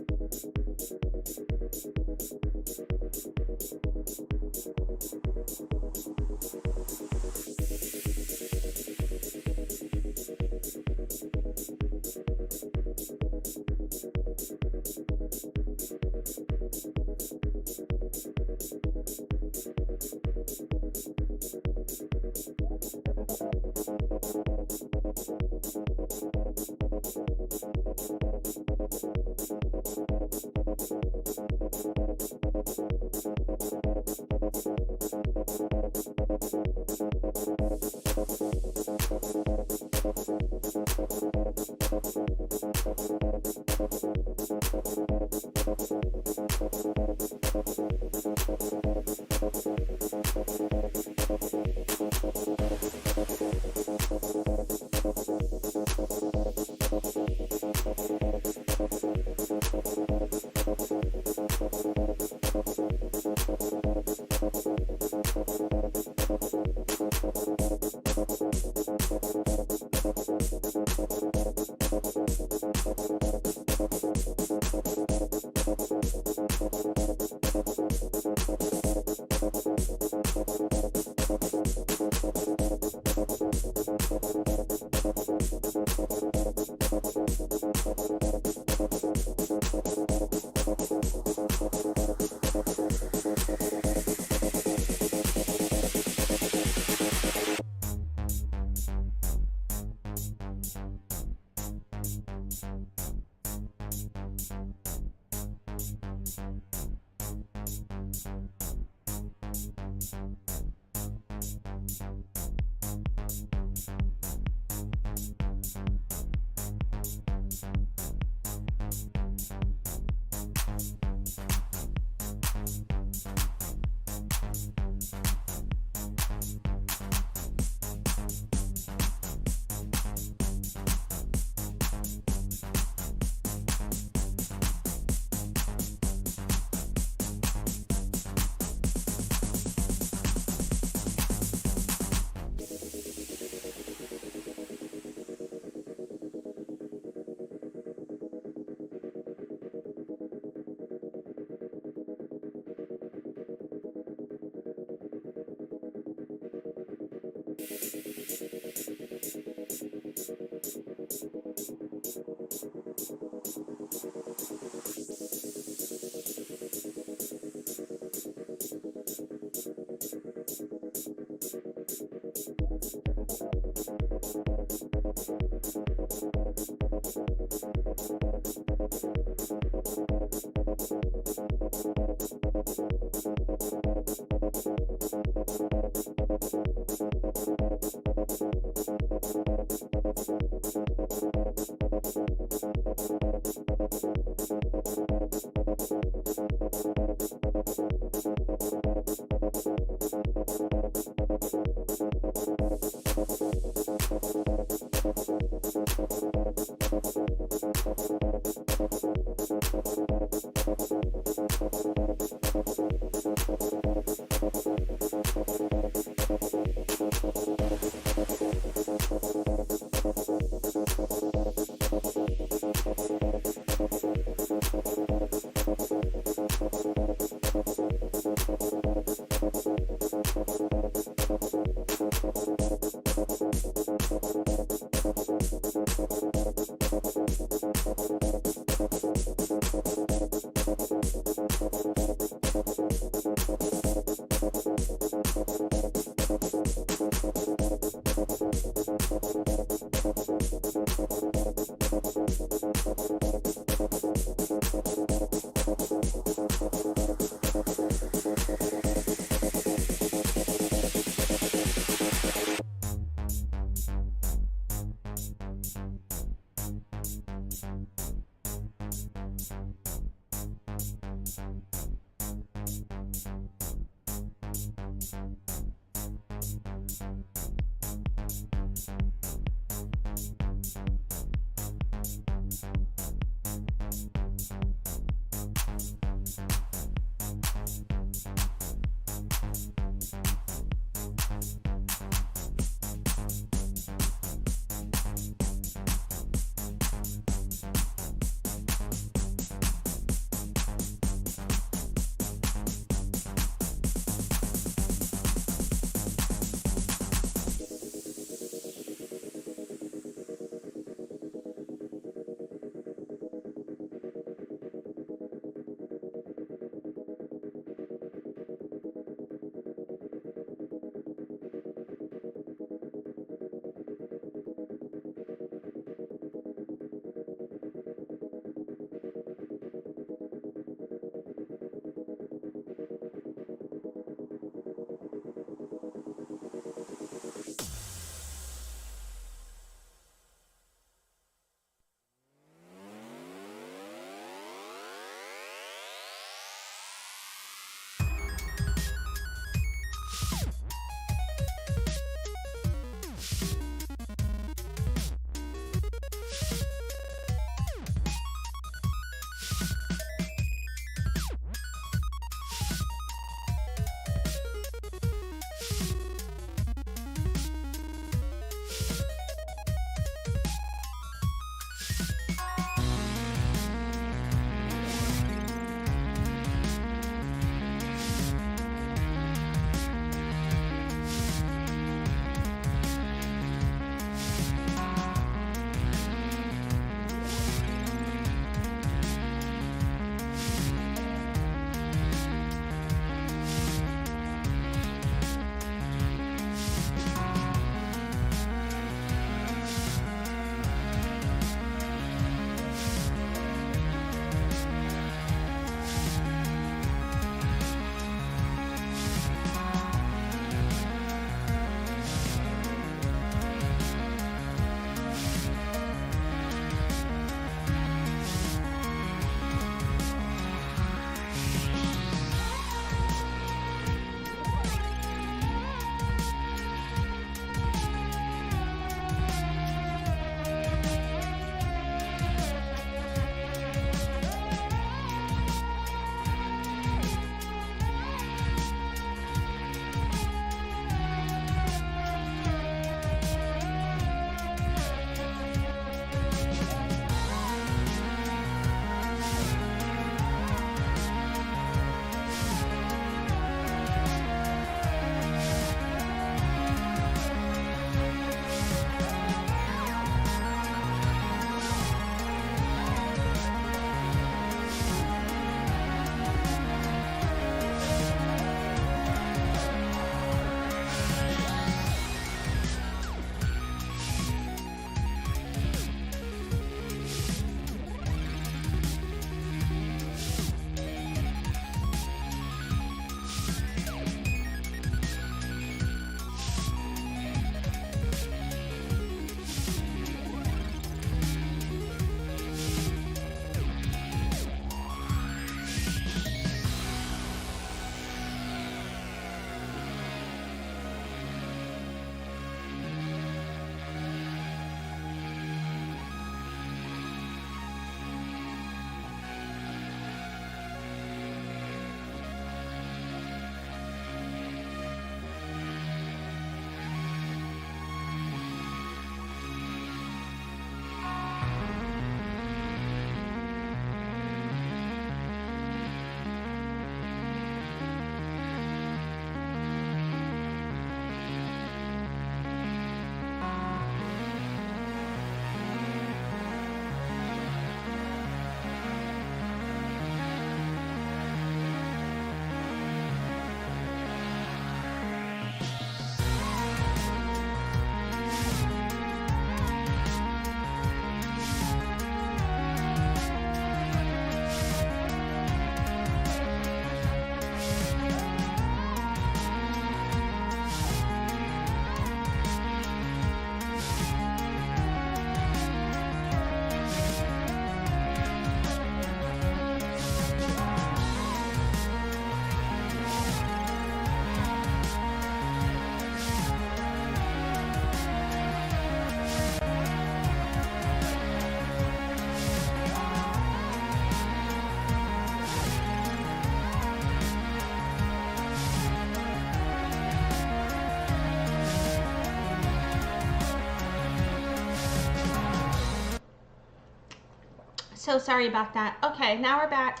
So sorry about that. Okay, now we're back.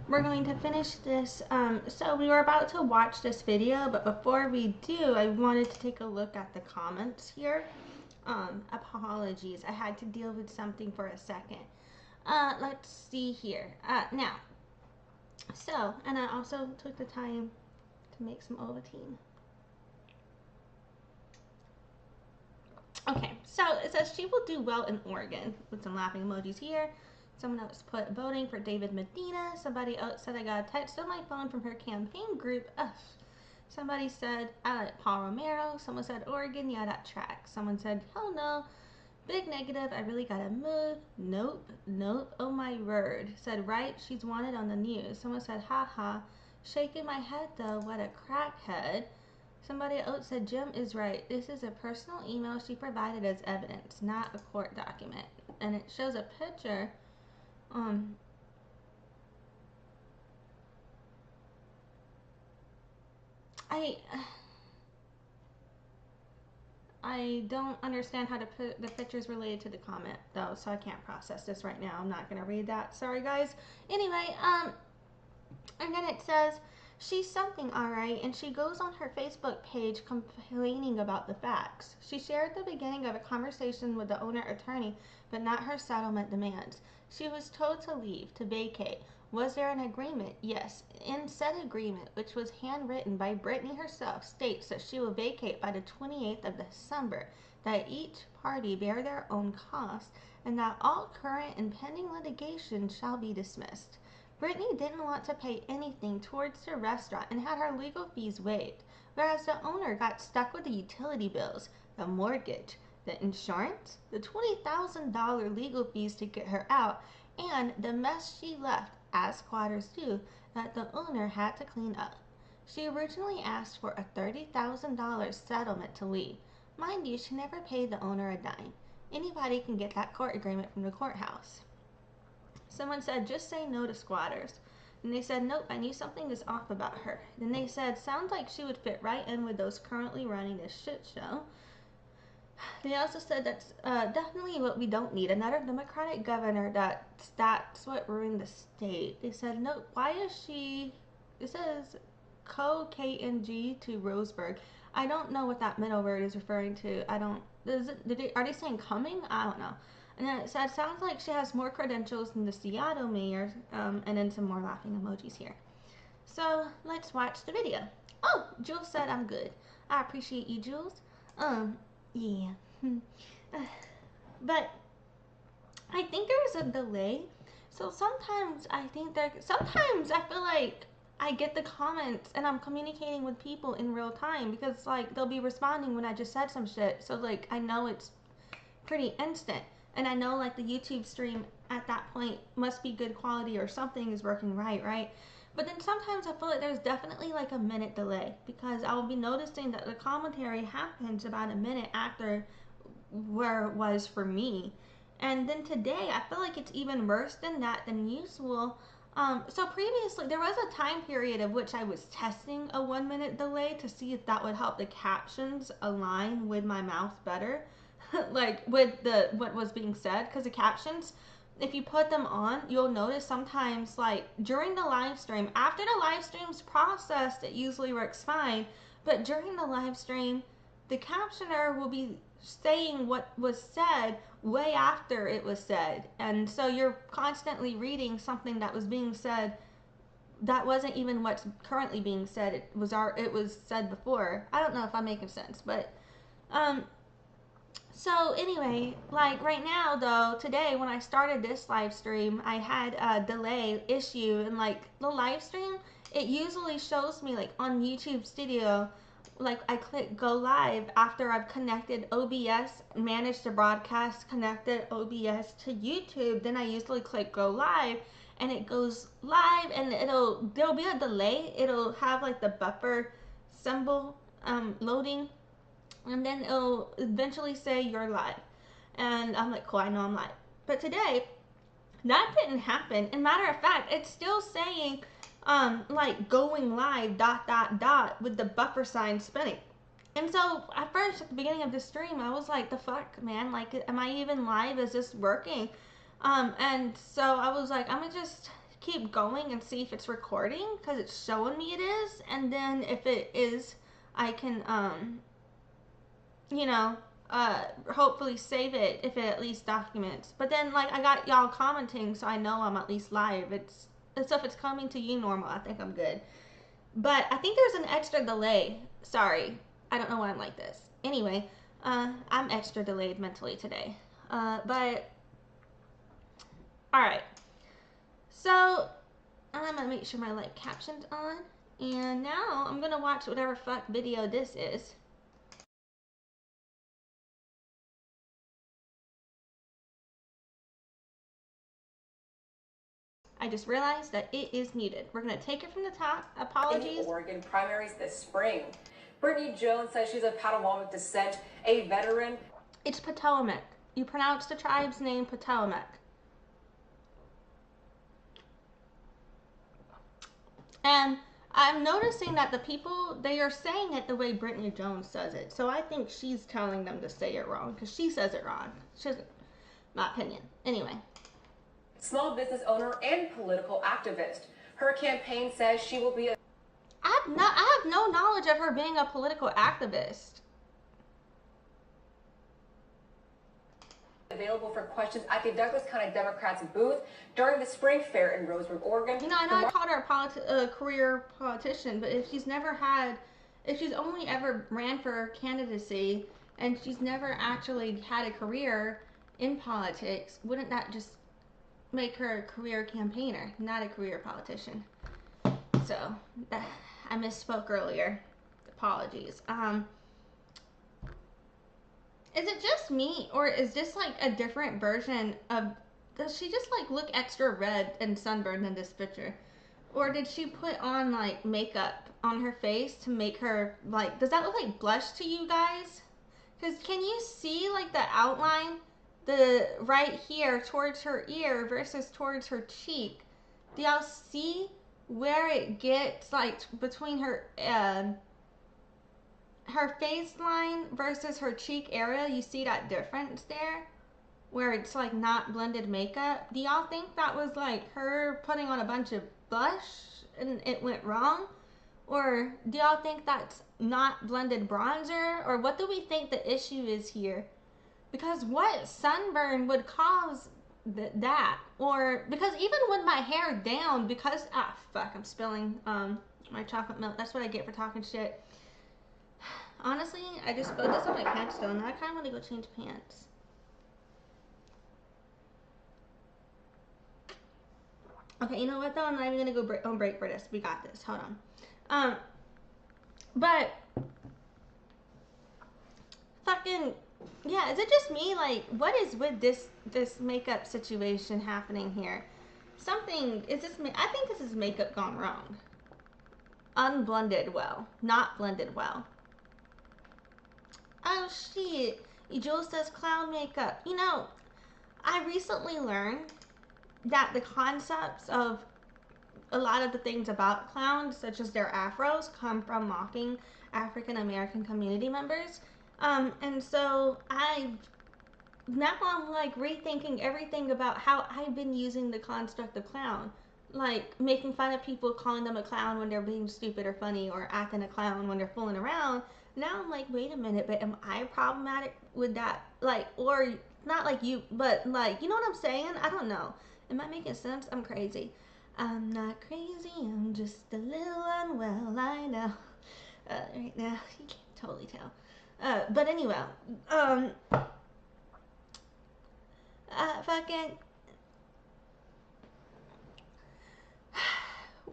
We're going to finish this. So we were about to watch this video, but before we do, I wanted to take a look at the comments here. Apologies, I had to deal with something for a second. Let's see here. Now, so, and I also took the time to make some Ovaltine. Okay, so it says she will do well in Oregon, with some laughing emojis here. Someone else put voting for David Medina. Somebody else said I got a text on my phone from her campaign group. Ugh. Somebody said I like Paul Romero. Someone said Oregon, yeah, that tracks. Someone said hell no. Big negative, I really gotta move. Nope, nope, oh my word. Said right, she's wanted on the news. Someone said haha. Shaking my head though, what a crackhead. Somebody else said Jim is right. This is a personal email she provided as evidence, not a court document. And it shows a picture. I don't understand how to put the pictures related to the comment though, so I can't process this right now. I'm not gonna read that. Sorry guys. Anyway, and then it says she's something alright, and she goes on her Facebook page complaining about the facts. She shared the beginning of a conversation with the owner attorney, but not her settlement demands. She was told to leave, to vacate. Was there an agreement? Yes. In said agreement, which was handwritten by Brittany herself, states that she will vacate by the 28th of December, that each party bear their own costs, and that all current and pending litigation shall be dismissed. Brittany didn't want to pay anything towards the restaurant and had her legal fees waived, whereas the owner got stuck with the utility bills, the mortgage, the insurance, the $20,000 legal fees to get her out, and the mess she left, as squatters do, that the owner had to clean up. She originally asked for a $30,000 settlement to leave. Mind you, she never paid the owner a dime. Anybody can get that court agreement from the courthouse. Someone said, just say no to squatters. And they said, nope, I knew something is off about her. Then they said, sounds like she would fit right in with those currently running this shit show. They also said that's definitely what we don't need. Another Democratic governor, that's what ruined the state. They said, no, why is she, it says KNG to Roseburg. I don't know what that middle word is referring to. Are they saying coming? I don't know. And then it said, sounds like she has more credentials than the Seattle mayor, and then some more laughing emojis here. So let's watch the video. Oh, Jules said I'm good. I appreciate you, Jules. Yeah. But I think there's a delay. So sometimes I feel like I get the comments and I'm communicating with people in real time, because like they'll be responding when I just said some shit. So like I know it's pretty instant, and I know like the YouTube stream at that point must be good quality or something is working right? But then sometimes I feel like there's definitely like a minute delay, because I'll be noticing that the commentary happens about a minute after where it was for me. And then today I feel like it's even worse than usual. So previously there was a time period of which I was testing a 1 minute delay to see if that would help the captions align with my mouth better. Like with what was being said, because the captions, if you put them on, you'll notice sometimes like during the live stream, after the live stream's processed, it usually works fine, but during the live stream the captioner will be saying what was said way after it was said, and so you're constantly reading something that was being said that wasn't even what's currently being said. It was said before. I don't know if I'm making sense, but so anyway, like right now though, today when I started this live stream, I had a delay issue, and like the live stream, it usually shows me like on YouTube Studio, like I click go live after I've connected OBS, managed to broadcast, connected OBS to YouTube, then I usually click go live and it goes live, and there'll be a delay. It'll have like the buffer symbol loading, and then it'll eventually say you're live, and I'm like, cool, I know I'm live. But today that didn't happen, and matter of fact it's still saying like going live ... with the buffer sign spinning. And so at first, at the beginning of the stream, I was like, the fuck, man, like am I even live? Is this working? And so I was like, I'm gonna just keep going and see if it's recording, because it's showing me it is, and then if it is, I can you know, hopefully save it if it at least documents. But then, like, I got y'all commenting, so I know I'm at least live. So if it's coming to you normal, I think I'm good. But I think there's an extra delay. Sorry, I don't know why I'm like this. Anyway, I'm extra delayed mentally today. But all right. So I'm gonna make sure my live caption's on, and now I'm gonna watch whatever fuck video this is. I just realized that it is muted. We're gonna take it from the top. Apologies. In the Oregon primaries this spring. Brittany Jones says she's of Potawatomi descent, a veteran. It's Potomac. You pronounce the tribe's name Potomac. And I'm noticing that the people, they are saying it the way Brittany Jones says it. So I think she's telling them to say it wrong, because she says it wrong. She doesn't, my opinion. Anyway. Small business owner and political activist. Her campaign says she will be a I have no knowledge of her being a political activist. available for questions at the Douglas County Democrats booth during the spring fair in Roseburg, Oregon. You know, I know I called her a career politician, but if she's only ever ran for candidacy and she's never actually had a career in politics, wouldn't that just make her a career campaigner, not a career politician? So, I misspoke earlier. Apologies. Is it just me, or is this like a different version of, does she just like look extra red and sunburned in this picture? Or did she put on like makeup on her face to make her like, does that look like blush to you guys? Because can you see like the outline, the right here towards her ear versus towards her cheek? Do y'all see where it gets like between her face line versus her cheek area? You see that difference there where it's like not blended makeup? Do y'all think that was like her putting on a bunch of blush and it went wrong? Or do y'all think that's not blended bronzer? Or what do we think the issue is here? Because what sunburn would cause that? Or because even with my hair down, because fuck, I'm spilling my chocolate milk. That's what I get for talking shit. Honestly, I just spilled this on my pants still, and I kind of want to go change pants. Okay, you know what though? I'm not even gonna go on break for this. We got this. Hold on. But fucking yeah, is it just me? Like, what is with this makeup situation happening here? Something is this? I think this is makeup gone wrong. Unblended well, not blended well. Oh shit, Jules says clown makeup. You know, I recently learned that the concepts of a lot of the things about clowns, such as their afros, come from mocking African American community members. And so now I'm like rethinking everything about how I've been using the construct of clown. Like making fun of people, calling them a clown when they're being stupid or funny, or acting a clown when they're fooling around. Now I'm like, wait a minute, but am I problematic with that? Like, or not like you, but like, you know what I'm saying? I don't know. Am I making sense? I'm crazy. I'm not crazy, I'm just a little unwell, I know. Right now, you can't totally tell. But anyway, fucking,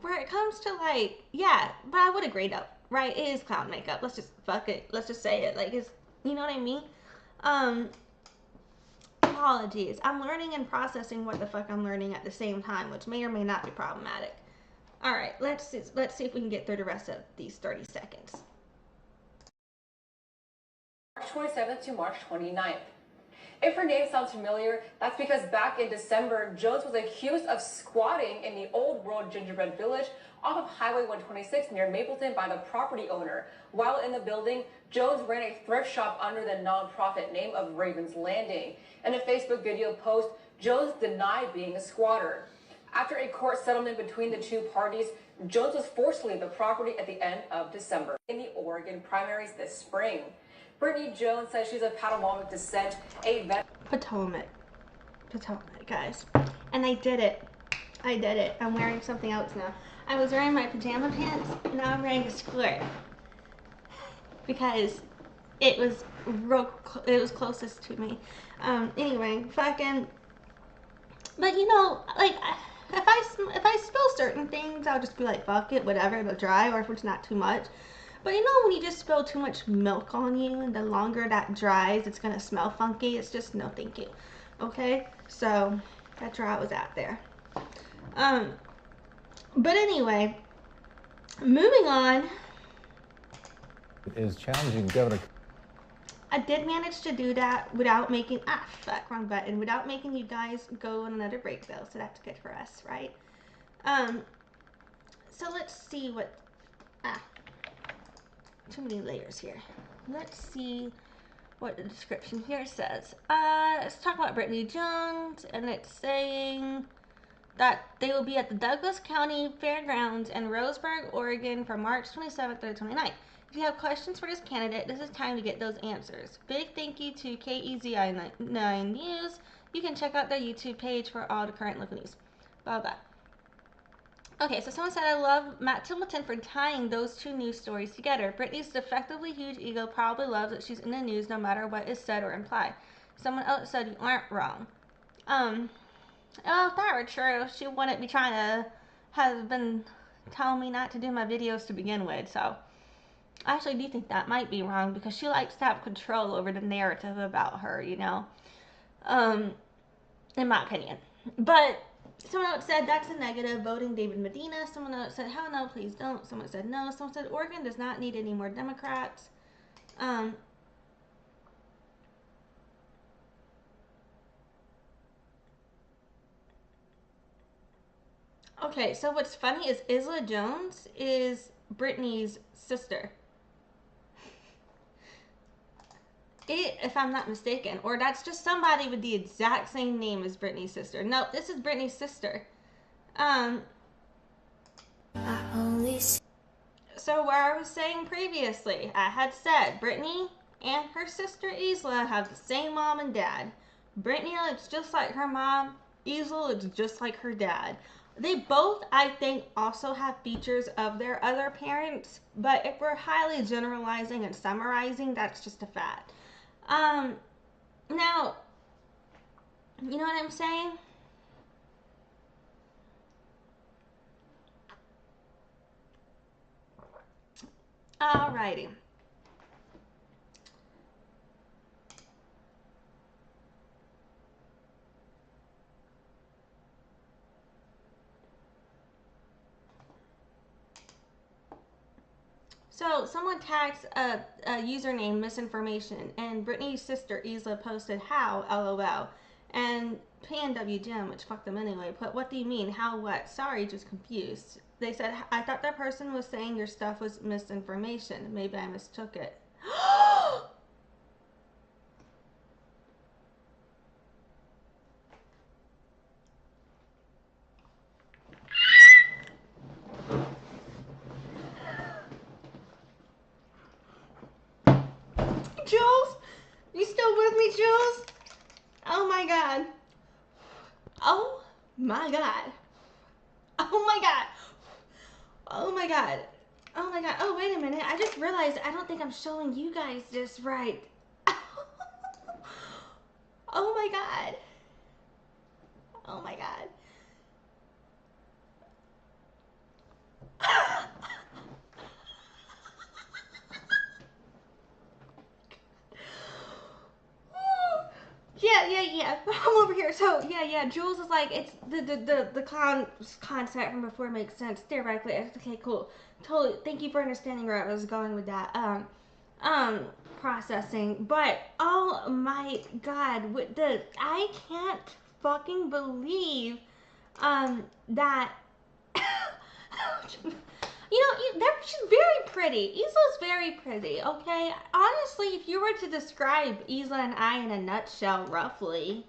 where it comes to like, yeah, but I would agree though, right? It is clown makeup. Let's just fuck it. Let's just say it. Like, it's, you know what I mean? Apologies. I'm learning and processing what the fuck I'm learning at the same time, which may or may not be problematic. All right, let's see if we can get through the rest of these 30 seconds. March 27th to March 29th. If her name sounds familiar, that's because back in December, Jones was accused of squatting in the Old World Gingerbread Village off of Highway 126 near Mapleton by the property owner. While in the building, Jones ran a thrift shop under the nonprofit name of Raven's Landing. In a Facebook video post, Jones denied being a squatter. After a court settlement between the two parties, Jones was forced to leave the property at the end of December in the Oregon primaries this spring. Brittany Jones says she's of Potawatomi descent, a vet. Potomac, guys. And I did it. I'm wearing something else now. I was wearing my pajama pants, and now I'm wearing a skirt. Because it was closest to me. Anyway, fucking. But you know, like, if I spill certain things, I'll just be like, fuck it, whatever, it'll dry, or if it's not too much. But you know, when you just spill too much milk on you, and the longer that dries, it's gonna smell funky. It's just no thank you. Okay? So that's where I was at there. But anyway, moving on. Is challenging Governor. I did manage to do that without making, wrong button, without making you guys go on another break though, so that's good for us, right? So let's see what, too many layers here. Let's see what the description here says. Let's talk about Brittany Jones, and it's saying that they will be at the Douglas County Fairgrounds in Roseburg, Oregon from March 27th through 29th. If you have questions for this candidate, this is time to get those answers. Big thank you to KEZI 9 News. You can check out their YouTube page for all the current local news. Blah, blah. Okay, so someone said, I love Matt Templeton for tying those two news stories together. Brittany's defectively huge ego probably loves that she's in the news no matter what is said or implied. Someone else said, you aren't wrong. If that were true, she wouldn't be trying to have been telling me not to do my videos to begin with, so I actually do think that might be wrong because she likes to have control over the narrative about her, you know, in my opinion. But someone else said that's a negative, voting David Medina. Someone else said, hell no, please don't. Someone said no. Someone said Oregon does not need any more Democrats. Okay, so what's funny is Isela Jones is Brittany's sister. If I'm not mistaken, or that's just somebody with the exact same name as Brittany's sister. No, this is Brittany's sister. So where I was saying previously, I had said Brittany and her sister Isela have the same mom and dad. Brittany looks just like her mom. Isela looks just like her dad. They both, I think, also have features of their other parents, but if we're highly generalizing and summarizing, that's just a fact. Now, you know what I'm saying? Alrighty. So someone tags a username misinformation, and Brittany's sister Isla posted how LOL, and PNW Gem, which fucked them anyway, put what do you mean how what, sorry, just confused. They said I thought that person was saying your stuff was misinformation, maybe I mistook it. Jules? You still with me, Jules? Oh my god. Oh my god. Oh my god. Oh my god. Oh my god. Oh, wait a minute. I just realized I don't think I'm showing you guys this right. Oh my god. Oh my god. Yeah. I'm over here. So yeah. Jules is like, it's the concept from before makes sense theoretically. Okay, cool. Totally. Thank you for understanding where I was going with that. Processing. But oh my god, with the I can't fucking believe that. You know, she's very pretty. Isola's very pretty, okay? Honestly, if you were to describe Isla and I in a nutshell, roughly,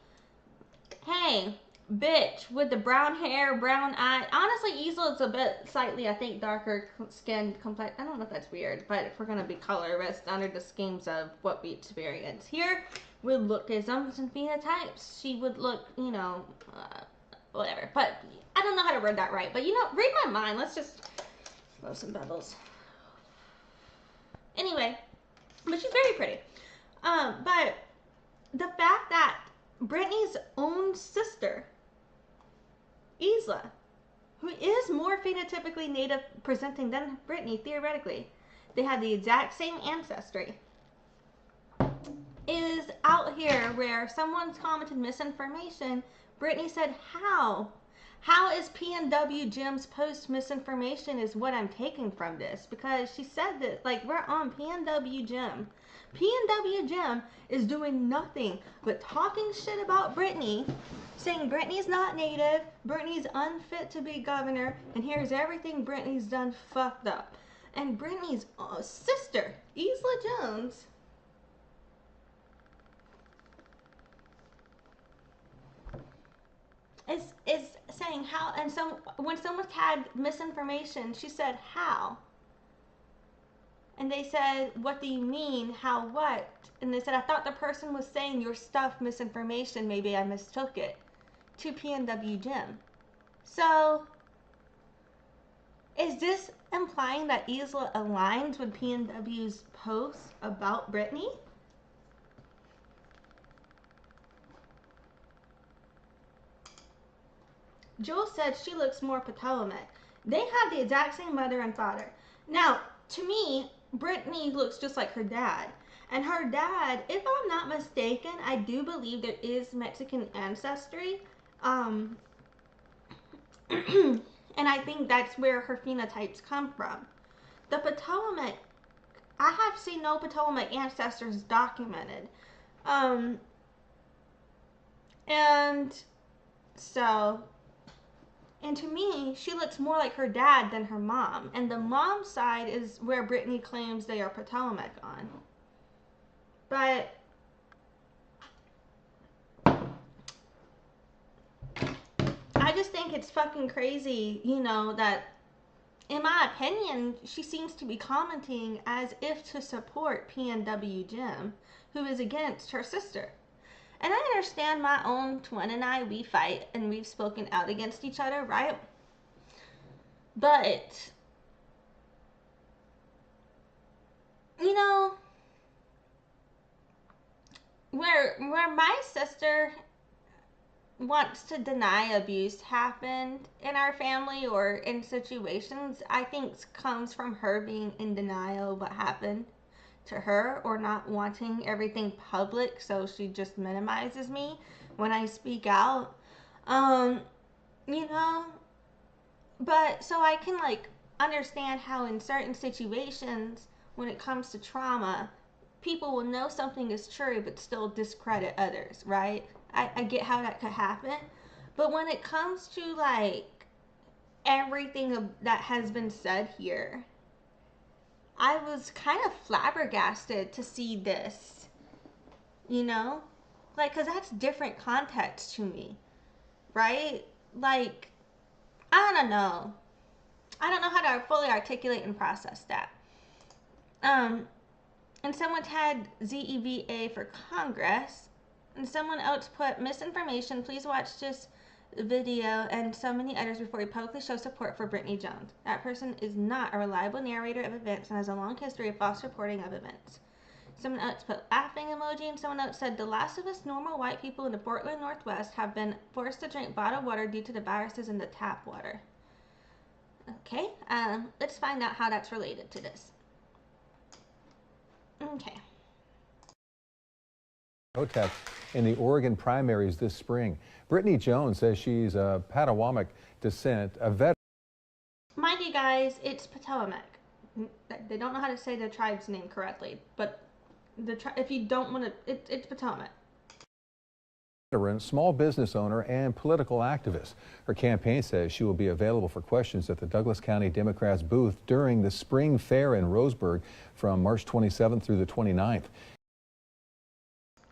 hey, bitch with the brown hair, brown eye. Honestly, Isela's a bit slightly, I think, darker skinned complex. I don't know if that's weird, but if we're gonna be colorist under the schemes of what we experience here with lookisms and phenotypes, she would look, you know, whatever. But I don't know how to word that right. But you know, read my mind. Let's just blow some bubbles. Anyway, but she's very pretty. But the fact that Brittany's own sister, Isela, who is more phenotypically native presenting than Brittany, theoretically, they have the exact same ancestry, is out here where someone's commented misinformation. Brittany said, how? How is PNW Gem's post misinformation is what I'm taking from this? Because she said that, like, we're on PNW Gem. PNW Gem is doing nothing but talking shit about Brittany, saying Brittany's not native, Brittany's unfit to be governor, and here's everything Brittany's done fucked up. And Brittany's sister, Isela Jones, is saying how, and so when someone tagged misinformation, she said how, and they said, what do you mean, how, what? And they said, I thought the person was saying your stuff misinformation, maybe I mistook it, to PNW Gem. So is this implying that Isela aligns with PNW's posts about Brittany? Jules said she looks more Potomac. They have the exact same mother and father. Now, to me, Brittany looks just like her dad. And her dad, if I'm not mistaken, I do believe there is Mexican ancestry. And I think that's where her phenotypes come from. The Potomac, I have seen no Potomac ancestors documented. And so... And to me, she looks more like her dad than her mom. And the mom's side is where Brittany claims they are Potomac on. But I just think it's fucking crazy, you know, that in my opinion, she seems to be commenting as if to support PNW Gem, who is against her sister. And I understand my own twin and I, we fight and we've spoken out against each other, right? But, you know, where my sister wants to deny abuse happened in our family or in situations, I think comes from her being in denial of what happened to her or not wanting everything public, so she just minimizes me when I speak out. You know, but so I can like understand how in certain situations when it comes to trauma, people will know something is true but still discredit others, right? I get how that could happen. But when it comes to like everything that has been said here, I was kind of flabbergasted to see this, you know? Like, because that's different context to me, right? Like, I don't know. I don't know how to fully articulate and process that. And someone tagged ZEVA for Congress, and someone else put misinformation. Please watch this video and so many others before you publicly show support for Brittany Jones. That person is not a reliable narrator of events and has a long history of false reporting of events. Someone else put laughing emoji, and someone else said, the last of us normal white people in the Portland Northwest have been forced to drink bottled water due to the viruses in the tap water. Okay, let's find out how that's related to this. Okay. Protest in the Oregon primaries this spring. Brittany Jones says she's of Potawatomi descent, a veteran. Mind you guys, it's Potomac. They don't know how to say the tribe's name correctly, but if you don't want to, it's Potomac. Small business owner and political activist. Her campaign says she will be available for questions at the Douglas County Democrats booth during the spring fair in Roseburg from March 27th through the 29th.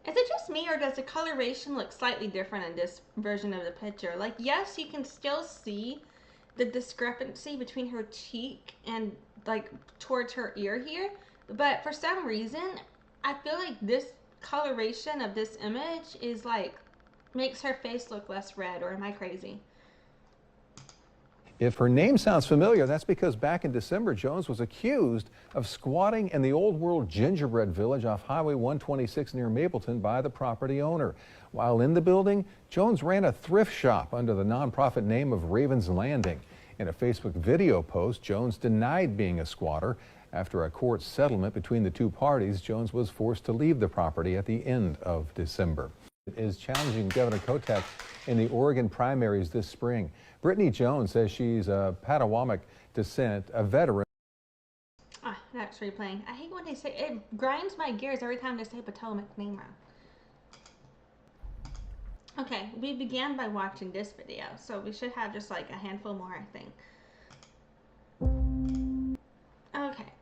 Is it just me, or does the coloration look slightly different in this version of the picture? Like, yes, you can still see the discrepancy between her cheek and like towards her ear here, but for some reason I feel like this coloration of this image is like makes her face look less red. Or am I crazy? If her name sounds familiar, that's because back in December, Jones was accused of squatting in the old world Gingerbread Village off Highway 126 near Mapleton by the property owner. While in the building, Jones ran a thrift shop under the nonprofit name of Raven's Landing. In a Facebook video post, Jones denied being a squatter. After a court settlement between the two parties, Jones was forced to leave the property at the end of December. Is challenging Governor Kotek in the Oregon primaries this spring. Brittany Jones says she's of Potawatomi descent, a veteran. Ah, that's replaying. I hate when they say it. Grinds my gears every time they say Potomac name wrong. Okay, we began by watching this video, so we should have just like a handful more, I think. Okay.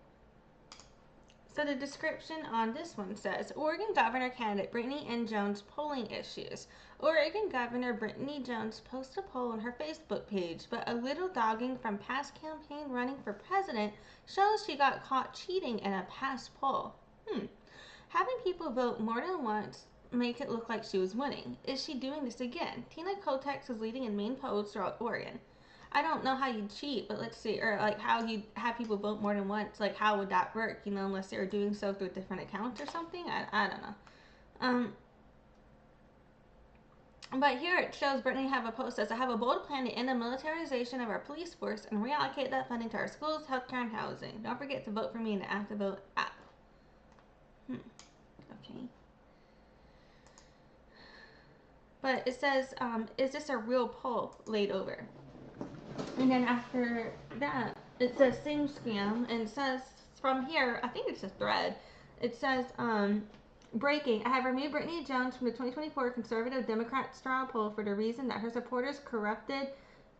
So the description on this one says, Oregon Governor candidate Brittany N. Jones polling issues. Oregon Governor Brittany Jones posted a poll on her Facebook page, but a little dogging from past campaign running for president shows she got caught cheating in a past poll. Having people vote more than once make it look like she was winning. Is she doing this again? Tina Kotex is leading in main polls throughout Oregon. I don't know how you cheat, but let's see, or like how you have people vote more than once. Like, how would that work? You know, unless they're doing so through different accounts or something. I don't know. But here it shows Brittany have a post that says, I have a bold plan to end the militarization of our police force and reallocate that funding to our schools, healthcare, and housing. Don't forget to vote for me in the Active Vote app. Okay. But it says, is this a real poll laid over? And then after that, it says same scam, and it says from here, I think it's a thread. It says, breaking. I have removed Brittany Jones from the 2024 conservative Democrat straw poll for the reason that her supporters corrupted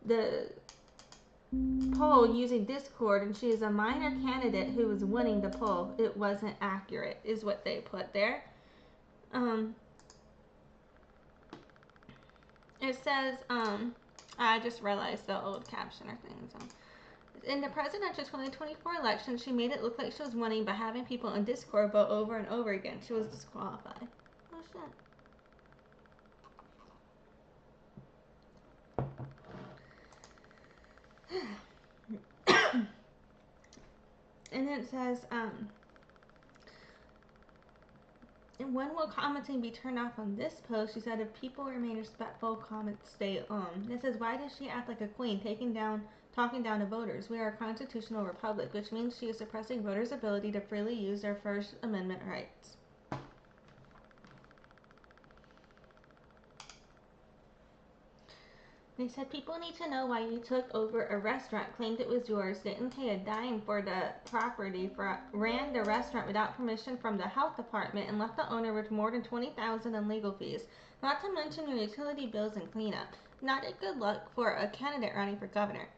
the poll using Discord, and she is a minor candidate who was winning the poll. It wasn't accurate, is what they put there. It says, I just realized the old caption or things. In the presidential 2024 election, she made it look like she was winning by having people on Discord vote over and over again. She was disqualified. Oh shit. And then it says, and when will commenting be turned off on this post? She said, if people remain respectful, comments stay on. It says, why does she act like a queen, talking down to voters? We are a constitutional republic, which means she is suppressing voters' ability to freely use their First Amendment rights. They said, people need to know why you took over a restaurant, claimed it was yours, didn't pay a dime for the property, ran the restaurant without permission from the health department, and left the owner with more than $20,000 in legal fees. Not to mention your utility bills and cleanup. Not a good look for a candidate running for governor.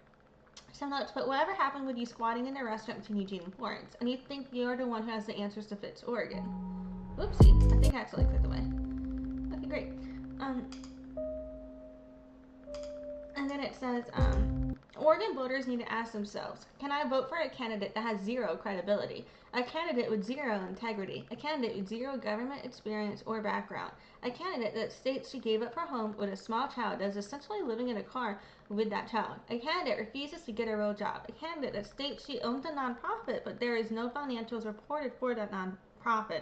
Some notes, but whatever happened with you squatting in a restaurant between Eugene and Florence? And you think you're the one who has the answers to fix Oregon. Whoopsie, I think I actually clicked away. Okay, great. And then it says, Oregon voters need to ask themselves, can I vote for a candidate that has zero credibility? A candidate with zero integrity? A candidate with zero government experience or background? A candidate that states she gave up her home with a small child that is essentially living in a car with that child? A candidate refuses to get a real job? A candidate that states she owns a nonprofit but there is no financials reported for that nonprofit?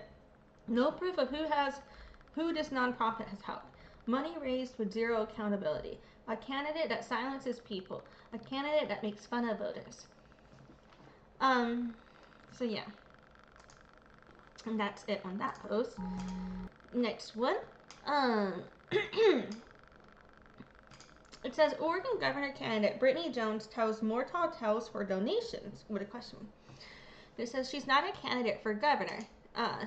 No proof of who this nonprofit has helped. Money raised with zero accountability. A candidate that silences people. A candidate that makes fun of voters. So yeah. And that's it on that post. Next one. It says Oregon Governor candidate Brittany Jones tells more tall tales for donations with a question. It says she's not a candidate for governor.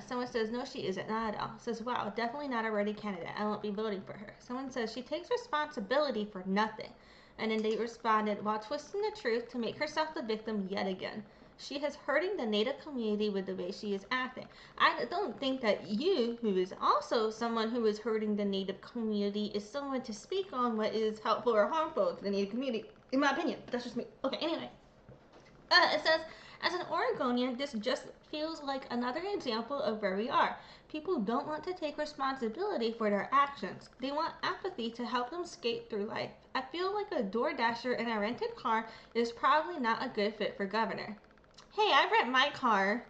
Someone says, no, she isn't, not at all. Says, wow, definitely not a ready candidate. I won't be voting for her. Someone says, she takes responsibility for nothing. And then they responded, while twisting the truth to make herself the victim yet again. She is hurting the Native community with the way she is acting. I don't think that you, who is also someone who is hurting the Native community, is someone to speak on what is helpful or harmful to the Native community, in my opinion. That's just me. Okay, anyway. It says, as an Oregonian, this just feels like another example of where we are. People don't want to take responsibility for their actions. They want empathy to help them skate through life. I feel like a DoorDasher in a rented car is probably not a good fit for governor. Hey, I rent my car.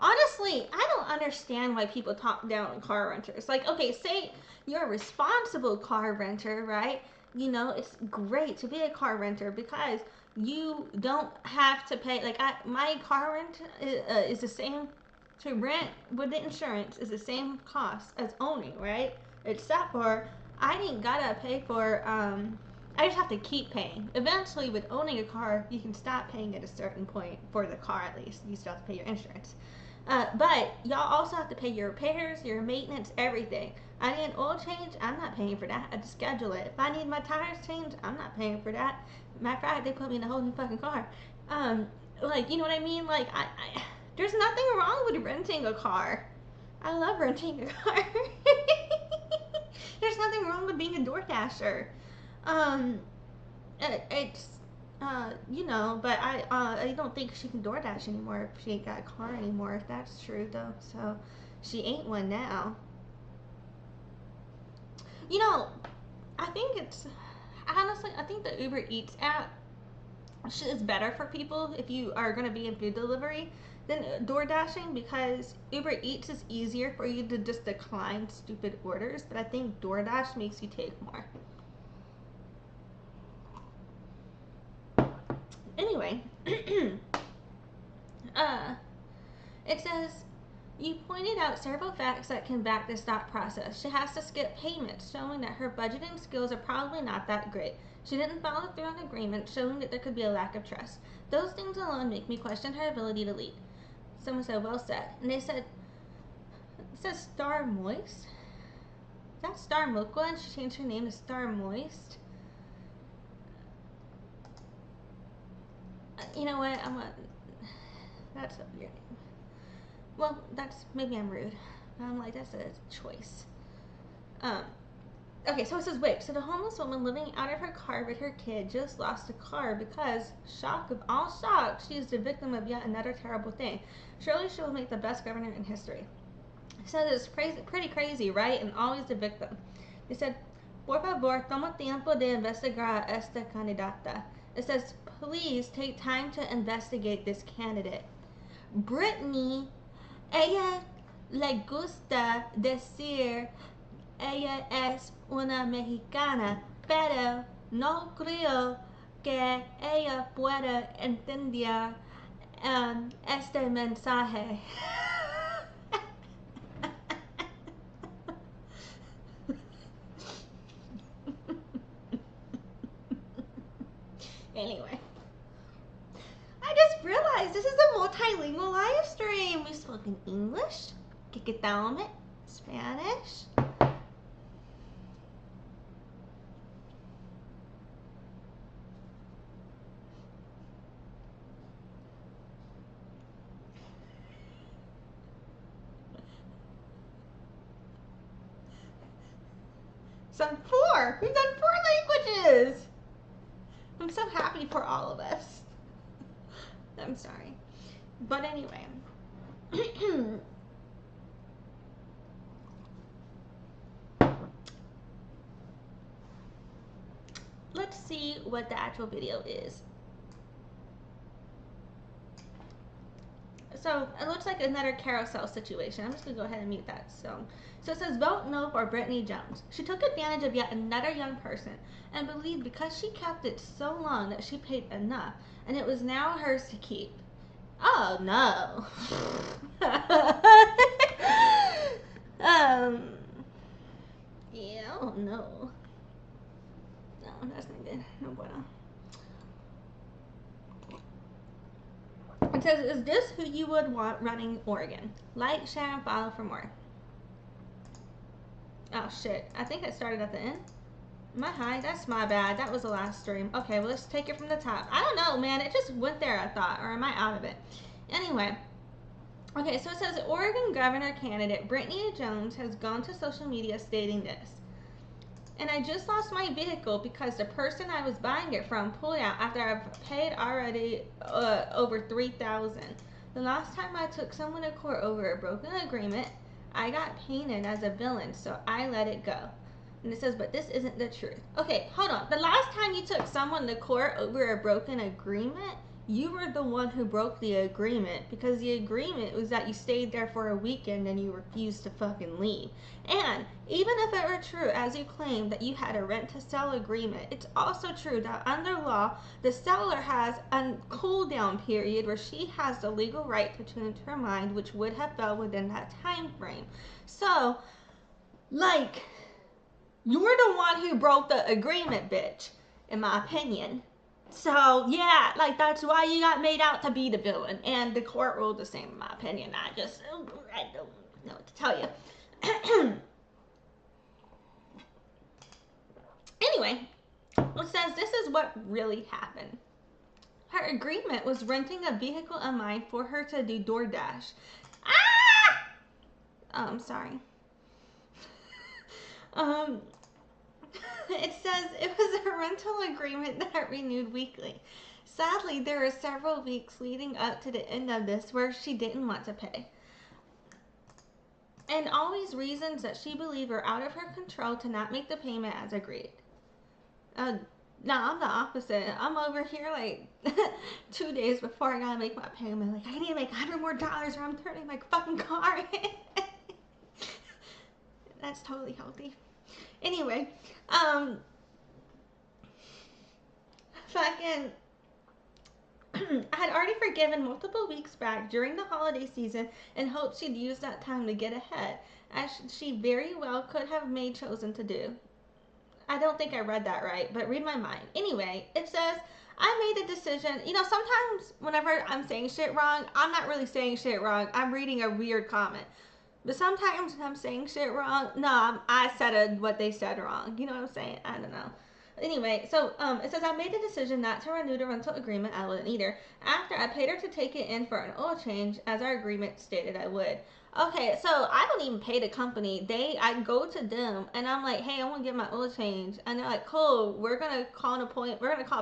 Honestly, I don't understand why people talk down on car renters. Like, okay, say you're a responsible car renter, right? You know, it's great to be a car renter because you don't have to pay. Like, my car rent is the same to rent with the insurance is the same cost as owning, right? Except for I didn't gotta pay for. I just have to keep paying. Eventually, with owning a car, you can stop paying at a certain point for the car. At least you still have to pay your insurance. But y'all also have to pay your repairs, your maintenance, everything. I need an oil change, I'm not paying for that. I just schedule it. If I need my tires changed, I'm not paying for that. Matter of fact, they put me in a whole new fucking car. Like, you know what I mean? Like, there's nothing wrong with renting a car. I love renting a car. There's nothing wrong with being a DoorDasher. You know, but I don't think she can DoorDash anymore if she ain't got a car anymore, if that's true though. So she ain't one now. You know, I think it's honestly, I think the Uber Eats app is better for people if you are going to be in food delivery than DoorDashing, because Uber Eats is easier for you to just decline stupid orders, but I think DoorDash makes you take more. Anyway, it says, you pointed out several facts that can back this thought process. She has to skip payments, showing that her budgeting skills are probably not that great. She didn't follow through on agreement, showing that there could be a lack of trust. Those things alone make me question her ability to lead. Someone said, well said. And they said, it says Star Moist? Is that Star Mokwa and she changed her name to Star Moist? You know what? That's a weird name. Well, maybe I'm rude. I'm like, that's a choice. Okay, so it says, wait, so the homeless woman living out of her car with her kid just lost a car because, shock of all shocks, she is the victim of yet another terrible thing. Surely she will make the best governor in history. It says it's pretty crazy, right? And always the victim. They said, por favor, toma tiempo de investigar esta candidata. It says, please take time to investigate this candidate. Brittany, ella le gusta decir ella es una mexicana, pero no creo que ella pueda entender este mensaje. Anyway, I just realized this is a multilingual live stream. We've spoken English, Kikitaumet, Spanish. We've done 4. We've done 4 languages. I'm so happy for all of us. I'm sorry. But anyway. Let's see what the actual video is. So it looks like another carousel situation. I'm just gonna go ahead and mute that. So it says, vote no for Brittany Jones. She took advantage of yet another young person and believed because she kept it so long that she paid enough and it was now hers to keep. Oh no. Yeah, oh no. No, that's not good. No bueno. It says, is this who you would want running Oregon? Like, share, and follow for more. Oh shit, I think it started at the end. Am I high? That's my bad. That was the last stream. Okay, well, let's take it from the top. I don't know, man. It just went there, I thought. Or am I out of it? Anyway. Okay, so it says Oregon governor candidate Brittany Jones has gone to social media stating this. And I just lost my vehicle because the person I was buying it from pulled out after I've paid already over $3,000. The last time I took someone to court over a broken agreement, I got painted as a villain, so I let it go. And it says, but this isn't the truth. Okay, hold on. The last time you took someone to court over a broken agreement, you were the one who broke the agreement, because the agreement was that you stayed there for a weekend and you refused to fucking leave. And even if it were true, as you claim, that you had a rent to sell agreement, it's also true that under law, the seller has a cool down period where she has the legal right to change her mind, which would have fell within that time frame. So, like, you're the one who broke the agreement, bitch, in my opinion. So, yeah, like, that's why you got made out to be the villain. And the court ruled the same, in my opinion. I don't know what to tell you. Anyway, it says this is what really happened. Her agreement was renting a vehicle of mine for her to do DoorDash. Ah! Oh, I'm sorry. It says it was a rental agreement that renewed weekly. Sadly, there were several weeks leading up to the end of this where she didn't want to pay. And always reasons that she believed were out of her control to not make the payment as agreed. No, I'm the opposite. I'm over here like 2 days before I gotta make my payment. Like, I need to make $100 more or I'm turning my fucking car in. That's totally healthy. Anyway, fucking, I had already forgiven multiple weeks back during the holiday season and hoped she'd use that time to get ahead, as she very well could have chosen to do. I don't think I read that right, but read my mind. Anyway, it says, I made a decision. You know, sometimes whenever I'm saying shit wrong, I'm not really saying shit wrong. I'm reading a weird comment. But sometimes when I'm saying shit wrong, no, I said what they said wrong. You know what I'm saying? I don't know. Anyway, so it says, I made the decision not to renew the rental agreement. I wouldn't either. After I paid her to take it in for an oil change, as our agreement stated I would. Okay, so I don't even pay the company. I go to them and I'm like, hey, I want to get my oil change. And they're like, cool, we're going to call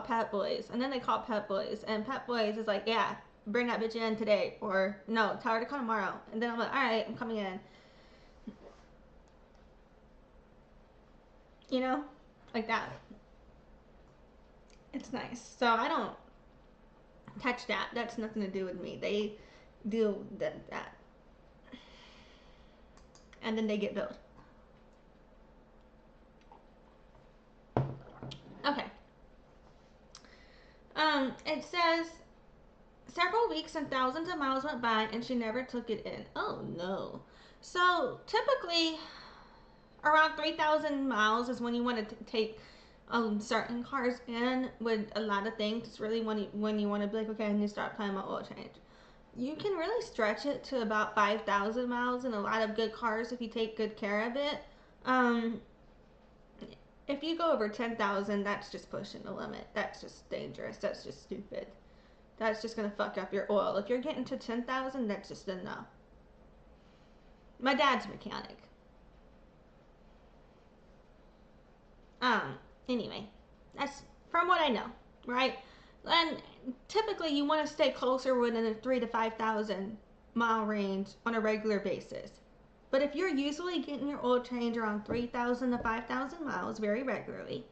Pep Boys. And then they call Pep Boys. And Pep Boys is like, yeah, bring that bitch in today. Or, no, tell her to come tomorrow. And then I'm like, all right, I'm coming in. You know? Like that. It's nice. So I don't touch that. That's nothing to do with me. They deal with that. And then they get billed. Okay. It says several weeks and thousands of miles went by and she never took it in. Oh no. So typically around 3,000 miles is when you want to take certain cars in with a lot of things. It's really when you want to be like, okay, I need to start planning my oil change. You can really stretch it to about 5,000 miles in a lot of good cars if you take good care of it. If you go over 10,000, that's just pushing the limit. That's just dangerous. That's just stupid. That's just going to fuck up your oil. If you're getting to 10,000, that's just a no. My dad's a mechanic. Anyway, that's from what I know, right? And typically you want to stay closer within a 3,000 to 5,000 mile range on a regular basis. But if you're usually getting your oil change around 3,000 to 5,000 miles very regularly,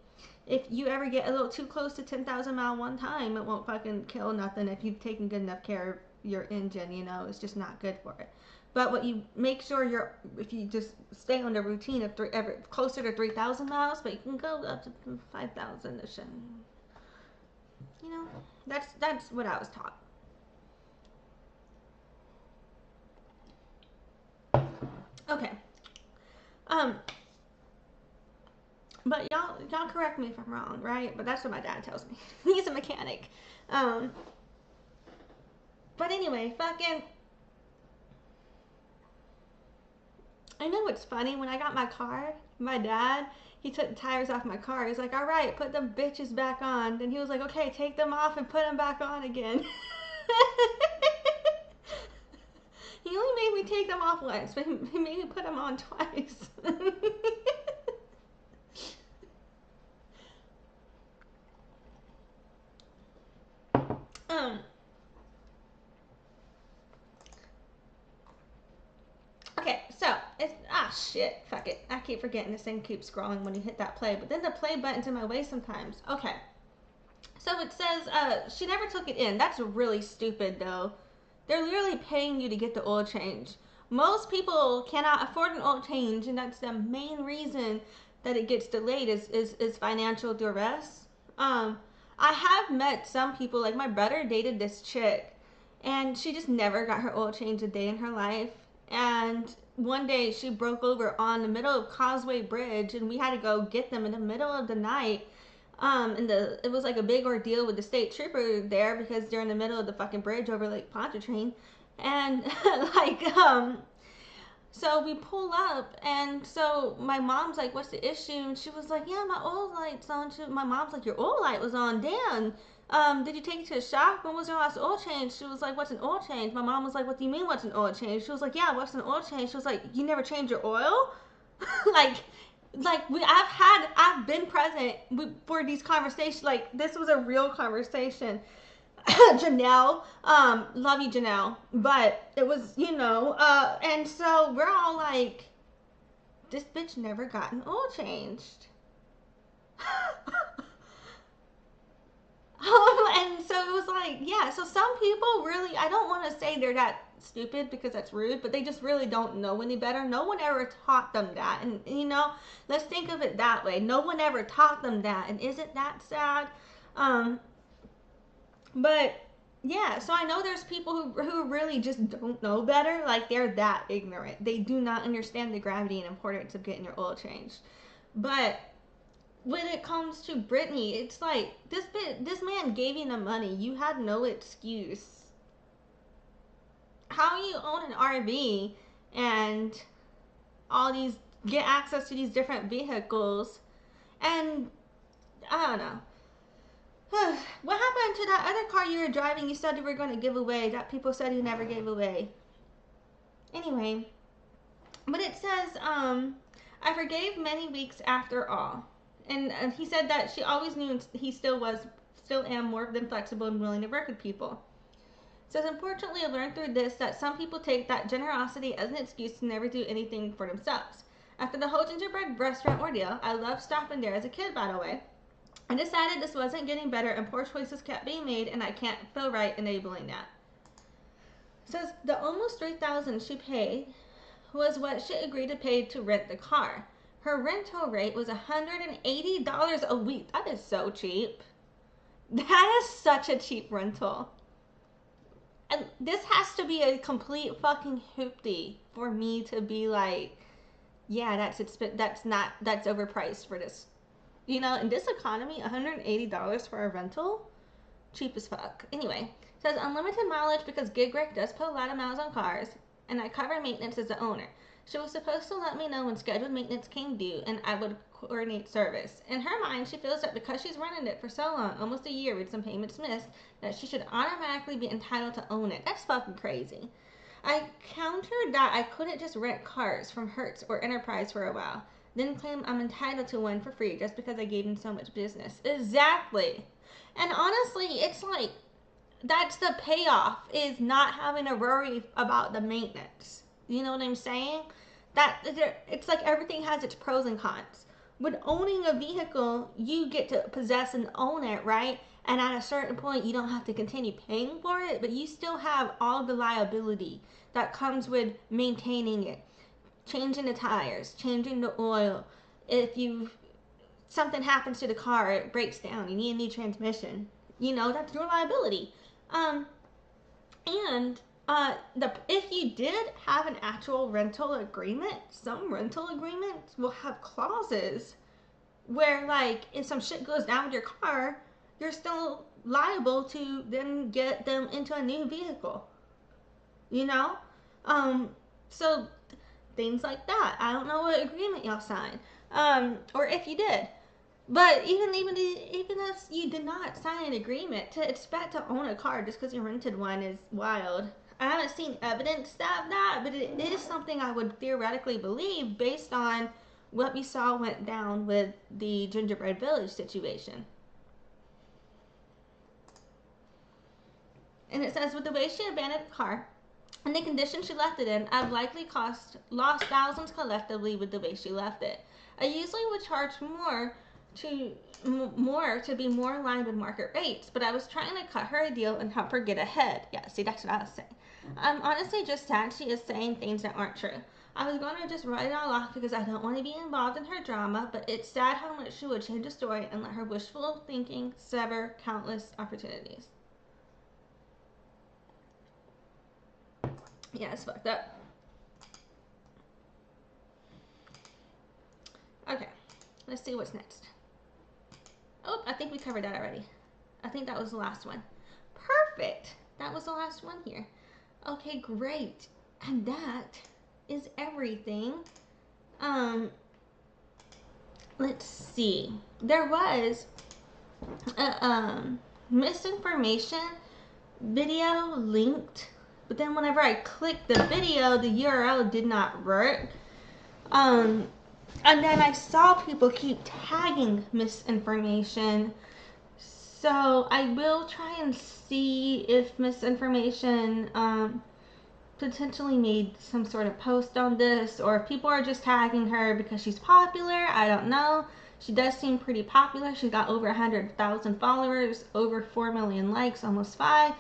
if you ever get a little too close to 10,000 mile one time, it won't fucking kill nothing if you've taken good enough care of your engine, you know, it's just not good for it. But what you make sure if you just stay on the routine of closer to 3,000 miles, but you can go up to 5,000-ish, and you know, that's what I was taught. Okay. But y'all correct me if I'm wrong, right? But that's what my dad tells me. He's a mechanic. But anyway, fucking I know what's funny, when I got my car, my dad, he took the tires off my car. He's like, all right, put them bitches back on. Then he was like, okay, take them off and put them back on again. He only made me take them off once, but he made me put them on twice. Okay, so it's shit, fuck it. I keep forgetting this thing keeps scrolling when you hit that play, but then the play button's in my way sometimes. Okay. So it says she never took it in. That's really stupid though. They're literally paying you to get the oil change. Most people cannot afford an oil change, and that's the main reason that it gets delayed is financial duress. I have met some people, like my brother dated this chick, and she just never got her oil change a day in her life. And one day she broke over on the middle of Causeway Bridge, and we had to go get them in the middle of the night. And it was like a big ordeal with the state trooper there because they're in the middle of the fucking bridge over Lake Pontchartrain. And so we pull up, and so my mom's like, what's the issue? And she was like, yeah, my oil light's on. My mom's like, your oil light was on. Damn. Did you take it to the shop? When was your last oil change? She was like, what's an oil change? My mom was like, what do you mean what's an oil change? She was like, yeah, what's an oil change? She was like, you never change your oil? I've been present for these conversations. Like, this was a real conversation. Janelle, love you, Janelle, but it was, and so we're all like, this bitch never got an oil changed. And so it was like, yeah, so some people really, I don't want to say they're that stupid because that's rude, but they just really don't know any better. No one ever taught them that. And, let's think of it that way. No one ever taught them that. And isn't that sad? But yeah, so I know there's people who really just don't know better. Like, they're that ignorant. They do not understand the gravity and importance of getting your oil changed. But when it comes to Brittany, it's like, this man gave you the money. You had no excuse. How you own an RV and get access to these different vehicles, and I don't know. What happened to that other car you were driving you said you were going to give away, that people said you never gave away? Anyway, but it says, I forgave many weeks after all. And he said that she always knew he still am more than flexible and willing to work with people. It says, unfortunately, I learned through this that some people take that generosity as an excuse to never do anything for themselves. After the whole gingerbread restaurant ordeal, I loved stopping there as a kid, by the way. I decided this wasn't getting better and poor choices kept being made, and I can't feel right enabling that. It says the almost $3,000 she paid was what she agreed to pay to rent the car. Her rental rate was $180 a week. That is so cheap. That is such a cheap rental. And this has to be a complete fucking hoopty for me to be like, yeah, that's overpriced for this. In this economy, $180 for a rental? Cheap as fuck. Anyway, it says unlimited mileage because Gingerbread does put a lot of miles on cars, and I cover maintenance as the owner. She was supposed to let me know when scheduled maintenance came due, and I would coordinate service. In her mind, she feels that because she's running it for so long, almost a year with some payments missed, that she should automatically be entitled to own it. That's fucking crazy. I countered that I couldn't just rent cars from Hertz or Enterprise for a while, then claim I'm entitled to one for free just because I gave them so much business. Exactly. And honestly, it's like, that's the payoff, is not having to worry about the maintenance. You know what I'm saying? It's like everything has its pros and cons. With owning a vehicle, you get to possess and own it, right? And at a certain point, you don't have to continue paying for it, but you still have all the liability that comes with maintaining it. Changing the tires, changing the oil. If something happens to the car, it breaks down, you need a new transmission. That's your liability. If you did have an actual rental agreement, some rental agreements will have clauses where, like, if some shit goes down with your car, you're still liable to then get them into a new vehicle. So things like that. I don't know what agreement y'all signed, or if you did. But even if you did not sign an agreement, to expect to own a car just because you rented one is wild. I haven't seen evidence of that, but it is something I would theoretically believe based on what we saw went down with the Gingerbread Village situation. And it says, with the way she abandoned the car and the condition she left it in, I've likely lost thousands collectively with the way she left it. I usually would charge more to be more aligned with market rates, but I was trying to cut her a deal and help her get ahead. Yeah, see, that's what I was saying. I'm honestly just sad she is saying things that aren't true. I was going to just write it all off because I don't want to be involved in her drama, but it's sad how much she would change the story and let her wishful thinking sever countless opportunities. Yeah, it's fucked up. Okay, let's see what's next. Oh, I think we covered that already. I think that was the last one. Perfect. That was the last one here. Okay, great. And that is everything. Let's see. There was a misinformation video linked, but then whenever I clicked the video, the URL did not work. And then I saw people keep tagging misinformation. So I will try and see if misinformation potentially made some sort of post on this, or if people are just tagging her because she's popular. I don't know. She does seem pretty popular. She's got over 100,000 followers, over 4 million likes, almost 5.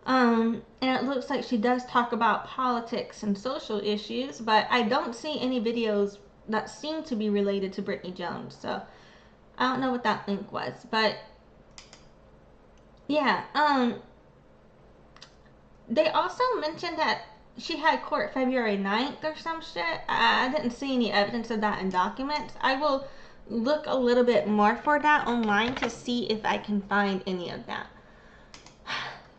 And it looks like she does talk about politics and social issues, but I don't see any videos that seem to be related to Brittany Jones. So I don't know what that link was, but yeah, they also mentioned that she had court February 9th or some shit. I didn't see any evidence of that in documents. I will look a little bit more for that online to see if I can find any of that.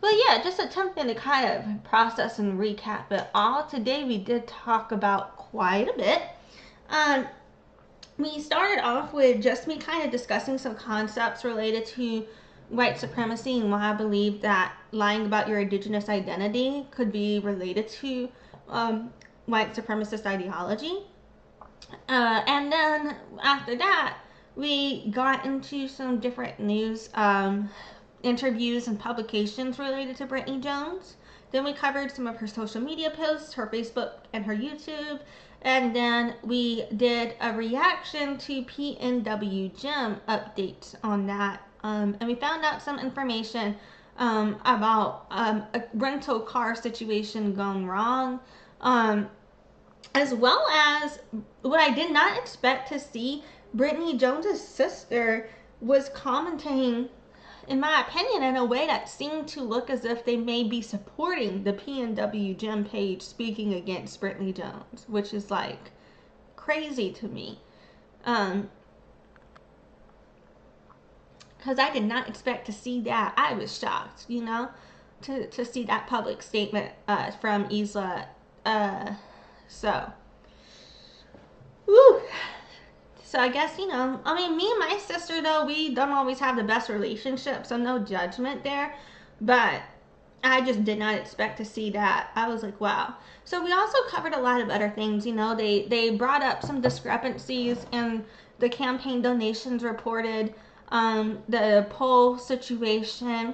But yeah, just attempting to kind of process and recap it all. Today we did talk about quite a bit. We started off with just me kind of discussing some concepts related to white supremacy and why I believe that lying about your indigenous identity could be related to white supremacist ideology. And then after that, we got into some different news, interviews and publications related to Brittany Jones. Then we covered some of her social media posts, her Facebook and her YouTube. And then we did a reaction to PNW Gem updates on that. And we found out some information about a rental car situation gone wrong. As well as what I did not expect to see, Brittany Jones' sister was commenting, in my opinion, in a way that seemed to look as if they may be supporting the PNW Gem page speaking against Brittany Jones, which is like crazy to me. Because I did not expect to see that. I was shocked, you know, to see that public statement from Isela. So, whew. So I guess, you know, I mean, me and my sister, though, we don't always have the best relationship, so no judgment there. But I just did not expect to see that. I was like, wow. So we also covered a lot of other things, you know. They brought up some discrepancies in the campaign donations reported, the poll situation.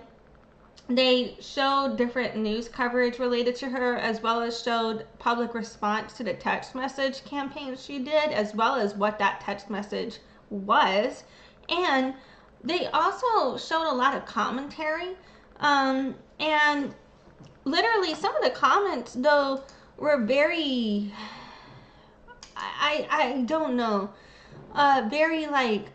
They showed different news coverage related to her, as well as showed public response to the text message campaign she did, as well as what that text message was. And they also showed a lot of commentary. And literally some of the comments, though, were very, I don't know, very like,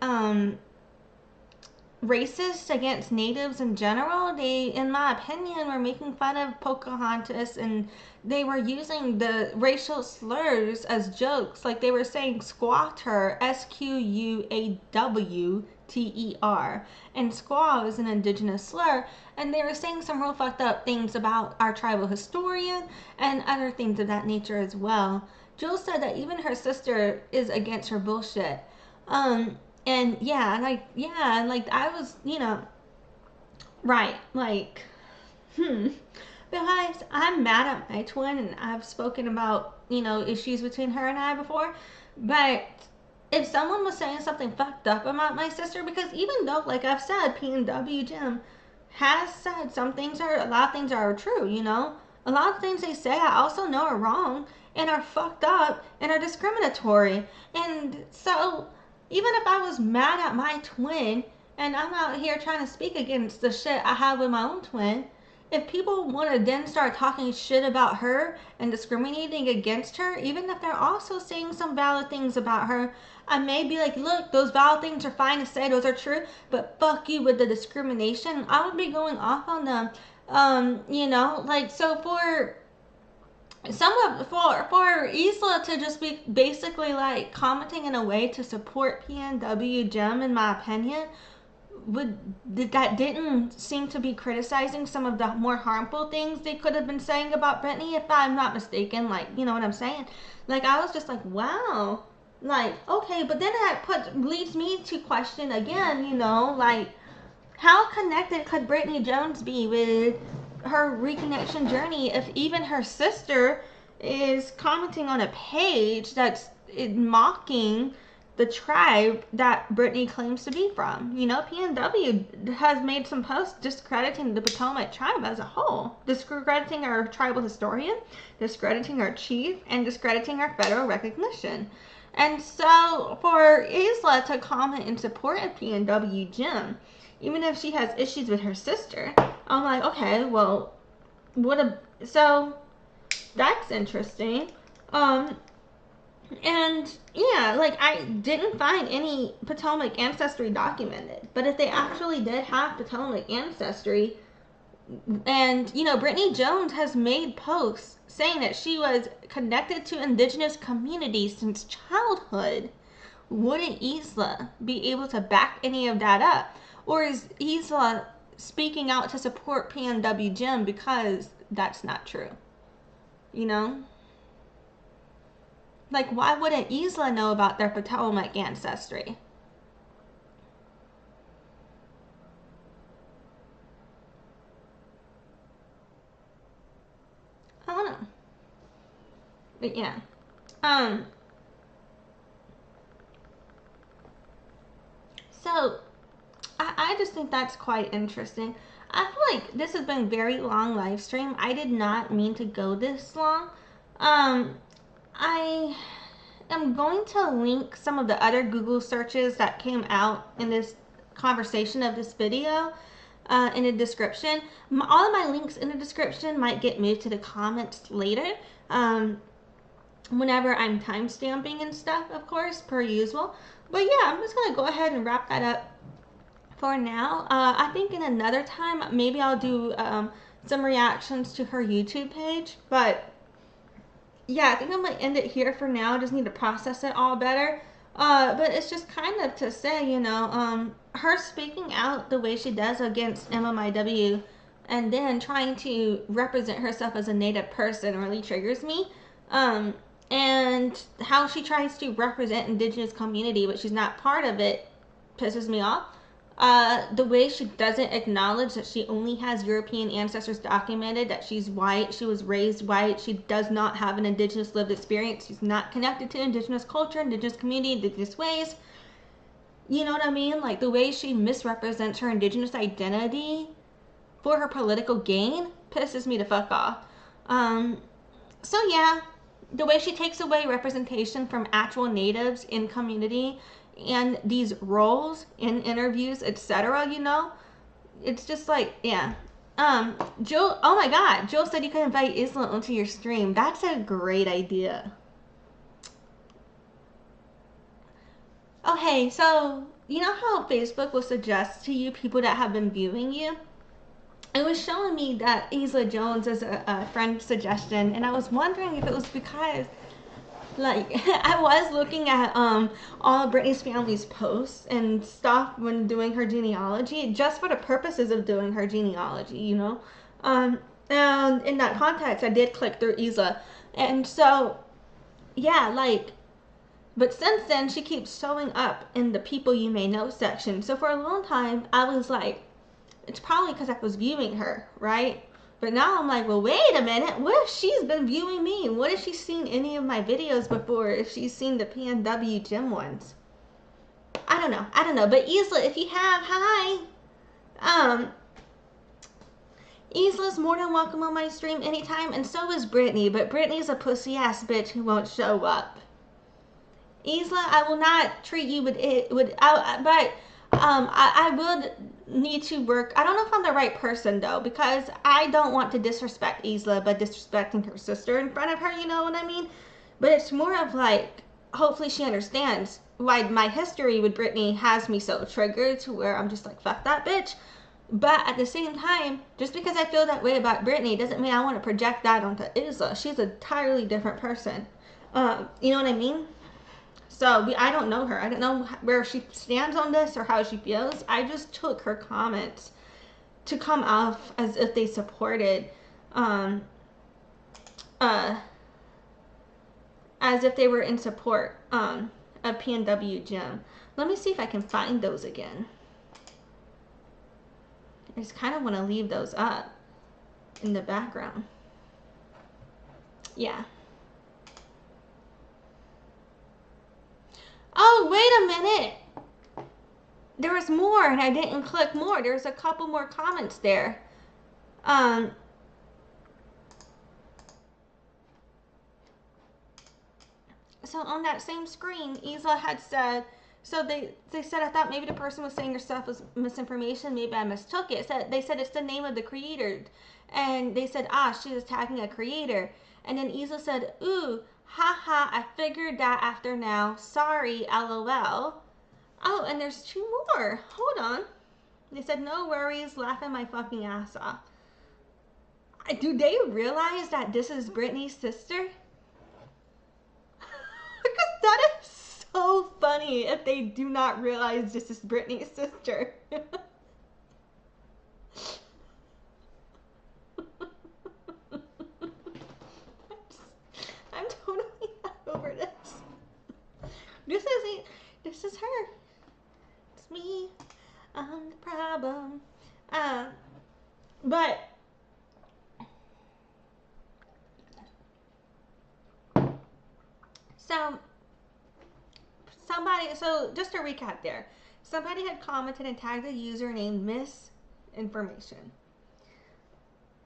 racist against natives in general. They, in my opinion, were making fun of Pocahontas, and they were using the racial slurs as jokes. Like they were saying squaw-ter, SQUAWTER, and squaw is an indigenous slur, and they were saying some real fucked up things about our tribal historian and other things of that nature as well. Jill said that even her sister is against her bullshit. And yeah, like I was, right, like, because I'm mad at my twin, and I've spoken about, issues between her and I before, but if someone was saying something fucked up about my sister, because even though, like I've said, PNW Gem has said a lot of things are true, a lot of things they say I also know are wrong and are fucked up and are discriminatory. And so even if I was mad at my twin and I'm out here trying to speak against the shit I have with my own twin, if people want to then start talking shit about her and discriminating against her, even if they're also saying some valid things about her, I may be like, look, those valid things are fine to say, those are true, but fuck you with the discrimination. I would be going off on them. Like, so for Isela to just be basically like commenting in a way to support PNW Gem, in my opinion, that didn't seem to be criticizing some of the more harmful things they could have been saying about Brittany, if I'm not mistaken. Like, you know what I'm saying? Like, I was just like, wow. Like, okay, but then that leads me to question again, like, how connected could Brittany Jones be with her reconnection journey if even her sister is commenting on a page that's mocking the tribe that Brittany claims to be from? PNW has made some posts discrediting the Potomac tribe as a whole, discrediting our tribal historian, discrediting our chief, and discrediting our federal recognition. And so for Isela to comment in support of PNW Gem, even if she has issues with her sister, I'm like, okay, well, so that's interesting. And yeah, like, I didn't find any Potomac ancestry documented, but if they actually did have Potomac ancestry, and Brittany Jones has made posts saying that she was connected to indigenous communities since childhood, wouldn't Isela be able to back any of that up? Or is Isela speaking out to support PNW Gem because that's not true? Like, why wouldn't Isela know about their Potomac ancestry? I don't know. But yeah. So, I just think that's quite interesting. I feel like this has been a very long live stream. I did not mean to go this long. I am going to link some of the other Google searches that came out in this conversation of this video in the description. All of my links in the description might get moved to the comments later, whenever I'm timestamping and stuff, of course, per usual. But yeah, I'm just going to go ahead and wrap that up for now. I think in another time, maybe I'll do some reactions to her YouTube page. But yeah, I think I'm going to end it here for now. I just need to process it all better. But it's just kind of to say, her speaking out the way she does against MMIW and then trying to represent herself as a Native person really triggers me. And how she tries to represent indigenous community, but she's not part of it, pisses me off. The way she doesn't acknowledge that she only has European ancestors documented, that she's white, she was raised white, she does not have an indigenous lived experience, she's not connected to indigenous culture, indigenous community, indigenous ways. You know what I mean? Like, the way she misrepresents her indigenous identity for her political gain pisses me the fuck off. So yeah, the way she takes away representation from actual natives in community and these roles in interviews, etc., it's just like, yeah. Jill, oh my god, Jill said you could invite Isela onto your stream. That's a great idea. Okay, so you know how Facebook will suggest to you people that have been viewing you? It was showing me that Isela Jones is a friend suggestion, and I was wondering if it was because, like, I was looking at all of Brittany's family's posts and stuff when doing her genealogy, just for the purposes of doing her genealogy, and in that context, I did click through Isela, and so yeah, like, but since then, she keeps showing up in the people you may know section. So for a long time, I was like, it's probably because I was viewing her, right? But now I'm like, well, wait a minute. What if she's been viewing me? What if she's seen any of my videos before? If she's seen the PNW Gem ones? I don't know. But Isla, if you have, hi. Isla's more than welcome on my stream anytime, and so is Brittany. But Brittany's a pussy ass bitch who won't show up. Isla, I will not treat you I would need to work. I don't know if I'm the right person though, because I don't want to disrespect Isla by disrespecting her sister in front of her, you know what I mean? But it's more of like, hopefully she understands why my history with Brittany has me so triggered to where I'm just like, fuck that bitch. But at the same time, just because I feel that way about Brittany doesn't mean I want to project that onto Isla. She's an entirely different person. You know what I mean? So I don't know her. I don't know where she stands on this or how she feels. I just took her comments to come off as if they supported, as if they were in support of PNW Gem. Let me see if I can find those again. I just kind of want to leave those up in the background. Yeah. Oh, wait a minute. There was more and I didn't click more. There's a couple more comments there. So on that same screen, Isla had said, so they said, I thought maybe the person was saying your stuff was misinformation. Maybe I mistook it. They said it's the name of the creator. And they said, she was tagging a creator. And then Isla said, ooh, haha, I figured that after now. Sorry, LOL. Oh, and there's two more. Hold on. They said, no worries, laughing my fucking ass off. Do they realize that this is Brittany's sister? Because that is so funny if they do not realize this is Brittany's sister. I'm totally over this. This is her. It's me. I'm the problem. But so just to recap there, somebody had commented and tagged a user named Misinformation.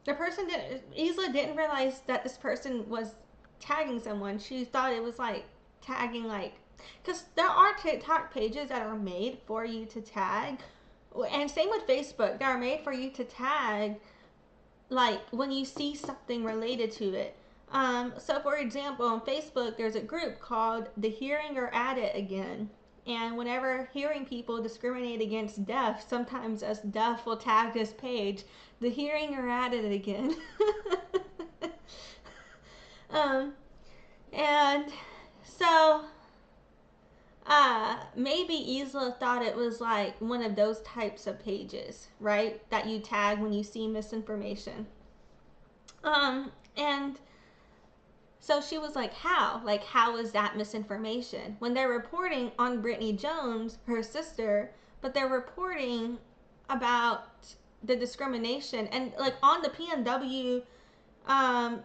The person Isla didn't realize that this person was tagging someone. She thought it was like tagging, like, because there are TikTok pages that are made for you to tag, and same with Facebook, they are made for you to tag, like when you see something related to it. So for example, on Facebook, there's a group called The Hearing or At It Again. And whenever hearing people discriminate against deaf, sometimes us deaf will tag this page, The Hearing or At It Again. And so maybe Isla thought it was like one of those types of pages, right? That you tag when you see misinformation. And so she was like, how? Like, how is that misinformation? When they're reporting on Brittany Jones, her sister, but they're reporting about the discrimination. And like on the PNW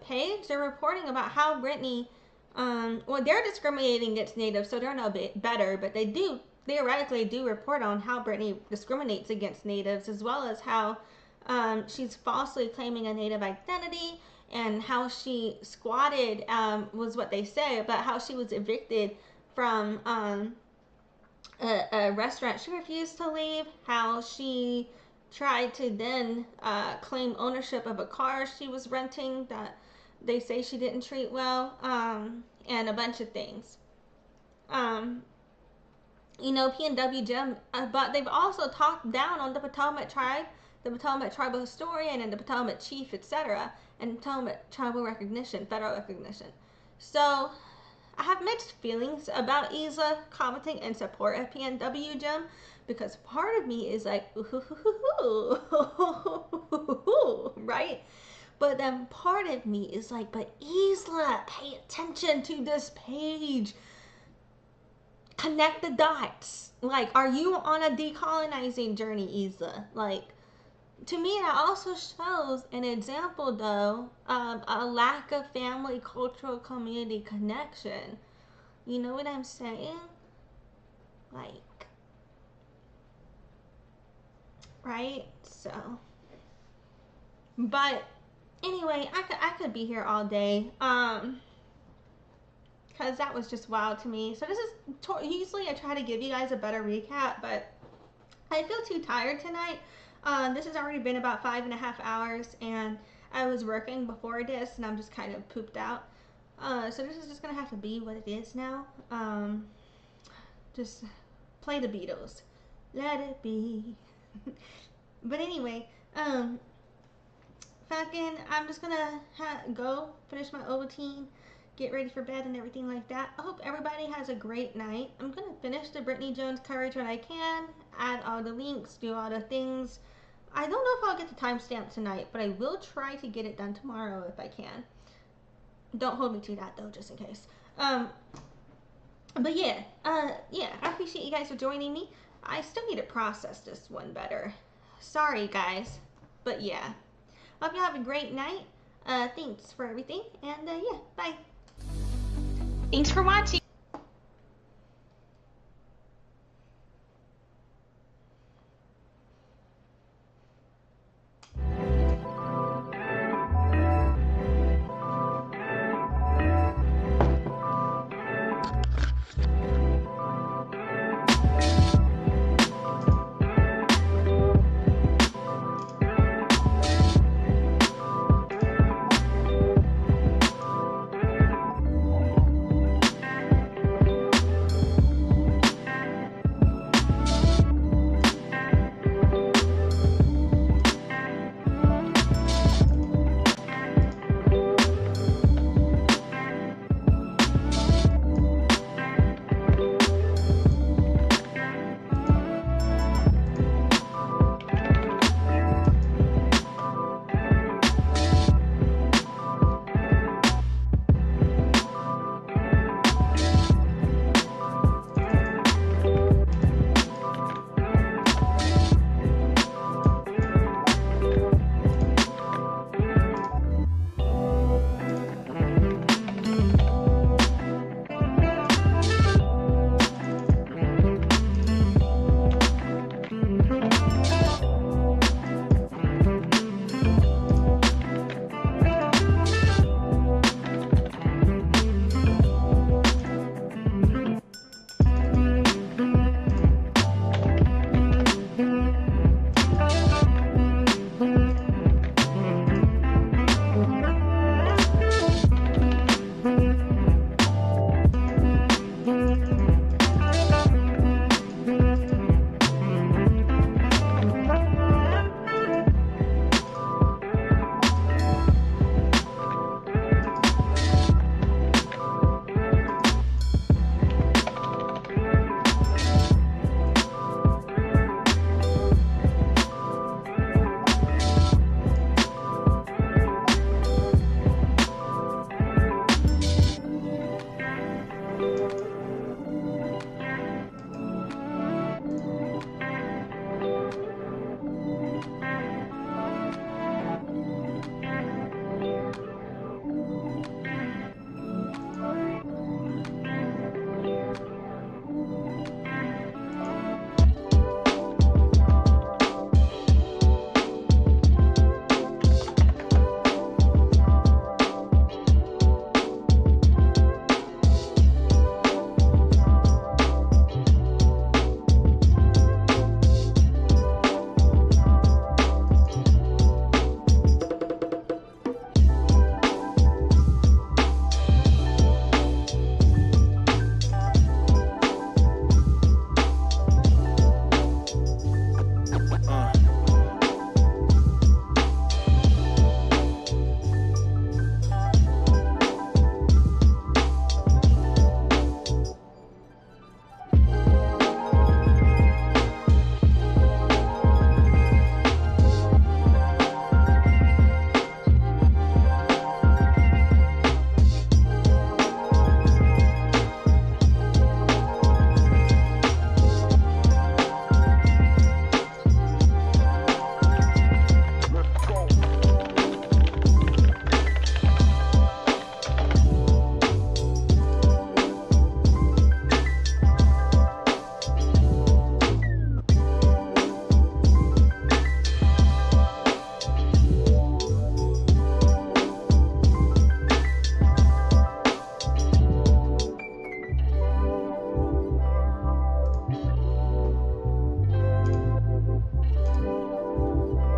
page, they're reporting about how Brittany, well, they're discriminating against Natives, so they're no better, but they do, theoretically do report on how Brittany discriminates against Natives, as well as how she's falsely claiming a Native identity, and how she squatted, was what they say, but how she was evicted from a restaurant she refused to leave, how she tried to then claim ownership of a car she was renting that they say she didn't treat well, and a bunch of things. You know, PNW Gem, but they've also talked down on the Potomac tribe, the Potomac tribal historian, and the Potomac chief, etc., and Potomac tribal recognition, federal recognition. So I have mixed feelings about Isla commenting in support of PNW Gem, because part of me is like, ooh, right? But then part of me is like, but Isla, pay attention to this page. Connect the dots. Like, are you on a decolonizing journey, Isla? Like, to me, that also shows an example, though, of a lack of family, cultural, community connection. You know what I'm saying? Like, right? So, but anyway, I could be here all day. Because that was just wild to me. So this is, usually I try to give you guys a better recap, but I feel too tired tonight. This has already been about 5.5 hours, and I was working before this, and I'm just kind of pooped out. So this is just gonna have to be what it is now. Just play the Beatles. Let it be. But anyway, I'm just gonna go finish my Ovaltine, get ready for bed and everything like that. I hope everybody has a great night. I'm gonna finish the Brittany Jones coverage when I can, add all the links, do all the things. I don't know if I'll get the timestamp tonight, but I will try to get it done tomorrow if I can. Don't hold me to that though, just in case. But yeah, I appreciate you guys for joining me. I still need to process this one better. Sorry guys, but yeah. Hope you have a great night. Thanks for everything, and yeah, bye. Thanks for watching.